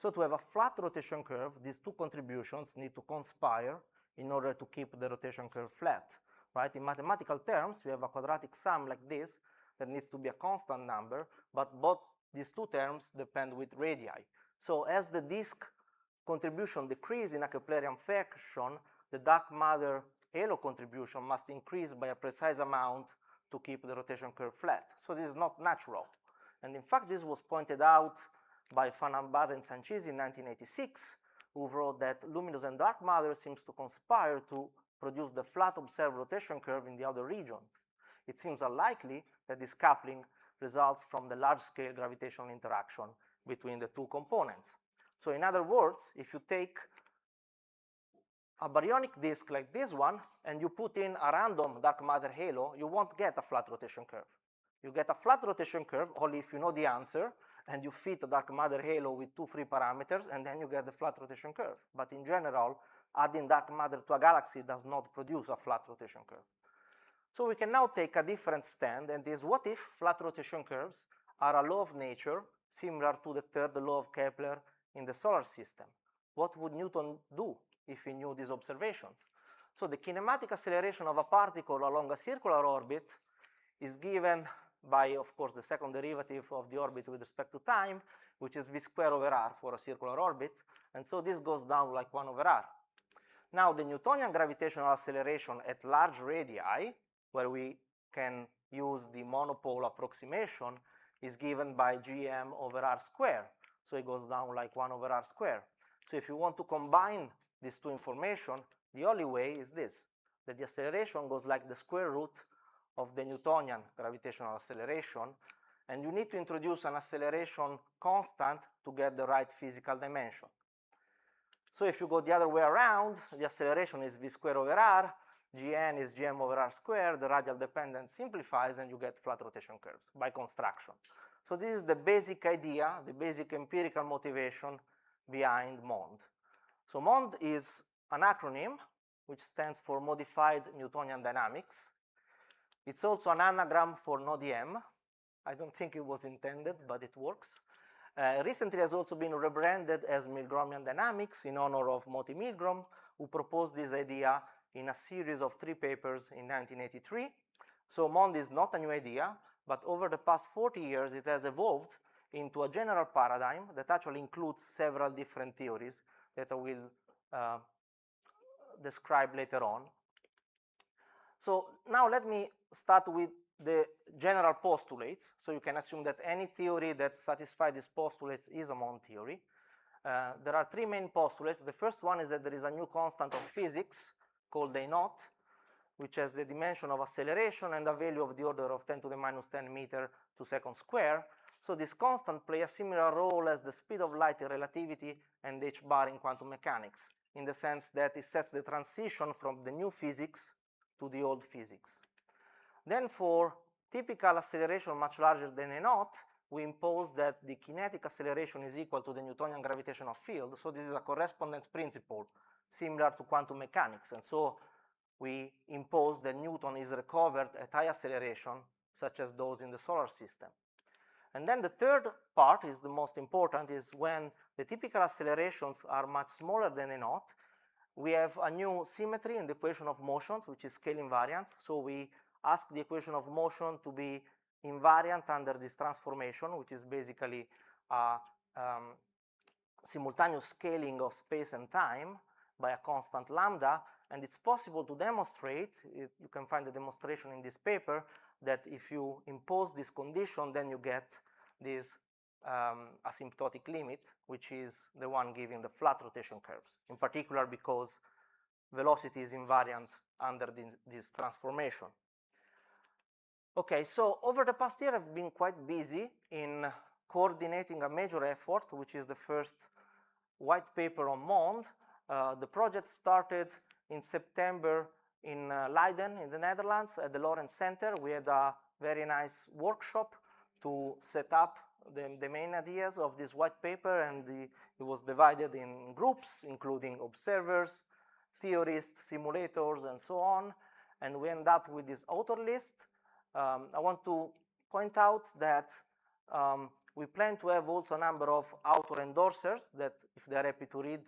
So to have a flat rotation curve, these two contributions need to conspire in order to keep the rotation curve flat, right? In mathematical terms, we have a quadratic sum like this that needs to be a constant number, but both these two terms depend with radii. So as the disk contribution decreases in a Keplerian fashion, the dark matter halo contribution must increase by a precise amount to keep the rotation curve flat. So this is not natural. And in fact, this was pointed out by Van Ambad and Sanchisi in 1986, who wrote that luminous and dark matter seems to conspire to produce the flat observed rotation curve in the other regions. It seems unlikely that this coupling results from the large-scale gravitational interaction between the two components. So in other words, if you take a baryonic disk like this one, and you put in a random dark matter halo, you won't get a flat rotation curve. You get a flat rotation curve only if you know the answer, and you fit a dark matter halo with two free parameters, and then you get the flat rotation curve. But in general, adding dark matter to a galaxy does not produce a flat rotation curve. So we can now take a different stand, and is what if flat rotation curves are a law of nature, similar to the third law of Kepler in the solar system? What would Newton do if he knew these observations? So the kinematic acceleration of a particle along a circular orbit is given by, of course, the second derivative of the orbit with respect to time, which is v squared over r for a circular orbit. And so this goes down like 1 over r. Now, the Newtonian gravitational acceleration at large radii, where we can use the monopole approximation, is given by gm over r squared. So it goes down like 1 over r squared. So if you want to combine these two information, the only way is this, that the acceleration goes like the square root of the Newtonian gravitational acceleration, and you need to introduce an acceleration constant to get the right physical dimension. So if you go the other way around, the acceleration is v squared over r, gn is gm over r squared, the radial dependence simplifies, and you get flat rotation curves by construction. So this is the basic idea, the basic empirical motivation behind MOND. So MOND is an acronym which stands for Modified Newtonian Dynamics. It's also an anagram for NODM. I don't think it was intended, but it works. Recently has also been rebranded as Milgromian Dynamics in honor of Moti Milgrom, who proposed this idea in a series of 3 papers in 1983. So MOND is not a new idea, but over the past 40 years, it has evolved into a general paradigm that actually includes several different theories that I will describe later on. So now let me start with the general postulates. So you can assume that any theory that satisfies these postulates is a MOND theory. There are 3 main postulates. The first one is that there is a new constant of physics called A0, which has the dimension of acceleration and a value of the order of 10 to the minus 10 meter to second square. So this constant plays a similar role as the speed of light in relativity and h bar in quantum mechanics, in the sense that it sets the transition from the new physics to the old physics. Then for typical acceleration much larger than A0, we impose that the kinetic acceleration is equal to the Newtonian gravitational field. So this is a correspondence principle similar to quantum mechanics. And so we impose that Newton is recovered at high acceleration, such as those in the solar system. And then the third part is the most important, is when the typical accelerations are much smaller than A0, we have a new symmetry in the equation of motions, which is scale invariant. So we ask the equation of motion to be invariant under this transformation, which is basically a simultaneous scaling of space and time by a constant lambda. And it's possible to demonstrate, you can find the demonstration in this paper, that if you impose this condition, then you get this asymptotic limit, which is the one giving the flat rotation curves, in particular because velocity is invariant under this transformation. Okay, so over the past year, I've been quite busy in coordinating a major effort, which is the first white paper on MOND. The project started in September in Leiden, in the Netherlands, at the Lawrence Center. We had a very nice workshop to set up the main ideas of this white paper, and it was divided in groups, including observers, theorists, simulators, and so on. And we end up with this author list. I want to point out that we plan to have also a number of author endorsers that, if they're happy to read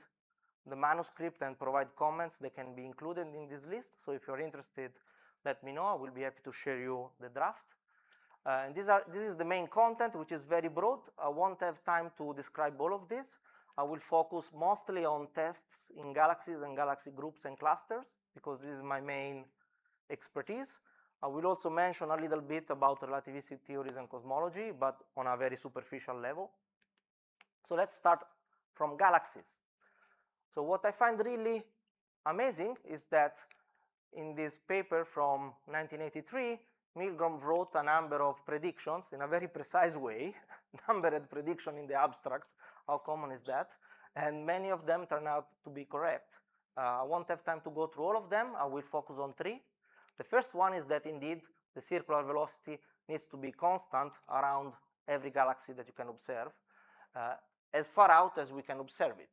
the manuscript and provide comments, they can be included in this list. So if you're interested, let me know. I will be happy to share you the draft. And this is the main content, which is very broad. I won't have time to describe all of this. I will focus mostly on tests in galaxies and galaxy groups and clusters, because this is my main expertise. I will also mention a little bit about relativistic theories and cosmology, but on a very superficial level. So let's start from galaxies. So what I find really amazing is that in this paper from 1983, Milgrom wrote a number of predictions in a very precise way, numbered prediction in the abstract. How common is that? And many of them turn out to be correct. I won't have time to go through all of them. I will focus on three. The first one is that indeed the circular velocity needs to be constant around every galaxy that you can observe, as far out as we can observe it.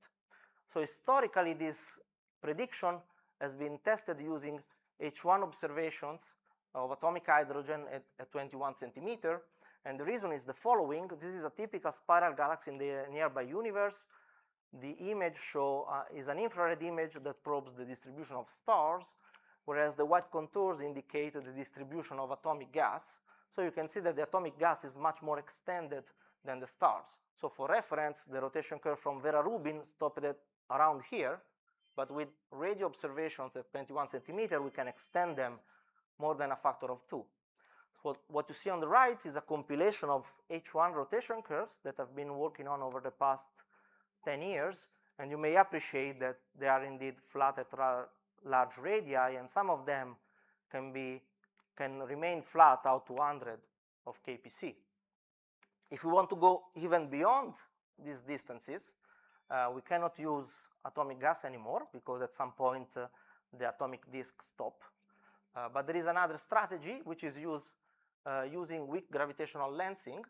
So historically, this prediction has been tested using H1 observations of atomic hydrogen at 21 centimeter. And the reason is the following. This is a typical spiral galaxy in the nearby universe. The image is an infrared image that probes the distribution of stars, whereas the white contours indicate the distribution of atomic gas. So you can see that the atomic gas is much more extended than the stars. So for reference, the rotation curve from Vera Rubin stopped at around here, but with radio observations at 21 centimeter, we can extend them more than a factor of 2. So what you see on the right is a compilation of H1 rotation curves that I've been working on over the past 10 years, and you may appreciate that they are indeed flat at large radii, and some of them can remain flat out to 100 of kpc. If we want to go even beyond these distances, we cannot use atomic gas anymore, because at some point the atomic disk stop. But there is another strategy, which is using weak gravitational lensing.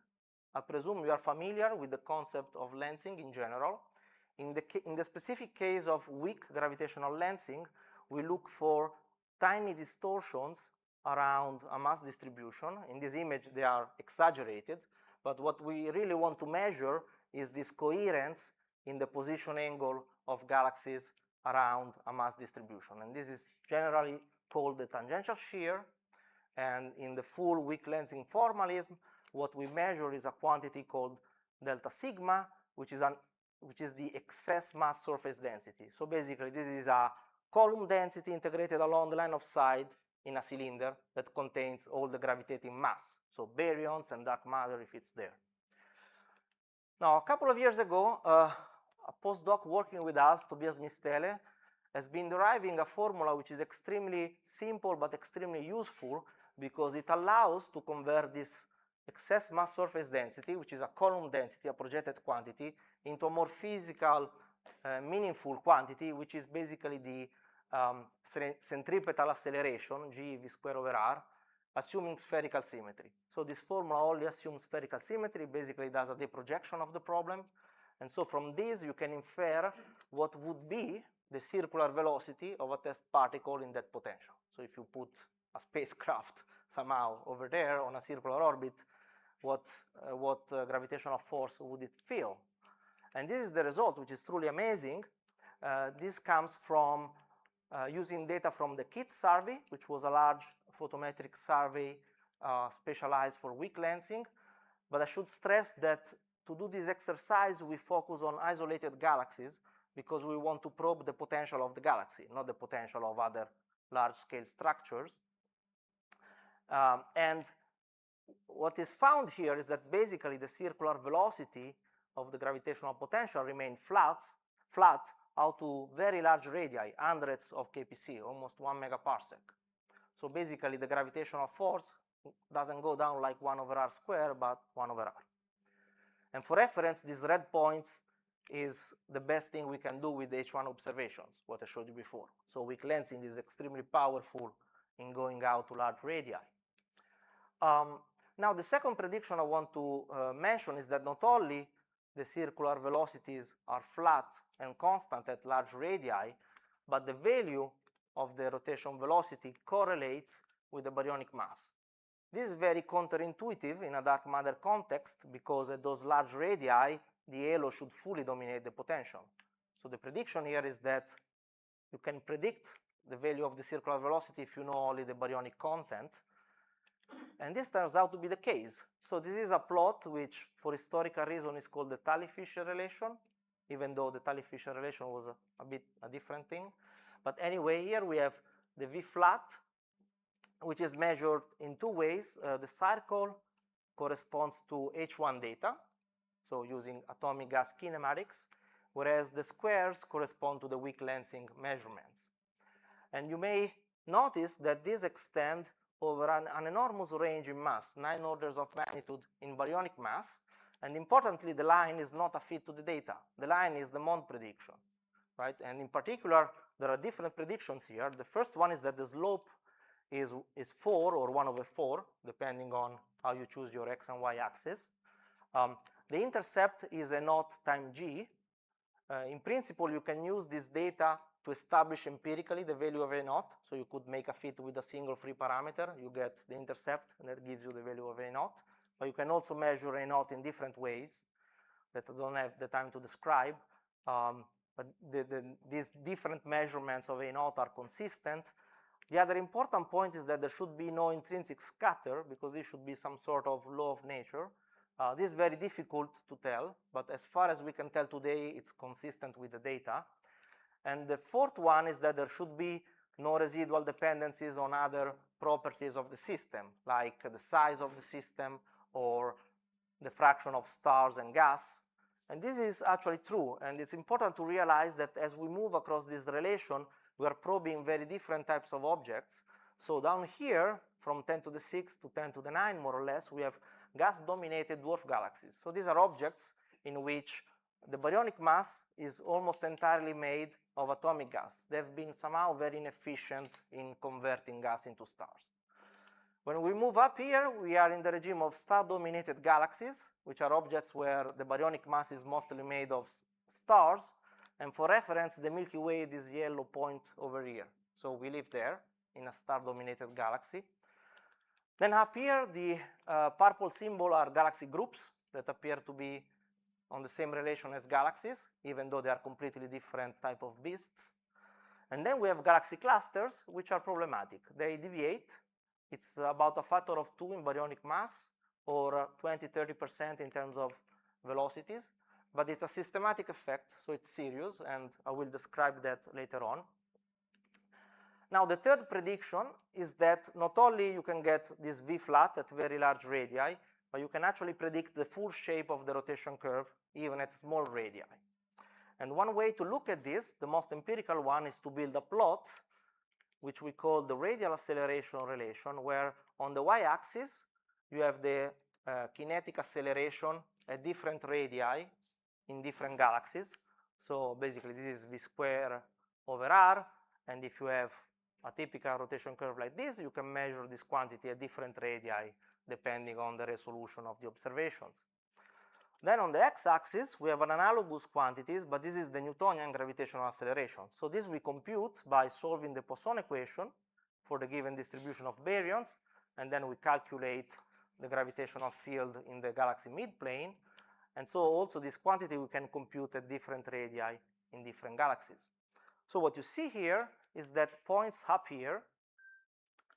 I presume you are familiar with the concept of lensing in general. In the specific case of weak gravitational lensing, we look for tiny distortions around a mass distribution. In this image, they are exaggerated. But what we really want to measure is this coherence in the position angle of galaxies around a mass distribution. And this is generally called the tangential shear. And in the full weak lensing formalism, what we measure is a quantity called delta sigma, which is the excess mass surface density. So basically, this is a column density integrated along the line of sight in a cylinder that contains all the gravitating mass. So baryons and dark matter, if it's there. Now, a couple of years ago, a postdoc working with us, Tobias Mistele, has been deriving a formula which is extremely simple but extremely useful, because it allows to convert this excess mass surface density, which is a column density, a projected quantity, into a more physical, meaningful quantity, which is basically the centripetal acceleration, g v square over r, assuming spherical symmetry. So this formula only assumes spherical symmetry, basically does a deprojection of the problem. And so from this, you can infer what would be the circular velocity of a test particle in that potential. So if you put a spacecraft somehow over there on a circular orbit, what gravitational force would it feel? And this is the result, which is truly amazing. This comes from using data from the KITS survey, which was a large photometric survey specialized for weak lensing. But I should stress that to do this exercise, we focus on isolated galaxies, because we want to probe the potential of the galaxy, not the potential of other large-scale structures. And what is found here is that basically the circular velocity of the gravitational potential remain flat out to very large radii, hundreds of kpc, almost 1 megaparsec. So basically the gravitational force doesn't go down like 1 over r squared, but 1 over r. And for reference, these red points is the best thing we can do with the H1 observations, what I showed you before. So weak lensing is extremely powerful in going out to large radii. Now, the second prediction I want to mention is that not only the circular velocities are flat and constant at large radii, but the value of the rotation velocity correlates with the baryonic mass. This is very counterintuitive in a dark matter context because at those large radii, the halo should fully dominate the potential. So the prediction here is that you can predict the value of the circular velocity if you know only the baryonic content. And this turns out to be the case. So this is a plot which, for historical reason, is called the Tully-Fisher relation, even though the Tully-Fisher relation was a bit a different thing. But anyway, here we have the V flat, which is measured in two ways. The circle corresponds to H1 data, so using atomic gas kinematics, whereas the squares correspond to the weak lensing measurements. And you may notice that these extend over an enormous range in mass, 9 orders of magnitude in baryonic mass. And importantly, the line is not a fit to the data. The line is the Mond prediction, right? And in particular, there are different predictions here. The first one is that the slope is 4 or 1 over 4, depending on how you choose your x and y axis. The intercept is a naught time g. In principle, you can use this data to establish empirically the value of a naught. So you could make a fit with a single free parameter. You get the intercept, and that gives you the value of a naught. But you can also measure a naught in different ways that I don't have the time to describe. But these different measurements of a naught are consistent. The other important point is that there should be no intrinsic scatter, because this should be some sort of law of nature. This is very difficult to tell, but as far as we can tell today, it's consistent with the data. And the fourth one is that there should be no residual dependencies on other properties of the system, like the size of the system or the fraction of stars and gas. And this is actually true, and it's important to realize that as we move across this relation, we are probing very different types of objects. So down here, from 10 to the 6 to 10 to the 9, more or less, we have gas-dominated dwarf galaxies. So these are objects in which the baryonic mass is almost entirely made of atomic gas. They've been somehow very inefficient in converting gas into stars. When we move up here, we are in the regime of star-dominated galaxies, which are objects where the baryonic mass is mostly made of stars. And for reference, the Milky Way is this yellow point over here. So we live there in a star-dominated galaxy. Then up here, the purple symbol are galaxy groups that appear to be on the same relation as galaxies, even though they are completely different type of beasts. And then we have galaxy clusters, which are problematic. They deviate. It's about a factor of 2 in baryonic mass, or 20–30% in terms of velocities. But it's a systematic effect, so it's serious, and I will describe that later on. Now, the third prediction is that not only you can get this V flat at very large radii, but you can actually predict the full shape of the rotation curve, even at small radii. And one way to look at this, the most empirical one, is to build a plot, which we call the radial acceleration relation, where on the y-axis, you have the kinetic acceleration at different radii in different galaxies. So basically, this is V squared over r, and if you have a typical rotation curve like this, you can measure this quantity at different radii depending on the resolution of the observations. Then on the x-axis, we have an analogous quantities, but this is the Newtonian gravitational acceleration. So this we compute by solving the Poisson equation for the given distribution of baryons, and then we calculate the gravitational field in the galaxy midplane. And so also this quantity we can compute at different radii in different galaxies. So what you see here is that points up here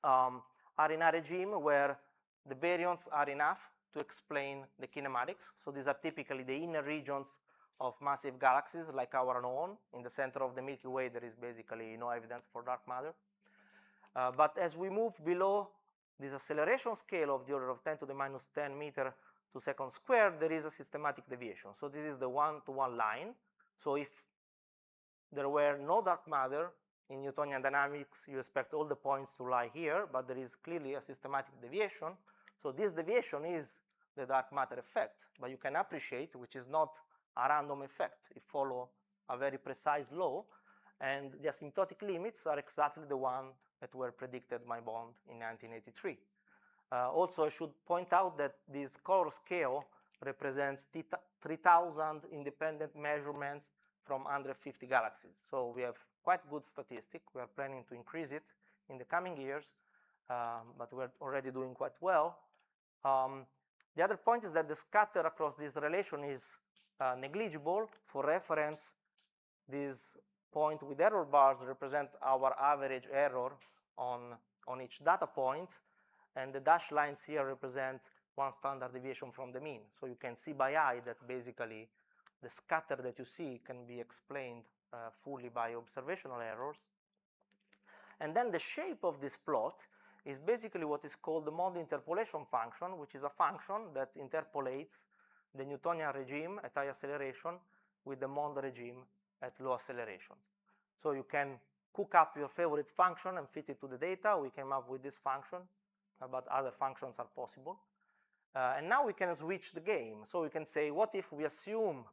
are in a regime where the baryons are enough to explain the kinematics. So these are typically the inner regions of massive galaxies like our own. In the center of the Milky Way, there is basically no evidence for dark matter. But as we move below this acceleration scale of the order of 10 to the minus 10 meter to second squared, there is a systematic deviation. So this is the one-to-one line. So if there were no dark matter in Newtonian dynamics, you expect all the points to lie here, but there is clearly a systematic deviation. So this deviation is the dark matter effect, but you can appreciate, which is not a random effect. It follows a very precise law, and the asymptotic limits are exactly the one that were predicted by Bond in 1983. Also, I should point out that this color scale represents 3,000 independent measurements from 150 galaxies. So we have quite good statistics. We are planning to increase it in the coming years, but we're already doing quite well. The other point is that the scatter across this relation is negligible. For reference, this point with error bars represent our average error on each data point, and the dashed lines here represent one standard deviation from the mean. So you can see by eye that basically the scatter that you see can be explained fully by observational errors. And then the shape of this plot is basically what is called the Mond interpolation function, which is a function that interpolates the Newtonian regime at high acceleration with the Mond regime at low accelerations. So you can cook up your favorite function and fit it to the data. We came up with this function, but other functions are possible. And now we can switch the game. So we can say, what if we assume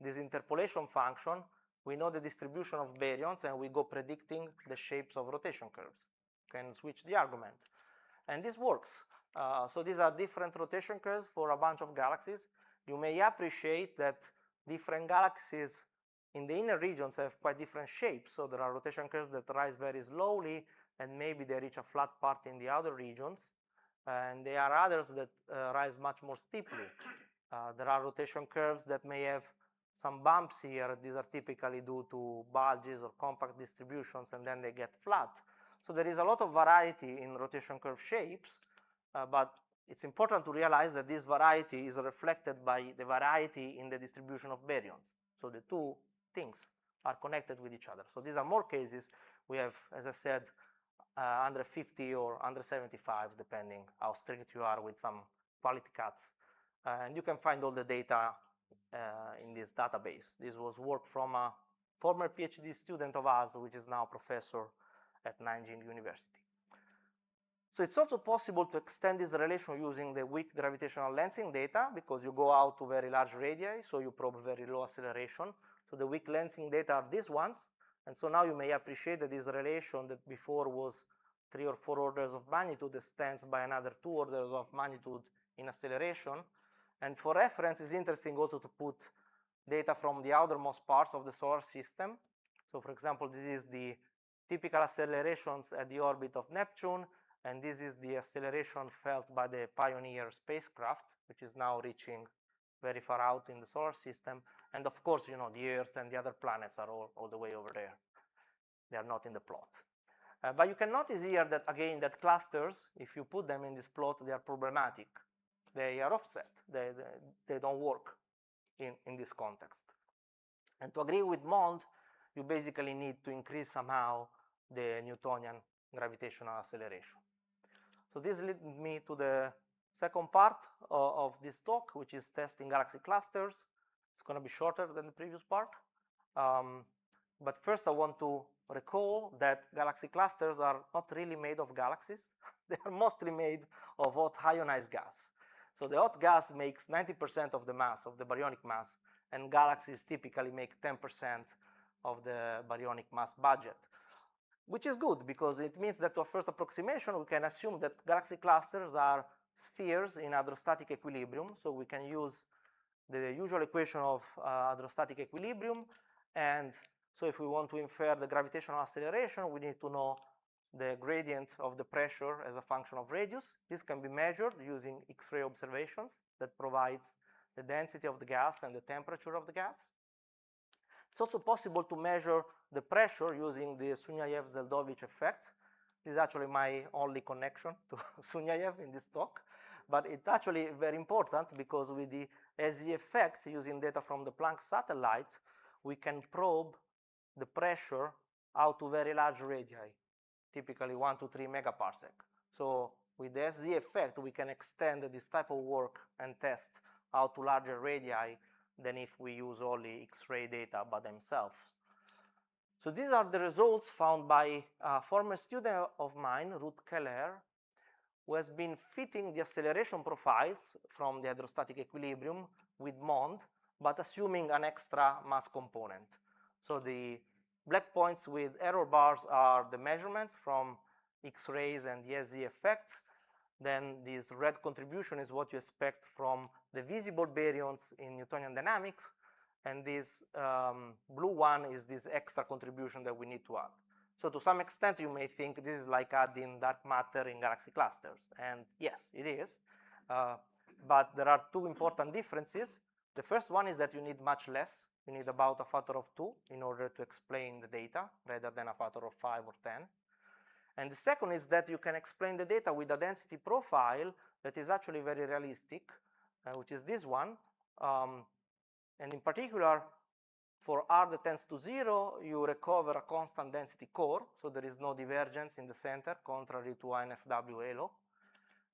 this interpolation function, we know the distribution of baryons, and we go predicting the shapes of rotation curves. Can switch the argument. And this works. So these are different rotation curves for a bunch of galaxies. You may appreciate that different galaxies in the inner regions have quite different shapes. So there are rotation curves that rise very slowly, and maybe they reach a flat part in the outer regions. And there are others that rise much more steeply. There are rotation curves that may have some bumps here. These are typically due to bulges or compact distributions, and then they get flat. So there is a lot of variety in rotation curve shapes, but it's important to realize that this variety is reflected by the variety in the distribution of baryons. So the two things are connected with each other. So these are more cases. We have, as I said, 150 or 175, depending how strict you are with some quality cuts. And you can find all the data in this database. This was work from a former PhD student of ours, which is now a professor at Nanjing University. So it's also possible to extend this relation using the weak gravitational lensing data, because you go out to very large radii, so you probe very low acceleration. So the weak lensing data are these ones. And so now you may appreciate that this relation that before was 3 or 4 orders of magnitude extends by another 2 orders of magnitude in acceleration. And for reference, it's interesting also to put data from the outermost parts of the solar system. So for example, this is the typical accelerations at the orbit of Neptune, and this is the acceleration felt by the Pioneer spacecraft, which is now reaching very far out in the solar system. And of course, you know, the Earth and the other planets are all the way over there. They are not in the plot. But you can notice here that, again, that clusters, if you put them in this plot, they are problematic. They are offset. They don't work in this context. And to agree with Mond, you basically need to increase somehow the Newtonian gravitational acceleration. So this leads me to the second part of this talk, which is testing galaxy clusters. It's going to be shorter than the previous part. But first, I want to recall that galaxy clusters are not really made of galaxies. They are mostly made of hot ionized gas. So the hot gas makes 90% of the mass, of the baryonic mass, and galaxies typically make 10% of the baryonic mass budget, which is good because it means that to a first approximation, we can assume that galaxy clusters are spheres in hydrostatic equilibrium. So we can use the usual equation of hydrostatic equilibrium. And so if we want to infer the gravitational acceleration, we need to know the gradient of the pressure as a function of radius. This can be measured using X-ray observations that provides the density of the gas and the temperature of the gas. It's also possible to measure the pressure using the Sunyaev-Zeldovich effect. This is actually my only connection to Sunyaev in this talk. But it's actually very important because with the SZ effect, using data from the Planck satellite, we can probe the pressure out to very large radii, typically 1 to 3 megaparsec. So with the SZ effect, we can extend this type of work and test out to larger radii than if we use only X-ray data by themselves. So these are the results found by a former student of mine, Ruth Keller, who has been fitting the acceleration profiles from the hydrostatic equilibrium with MOND, but assuming an extra mass component. So the black points with error bars are the measurements from X-rays and the SZ effect. Then this red contribution is what you expect from the visible baryons in Newtonian dynamics. And this blue one is this extra contribution that we need to add. So to some extent, you may think this is like adding dark matter in galaxy clusters. And yes, it is. But there are two important differences. The first one is that you need much less. You need about a factor of 2 in order to explain the data rather than a factor of 5 or 10. And the second is that you can explain the data with a density profile that is actually very realistic, which is this one. And in particular, for R that tends to 0, you recover a constant density core, so there is no divergence in the center, contrary to NFW halo.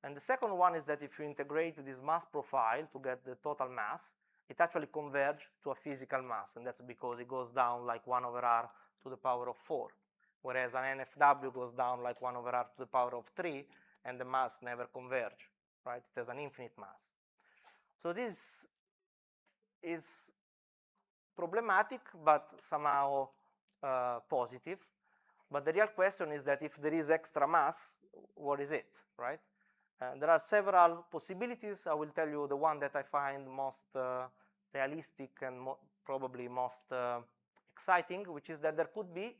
And the second one is that if you integrate this mass profile to get the total mass, it actually converges to a physical mass, and that's because it goes down like 1 over R to the power of 4, whereas an NFW goes down like 1 over R to the power of 3, and the mass never converge, right? It has an infinite mass. So this is problematic, but somehow positive. But the real question is that if there is extra mass, what is it, right? There are several possibilities. I will tell you the one that I find most realistic and probably most exciting, which is that there could be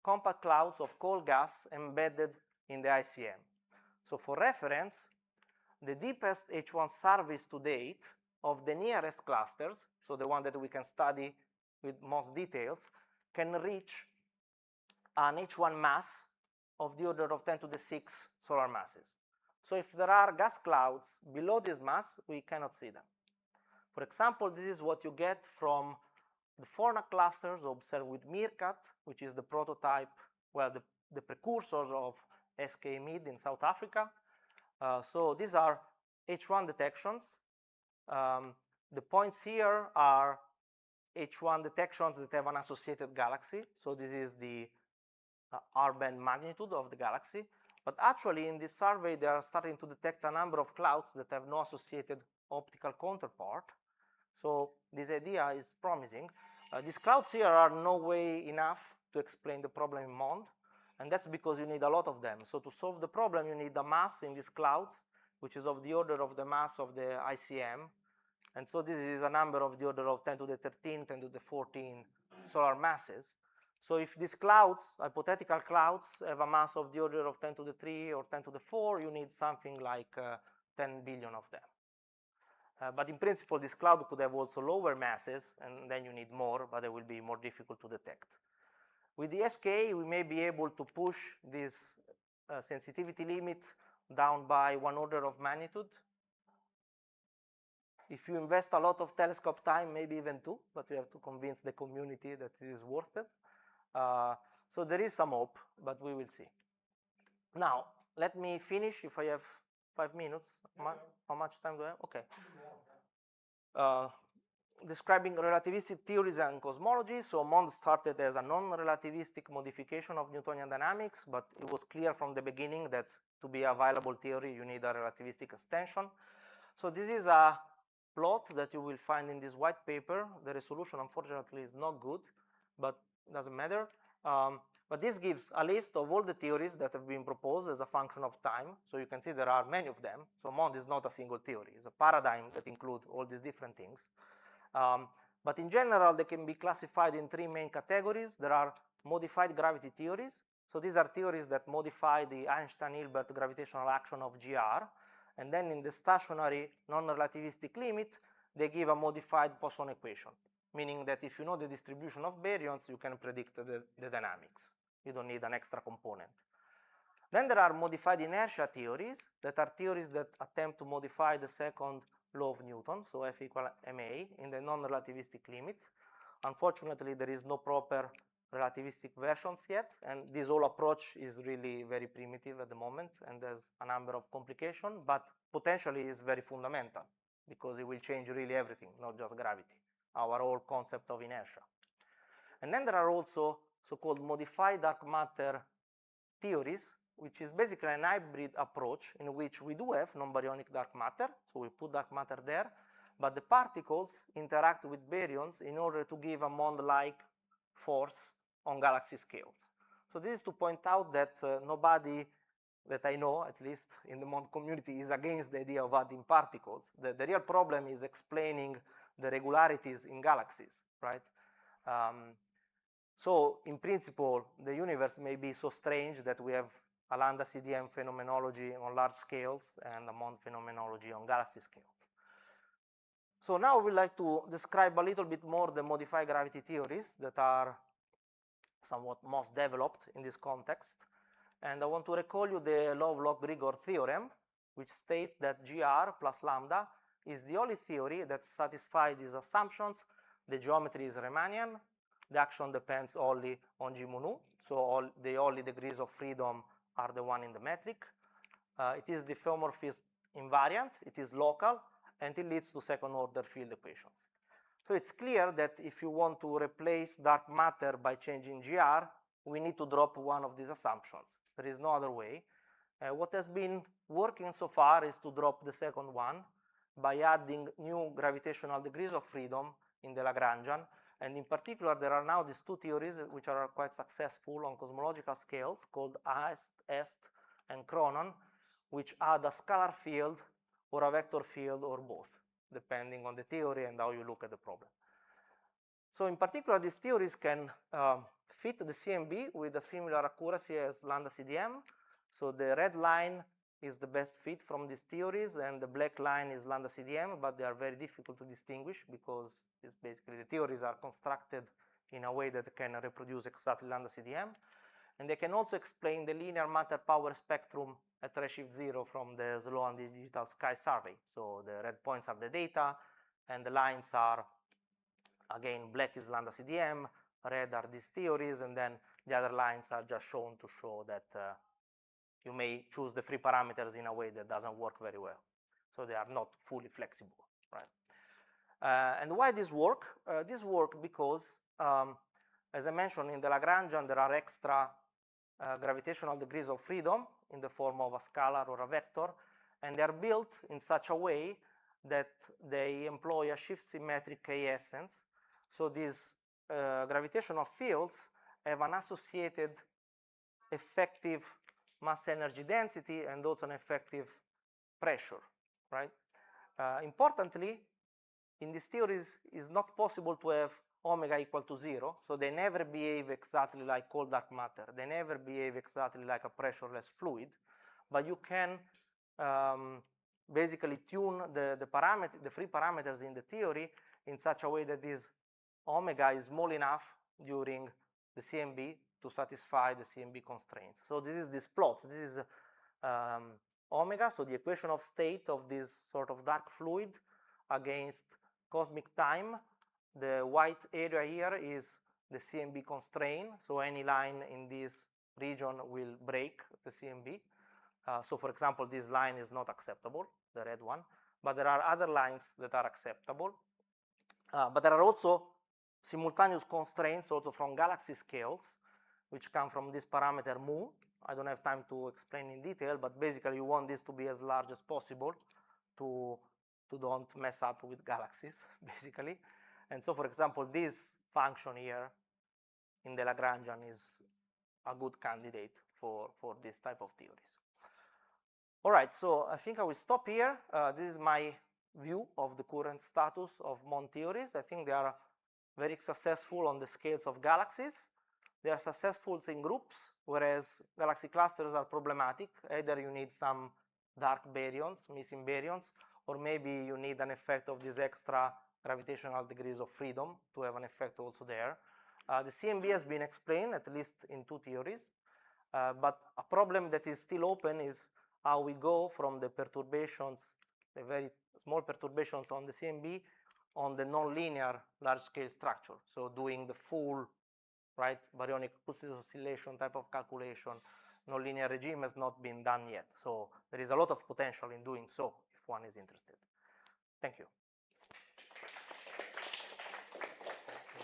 compact clouds of cold gas embedded in the ICM. So for reference, the deepest H1 surveys to date of the nearest clusters, so the one that we can study with most details, can reach an H1 mass of the order of 10 to the 6 solar masses. So if there are gas clouds below this mass, we cannot see them. For example, this is what you get from the Fornac clusters observed with Meerkat, which is the prototype, well, the precursors of SK Mid in South Africa. So these are H1 detections. The points here are H1 detections that have an associated galaxy. So this is the R-band magnitude of the galaxy. But actually, in this survey, they are starting to detect a number of clouds that have no associated optical counterpart. So this idea is promising. These clouds here are no way enough to explain the problem in MOND. And that's because you need a lot of them. So to solve the problem, you need a mass in these clouds, which is of the order of the mass of the ICM. And so this is a number of the order of 10 to the 13, 10 to the 14 solar masses. So if these clouds, hypothetical clouds, have a mass of the order of 10 to the 3 or 10 to the 4, you need something like 10 billion of them. But in principle, this cloud could have also lower masses, and then you need more, but they will be more difficult to detect. With the SK, we may be able to push this sensitivity limit down by 1 order of magnitude. If you invest a lot of telescope time, maybe even 2, but you have to convince the community that it is worth it. So there is some hope, but we will see. Now, let me finish if I have 5 minutes. How much time do I have? Okay. Describing relativistic theories and cosmology. So MOND started as a non-relativistic modification of Newtonian dynamics, but it was clear from the beginning that to be a viable theory, you need a relativistic extension. So this is a plot that you will find in this white paper. The resolution, unfortunately, is not good, but it doesn't matter. But this gives a list of all the theories that have been proposed as a function of time. So you can see there are many of them. So MOND is not a single theory. It's a paradigm that includes all these different things. But in general, they can be classified in 3 main categories. There are modified gravity theories. So these are theories that modify the Einstein-Hilbert gravitational action of GR. And then in the stationary non-relativistic limit, they give a modified Poisson equation, meaning that if you know the distribution of baryons, you can predict the dynamics. You don't need an extra component. Then there are modified inertia theories that are theories that attempt to modify the second law of Newton, so F equal ma, in the non-relativistic limit. Unfortunately, there is no proper relativistic versions yet, and this whole approach is really very primitive at the moment, and there's a number of complications, but potentially is very fundamental because it will change really everything, not just gravity, our whole concept of inertia. And then there are also so-called modified dark matter theories, which is basically an hybrid approach in which we do have non-baryonic dark matter, so we put dark matter there, but the particles interact with baryons in order to give a Mond-like force on galaxy scales. So this is to point out that nobody that I know, at least in the Mond community, is against the idea of adding particles. The real problem is explaining the regularities in galaxies, right? So in principle, the universe may be so strange that we have a lambda CDM phenomenology on large scales and a Mond phenomenology on galaxy scales. So now we'd like to describe a little bit more the modified gravity theories that are somewhat most developed in this context. And I want to recall you the Lovelock-Grigor theorem, which states that GR plus lambda is the only theory that satisfies these assumptions. The geometry is Riemannian. The action depends only on G mu nu. So the only degrees of freedom are the one in the metric. It is diffeomorphism invariant. It is local. And it leads to second-order field equations. So it's clear that if you want to replace dark matter by changing GR, we need to drop one of these assumptions. There is no other way. What has been working so far is to drop the second one by adding new gravitational degrees of freedom in the Lagrangian. And in particular, there are now these two theories which are quite successful on cosmological scales called Est and Chronon, which add a scalar field or a vector field or both, depending on the theory and how you look at the problem. So in particular, these theories can fit the CMB with a similar accuracy as lambda CDM. So the red line is the best fit from these theories, and the black line is lambda CDM, but they are very difficult to distinguish because it's basically the theories are constructed in a way that can reproduce exactly lambda CDM. And they can also explain the linear matter power spectrum at redshift 0 from the Sloan Digital Sky Survey. So the red points are the data, and the lines are, again, black is lambda CDM, red are these theories, and then the other lines are just shown to show that you may choose the free parameters in a way that doesn't work very well. So they are not fully flexible, right? And why this work? This work because, as I mentioned, in the Lagrangian, there are extra gravitational degrees of freedom in the form of a scalar or a vector, and they are built in such a way that they employ a shift symmetric K essence. So these gravitational fields have an associated effective mass energy density and also an effective pressure, right? Importantly, in these theories, it's not possible to have omega equal to 0, so they never behave exactly like cold dark matter. They never behave exactly like a pressureless fluid, but you can basically tune the free parameters in the theory in such a way that this omega is small enough during the CMB to satisfy the CMB constraints. So this is this plot. This is omega, so the equation of state of this sort of dark fluid against cosmic time. The white area here is the CMB constraint, so any line in this region will break the CMB. So for example, this line is not acceptable, the red one, but there are other lines that are acceptable. But there are also simultaneous constraints also from galaxy scales, which come from this parameter mu. I don't have time to explain in detail, but basically you want this to be as large as possible to don't mess up with galaxies, basically. And so, for example, this function here in the Lagrangian is a good candidate for this type of theories. All right, so I think I will stop here. This is my view of the current status of Mond theories. I think they are very successful on the scales of galaxies. They are successful in groups, whereas galaxy clusters are problematic. Either you need some dark baryons, missing baryons, or maybe you need an effect of these extra gravitational degrees of freedom to have an effect also there. The CMB has been explained, at least in two theories, but a problem that is still open is how we go from the perturbations, the very small perturbations on the CMB, on the nonlinear large-scale structure. So doing the full right? Baryonic acoustic oscillation type of calculation, nonlinear regime has not been done yet. So there is a lot of potential in doing so if one is interested. Thank you.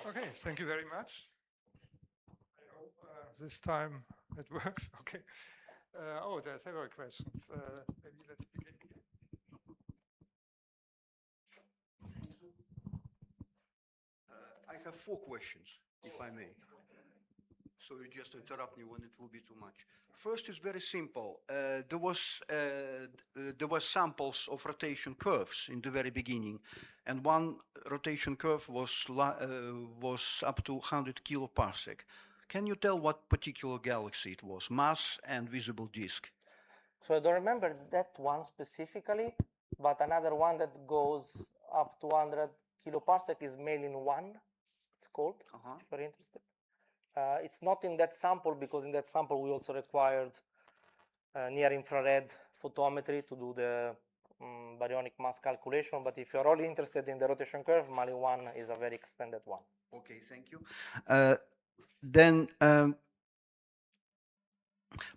Okay, thank you very much. I hope this time it works. Okay. Oh, there are several questions. Maybe let's begin here. I have 4 questions, if I may. So you just interrupt me when it will be too much. First is very simple. There were samples of rotation curves in the very beginning, and one rotation curve was up to 100 kiloparsec. Can you tell what particular galaxy it was, mass and visible disk? So I don't remember that one specifically, but another one that goes up to 100 kiloparsec is Malin-1, it's called, if you're interested. It's not in that sample because in that sample we also required near-infrared photometry to do the baryonic mass calculation. But if you're only interested in the rotation curve, Malin-1 is a very extended one. Okay, thank you. Then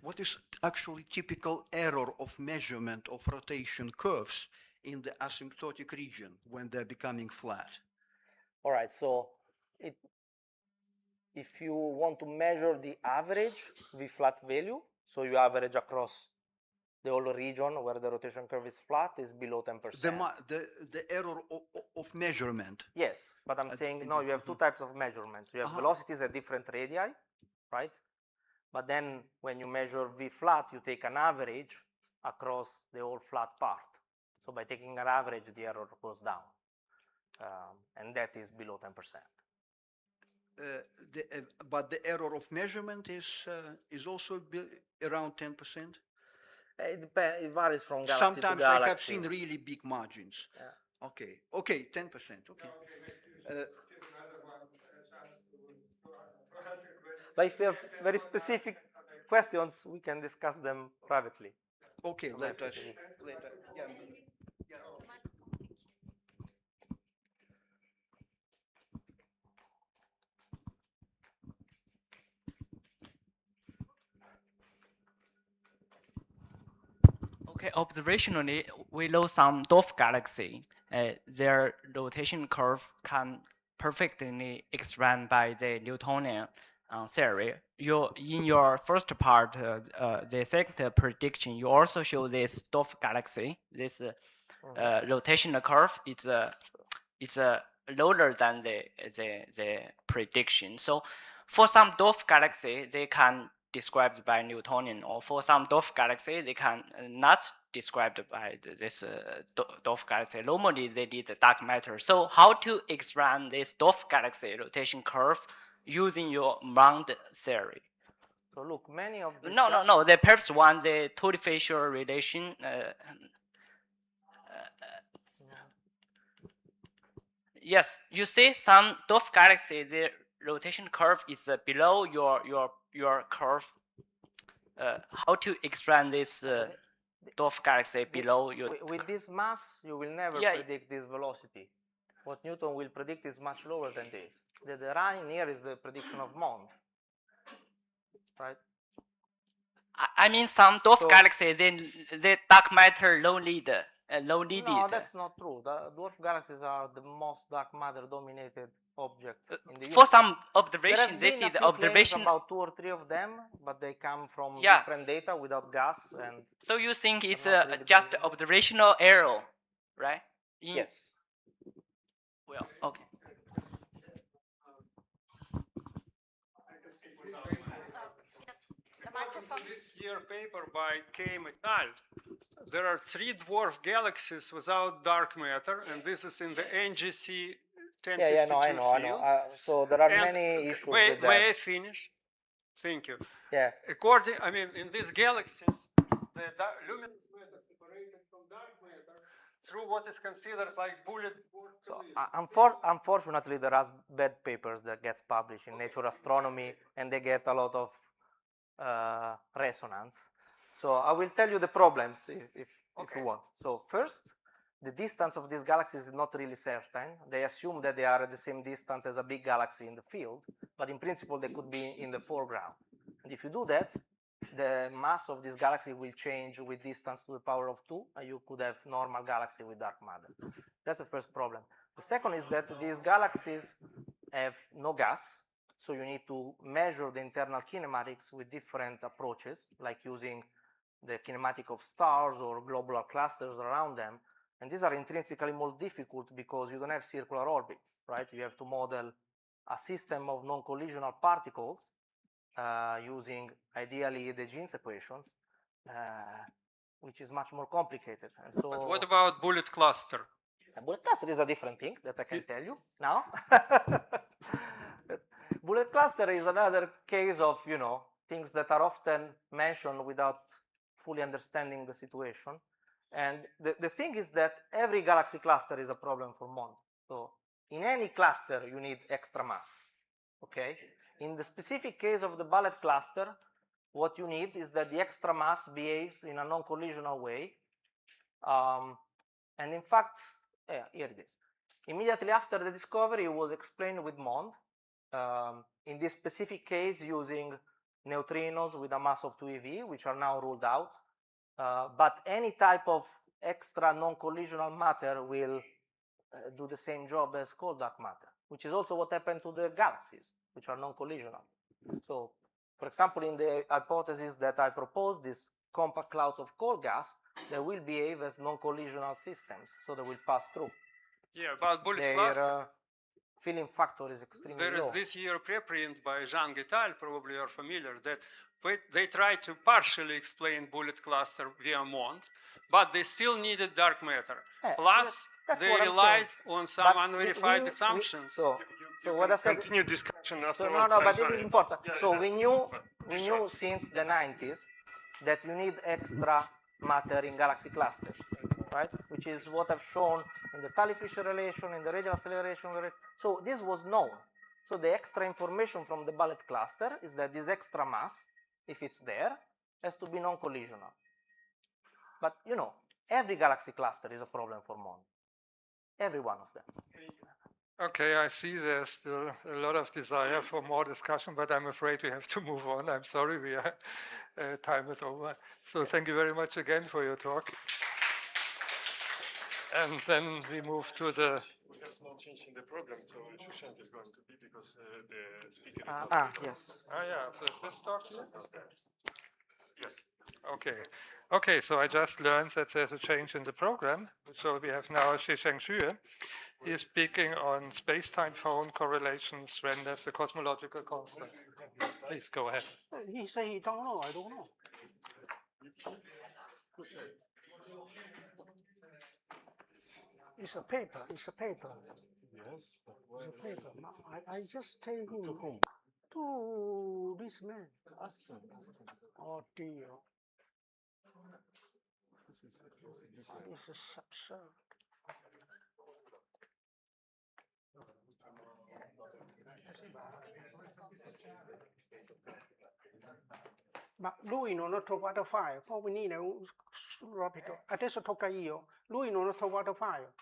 what is actually typical error of measurement of rotation curves in the asymptotic region when they're becoming flat? All right, so if you want to measure the average V-flat value, so you average across the whole region where the rotation curve is flat, is below 10%. The error of measurement. Yes, but I'm saying, no, you have two types of measurements. You have velocities at different radii, right? But then when you measure V-flat, you take an average across the whole flat part. So by taking an average, the error goes down. And that is below 10%. But the error of measurement is also around 10%? It depends. It varies from galaxy Sometimes to galaxy. I have seen really big margins. Yeah. Okay, 10%. Okay. But if you have very specific questions, we can discuss them privately. Okay, later. Yeah. Okay, observationally, we know some dwarf galaxy. Their rotation curve can perfectly explained by the Newtonian theory. In your first part, the second prediction, you also show this dwarf galaxy. This rotational curve is lower than the prediction. So for some dwarf galaxy, they can described by Newtonian, or for some dwarf galaxy, they can not described by this dwarf galaxy. Normally, they need the dark matter. So how to explain this dwarf galaxy rotation curve using your Mond theory? So look, many of these No. The first one, the two-facial relation. Yes, you see some dwarf galaxy, the rotation curve is below your curve. How to explain this dwarf galaxy below your? With this mass, you will never predict this velocity. What Newton will predict is much lower than this. The line here is the prediction of Mond, right? I mean, some dwarf galaxies, the dark matter low needed. No, that's not true. The dwarf galaxies are the most dark matter dominated objects in the universe. For some observation, this is observation about 2 or 3 of them, but they come from different data without gas. And so you think it's just observational error, right? Yes. Well, okay. This year paper by Kame et al. There are 3 dwarf galaxies without dark matter, and this is in the NGC 1052 I know. So there are many issues with that. May I finish? Thank you. Yeah. In these galaxies, the luminous matter separated from dark matter through what is considered like bullet. So, unfortunately, there are bad papers that gets published in Nature Astronomy, and they get a lot of resonance. So I will tell you the problems if you want. So first, the distance of these galaxies is not really certain. They assume that they are at the same distance as a big galaxy in the field, but in principle they could be in the foreground. And if you do that, the mass of this galaxy will change with distance to the power of 2, and you could have normal galaxy with dark matter. That's the first problem. The second is that these galaxies have no gas, so you need to measure the internal kinematics with different approaches, like using the kinematic of stars or globular clusters around them. And these are intrinsically more difficult because you don't have circular orbits, right? You have to model a system of non-collisional particles using ideally the Jeans equations, which is much more complicated. And so, but what about bullet cluster? A bullet cluster is a different thing that I can tell you now. Bullet cluster is another case of, you know, things that are often mentioned without fully understanding the situation. And the thing is that every galaxy cluster is a problem for MOND. So in any cluster, you need extra mass, okay? In the specific case of the bullet cluster, what you need is that the extra mass behaves in a non-collisional way. And in fact, here it is. Immediately after the discovery, it was explained with MOND. In this specific case, using neutrinos with a mass of 2 eV, which are now ruled out. But any type of extra non-collisional matter will do the same job as cold dark matter, which is also what happened to the galaxies, which are non-collisional. So, for example, in the hypothesis that I proposed, these compact clouds of cold gas, they will behave as non-collisional systems, so they will pass through. Yeah, about bullet cluster. Filling factor is extremely There low. is this year preprint by Zhang et al., probably you're familiar, that they tried to partially explain bullet cluster via MOND, but they still needed dark matter. Plus, they relied on some unverified assumptions. So what I said, continue discussion after no, but this is important. So we knew since the 90s that you need extra matter in galaxy clusters, right? Which is what I've shown in the Talley-Fisher relation, in the radial acceleration rate. So this was known. So the extra information from the bullet cluster is that this extra mass, if it's there, has to be non-collisional. But you know, every galaxy cluster is a problem for MOND. Every one of them. Okay, I see there's still a lot of desire for more discussion, but I'm afraid we have to move on. I'm sorry, we are, time is over. So thank you very much again for your talk. And then we move to the... We have small change in the program, so Shushank is going to be because the speaker is not... Yes. Yeah, so this talk here? Yes. Okay. Okay, so I just learned that there's a change in the program. So we have now Shisheng Xue. He is speaking on space-time phone correlations rendered as the cosmological constant. Please go ahead. He say he don't know. I don't know. It's a paper. It's a paper. Yes. It's a paper. I just tell him. To whom? To this man. Ask him. Oh dear. This is absurd. Ma lui non ha trovato file, poi venire rapido. Adesso tocca io. Lui non ha trovato file.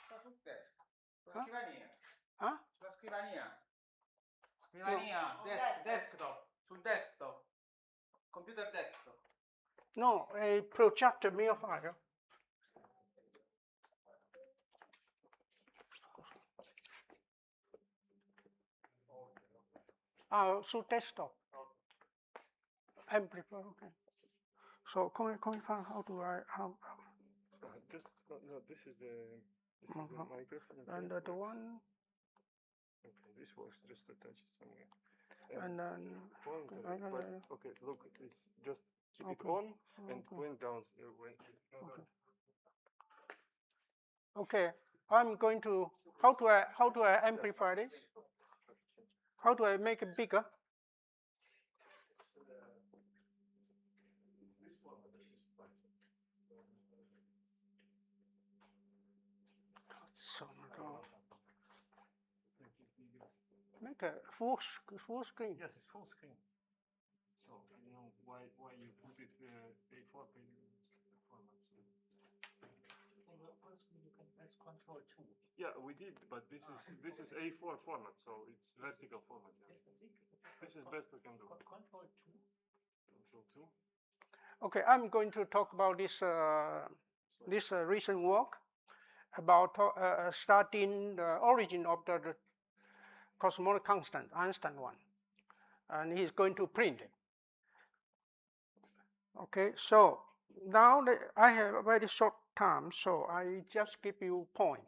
Sulla scrivania. Ah? Sulla scrivania. Scrivania, no. Desktop. Sul desktop. Computer desktop. No, è il progetto mio file. Sul desktop. Amplifier, okay. So come fa? How do I just no, this is the microphone. And the one. Okay, this works. Just attach it somewhere. And then. Okay, look, it's just keep it on and point down. Okay, I'm going to. How do I amplify this? How do I make it bigger? Make a full screen. Yes, it's full screen. So you know why you put it A4 format. control 2. Yeah, we did, but this is A4 format, so it's vertical format. Yeah. This is best we can do. Control 2. Control 2. Okay, I'm going to talk about this recent work about starting the origin of the cosmological constant, Einstein one, and he's going to print it. Okay, so now I have a very short time, so I just give you point.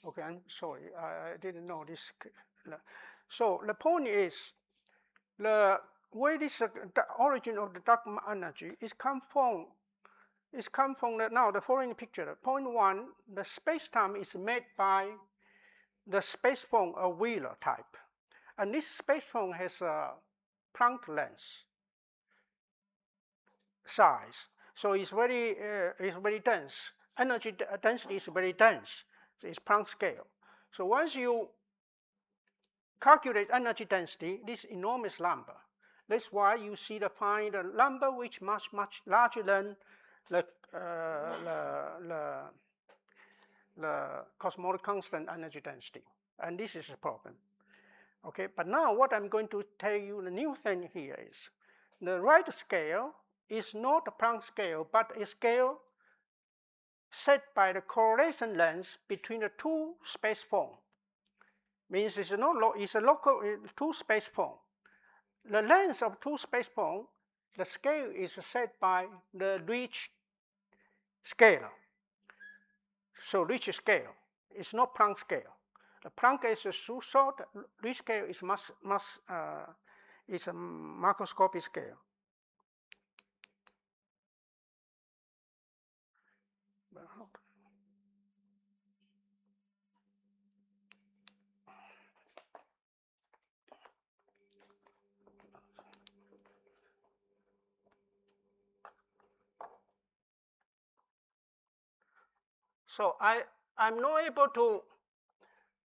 Okay, I'm sorry, I didn't know this. So the point is, the way this the origin of the dark energy is come from the following picture. Point one, the space-time is made by the space phone, a Wheeler type, and this space phone has a Planck length size, so it's very dense. Energy density is very dense. So it's Planck scale. So once you calculate energy density, this enormous number. That's why you see find a number which much larger than the cosmological constant energy density, and this is a problem. Okay, but now what I'm going to tell you, the new thing here is the right scale is not a Planck scale, but a scale set by the correlation length between the two space forms. Means it's a local two space form. The length of two space form, the scale is set by the Ricci scalar. So Ricci scale is not Planck scale. The Planck is too short. Ricci scale is is a macroscopic scale. So I'm not able to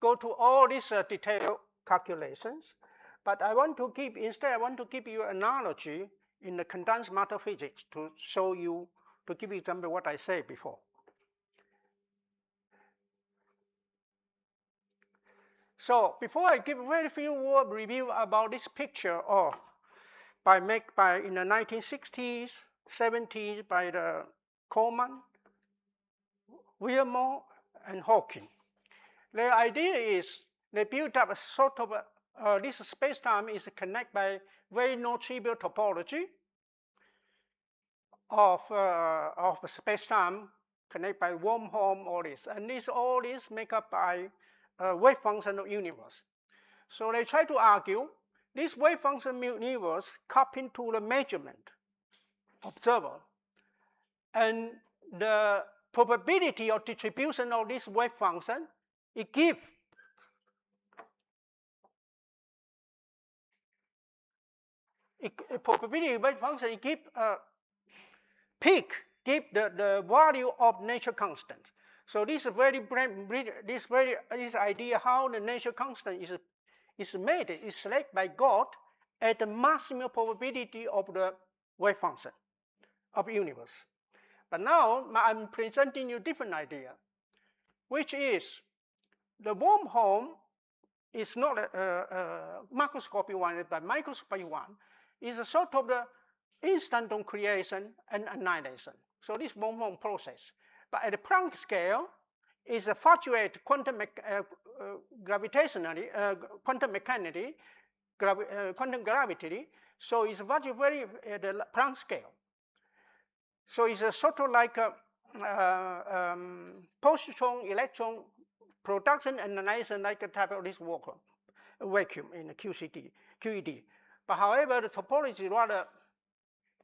go to all these detailed calculations, but I want to give you an analogy in the condensed matter physics to show you, to give you example what I said before. So before I give a very few word review about this picture of in the 1960s, 70s by the Coleman, Wilmore, and Hawking. The idea is they built up a sort of this space-time is connected by very non-trivial topology of space-time connected by Wormhole, all this, and all this make up by a wave function of universe. So they try to argue this wave function universe cup into the measurement observer, and the probability of distribution of this wave function, it gives probability wave function, it gives peak, give the value of nature constant. So this idea how the nature constant is made, is selected by God at the maximum probability of the wave function of the universe. But now I'm presenting you a different idea, which is the wormhole is not a macroscopic one, but microscopic one is a sort of the instanton creation and annihilation. So this wormhole process. But at the Planck scale is a fluctuate quantum gravitationally, quantum mechanically, quantum gravity. So it's very the Planck scale. So it's a sort of like a positron electron production and annihilation, like a type of this vacuum in the QED. But however, the topology is rather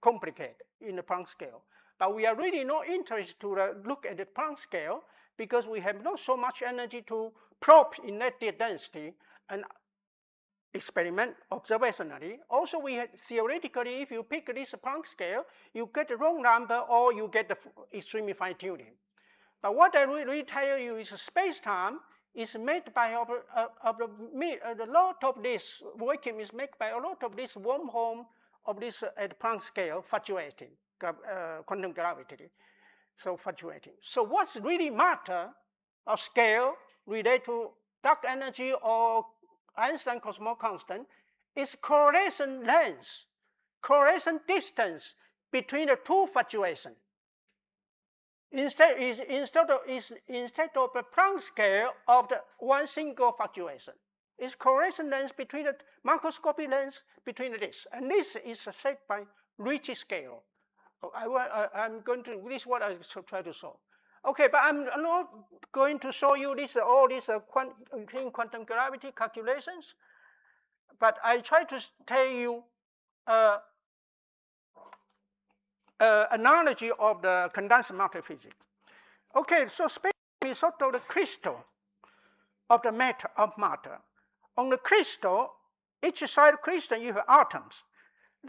complicated in the Planck scale. But we are really not interested to look at the Planck scale because we have not so much energy to probe in net density and experiment observationally. Also, we had theoretically, if you pick this Planck scale, you get the wrong number or you get the extremely fine tuning. But what I really tell you is space-time is made by a lot of this vacuum is made by a lot of this wormhole of this at Planck scale fluctuating quantum gravity. So fluctuating. So what's really matter of scale related to dark energy or Einstein cosmological constant is correlation length, correlation distance between the two fluctuations. Instead of the Planck scale of the one single fluctuation. It's correlation length between the macroscopic length between this. And this is set by Ricci scale. I'm going to, this is what I try to solve. Okay, but I'm not going to show you this, all these quantum gravity calculations, but I try to tell you analogy of the condensed matter physics. Okay, so space is sort of the crystal of the matter. On the crystal, each side of the crystal you have atoms.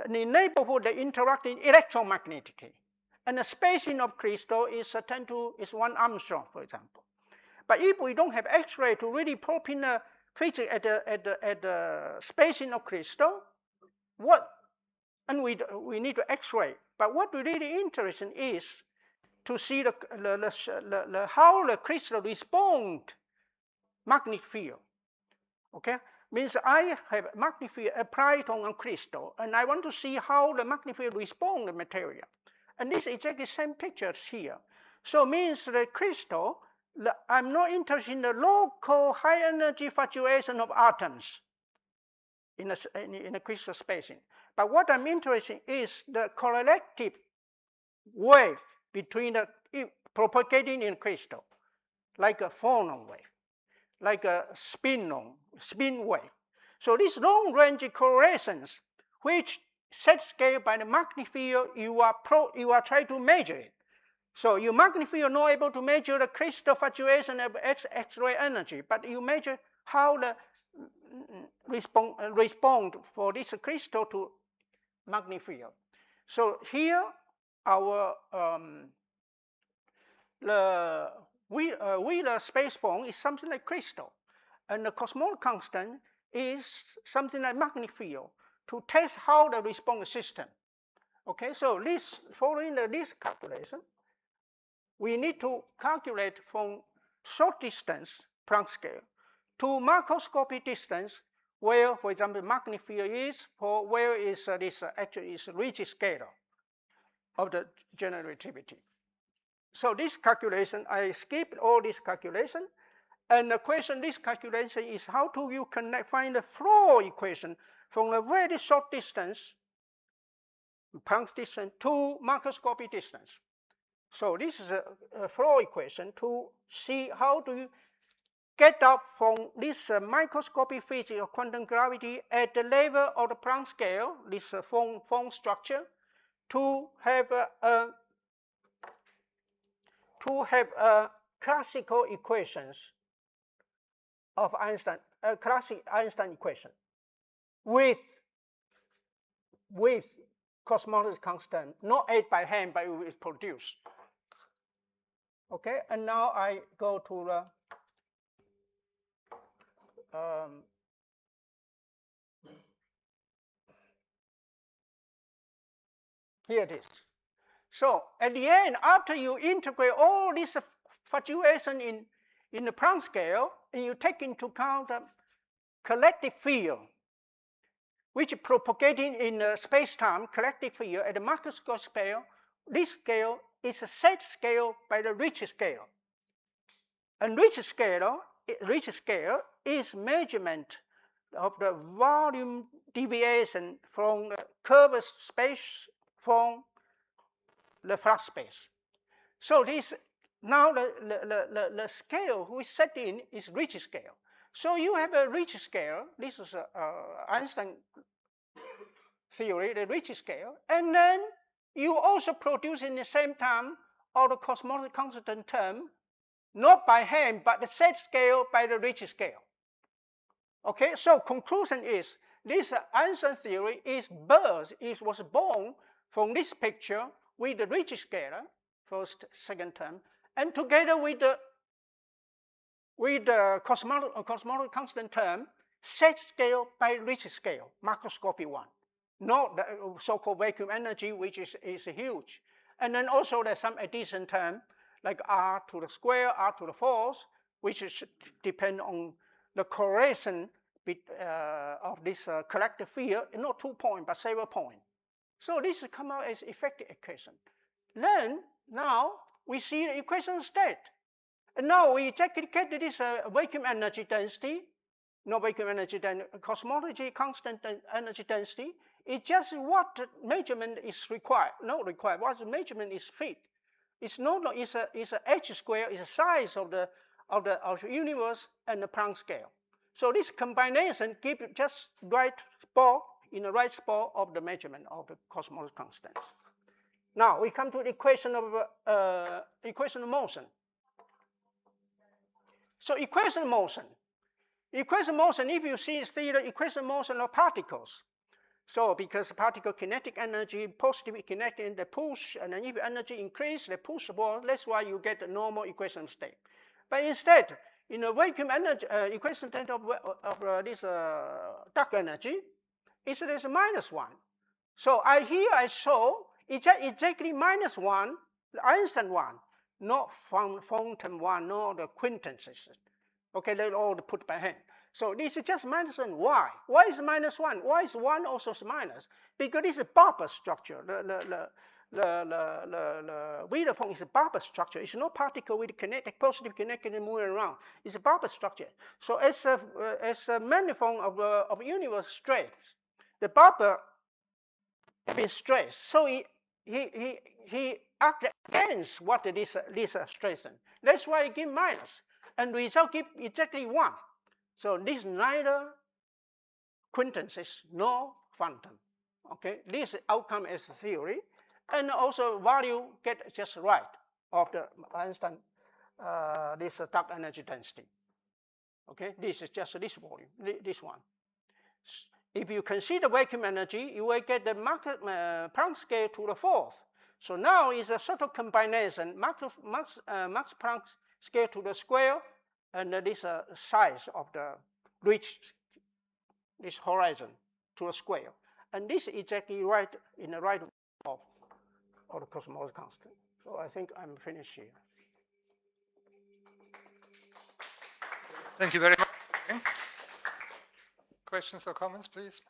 In the neighborhood they interact electromagnetically. And the spacing of crystal is 1 Armstrong, for example. But if we don't have X-ray to really probe in the physics at the spacing of crystal, and we need to X-ray. But what really interesting is to see how the crystal respond magnetic field. Okay, means I have magnetic field applied on a crystal, and I want to see how the magnetic field respond to the material. And this is exactly the same pictures here. So means the crystal, I'm not interested in the local high energy fluctuation of atoms in a crystal spacing. But what I'm interested in is the correlative wave between the propagating in crystal, like a phonon wave, like a spin wave. So these long-range correlations, which set scale by the magnetic field, you are trying to measure it. So your magnetic field not able to measure the crystal fluctuation of X-ray energy, but you measure how the respond for this crystal to magnetic field. So here our the Wheeler space phone is something like crystal, and the cosmological constant is something like magnetic field to test how the response system. Okay, so this following this calculation, we need to calculate from short distance Planck scale to macroscopic distance, where, for example, magnetic field is, for where is this actually is Ricci scale of the general relativity. So this calculation, I skipped all this calculation, and the question this calculation is how do you find the flow equation from a very short distance, Planck distance, to macroscopic distance. So this is a flow equation to see how do you get up from this microscopic physics of quantum gravity at the level of the Planck scale, this phone structure, to have classical equations of Einstein, classic Einstein equation with cosmological constant, not aid by hand, but it will produce. Okay, and now I go to the here it is. So at the end, after you integrate all this fluctuation in the Planck scale, and you take into account the collective field, which is propagating in space-time collective field at the macroscopic scale, this scale is a set scale by the Ricci scale. And Ricci scale is measurement of the volume deviation from the curved space from the flat space. So this now the scale we set in is Ricci scale. So you have a Ricci scale. This is Einstein theory, the Ricci scale, and then you also produce in the same time all the cosmological constant term, not by hand, but the set scale by the Ricci scale. Okay, so conclusion is this Einstein theory was born from this picture with the Ricci scale, first, second term, and together with the cosmological constant term, set scale by Ricci scale, macroscopy one, not the so-called vacuum energy, which is huge. And then also there's some addition term like r to the square, r to the fourth, which depend on the correlation of this collective field, not 2 points, but several points. So this come out as effective equation. Then, now, we see the equation state. And now we check this vacuum energy density, no vacuum energy density, cosmology constant energy density. It's just what measurement is required, not required, what the measurement is fit. It's not, it's a h square, is the size of the universe and the Planck scale. So this combination gives just right spot in the right spot of the measurement of the cosmological constants. Now we come to the equation of motion. So equation of motion, if you see the equation of motion of particles. So because particle kinetic energy, positive kinetic, and they push, and then if energy increase, they push more. That's why you get the normal equation state. But instead, in a vacuum energy equation state of this dark energy, it is -1. So here I show it's exactly -1, the Einstein one, not Fountain one, nor the quintences. Okay, they all put by hand. So this is just -1. Why? Why is -1? Why is 1 also minus? Because this is a Barber structure. The waveform is a Barber structure. It's no particle with kinetic, positive kinetic moving around. It's a Barber structure. So as a manifold of universe stress, the Barber has been stressed. So he acted against what this stressing. That's why he give minus, and result give exactly 1. So this neither quintences nor phantom. Okay, this outcome is theory, and also value get just right of the Einstein this dark energy density. Okay, this is just this volume, this one. If you consider vacuum energy, you will get the Planck scale to the 4th. So now it's a sort of combination, Max Planck scale to the square, and this size of the reach this horizon to a square. And this is exactly right in the right of the cosmological constant. So I think I'm finished here. Thank you very much. Questions or comments, please?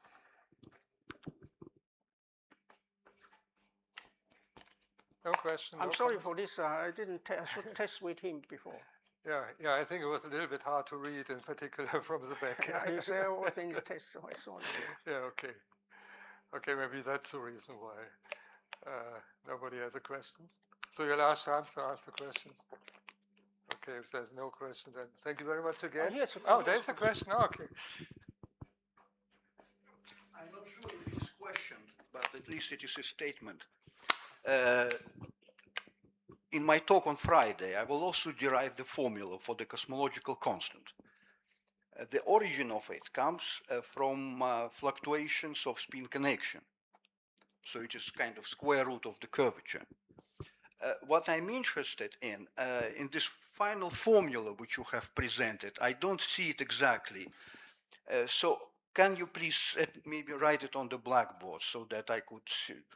No question. I'm sorry for this. I didn't. I should test with him before. Yeah. I think it was a little bit hard to read, in particular from the back. Yeah, you say everything in the test. So I saw it. Yeah. Okay. Okay. Maybe that's the reason why nobody has a question. So your last chance to ask the question. Okay. If there's no question, then thank you very much again. There's a question. Oh, okay. I'm not sure if it is questioned, but at least it is a statement. In my talk on Friday, I will also derive the formula for the cosmological constant. The origin of it comes from fluctuations of spin connection. So it is kind of square root of the curvature. What I'm interested in this final formula which you have presented, I don't see it exactly. So can you please maybe write it on the blackboard so that I could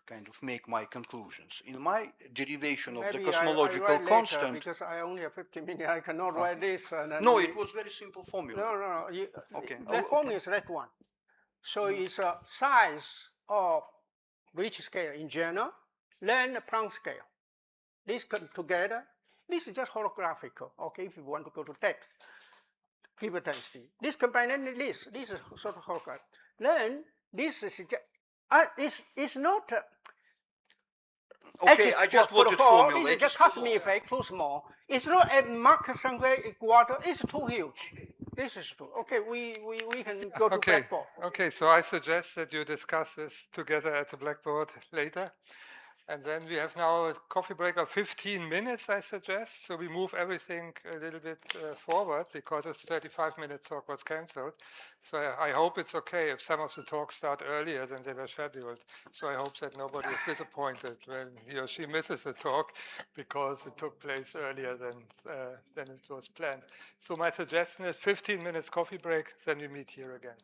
kind of make my conclusions? In my derivation of the cosmological constant... Because I only have 15 minutes, I cannot write this. No, it was very simple formula. No. Okay. The formula is that one. So it's a size of reach scale in general, then the Planck scale. These come together. This is just holographical, okay, if you want to go to depth. Give a density. This combination this is sort of holograph. Then this is it's not. Okay, I just wanted formula. This is just cosmic effect, too small. It's not a Mach-Square equator. It's too huge. This is true. Okay, we can go to blackboard. Okay, so I suggest that you discuss this together at the blackboard later. And then we have now a coffee break of 15 minutes, I suggest. So we move everything a little bit forward because this 35-minute talk was cancelled. So I hope it's okay if some of the talks start earlier than they were scheduled. So I hope that nobody is disappointed when he or she misses a talk because it took place earlier than it was planned. So my suggestion is 15 minutes coffee break, then we meet here again.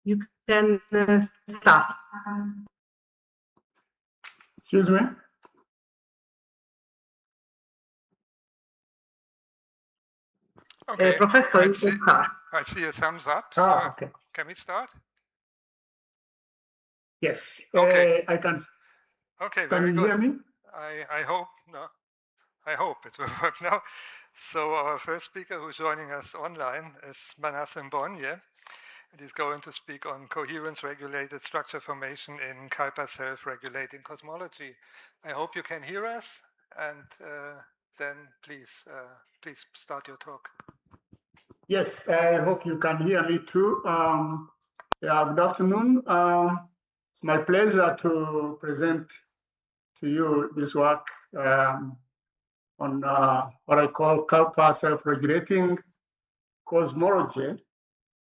You can start. Excuse me? Okay, Professor, you can start. I see a thumbs up. Ah, So okay. can we start? Yes. Okay. I can. Okay, Can very you good. hear me? I hope no. I hope it will work now. So our first speaker who's joining us online is Manasseh Mbonye, and he's going to speak on coherence-regulated structure formation in Kuiper self-regulating cosmology. I hope you can hear us, and then please start your talk. Yes, I hope you can hear me too. Yeah, good afternoon. It's my pleasure to present to you this work on what I call Kuiper self-regulating cosmology.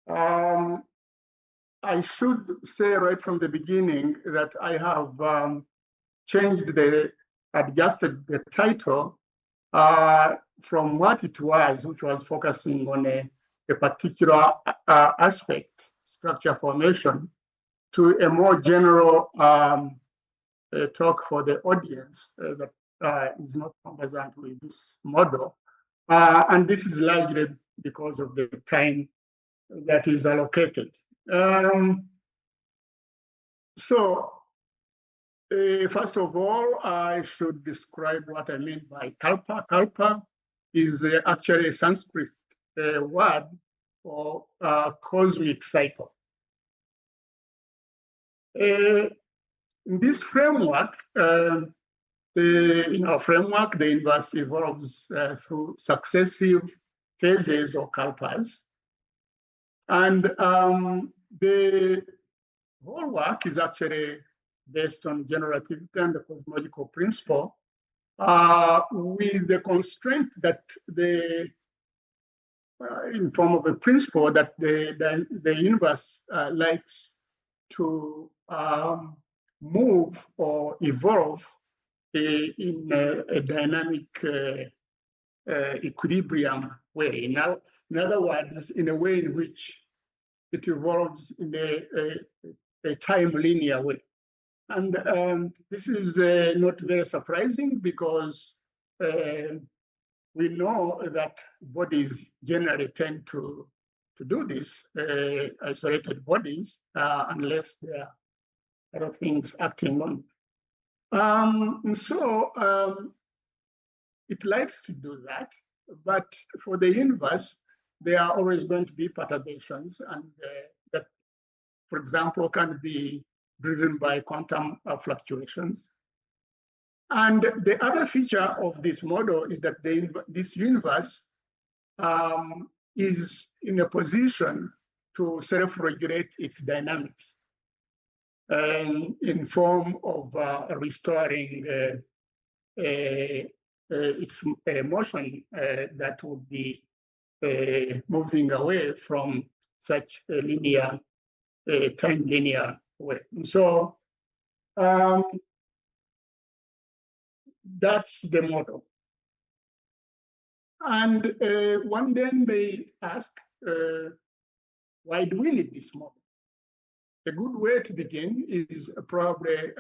I should say right from the beginning that I have adjusted the title from what it was, which was focusing on a particular aspect, structure formation, to a more general talk for the audience that is not conversant with this model. And this is largely because of the time that is allocated. First of all, I should describe what I mean by kalpa. Kalpa is actually a Sanskrit word for cosmic cycle. In this framework, the universe evolves through successive phases or kalpas, and the whole work is actually based on generativity and the cosmological principle, with the constraint that in form of a principle that the universe likes to move or evolve in a dynamic equilibrium way. Now, in other words, in a way in which it evolves in a time linear way. And this is not very surprising because we know that bodies generally tend to do this, isolated bodies, unless there are other things acting on. It likes to do that, but for the universe, there are always going to be perturbations, and that, for example, can be driven by quantum fluctuations. And the other feature of this model is that this universe is in a position to self-regulate its dynamics in form of restoring its motion that would be moving away from such a linear, time linear way. And so that's the model. And one then may ask, why do we need this model? A good way to begin is probably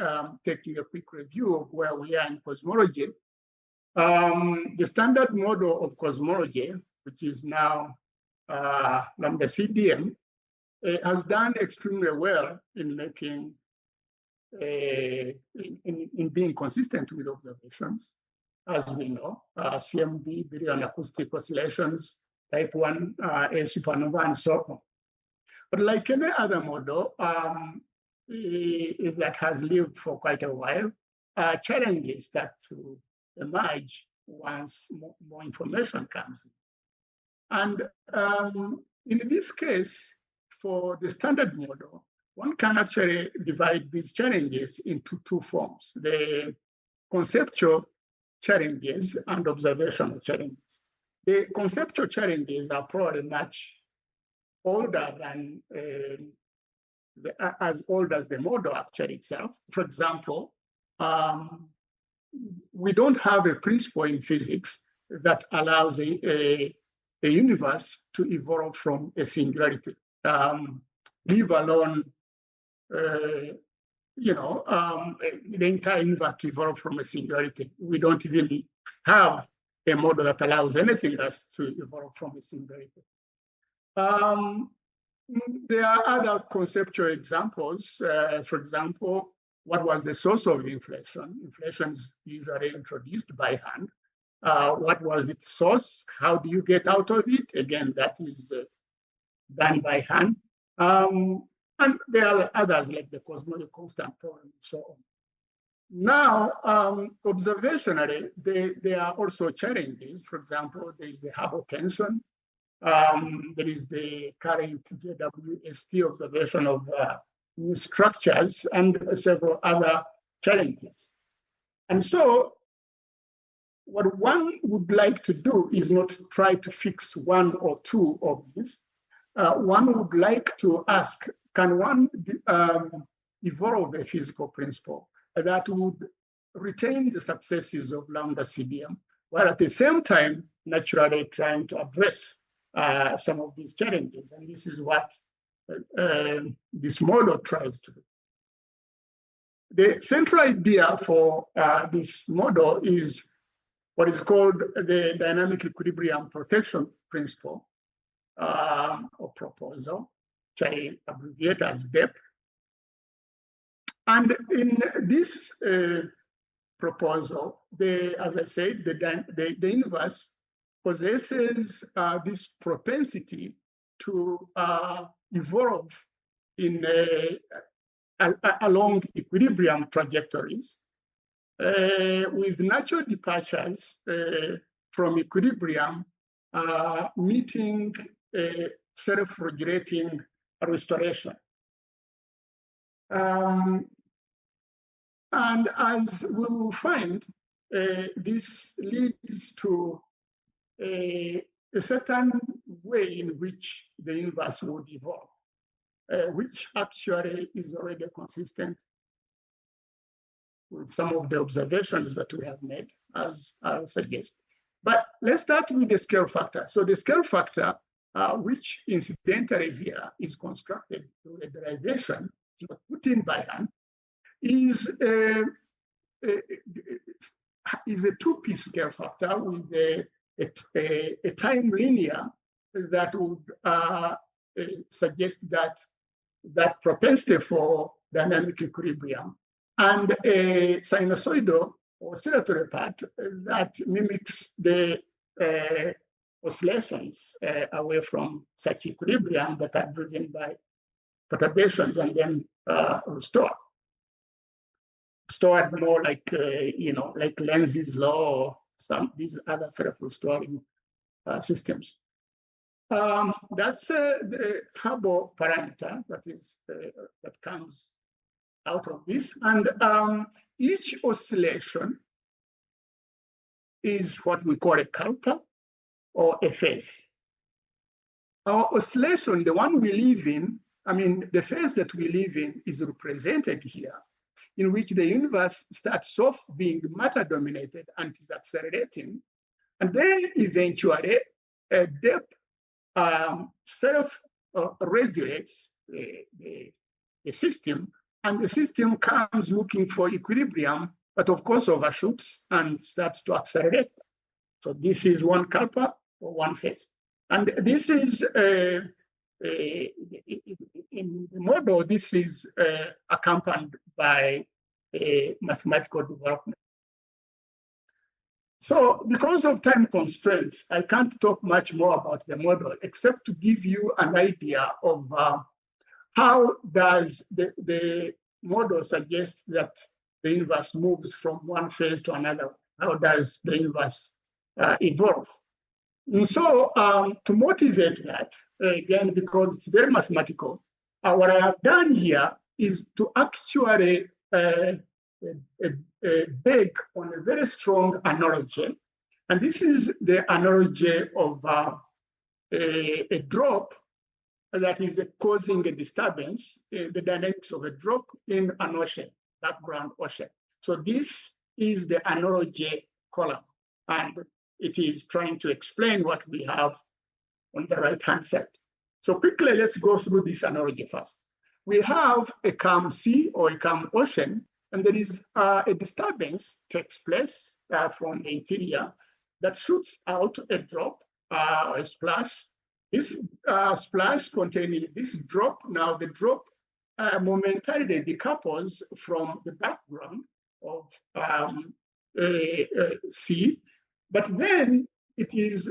taking a quick review of where we are in cosmology. The standard model of cosmology, which is now lambda CDM, has done extremely well in making in being consistent with observations, as we know, CMB, billion acoustic oscillations, type 1 A supernova, and so on. But like any other model that has lived for quite a while, challenges start to emerge once more information comes in. And in this case, for the standard model, one can actually divide these challenges into two forms: the conceptual challenges and observational challenges. The conceptual challenges are probably much older than as old as the model actually itself. For example, we don't have a principle in physics that allows a universe to evolve from a singularity. leave alone, the entire universe to evolve from a singularity. We don't even have a model that allows anything else to evolve from a singularity. There are other conceptual examples. For example, what was the source of inflation? Inflation is usually introduced by hand. What was its source? How do you get out of it? Again, that is done by hand. And there are others like the cosmological constant problem and so on. Now, observationally, there are also challenges. For example, there is the Hubble tension. There is the current JWST observation of new structures and several other challenges. And so what one would like to do is not try to fix one or two of these. One would like to ask, can one evolve a physical principle that would retain the successes of lambda CDM, while at the same time naturally trying to address some of these challenges? And this is what this model tries to do. The central idea for this model is what is called the dynamic equilibrium protection principle, or proposal, which I abbreviate as DEP. And in this proposal, as I said, the universe possesses this propensity to evolve in along equilibrium trajectories with natural departures from equilibrium meeting self-regulating restoration. And as we will find, this leads to a certain way in which the universe would evolve, which actually is already consistent with some of the observations that we have made, as I'll suggest. But let's start with the scale factor. So the scale factor, which incidentally here is constructed through a derivation, put in by hand, is a two-piece scale factor with a time linear that would suggest that propensity for dynamic equilibrium, and a sinusoidal oscillatory part that mimics the oscillations away from such equilibrium that are driven by perturbations and then restored. Stored more like, like Lenz's law or some these other self-restoring systems. That's the Hubble parameter that comes out of this. And each oscillation is what we call a kalpa or a phase. Our oscillation, the one we live in, the phase that we live in is represented here, in which the universe starts off being matter-dominated and is accelerating. And then eventually, a depth self-regulates the system, and the system comes looking for equilibrium, but of course overshoots and starts to accelerate. So this is one kalpa or one phase. And this is, in the model, this is accompanied by a mathematical development. So because of time constraints, I can't talk much more about the model, except to give you an idea of how does the model suggest that the universe moves from one phase to another. How does the universe evolve? And so to motivate that, again, because it's very mathematical, what I have done here is to actually beg on a very strong analogy. And this is the analogy of a drop that is causing a disturbance, the dynamics of a drop in an ocean, background ocean. So this is the analogy column, and it is trying to explain what we have on the right-hand side. So quickly, let's go through this analogy first. We have a calm sea or a calm ocean, and there is a disturbance takes place from the interior that shoots out a drop, a splash. This splash containing this drop, now the drop momentarily decouples from the background of sea, but then it is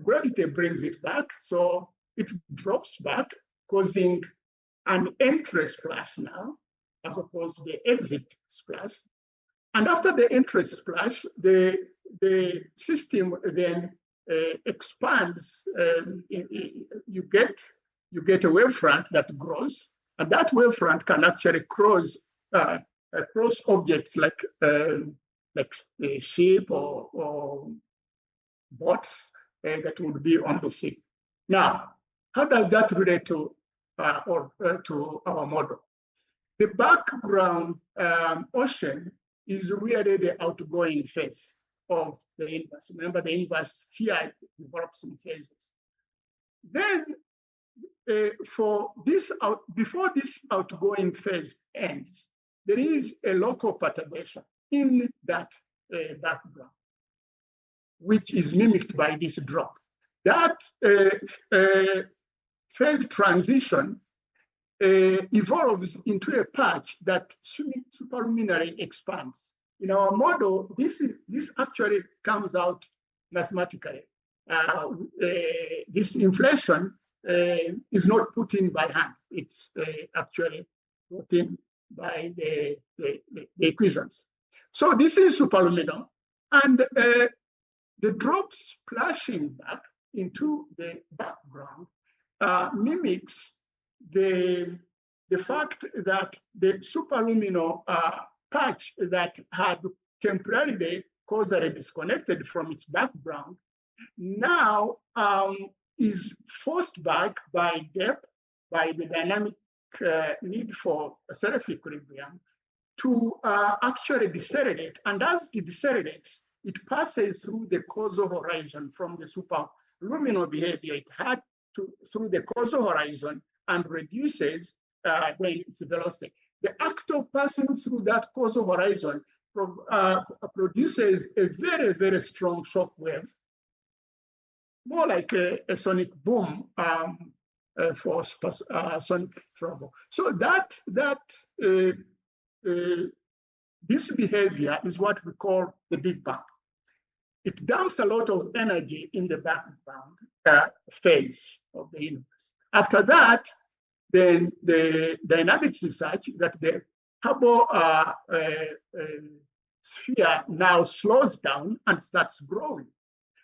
gravity brings it back, so it drops back, causing an entry splash now, as opposed to the exit splash. And after the entry splash, the system then expands. You get a wavefront that grows, and that wavefront can actually cross objects like a ship or boats that would be on the sea. Now, how does that relate to our model? The background ocean is really the outgoing phase of the universe. Remember, the universe here develops in phases. Then, before this outgoing phase ends, there is a local perturbation in that background, which is mimicked by this drop. That phase transition evolves into a patch that superluminary expands. In our model, this actually comes out mathematically. This inflation is not put in by hand. It's actually put in by the equations. So this is superluminal, and the drop splashing back into the background mimics the fact that the superluminal patch that had temporarily causally disconnected from its background now is forced back by depth, by the dynamic need for self-equilibrium to actually decelerate. And as it decelerates, it passes through the causal horizon from the superluminal behavior it had through the causal horizon and reduces then its velocity. The act of passing through that causal horizon produces a very, very strong shock wave, more like a sonic boom for sonic travel. So this behavior is what we call the Big Bang. It dumps a lot of energy in the background phase of the universe. After that, then the dynamics is such that the Hubble sphere now slows down and starts growing.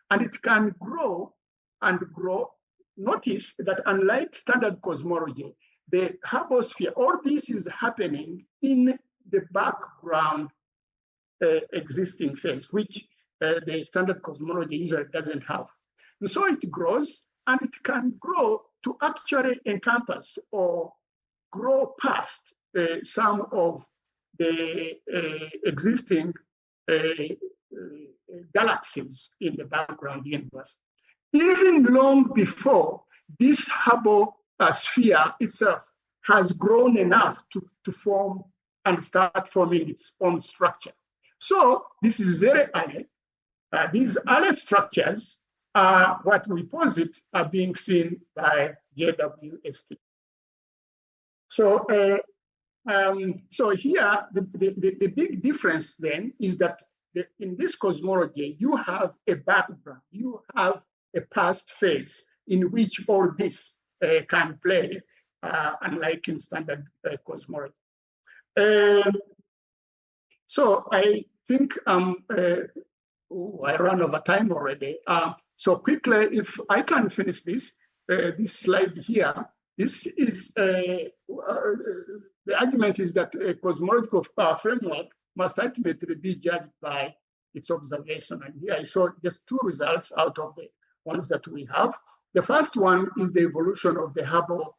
And it can grow and grow. Notice that unlike standard cosmology, the Hubble sphere, all this is happening in the background existing phase, which the standard cosmology usually doesn't have. And so it grows, and it can grow to actually encompass or grow past some of the existing galaxies in the background universe. Even long before this Hubble sphere itself has grown enough to form and start forming its own structure. So this is very early. These early structures are what we posit are being seen by JWST. So, so here, the big difference then is that in this cosmology, you have a background, you have a past phase in which all this can play, unlike in standard cosmology. So I think I ran over time already. So quickly, if I can finish this slide here, this is the argument is that a cosmological framework must ultimately be judged by its observation. And here I show just two results out of the ones that we have. The first one is the evolution of the Hubble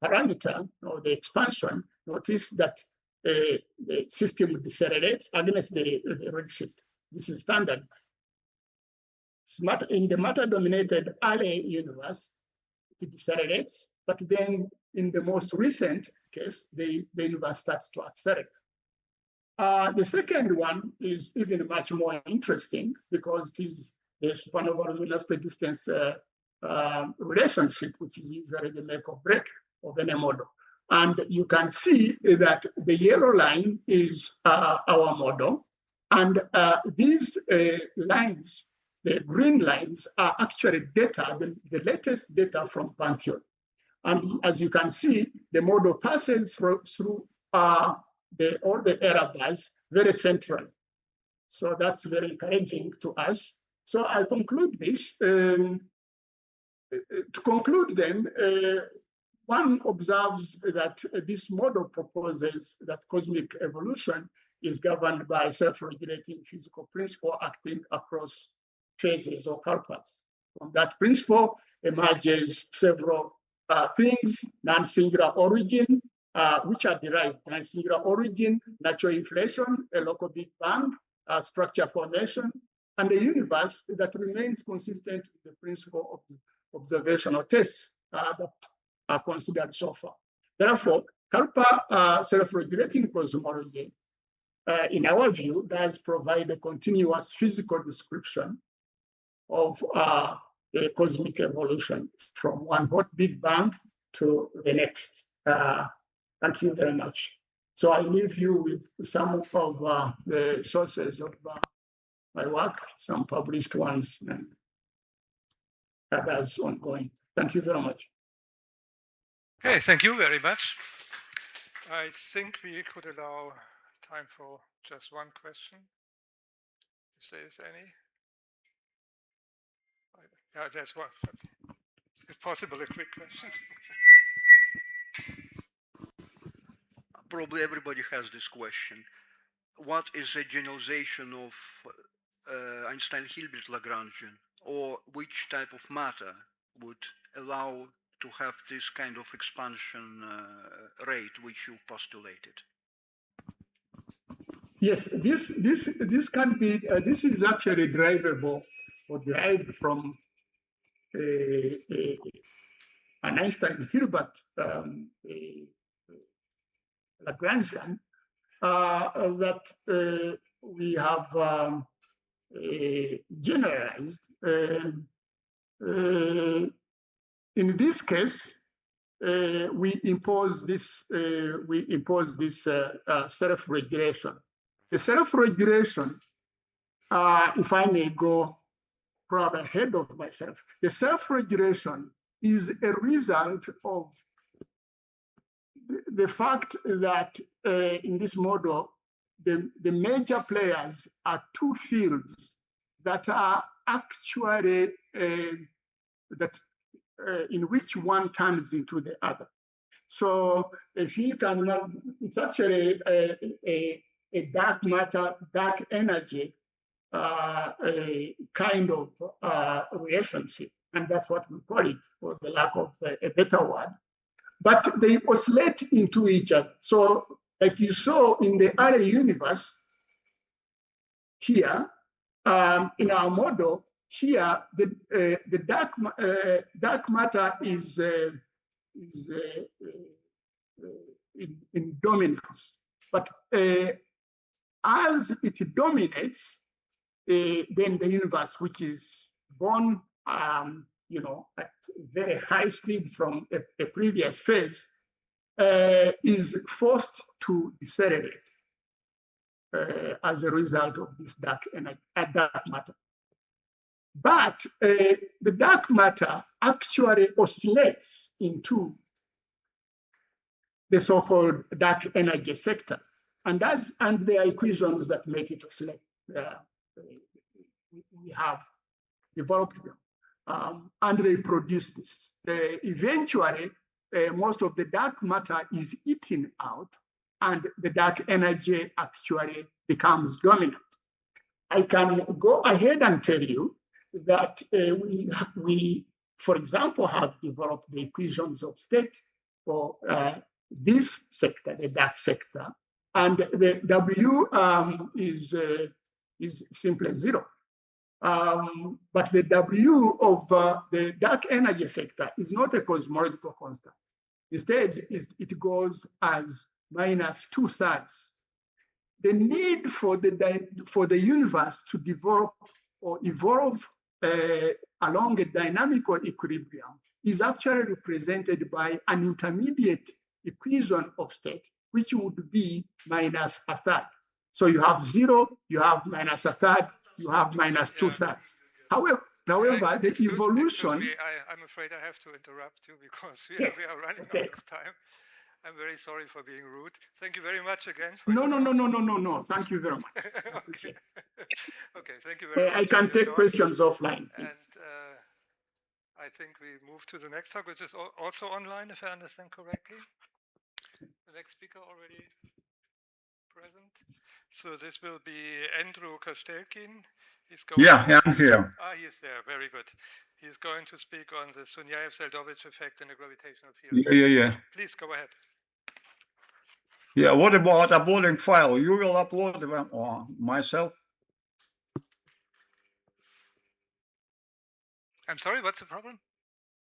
parameter, or the expansion. Notice that the system decelerates against the redshift. This is standard. in the matter-dominated early universe, it decelerates, but then in the most recent case, the universe starts to accelerate. The second one is even much more interesting because it is the supernova-luminosity distance relationship, which is usually the make or break of any model. And you can see that the yellow line is our model, and these lines, the green lines, are actually data, the latest data from Pantheon. And as you can see, the model passes through all the error bars very centrally. So that's very encouraging to us. So I'll conclude this. To conclude then, one observes that this model proposes that cosmic evolution is governed by a self-regulating physical principle acting across phases or kalpas. From that principle emerges several things: non-singular origin, which are derived: non-singular origin, natural inflation, a local Big Bang, structure formation, and a universe that remains consistent with the principle of observational tests that are considered so far. Therefore, Kalpa self-regulating cosmology, in our view, does provide a continuous physical description of a cosmic evolution from one hot Big Bang to the next. Thank you very much. So I leave you with some of the sources of my work, some published ones and others ongoing. Thank you very much. Okay, thank you very much. I think we could allow time for just one question, if there is any. Yeah, there's one. If possible, a quick question. Probably everybody has this question. What is a generalization of Einstein-Hilbert-Lagrangian, or which type of matter would allow to have this kind of expansion rate which you postulated? Yes, this can be. This is actually drivable or derived from an Einstein-Hilbert Lagrangian that we have generalized. In this case, we impose this self-regulation. The self-regulation, if I may go probably ahead of myself, the self-regulation is a result of the fact that in this model, the major players are two fields that are actually in which one turns into the other. So if you can, it's actually a dark matter, dark energy a kind of relationship, and that's what we call it, for the lack of a better word. But they oscillate into each other. So like you saw in the early universe here, in our model here, the dark matter is in dominance. But as it dominates, then the universe, which is born, at very high speed from a previous phase, is forced to decelerate as a result of this dark matter. But the dark matter actually oscillates into the so-called dark energy sector, and there are equations that make it oscillate. We have developed them, and they produce this. Eventually, most of the dark matter is eaten out, and the dark energy actually becomes dominant. I can go ahead and tell you that we, for example, have developed the equations of state for this sector, the dark sector, and the W is simply 0. But the W of the dark energy sector is not a cosmological constant. Instead, it goes as minus 2/3. The need for the universe to develop or evolve along a dynamical equilibrium is actually represented by an intermediate equation of state, which would be minus 1/3. So you have 0, you have minus 1/3, you have minus 2/3. However, the evolution. I'm afraid I have to interrupt you because we are running out of time. I'm very sorry for being rude. Thank you very much again. No. Thank you very much. Okay. Okay, thank you very much. I can take questions offline. And I think we move to the next talk, which is also online, if I understand correctly. The next speaker already present. So this will be Andrew Kostelkin. He's going I'm here. He's there. Very good. He's going to speak on the Sunyaev-Zeldovich effect in the gravitational field. Yeah. Please go ahead. Yeah, what about uploading file? You will upload them or myself? I'm sorry, what's the problem?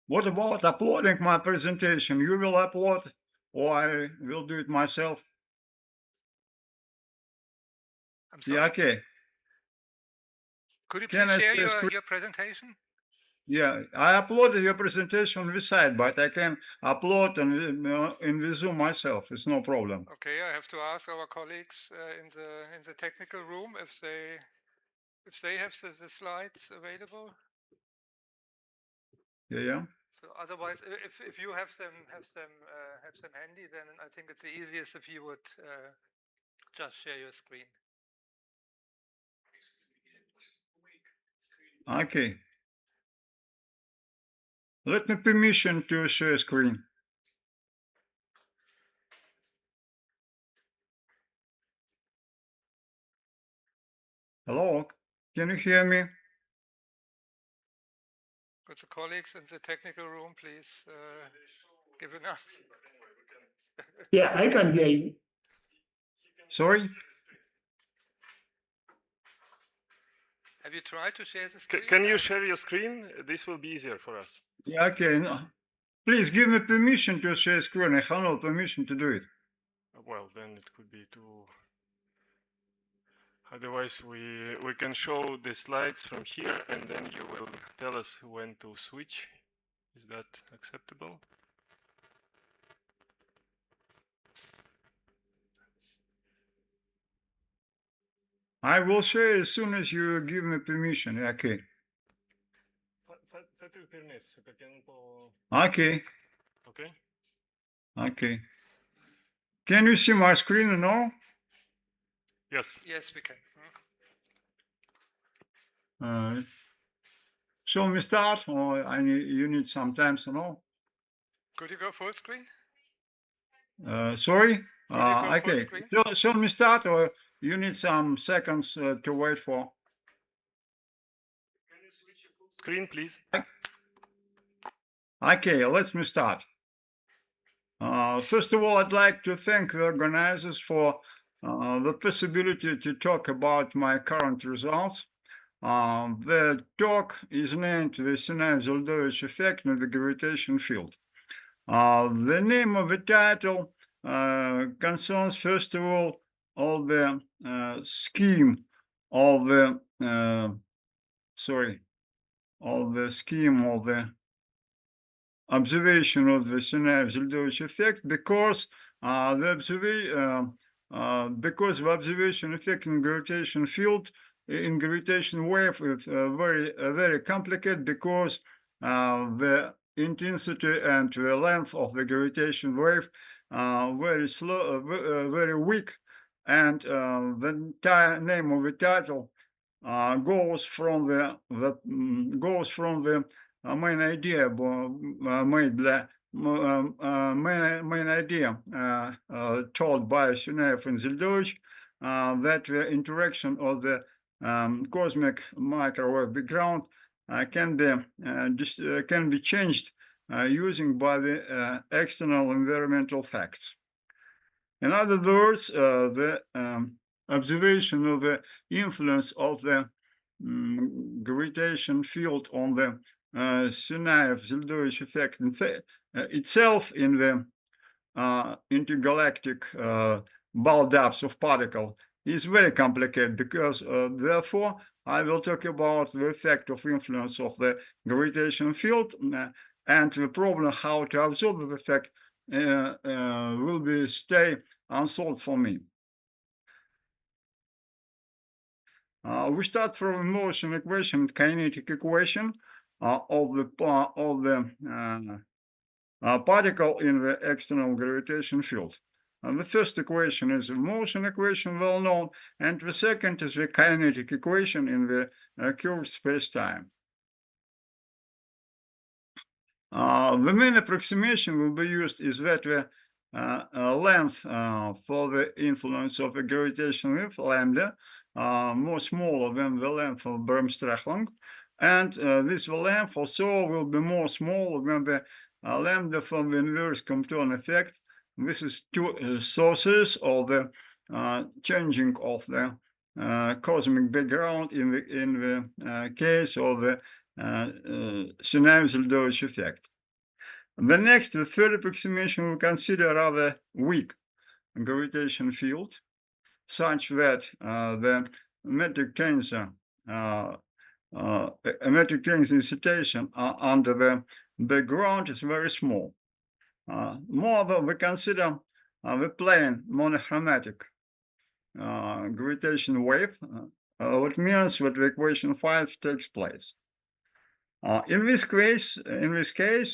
What about uploading my presentation? You will upload or I will do it myself? I'm sorry. Yeah, okay. Could you please share your presentation? Yeah, I uploaded your presentation on the site, but I can upload in the Zoom myself. It's no problem. Okay, I have to ask our colleagues in the technical room if they have the slides available. Yeah. So otherwise, if you have them handy, then I think it's the easiest if you would just share your screen. Okay. Let me permission to share screen. Hello, can you hear me? Could the colleagues in the technical room please give enough? Yeah, I can hear you. Sorry? Have you tried to share the screen? Can you share your screen? This will be easier for us. Yeah, okay. No. Please give me permission to share screen. I have no permission to do it. Well, then it could be too. Otherwise, we can show the slides from here, and then you will tell us when to switch. Is that acceptable? I will share as soon as you give me permission. Okay. Okay. Okay. Okay. Can you see my screen now? Yes. Yes, we can. Shall we start, or you need some time to know? Could you go full screen? Sorry? Okay. Shall we start, or you need some seconds to wait for? Can you switch your full screen, please? Okay, let me start. First of all, I'd like to thank the organizers for the possibility to talk about my current results. The talk is named the Sunyaev-Zeldovich effect in the gravitation field. The name of the title concerns, first of all the scheme of the observation of the Sunyaev-Zeldovich effect, because the observation effect in gravitation field in gravitation wave is very complicated, because the intensity and the length of the gravitation wave very slow, very weak, and the entire name of the title goes from the main idea told by Sunyaev and Zeldovich, that the interaction of the cosmic microwave background can be changed using by the external environmental facts. In other words, the observation of the influence of the gravitation field on the Zeldovich effect itself in the intergalactic buildups of particle is very complicated, because therefore I will talk about the effect of influence of the gravitational field, and the problem how to absorb the effect will be stay unsolved for me. We start from a motion equation, kinetic equation of the particle in the external gravitation field. And the first equation is a motion equation, well known, and the second is the kinetic equation in the curved space-time. The main approximation will be used is that the length for the influence of a gravitational wave, lambda, more smaller than the length of Bremsstrahlung, and this length also will be more smaller than the lambda from the inverse Compton effect. This is two sources of the changing of the cosmic background in the case of the Zeldovich effect. The third approximation will consider rather weak gravitation field, such that the metric tensor excitation under the background is very small. Moreover, we consider the plane monochromatic gravitational wave, which means that the equation 5 takes place. In this case,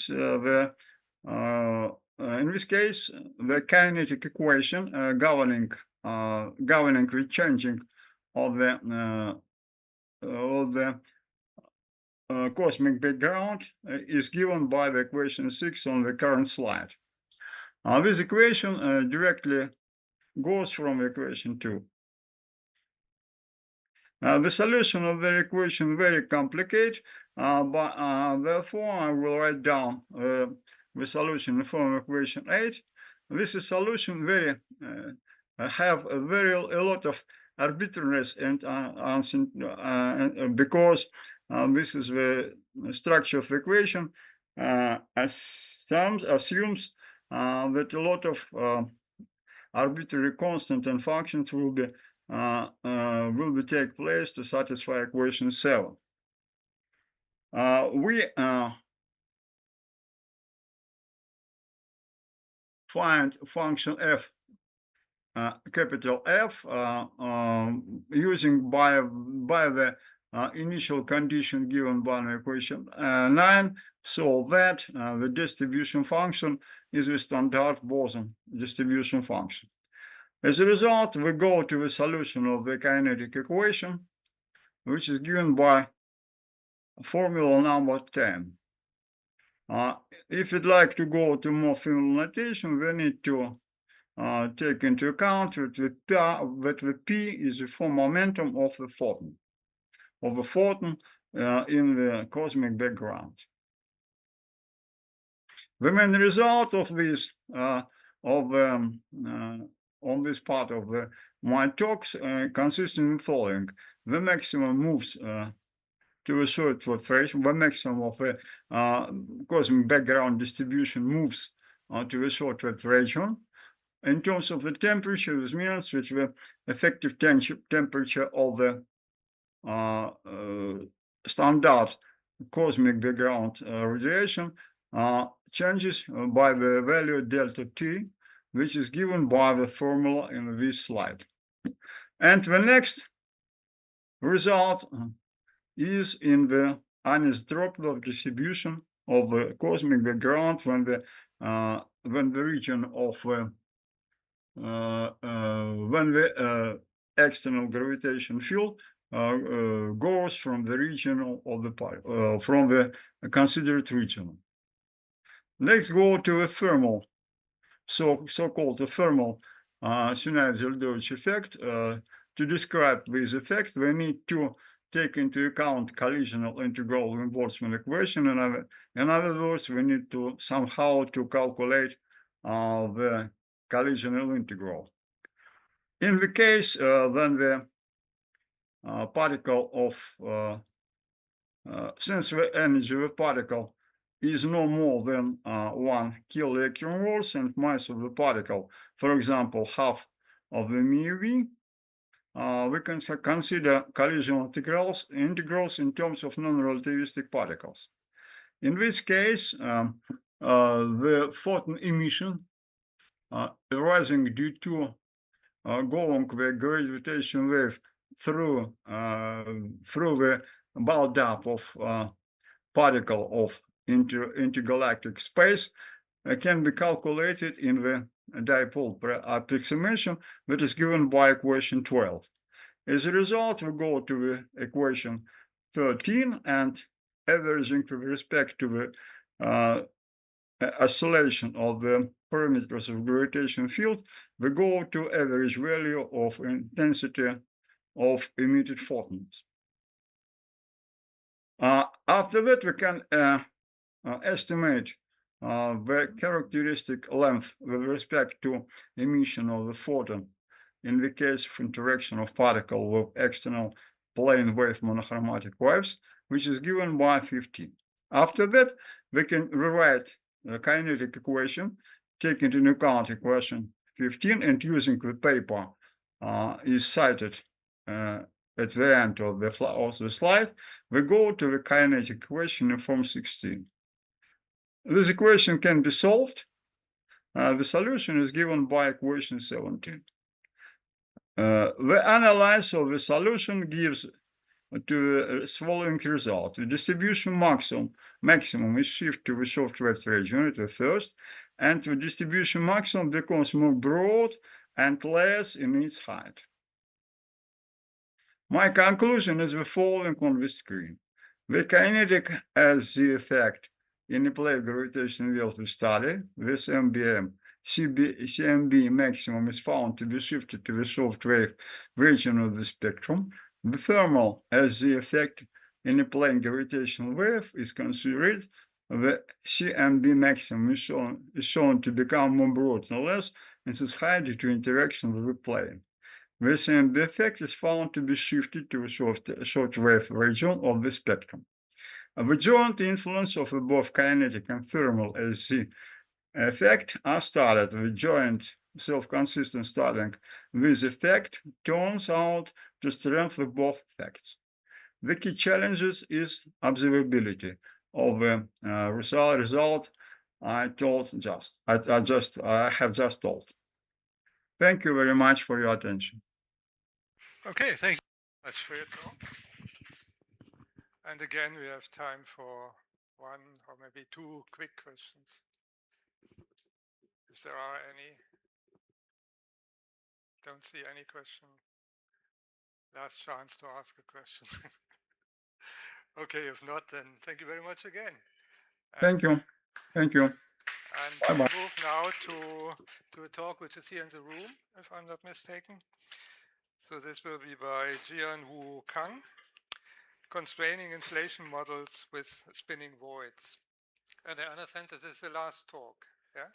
the kinetic equation governing the changing of the cosmic background is given by the equation 6 on the current slide. This equation directly goes from the equation 2. The solution of the equation is very complicated, but therefore I will write down the solution in the form of equation 8. This is solution have a lot of arbitrariness and because this is the structure of the equation assumes that a lot of arbitrary constant and functions will take place to satisfy equation 7. We find function f, capital F, using by the initial condition given by the equation 9, so that the distribution function is the standard boson distribution function. As a result, we go to the solution of the kinetic equation, which is given by formula number 10. If you'd like to go to more formal notation, we need to take into account that the P is the form momentum of the photon, in the cosmic background. The main result of this, on this part of my talks, consists in the following: the maximum moves to a certain threshold. The maximum of the cosmic background distribution moves to a certain region. In terms of the temperature, this means that the effective temperature of the standard cosmic background radiation changes by the value delta T, which is given by the formula in this slide. And the next result is in the anisotropic distribution of the cosmic background when the region of when the external gravitation field goes from the region of the from the considered region. Let's go to a thermal, so-called the thermal Zeldovich effect. To describe this effect, we need to take into account collisional integral of Boltzmann equation. In other words, we need to somehow to calculate the collisional integral. In the case when the particle of since the energy of the particle is no more than 1 kiloelectron volts and mass of the particle, for example, half of the μeV, we can consider collision integrals in terms of non-relativistic particles. In this case, the photon emission arising due to going the gravitation wave through the buildup of particle of intergalactic space can be calculated in the dipole approximation that is given by equation 12. As a result, we go to the equation 13 and averaging with respect to the oscillation of the parameters of gravitational field, we go to average value of intensity of emitted photons. After that, we can estimate the characteristic length with respect to emission of the photon in the case of interaction of particle with external plane wave monochromatic waves, which is given by 15. After that, we can rewrite the kinetic equation, taking into account equation 15 and using the paper is cited at the end of the slide, we go to the kinetic equation in form 16. This equation can be solved. The solution is given by equation 17. The analysis of the solution gives to the following result. The distribution maximum is shifted to the short wave region at the first, and the distribution maximum becomes more broad and less in its height. My conclusion is the following on the screen. The kinetic has the effect in a plane gravitational field we study. This CMB maximum is found to be shifted to the short wave region of the spectrum. The thermal has the effect in a plane gravitational wave is considered. The CMB maximum is shown to become more broad and less in its height due to interaction with the plane. This CMB effect is found to be shifted to the short wave region of the spectrum. The joint influence of both kinetic and thermal as the effect are studied. The joint self-consistent studying this effect turns out to strengthen both effects. The key challenges is observability of the result I have just told. Thank you very much for your attention. Okay, thank you very much for your talk. And again, we have time for one or maybe two quick questions. If there are any. Don't see any question. Last chance to ask a question. Okay, if not, then thank you very much again. Thank you. Thank you. And Bye-bye. we move now to a talk which is here in the room, if I'm not mistaken. So this will be by Jian-Wu Kang, Constraining Inflation Models with Spinning Voids. And I understand that this is the last talk, yeah?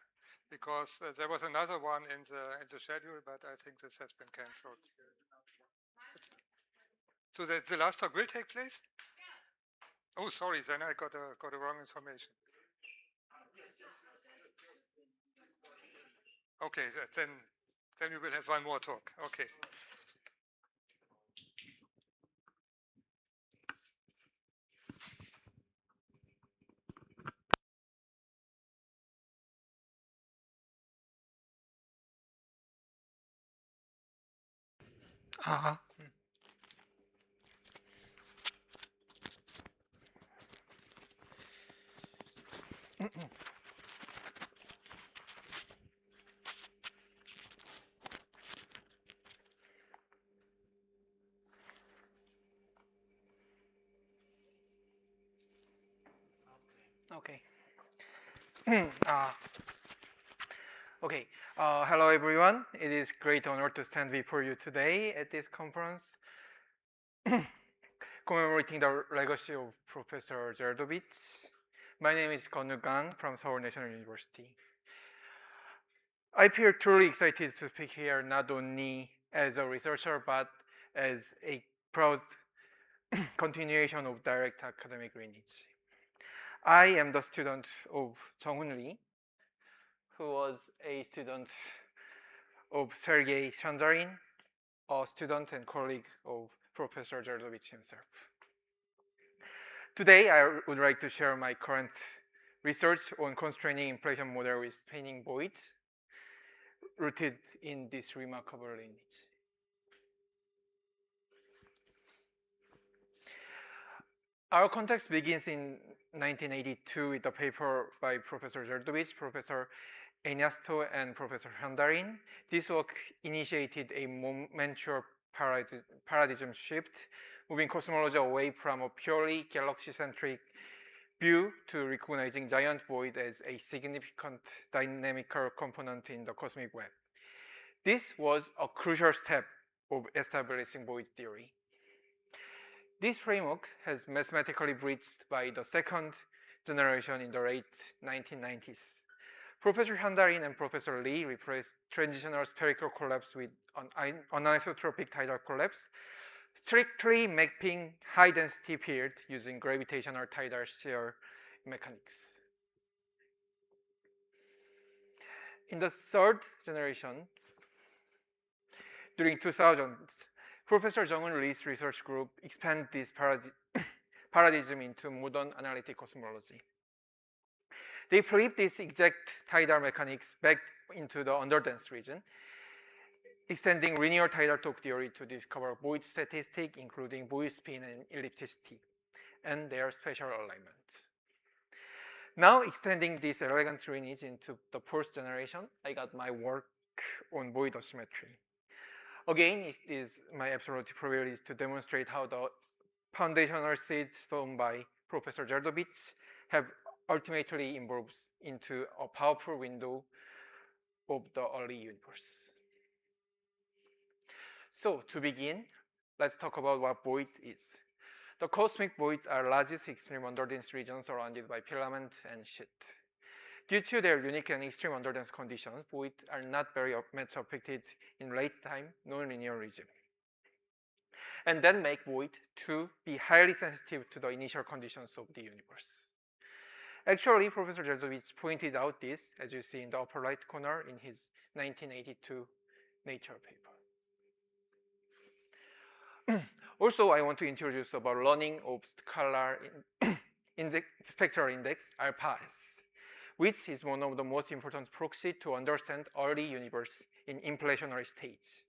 Because there was another one in the schedule, but I think this has been cancelled. So the last talk will take place? Oh, sorry, then I got a wrong information. Okay, then we will have one more talk. Okay. Okay. Okay. Hello, everyone. It is great honor to stand before you today at this conference commemorating the legacy of Professor Zeldovich. My name is Konu Kang from Seoul National University. I feel truly excited to speak here not only as a researcher but as a proud continuation of direct academic lineage. I am the student of Jung-hoon Lee, who was a student of Sergei Shandarin, a student and colleague of Professor Zeldovich himself. Today, I would like to share my current research on constraining inflation model with spinning void rooted in this remarkable lineage. Our context begins in 1982 with a paper by Professor Zeldovich, Professor Enyasто, and Professor Handarin. This work initiated a momentous paradigm shift, moving cosmology away from a purely galaxy-centric view to recognizing giant void as a significant dynamical component in the cosmic web. This was a crucial step of establishing void theory. This framework has mathematically bridged by the second generation in the late 1990s. Professor Handarin and Professor Lee replaced transitional spherical collapse with an anisotropic tidal collapse, strictly mapping high-density field using gravitational tidal shear mechanics. In the third generation, during 2000s, Professor Jung-hoon Lee's research group expanded this paradigm into modern analytic cosmology. They flipped this exact tidal mechanics back into the underdense region, extending linear tidal talk theory to discover void statistics, including void spin and ellipticity, and their spatial alignment. Now, extending this elegant lineage into the fourth generation, I got my work on void asymmetry. Again, it is my absolute privilege to demonstrate how the foundational seeds sown by Professor Zeldovich have ultimately evolved into a powerful window of the early universe. So, to begin, let's talk about what void is. The cosmic voids are largest extreme underdense regions surrounded by filament and sheet. Due to their unique and extreme underdense conditions, voids are not very much affected in late-time nonlinear region, and then make void to be highly sensitive to the initial conditions of the universe. Actually, Professor Zeldovich pointed out this, as you see in the upper right corner in his 1982 Nature paper. Also, I want to introduce about learning of scalar spectral index, alpha S, which is one of the most important proxy to understand early universe in inflationary stage.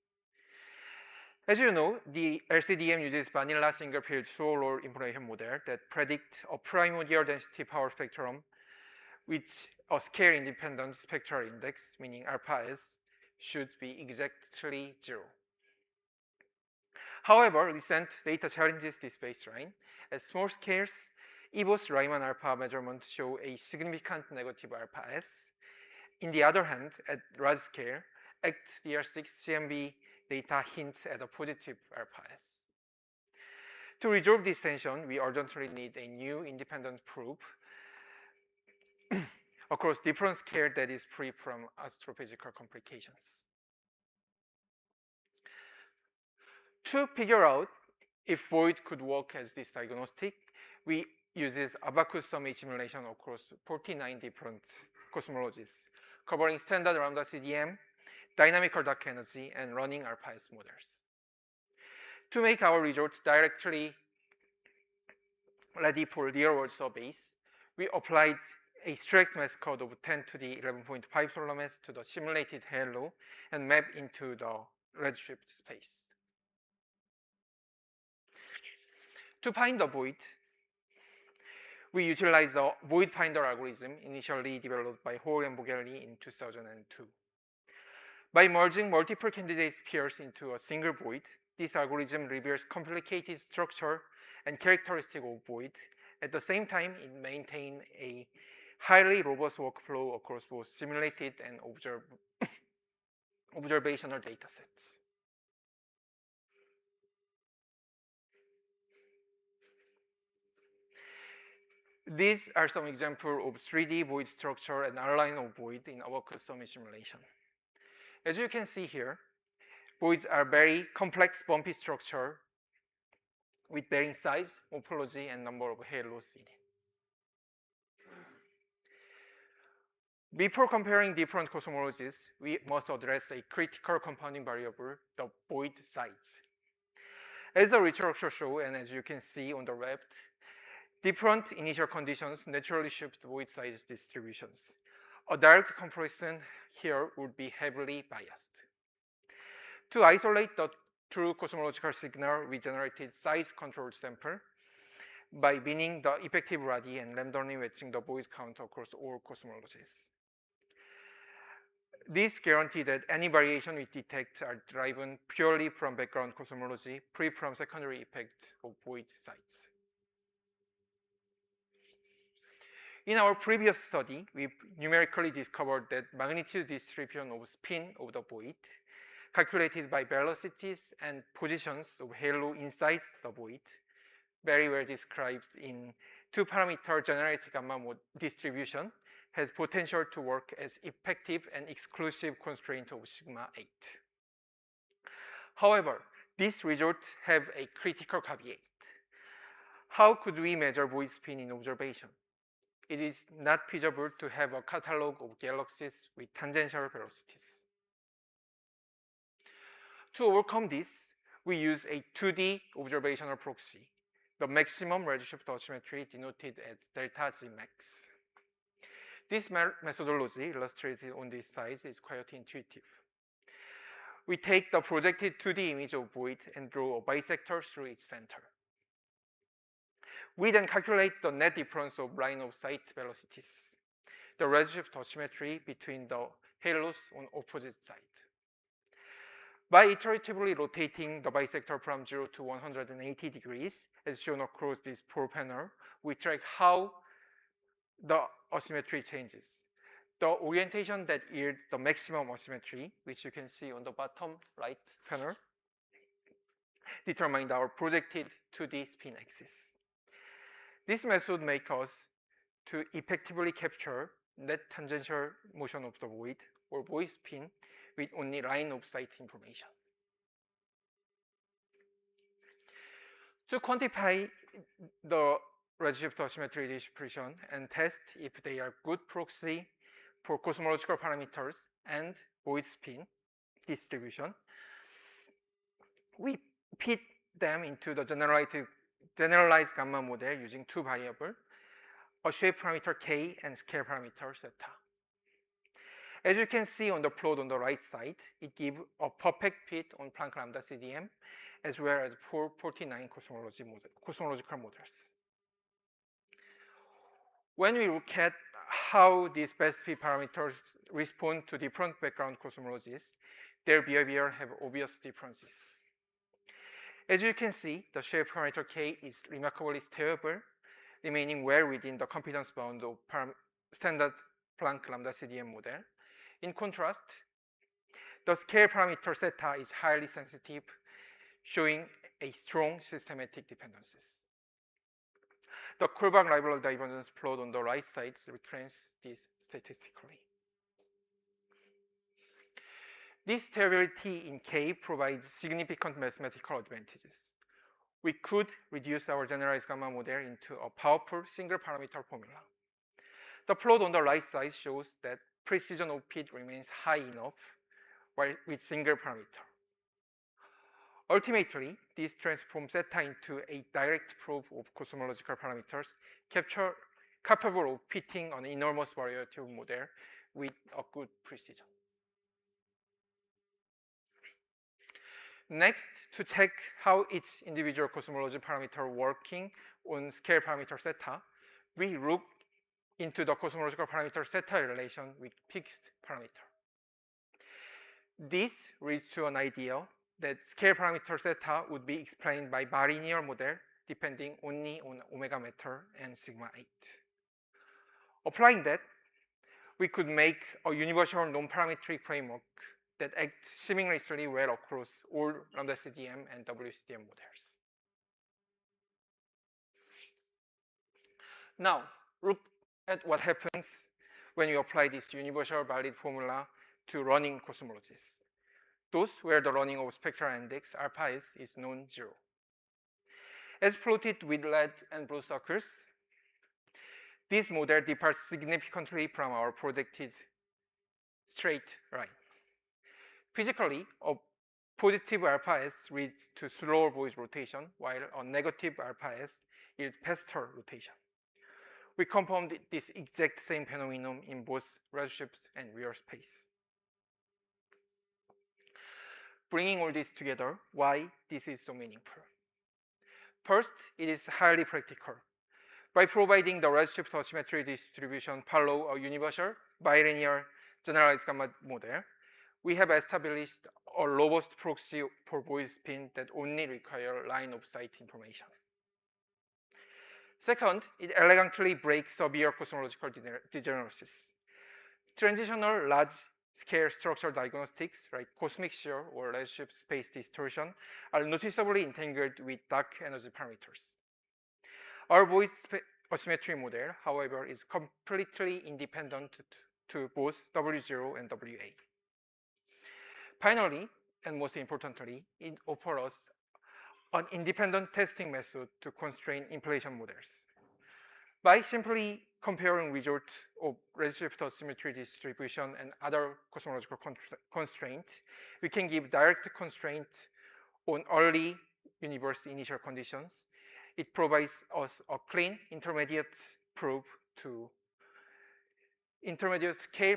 As you know, the LCDM uses vanilla single field solar inflation model that predicts a primordial density power spectrum with a scale independent spectral index, meaning alpha S, should be exactly 0. However, recent data challenges this baseline. At small scales, EBOS Riemann alpha measurements show a significant negative alpha S. In the other hand, at large scale, ACT-DR6 CMB data hints at a positive alpha S. To resolve this tension, we urgently need a new independent proof across different scales that is free from astrophysical complications. To figure out if void could work as this diagnostic, we uses abacus sum H simulation across 49 different cosmologies, covering standard lambda CDM, dynamical dark energy, and running alpha S models. To make our results directly ready for real-world surveys, we applied a strict mass code of 10 to the 11.5 solar mass to the simulated halo and mapped into the redshift space. To find the void, we utilize the void finder algorithm initially developed by Hall and Bogelli in 2002. By merging multiple candidate pairs into a single void, this algorithm reveals complicated structure and characteristic of void. At the same time, it maintains a highly robust workflow across both simulated and observational data sets. These are some examples of 3D void structure and outline of void in our custom simulation. As you can see here, voids are very complex bumpy structure with varying size, morphology, and number of halos in it. Before comparing different cosmologies, we must address a critical compounding variable, the void size. As the literature shows, and as you can see on the left, different initial conditions naturally shift void size distributions. A direct comparison here would be heavily biased. To isolate the true cosmological signal, we generated size-controlled sample by binning the effective radii and randomly matching the void count across all cosmologies. This guarantees that any variation we detect are derived purely from background cosmology, free from secondary effects of void size. In our previous study, we numerically discovered that magnitude distribution of spin of the void, calculated by velocities and positions of halo inside the void, very well described in two-parameter generated gamma distribution, has potential to work as effective and exclusive constraint of sigma 8. However, these results have a critical caveat. How could we measure void spin in observation? It is not feasible to have a catalog of galaxies with tangential velocities. To overcome this, we use a 2D observational proxy, the maximum redshift asymmetry denoted as delta G max. This methodology illustrated on this slide is quite intuitive. We take the projected 2D image of void and draw a bisector through its center. We then calculate the net difference of line of sight velocities, the redshift asymmetry between the halos on opposite side. By iteratively rotating the bisector from 0 to 180 degrees, as shown across this 4 panel, we track how the asymmetry changes. The orientation that yields the maximum asymmetry, which you can see on the bottom right panel, determined our projected 2D spin axis. This method makes us to effectively capture net tangential motion of the void or void spin with only line of sight information. To quantify the redshift asymmetry distribution and test if they are good proxy for cosmological parameters and void spin distribution, we fit them into the generalized gamma model using two variables, a shape parameter k and scale parameter zeta. As you can see on the plot on the right side, it gives a perfect fit on Planck lambda CDM as well as 449 cosmological models. When we look at how these best fit parameters respond to different background cosmologies, their behavior have obvious differences. As you can see, the shape parameter k is remarkably stable, remaining well within the confidence bound of standard Planck lambda CDM model. In contrast, the scale parameter zeta is highly sensitive, showing a strong systematic dependencies. The Kullback-Leibler divergence plot on the right side reclaims this statistically. This stability in K provides significant mathematical advantages. We could reduce our generalized gamma model into a powerful single parameter formula. The plot on the right side shows that precision of fit remains high enough with single parameter. Ultimately, this transforms zeta into a direct proof of cosmological parameters capable of fitting an enormous variety of model with a good precision. Next, to check how each individual cosmology parameter working on scale parameter zeta, we look into the cosmological parameter zeta relation with fixed parameter. This leads to an idea that scale parameter zeta would be explained by bilinear model depending only on omega matter and sigma 8. Applying that, we could make a universal non-parametric framework that acts seamlessly well across all lambda CDM and WCDM models. Now, look at what happens when you apply this universal valid formula to running cosmologies. Those where the running of spectral index alpha s is non-zero. As plotted with red and blue circles, this model differs significantly from our projected straight line. Physically, a positive alpha s leads to slower void rotation, while a negative alpha s yields faster rotation. We confirmed this exact same phenomenon in both redshift and real space. Bringing all this together, why this is so meaningful? First, it is highly practical. By providing the redshift asymmetry distribution follow a universal bilinear generalized gamma model, we have established a robust proxy for void spin that only require line of sight information. Second, it elegantly breaks severe cosmological degeneracies. Transitional large-scale structural diagnostics like cosmic shear or redshift space distortion are noticeably entangled with dark energy parameters. Our void asymmetry model, however, is completely independent to both W0 and WA. Finally, and most importantly, it offers us an independent testing method to constrain inflation models. By simply comparing results of redshift asymmetry distribution and other cosmological constraints, we can give direct constraints on early universe initial conditions. It provides us a clean intermediate scale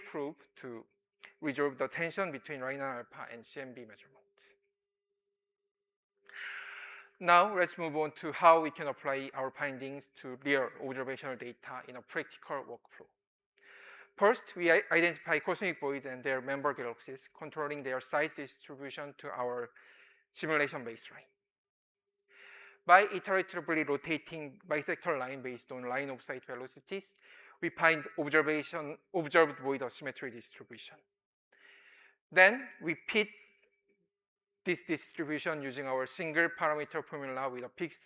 proof to resolve the tension between Riemann alpha and CMB measurement. Now let's move on to how we can apply our findings to real observational data in a practical workflow. First, we identify cosmic voids and their member galaxies, controlling their size distribution to our simulation baseline. By iteratively rotating bisector line based on line of sight velocities, we find observed void asymmetry distribution. Then we fit this distribution using our single parameter formula with a fixed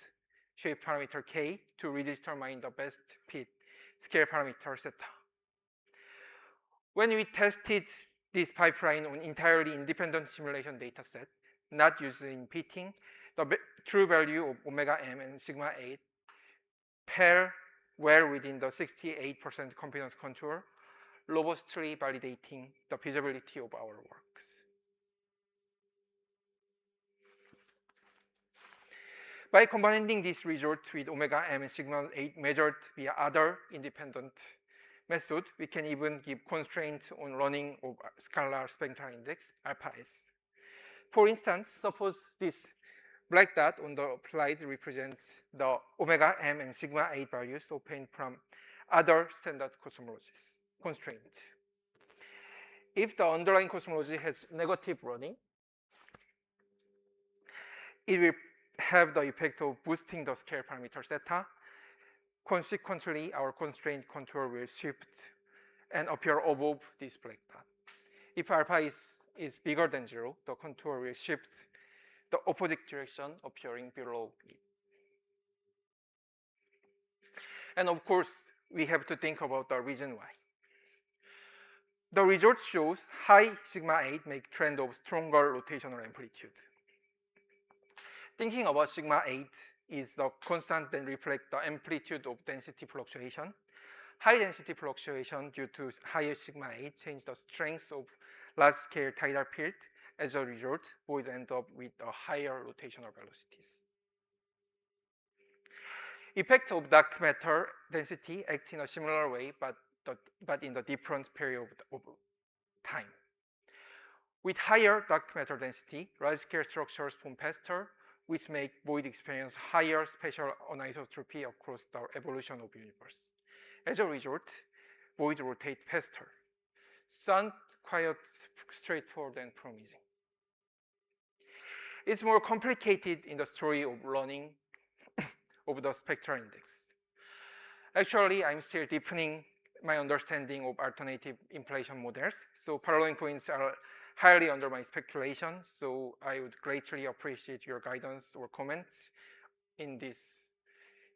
shape parameter k to redetermine the best fit scale parameter theta. When we tested this pipeline on entirely independent simulation dataset, not using fitting, the true value of omega m and sigma 8 pair well within the 68% confidence contour, robustly validating the feasibility of our works. By combining these results with omega m and sigma 8 measured via other independent methods, we can even give constraints on running of scalar spectral index alpha s. For instance, suppose this black dot on the slide represents the omega m and sigma 8 values obtained from other standard cosmologies constraints. If the underlying cosmology has negative running, it will have the effect of boosting the scale parameter theta. Consequently, our constraint contour will shift and appear above this black dot. If alpha is bigger than 0, the contour will shift the opposite direction, appearing below it. And of course, we have to think about the reason why. The result shows high sigma 8 make trend of stronger rotational amplitude. Thinking about sigma 8 is the constant that reflects the amplitude of density fluctuation. High density fluctuation due to higher sigma 8 change the strength of large scale tidal field. As a result, voids end up with a higher rotational velocities. Effect of dark matter density act in a similar way, but in the different period of time. With higher dark matter density, large scale structures form faster, which make void experience higher spatial anisotropy across the evolution of universe. As a result, void rotate faster. Sound quite straightforward and promising. It's more complicated in the story of learning of the spectral index. Actually, I'm still deepening my understanding of alternative inflation models, so following points are highly under my speculation, so I would greatly appreciate your guidance or comments in this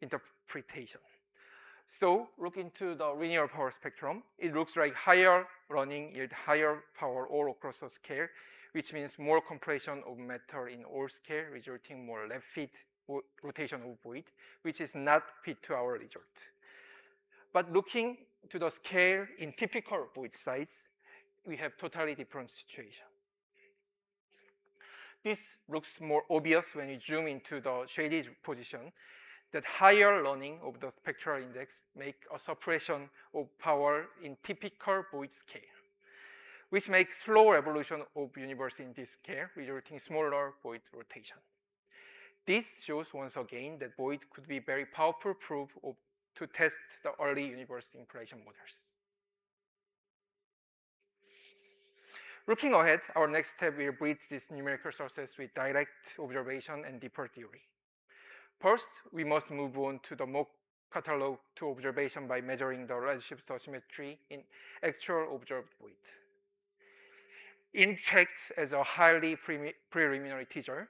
interpretation. So look into the linear power spectrum. It looks like higher running yield higher power all across the scale, which means more compression of matter in all scale, resulting more left fit rotation of void, which is not fit to our result. But looking to the scale in typical void size, we have totally different situation. This looks more obvious when you zoom into the shaded position, that higher learning of the spectral index make a suppression of power in typical void scale, which makes slow evolution of universe in this scale, resulting smaller void rotation. This shows once again that void could be very powerful proof to test the early universe inflation models. Looking ahead, our next step will bridge this numerical sources with direct observation and deeper theory. First, we must move on to the mock catalog to observation by measuring the redshift asymmetry in actual observed void. In fact, as a highly preliminary teaser,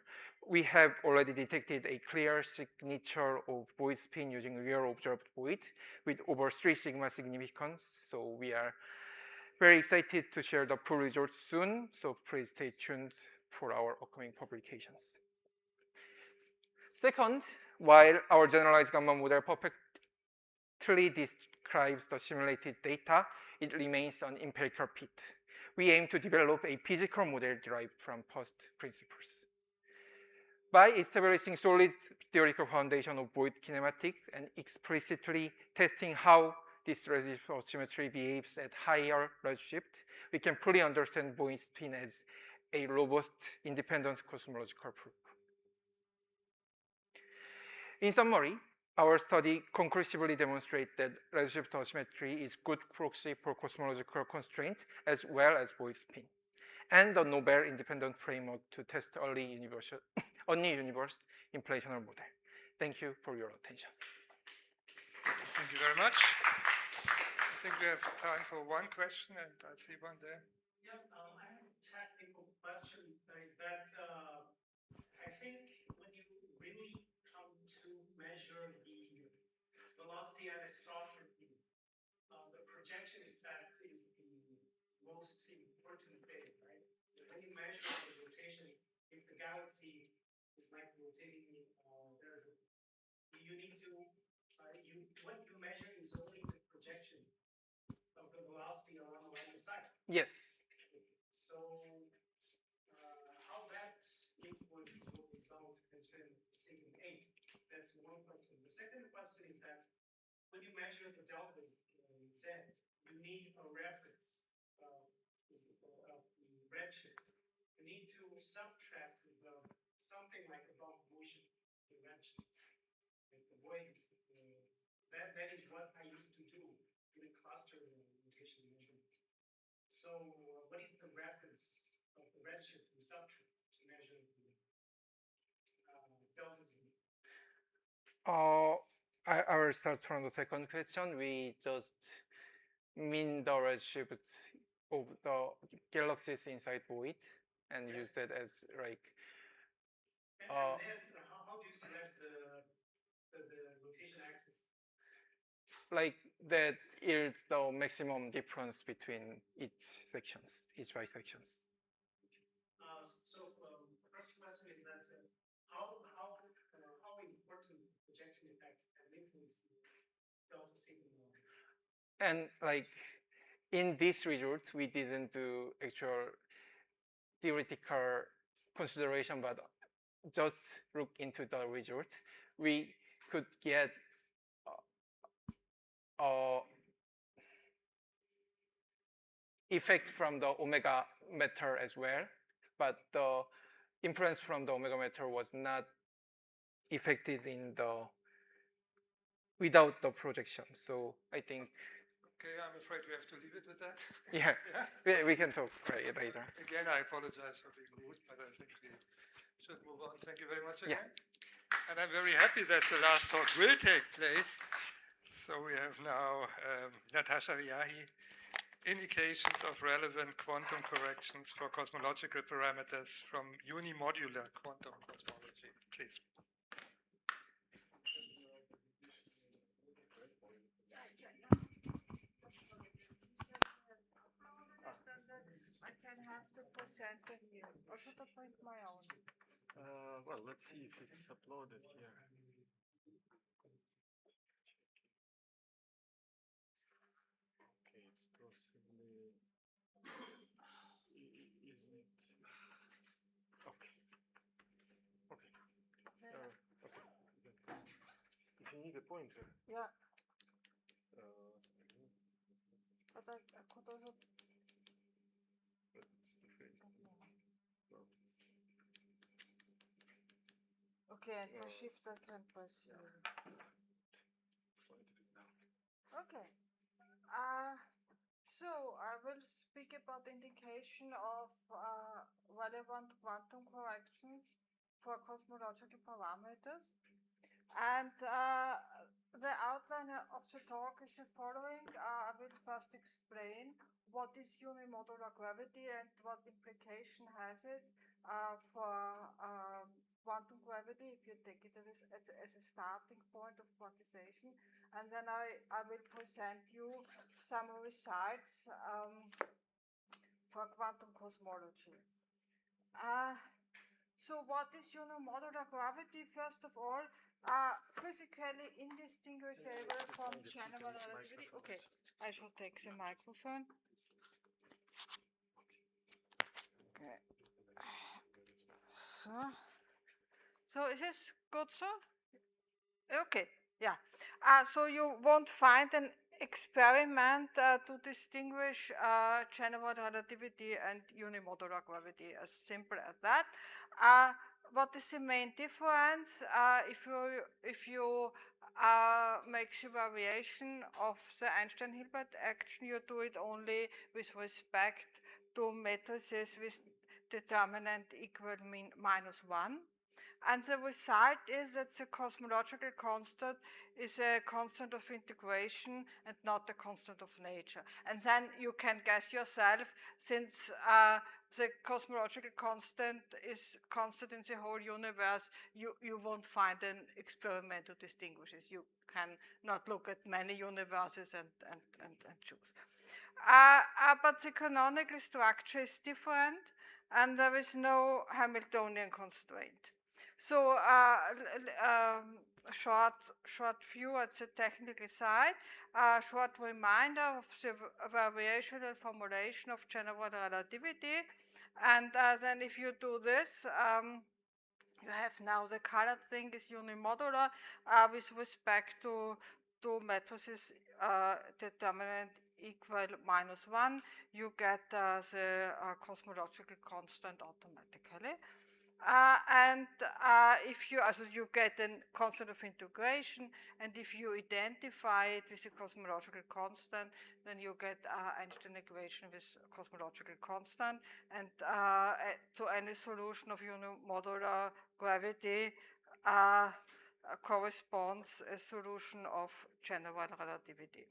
we have already detected a clear signature of void spin using real observed void with over 3 sigma significance. So we are very excited to share the full results soon. So please stay tuned for our upcoming publications. Second, while our generalized gamma model perfectly describes the simulated data, it remains an empirical pit. We aim to develop a physical model derived from past principles. By establishing solid theoretical foundation of void kinematics and explicitly testing how this redshift asymmetry behaves at higher redshift, we can fully understand void spin as a robust, independent cosmological proof. In summary, our study conclusively demonstrates that redshift asymmetry is good proxy for cosmological constraint as well as void spin, and a novel independent framework to test early universe inflational model. Thank you for your attention. Thank you very much. I think we have time for one question, and I see one there. Yeah, I have a technical question. Is that I think when you really come to measure the velocity anisotropy, the projection effect is the most important thing, right? When you measure the rotation, if the galaxy is like rotating, you need to what you measure is only the projection of the velocity along the line of sight. Yes. So how that influence your results has been sigma 8? That's one question. The second question is that when you measure the delta z, you need a reference of the redshift. You need to subtract something like a bump motion, the redshift. Like the waves. That is what I used to do in a cluster rotation measurements. So what is the reference of the redshift you subtract to measure the delta z? I will start from the second question. We just mean the redshift of the galaxies inside void and use that as like. And then how do you select the rotation axis? Like that is the maximum difference between each bisections. So first question is that how important projection effect and influence delta sigma? And like in this result, we didn't do actual theoretical consideration, but just look into the result. We could get effect from the omega matter as well, but the influence from the omega matter was not affected in the without the projection. So I think. Okay, I'm afraid we have to leave it with that. Yeah, we can talk later. Again, I apologize for being rude, but I think we should move on. Thank you very much again. Yeah. And I'm very happy that the last talk will take place. So we have now Natasha Riahi, indications of relevant quantum corrections for cosmological parameters from unimodular quantum cosmology. Please. I can have 2% here. Or should I point my own? Well, let's see if it's uploaded here. Okay, it's possibly. Is it? Okay. Okay. Okay. If you need a pointer. Yeah. But I could also. Okay, and for shift I can press. Okay. So I will speak about indication of relevant quantum corrections for cosmological parameters. And the outline of the talk is the following. I will first explain what is unimodular gravity and what implication has it for quantum gravity if you take it as a starting point of quantization. And then I will present you some results for quantum cosmology. So what is unimodular gravity? First of all, physically indistinguishable from general relativity. Okay, I shall take the microphone. Okay. So is this good, sir? Okay, yeah. So you won't find an experiment to distinguish general relativity and unimodular gravity, as simple as that. What is the main difference? If you make the variation of the Einstein-Hilbert action, you do it only with respect to matrices with determinant equal -1. And the result is that the cosmological constant is a constant of integration and not a constant of nature. And then you can guess yourself, since the cosmological constant is constant in the whole universe, you won't find an experiment to distinguish it. You can not look at many universes and choose. But the canonical structure is different, and there is no Hamiltonian constraint. So short view at the technical side, short reminder of the variational formulation of general relativity. And then if you do this, you have now the colored thing is unimodular with respect to matrices determinant equal -1. You get the cosmological constant automatically. And if you get a constant of integration, and if you identify it with a cosmological constant, then you get Einstein equation with cosmological constant, and to any solution of unimodular gravity corresponds a solution of general relativity.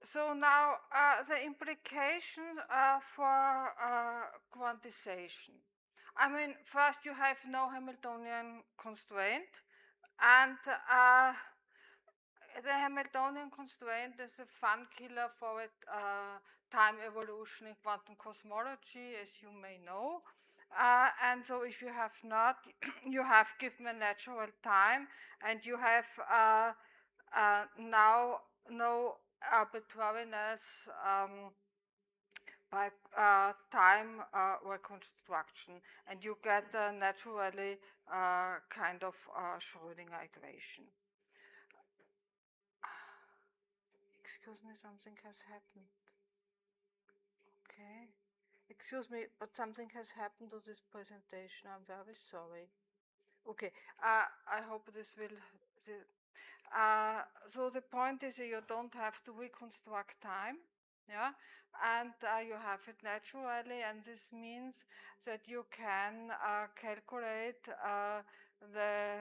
So now the implication for quantization. I mean, first you have no Hamiltonian constraint, and the Hamiltonian constraint is a fun killer for time evolution in quantum cosmology, as you may know. And so if you have not, you have given a natural time, and you have now no arbitrariness by time reconstruction, and you get naturally kind of Schrödinger equation. Excuse me, something has happened. Okay. Excuse me, but something has happened to this presentation. I'm very sorry. Okay. I hope this will. So the point is that you don't have to reconstruct time, yeah, and you have it naturally, and this means that you can calculate the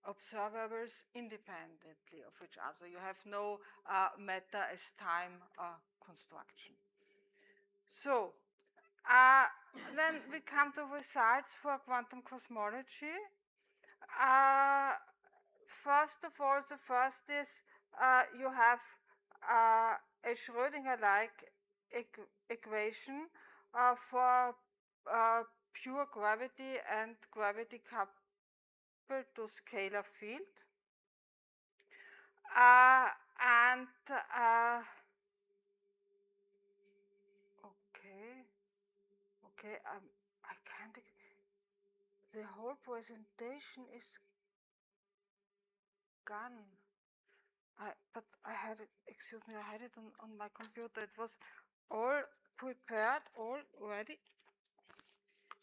observables independently of each other. You have no matter as time construction. So then we come to results for quantum cosmology. First of all, the first is you have a Schrödinger-like equation for pure gravity and gravity coupled to scalar field. And okay, I can't. The whole presentation is gone. But I had it. Excuse me, I had it on my computer. It was all prepared, all ready,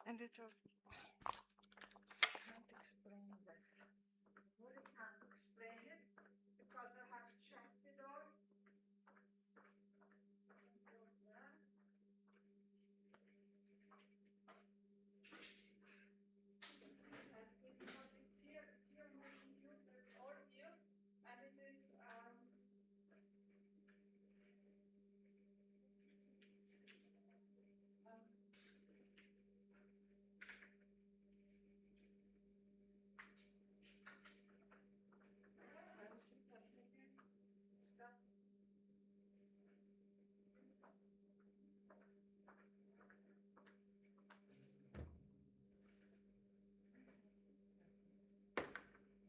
and it was. I can't explain this. Really can't explain it because I have checked it all. Because it's here on my computer, it's all here, and it is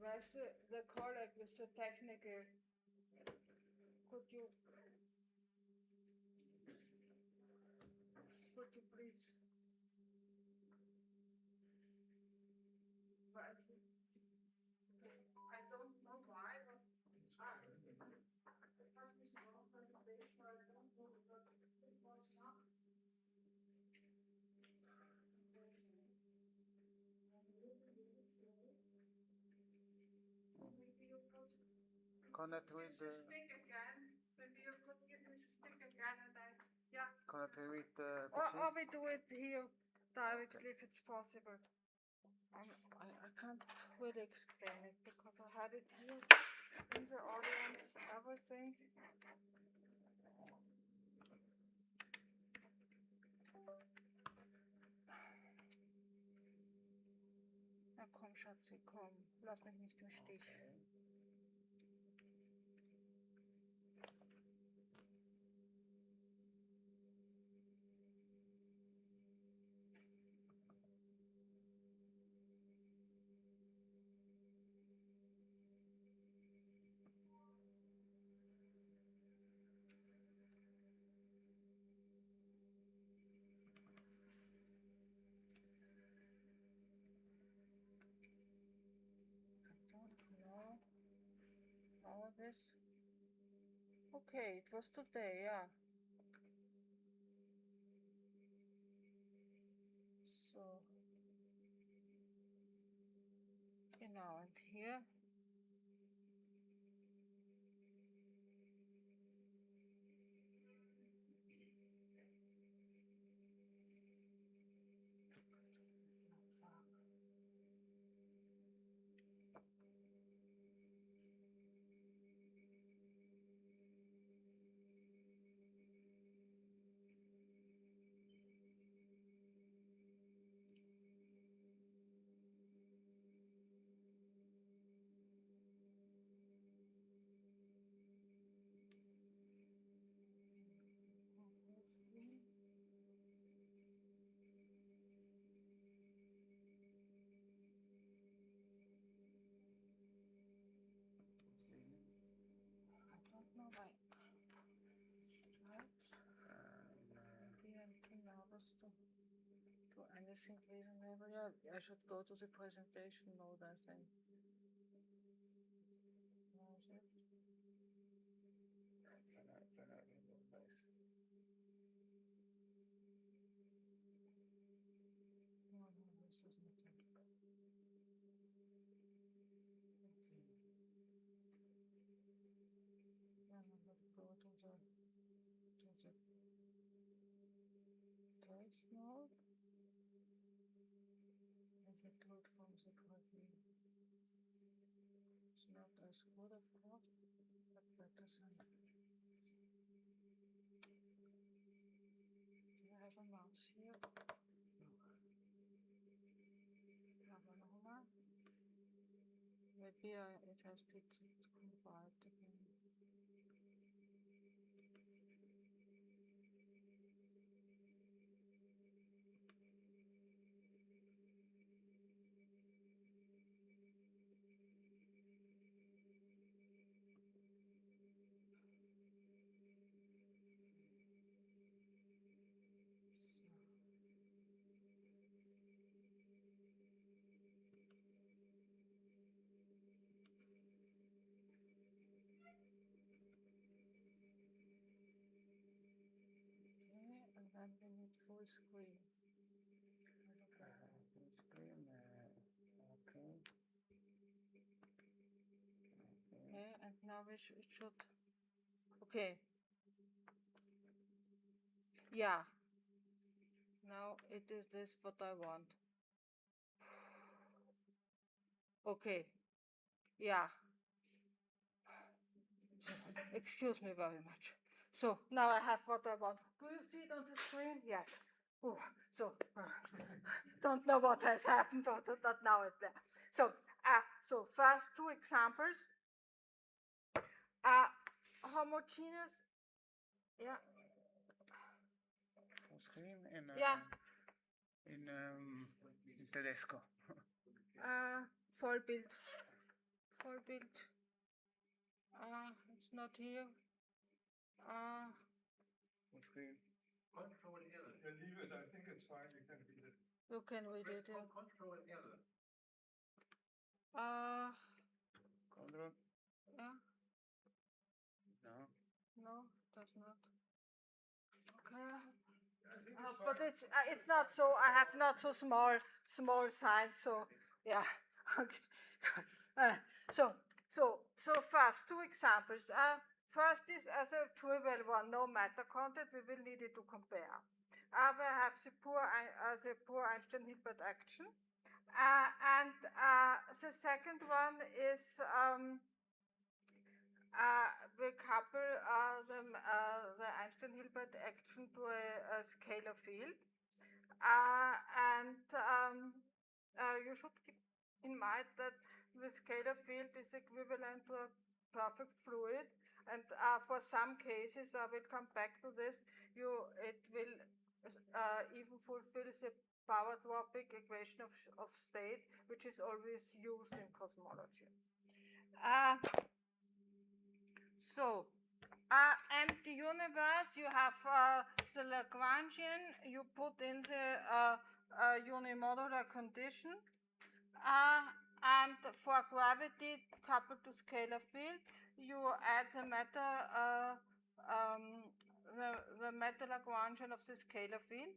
where's the colleague with the technical? Could you please? Where is it? I don't know why, but it has this wrong presentation. I don't know what it was not. Maybe you could Connect with the the stick again. Maybe you could give me the stick again, and yeah. connect with the Or PC. we do it here directly if it's possible. I can't really explain it because I had it here in the audience, everything. Na komm, Schatzi, komm. Lass mich nicht im Stich. I don't know how this. Okay, it was today, yeah. So, genau, and here. I don't know why it's stripes. Maybe I'm too nervous to do anything reasonable. Yeah, I should go to the presentation mode, I think. Was it? No, this is not it. Then I have to go to the test mode. If I do it from the correctly, it's not as good, of course, but better than. Do I have a mouse here? No. Aber nochmal. Maybe it has picked it combined again. we need full screen. Okay, and now we should. Okay. Yeah. Now it is this what I want. Okay. Yeah. Excuse me very much. So now I have what I want. Do you see it on the screen? Yes. Ooh, so don't know what has happened, but now it's there. So so first two examples. Homogeneous. Yeah. Screen in Yeah. in tedesco. Vollbild. Vollbild. It's not here. Screen. Control L. Yeah, leave it. I think it's fine. You can read it. You can read it. Yeah. Control L. Control. Yeah. No. No, does not. Okay. But it's not so. I have not so small signs. So yeah. Okay. So first two examples. First is as a trivial one, no matter content. We will need it to compare. We have the poor Einstein-Hilbert action, and the second one is. We couple the Einstein-Hilbert action to a scalar field, and you should keep in mind that the scalar field is equivalent to a perfect fluid, and for some cases, I will come back to this. It will even fulfill the power-dwarping equation of state, which is always used in cosmology. So, empty universe, you have the Lagrangian, you put in the unimodular condition, and for gravity coupled to scalar field, you add the the meta Lagrangian of the scalar field,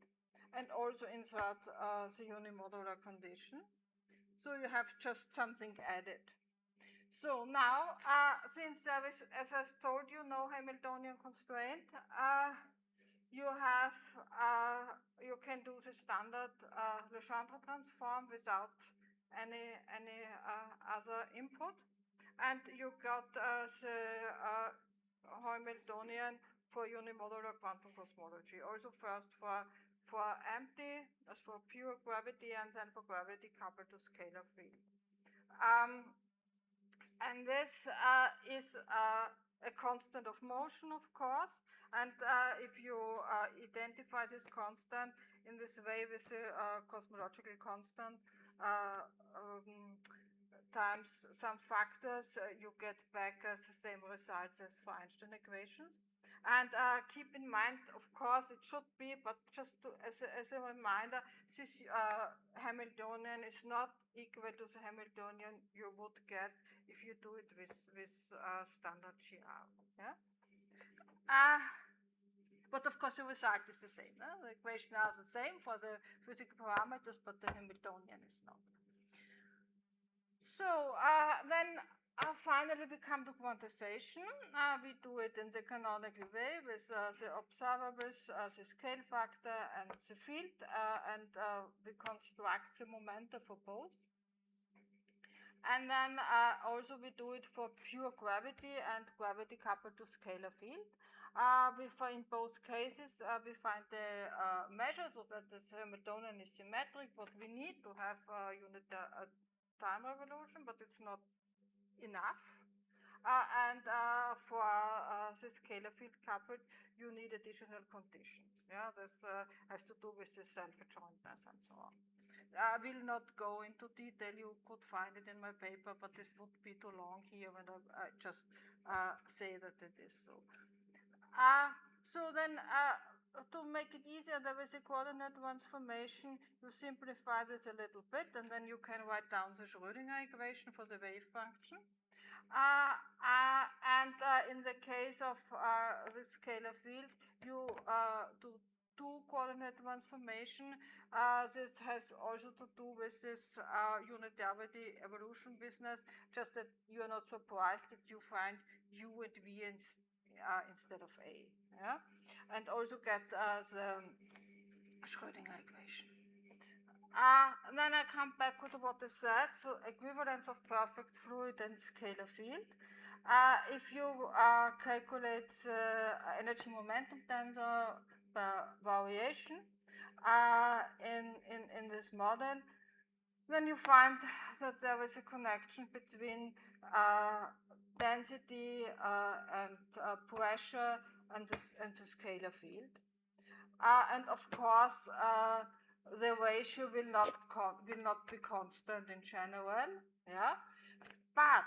and also insert the unimodular condition. So you have just something added. So now, since there is, as I told you, no Hamiltonian constraint, you can do the standard Legendre transform without any other input, and you got the Hamiltonian for unimodular quantum cosmology. Also first for empty, as for pure gravity, and then for gravity coupled to scalar field. And this is a constant of motion, of course. And if you identify this constant in this way with the cosmological constant times some factors, you get back the same results as for Einstein equations. And keep in mind, of course, it should be, but just as a reminder, this Hamiltonian is not equal to the Hamiltonian you would get if you do it with standard GR. Yeah. But of course, the result is the same. The equations are the same for the physical parameters, but the Hamiltonian is not. So then finally we come to quantization. We do it in the canonical way with the observables, the scale factor, and the field, and we construct the momenta for both. And then also we do it for pure gravity and gravity coupled to scalar field. In both cases, we find the measure so that the Hamiltonian is symmetric. What we need to have unit time revolution, but it's not enough. And for the scalar field coupled, you need additional conditions. Yeah, this has to do with the self-adjointness and so on. I will not go into detail. You could find it in my paper, but this would be too long here when I just say that it is so. So then, to make it easier, there is a coordinate transformation. You simplify this a little bit, and then you can write down the Schrödinger equation for the wave function. And in the case of the scalar field, you do 2-coordinate transformation. This has also to do with this unitarity evolution business, just that you're not surprised that you find U and V instead of A. Yeah? And also get the Schrödinger equation. And then I come back to what I said, so equivalence of perfect fluid and scalar field. If you calculate energy momentum tensor variation in this model, then you find that there is a connection between density and pressure and the scalar field. And of course, the ratio will not be constant in general, yeah. But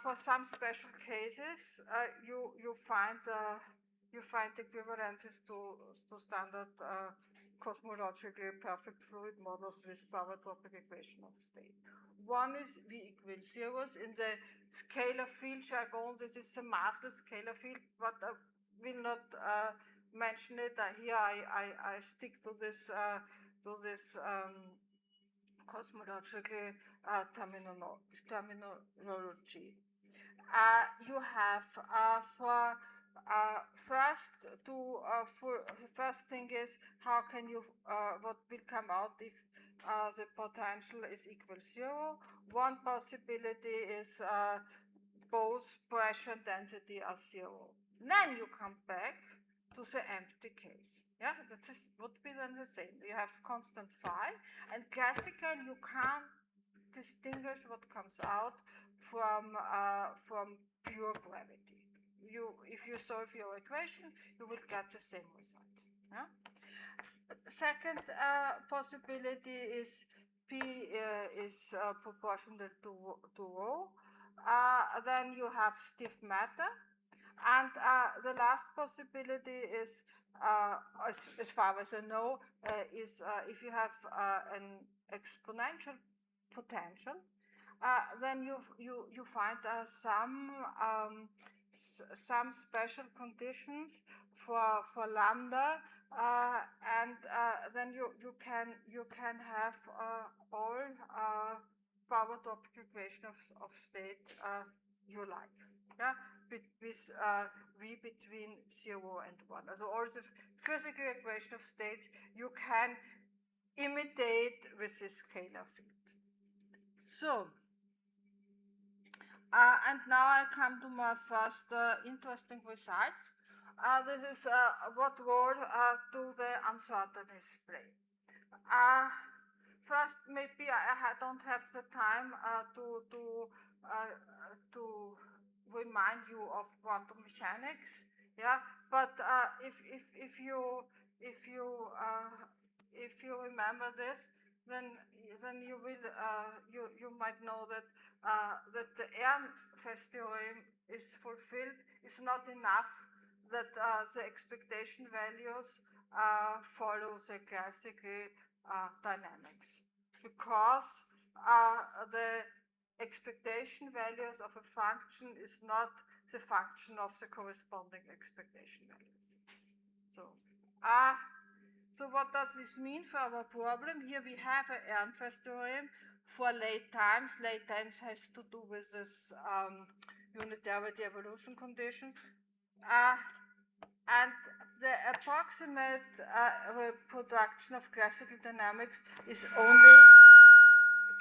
for some special cases, you find equivalences to standard cosmologically perfect fluid models with paratropic equation of state. One is V equals zeros in the scalar field jargon. This is a massless scalar field, but I will not mention it. Here I stick to this cosmologically terminology. You have first thing is how can you what will come out if the potential is equal 0. One possibility is both pressure and density are 0. Then you come back to the empty case. Yeah, that would be then the same. You have constant phi, and classical you can't distinguish what comes out from pure gravity. If you solve your equation, you will get the same result. Yeah? Second possibility is P is proportional to rho. Then you have stiff matter. And the last possibility is, as far as I know, is if you have an exponential potential, then you find some special conditions for lambda, and then you can have all paratropic equation of state you like. Yeah, with V between 0 and 1. So all the physical equation of states you can imitate with this scalar field. So, and now I come to my first interesting results. This is what role do the uncertainties play. First, maybe I don't have the time to remind you of quantum mechanics, yeah. But if you remember this, then you will you might know that that the Ehrenfest theorem is fulfilled. It's not enough that the expectation values follow the classical dynamics, because the expectation values of a function is not the function of the corresponding expectation values. So, so what does this mean for our problem? Here we have an Ehrenfest theorem for late times. Late times has to do with this unitarity evolution condition. And the approximate reproduction of classical dynamics is only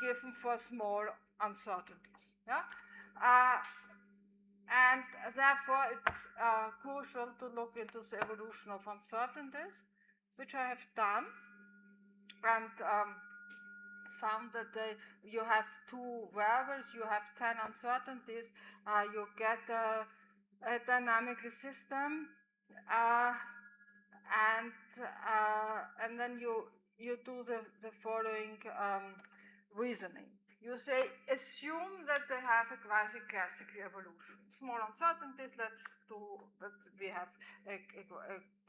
given for small uncertainties. Yeah? And therefore, it's crucial to look into the evolution of uncertainties, which I have done, and found that you have two variables, you have 10 uncertainties, you get a dynamical system, and then you do the following reasoning. You say, assume that they have a quasi-classical evolution. Small uncertainties, let's do that we have a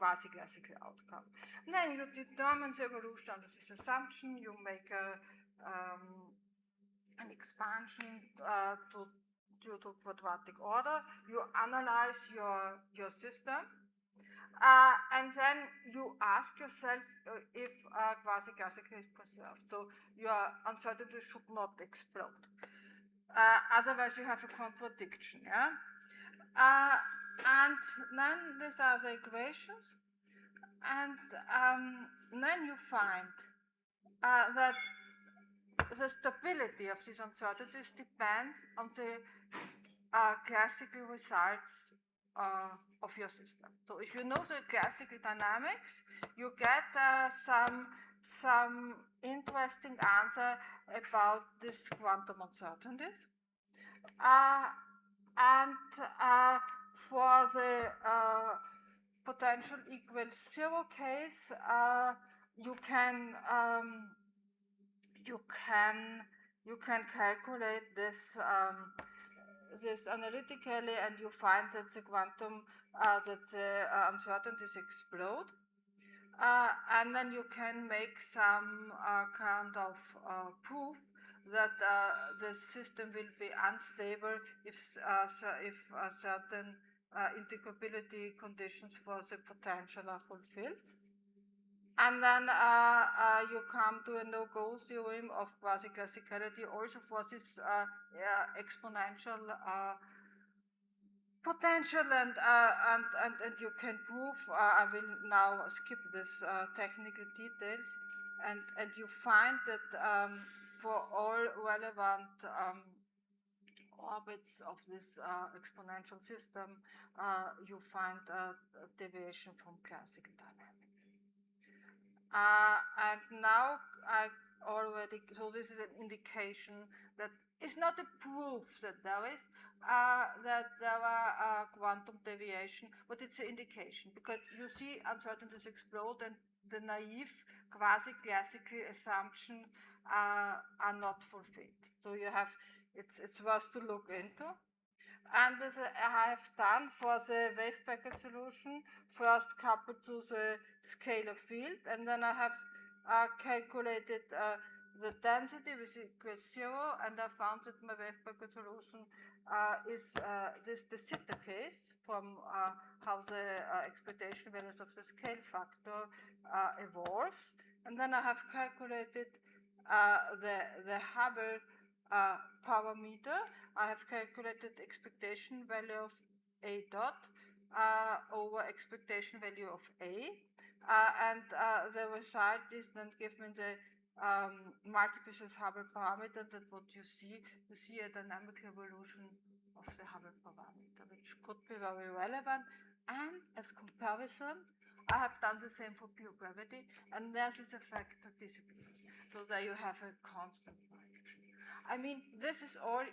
quasi-classical outcome. And then you determine the evolution under this assumption. You make an expansion to quadratic order. You analyze your system. And then you ask yourself if quasi-classical is preserved. So your uncertainty should not explode. Otherwise, you have a contradiction. Yeah? And then these are the equations. And then you find that the stability of these uncertainties depends on the classical results of your system. So if you know the classical dynamics, you get some interesting answer about these quantum uncertainties. And for the potential equals 0 case, you can calculate this this analytically, and you find that the quantum that the uncertainties explode, and then you can make some kind of proof that the system will be unstable if certain integrability conditions for the potential are fulfilled. And then you come to a no-go theorem of quasi-classicality also for this exponential potential, and you can prove. I will now skip this technical details, and you find that for all relevant orbits of this exponential system, you find a deviation from classical dynamics. And now so this is an indication that it's not a proof that there is quantum deviation, but it's an indication, because you see uncertainties explode and the naive quasi-classical assumptions are not fulfilled. So you have it's worth to look into. And as I have done for the wave packet solution, first coupled to the scalar field, and then I have calculated the density, which equals 0, and I found that my wave packet solution is this de Sitter case from how the expectation values of the scale factor evolves. And then I have calculated the Hubble parameter. I have calculated expectation value of A dot over expectation value of A, and the result is then given the multiplication Hubble parameter. That what you see a dynamic evolution of the Hubble parameter, which could be very relevant. And as comparison, I have done the same for pure gravity, and there's this effect of disappears. So there you have a constant function. I mean, this is all.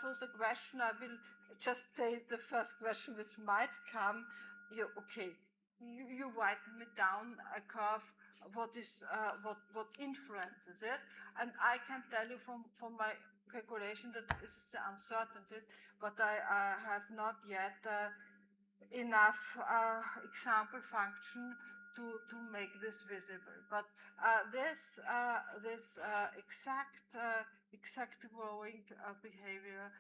So the question, I will just say the first question which might come. You write me down a curve. What influences it? And I can tell you from my calculation that this is the uncertainty, but I have not yet enough example function to make this visible. But this exact rowing behavior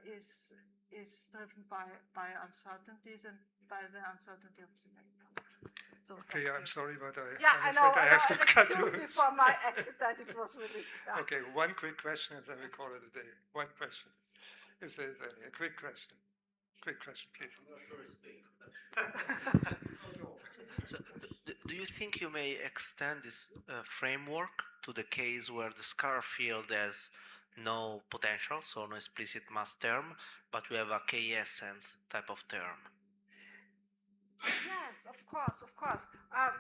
is driven by uncertainties and by the uncertainty of the main function. So okay, I'm sorry, but I have to cut you. Excuse me for my accident. It was really. Okay, one quick question, and then we call it a day. One question. Is there any? A quick question. Quick question, please. I'm not sure it's big. So, do you think you may extend this framework to the case where the scalar field has no potential, so no explicit mass term, but we have a k-essence type of term? Yes, of course.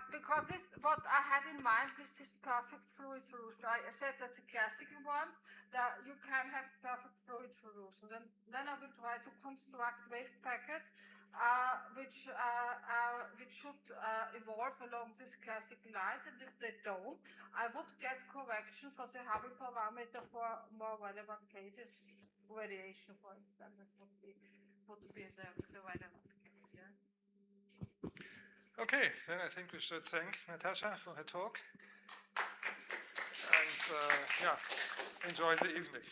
Because this, what I had in mind with this perfect fluid solution, I said that the classical ones, that you can have perfect fluid solutions, and then I will try to construct wave packets which should evolve along these classical lines, and if they don't, I would get correction for the Hubble parameter for more relevant cases, radiation, for instance. This would be the relevant case. Yeah. Okay, then I think we should thank Natasha for her talk. And enjoy the evening.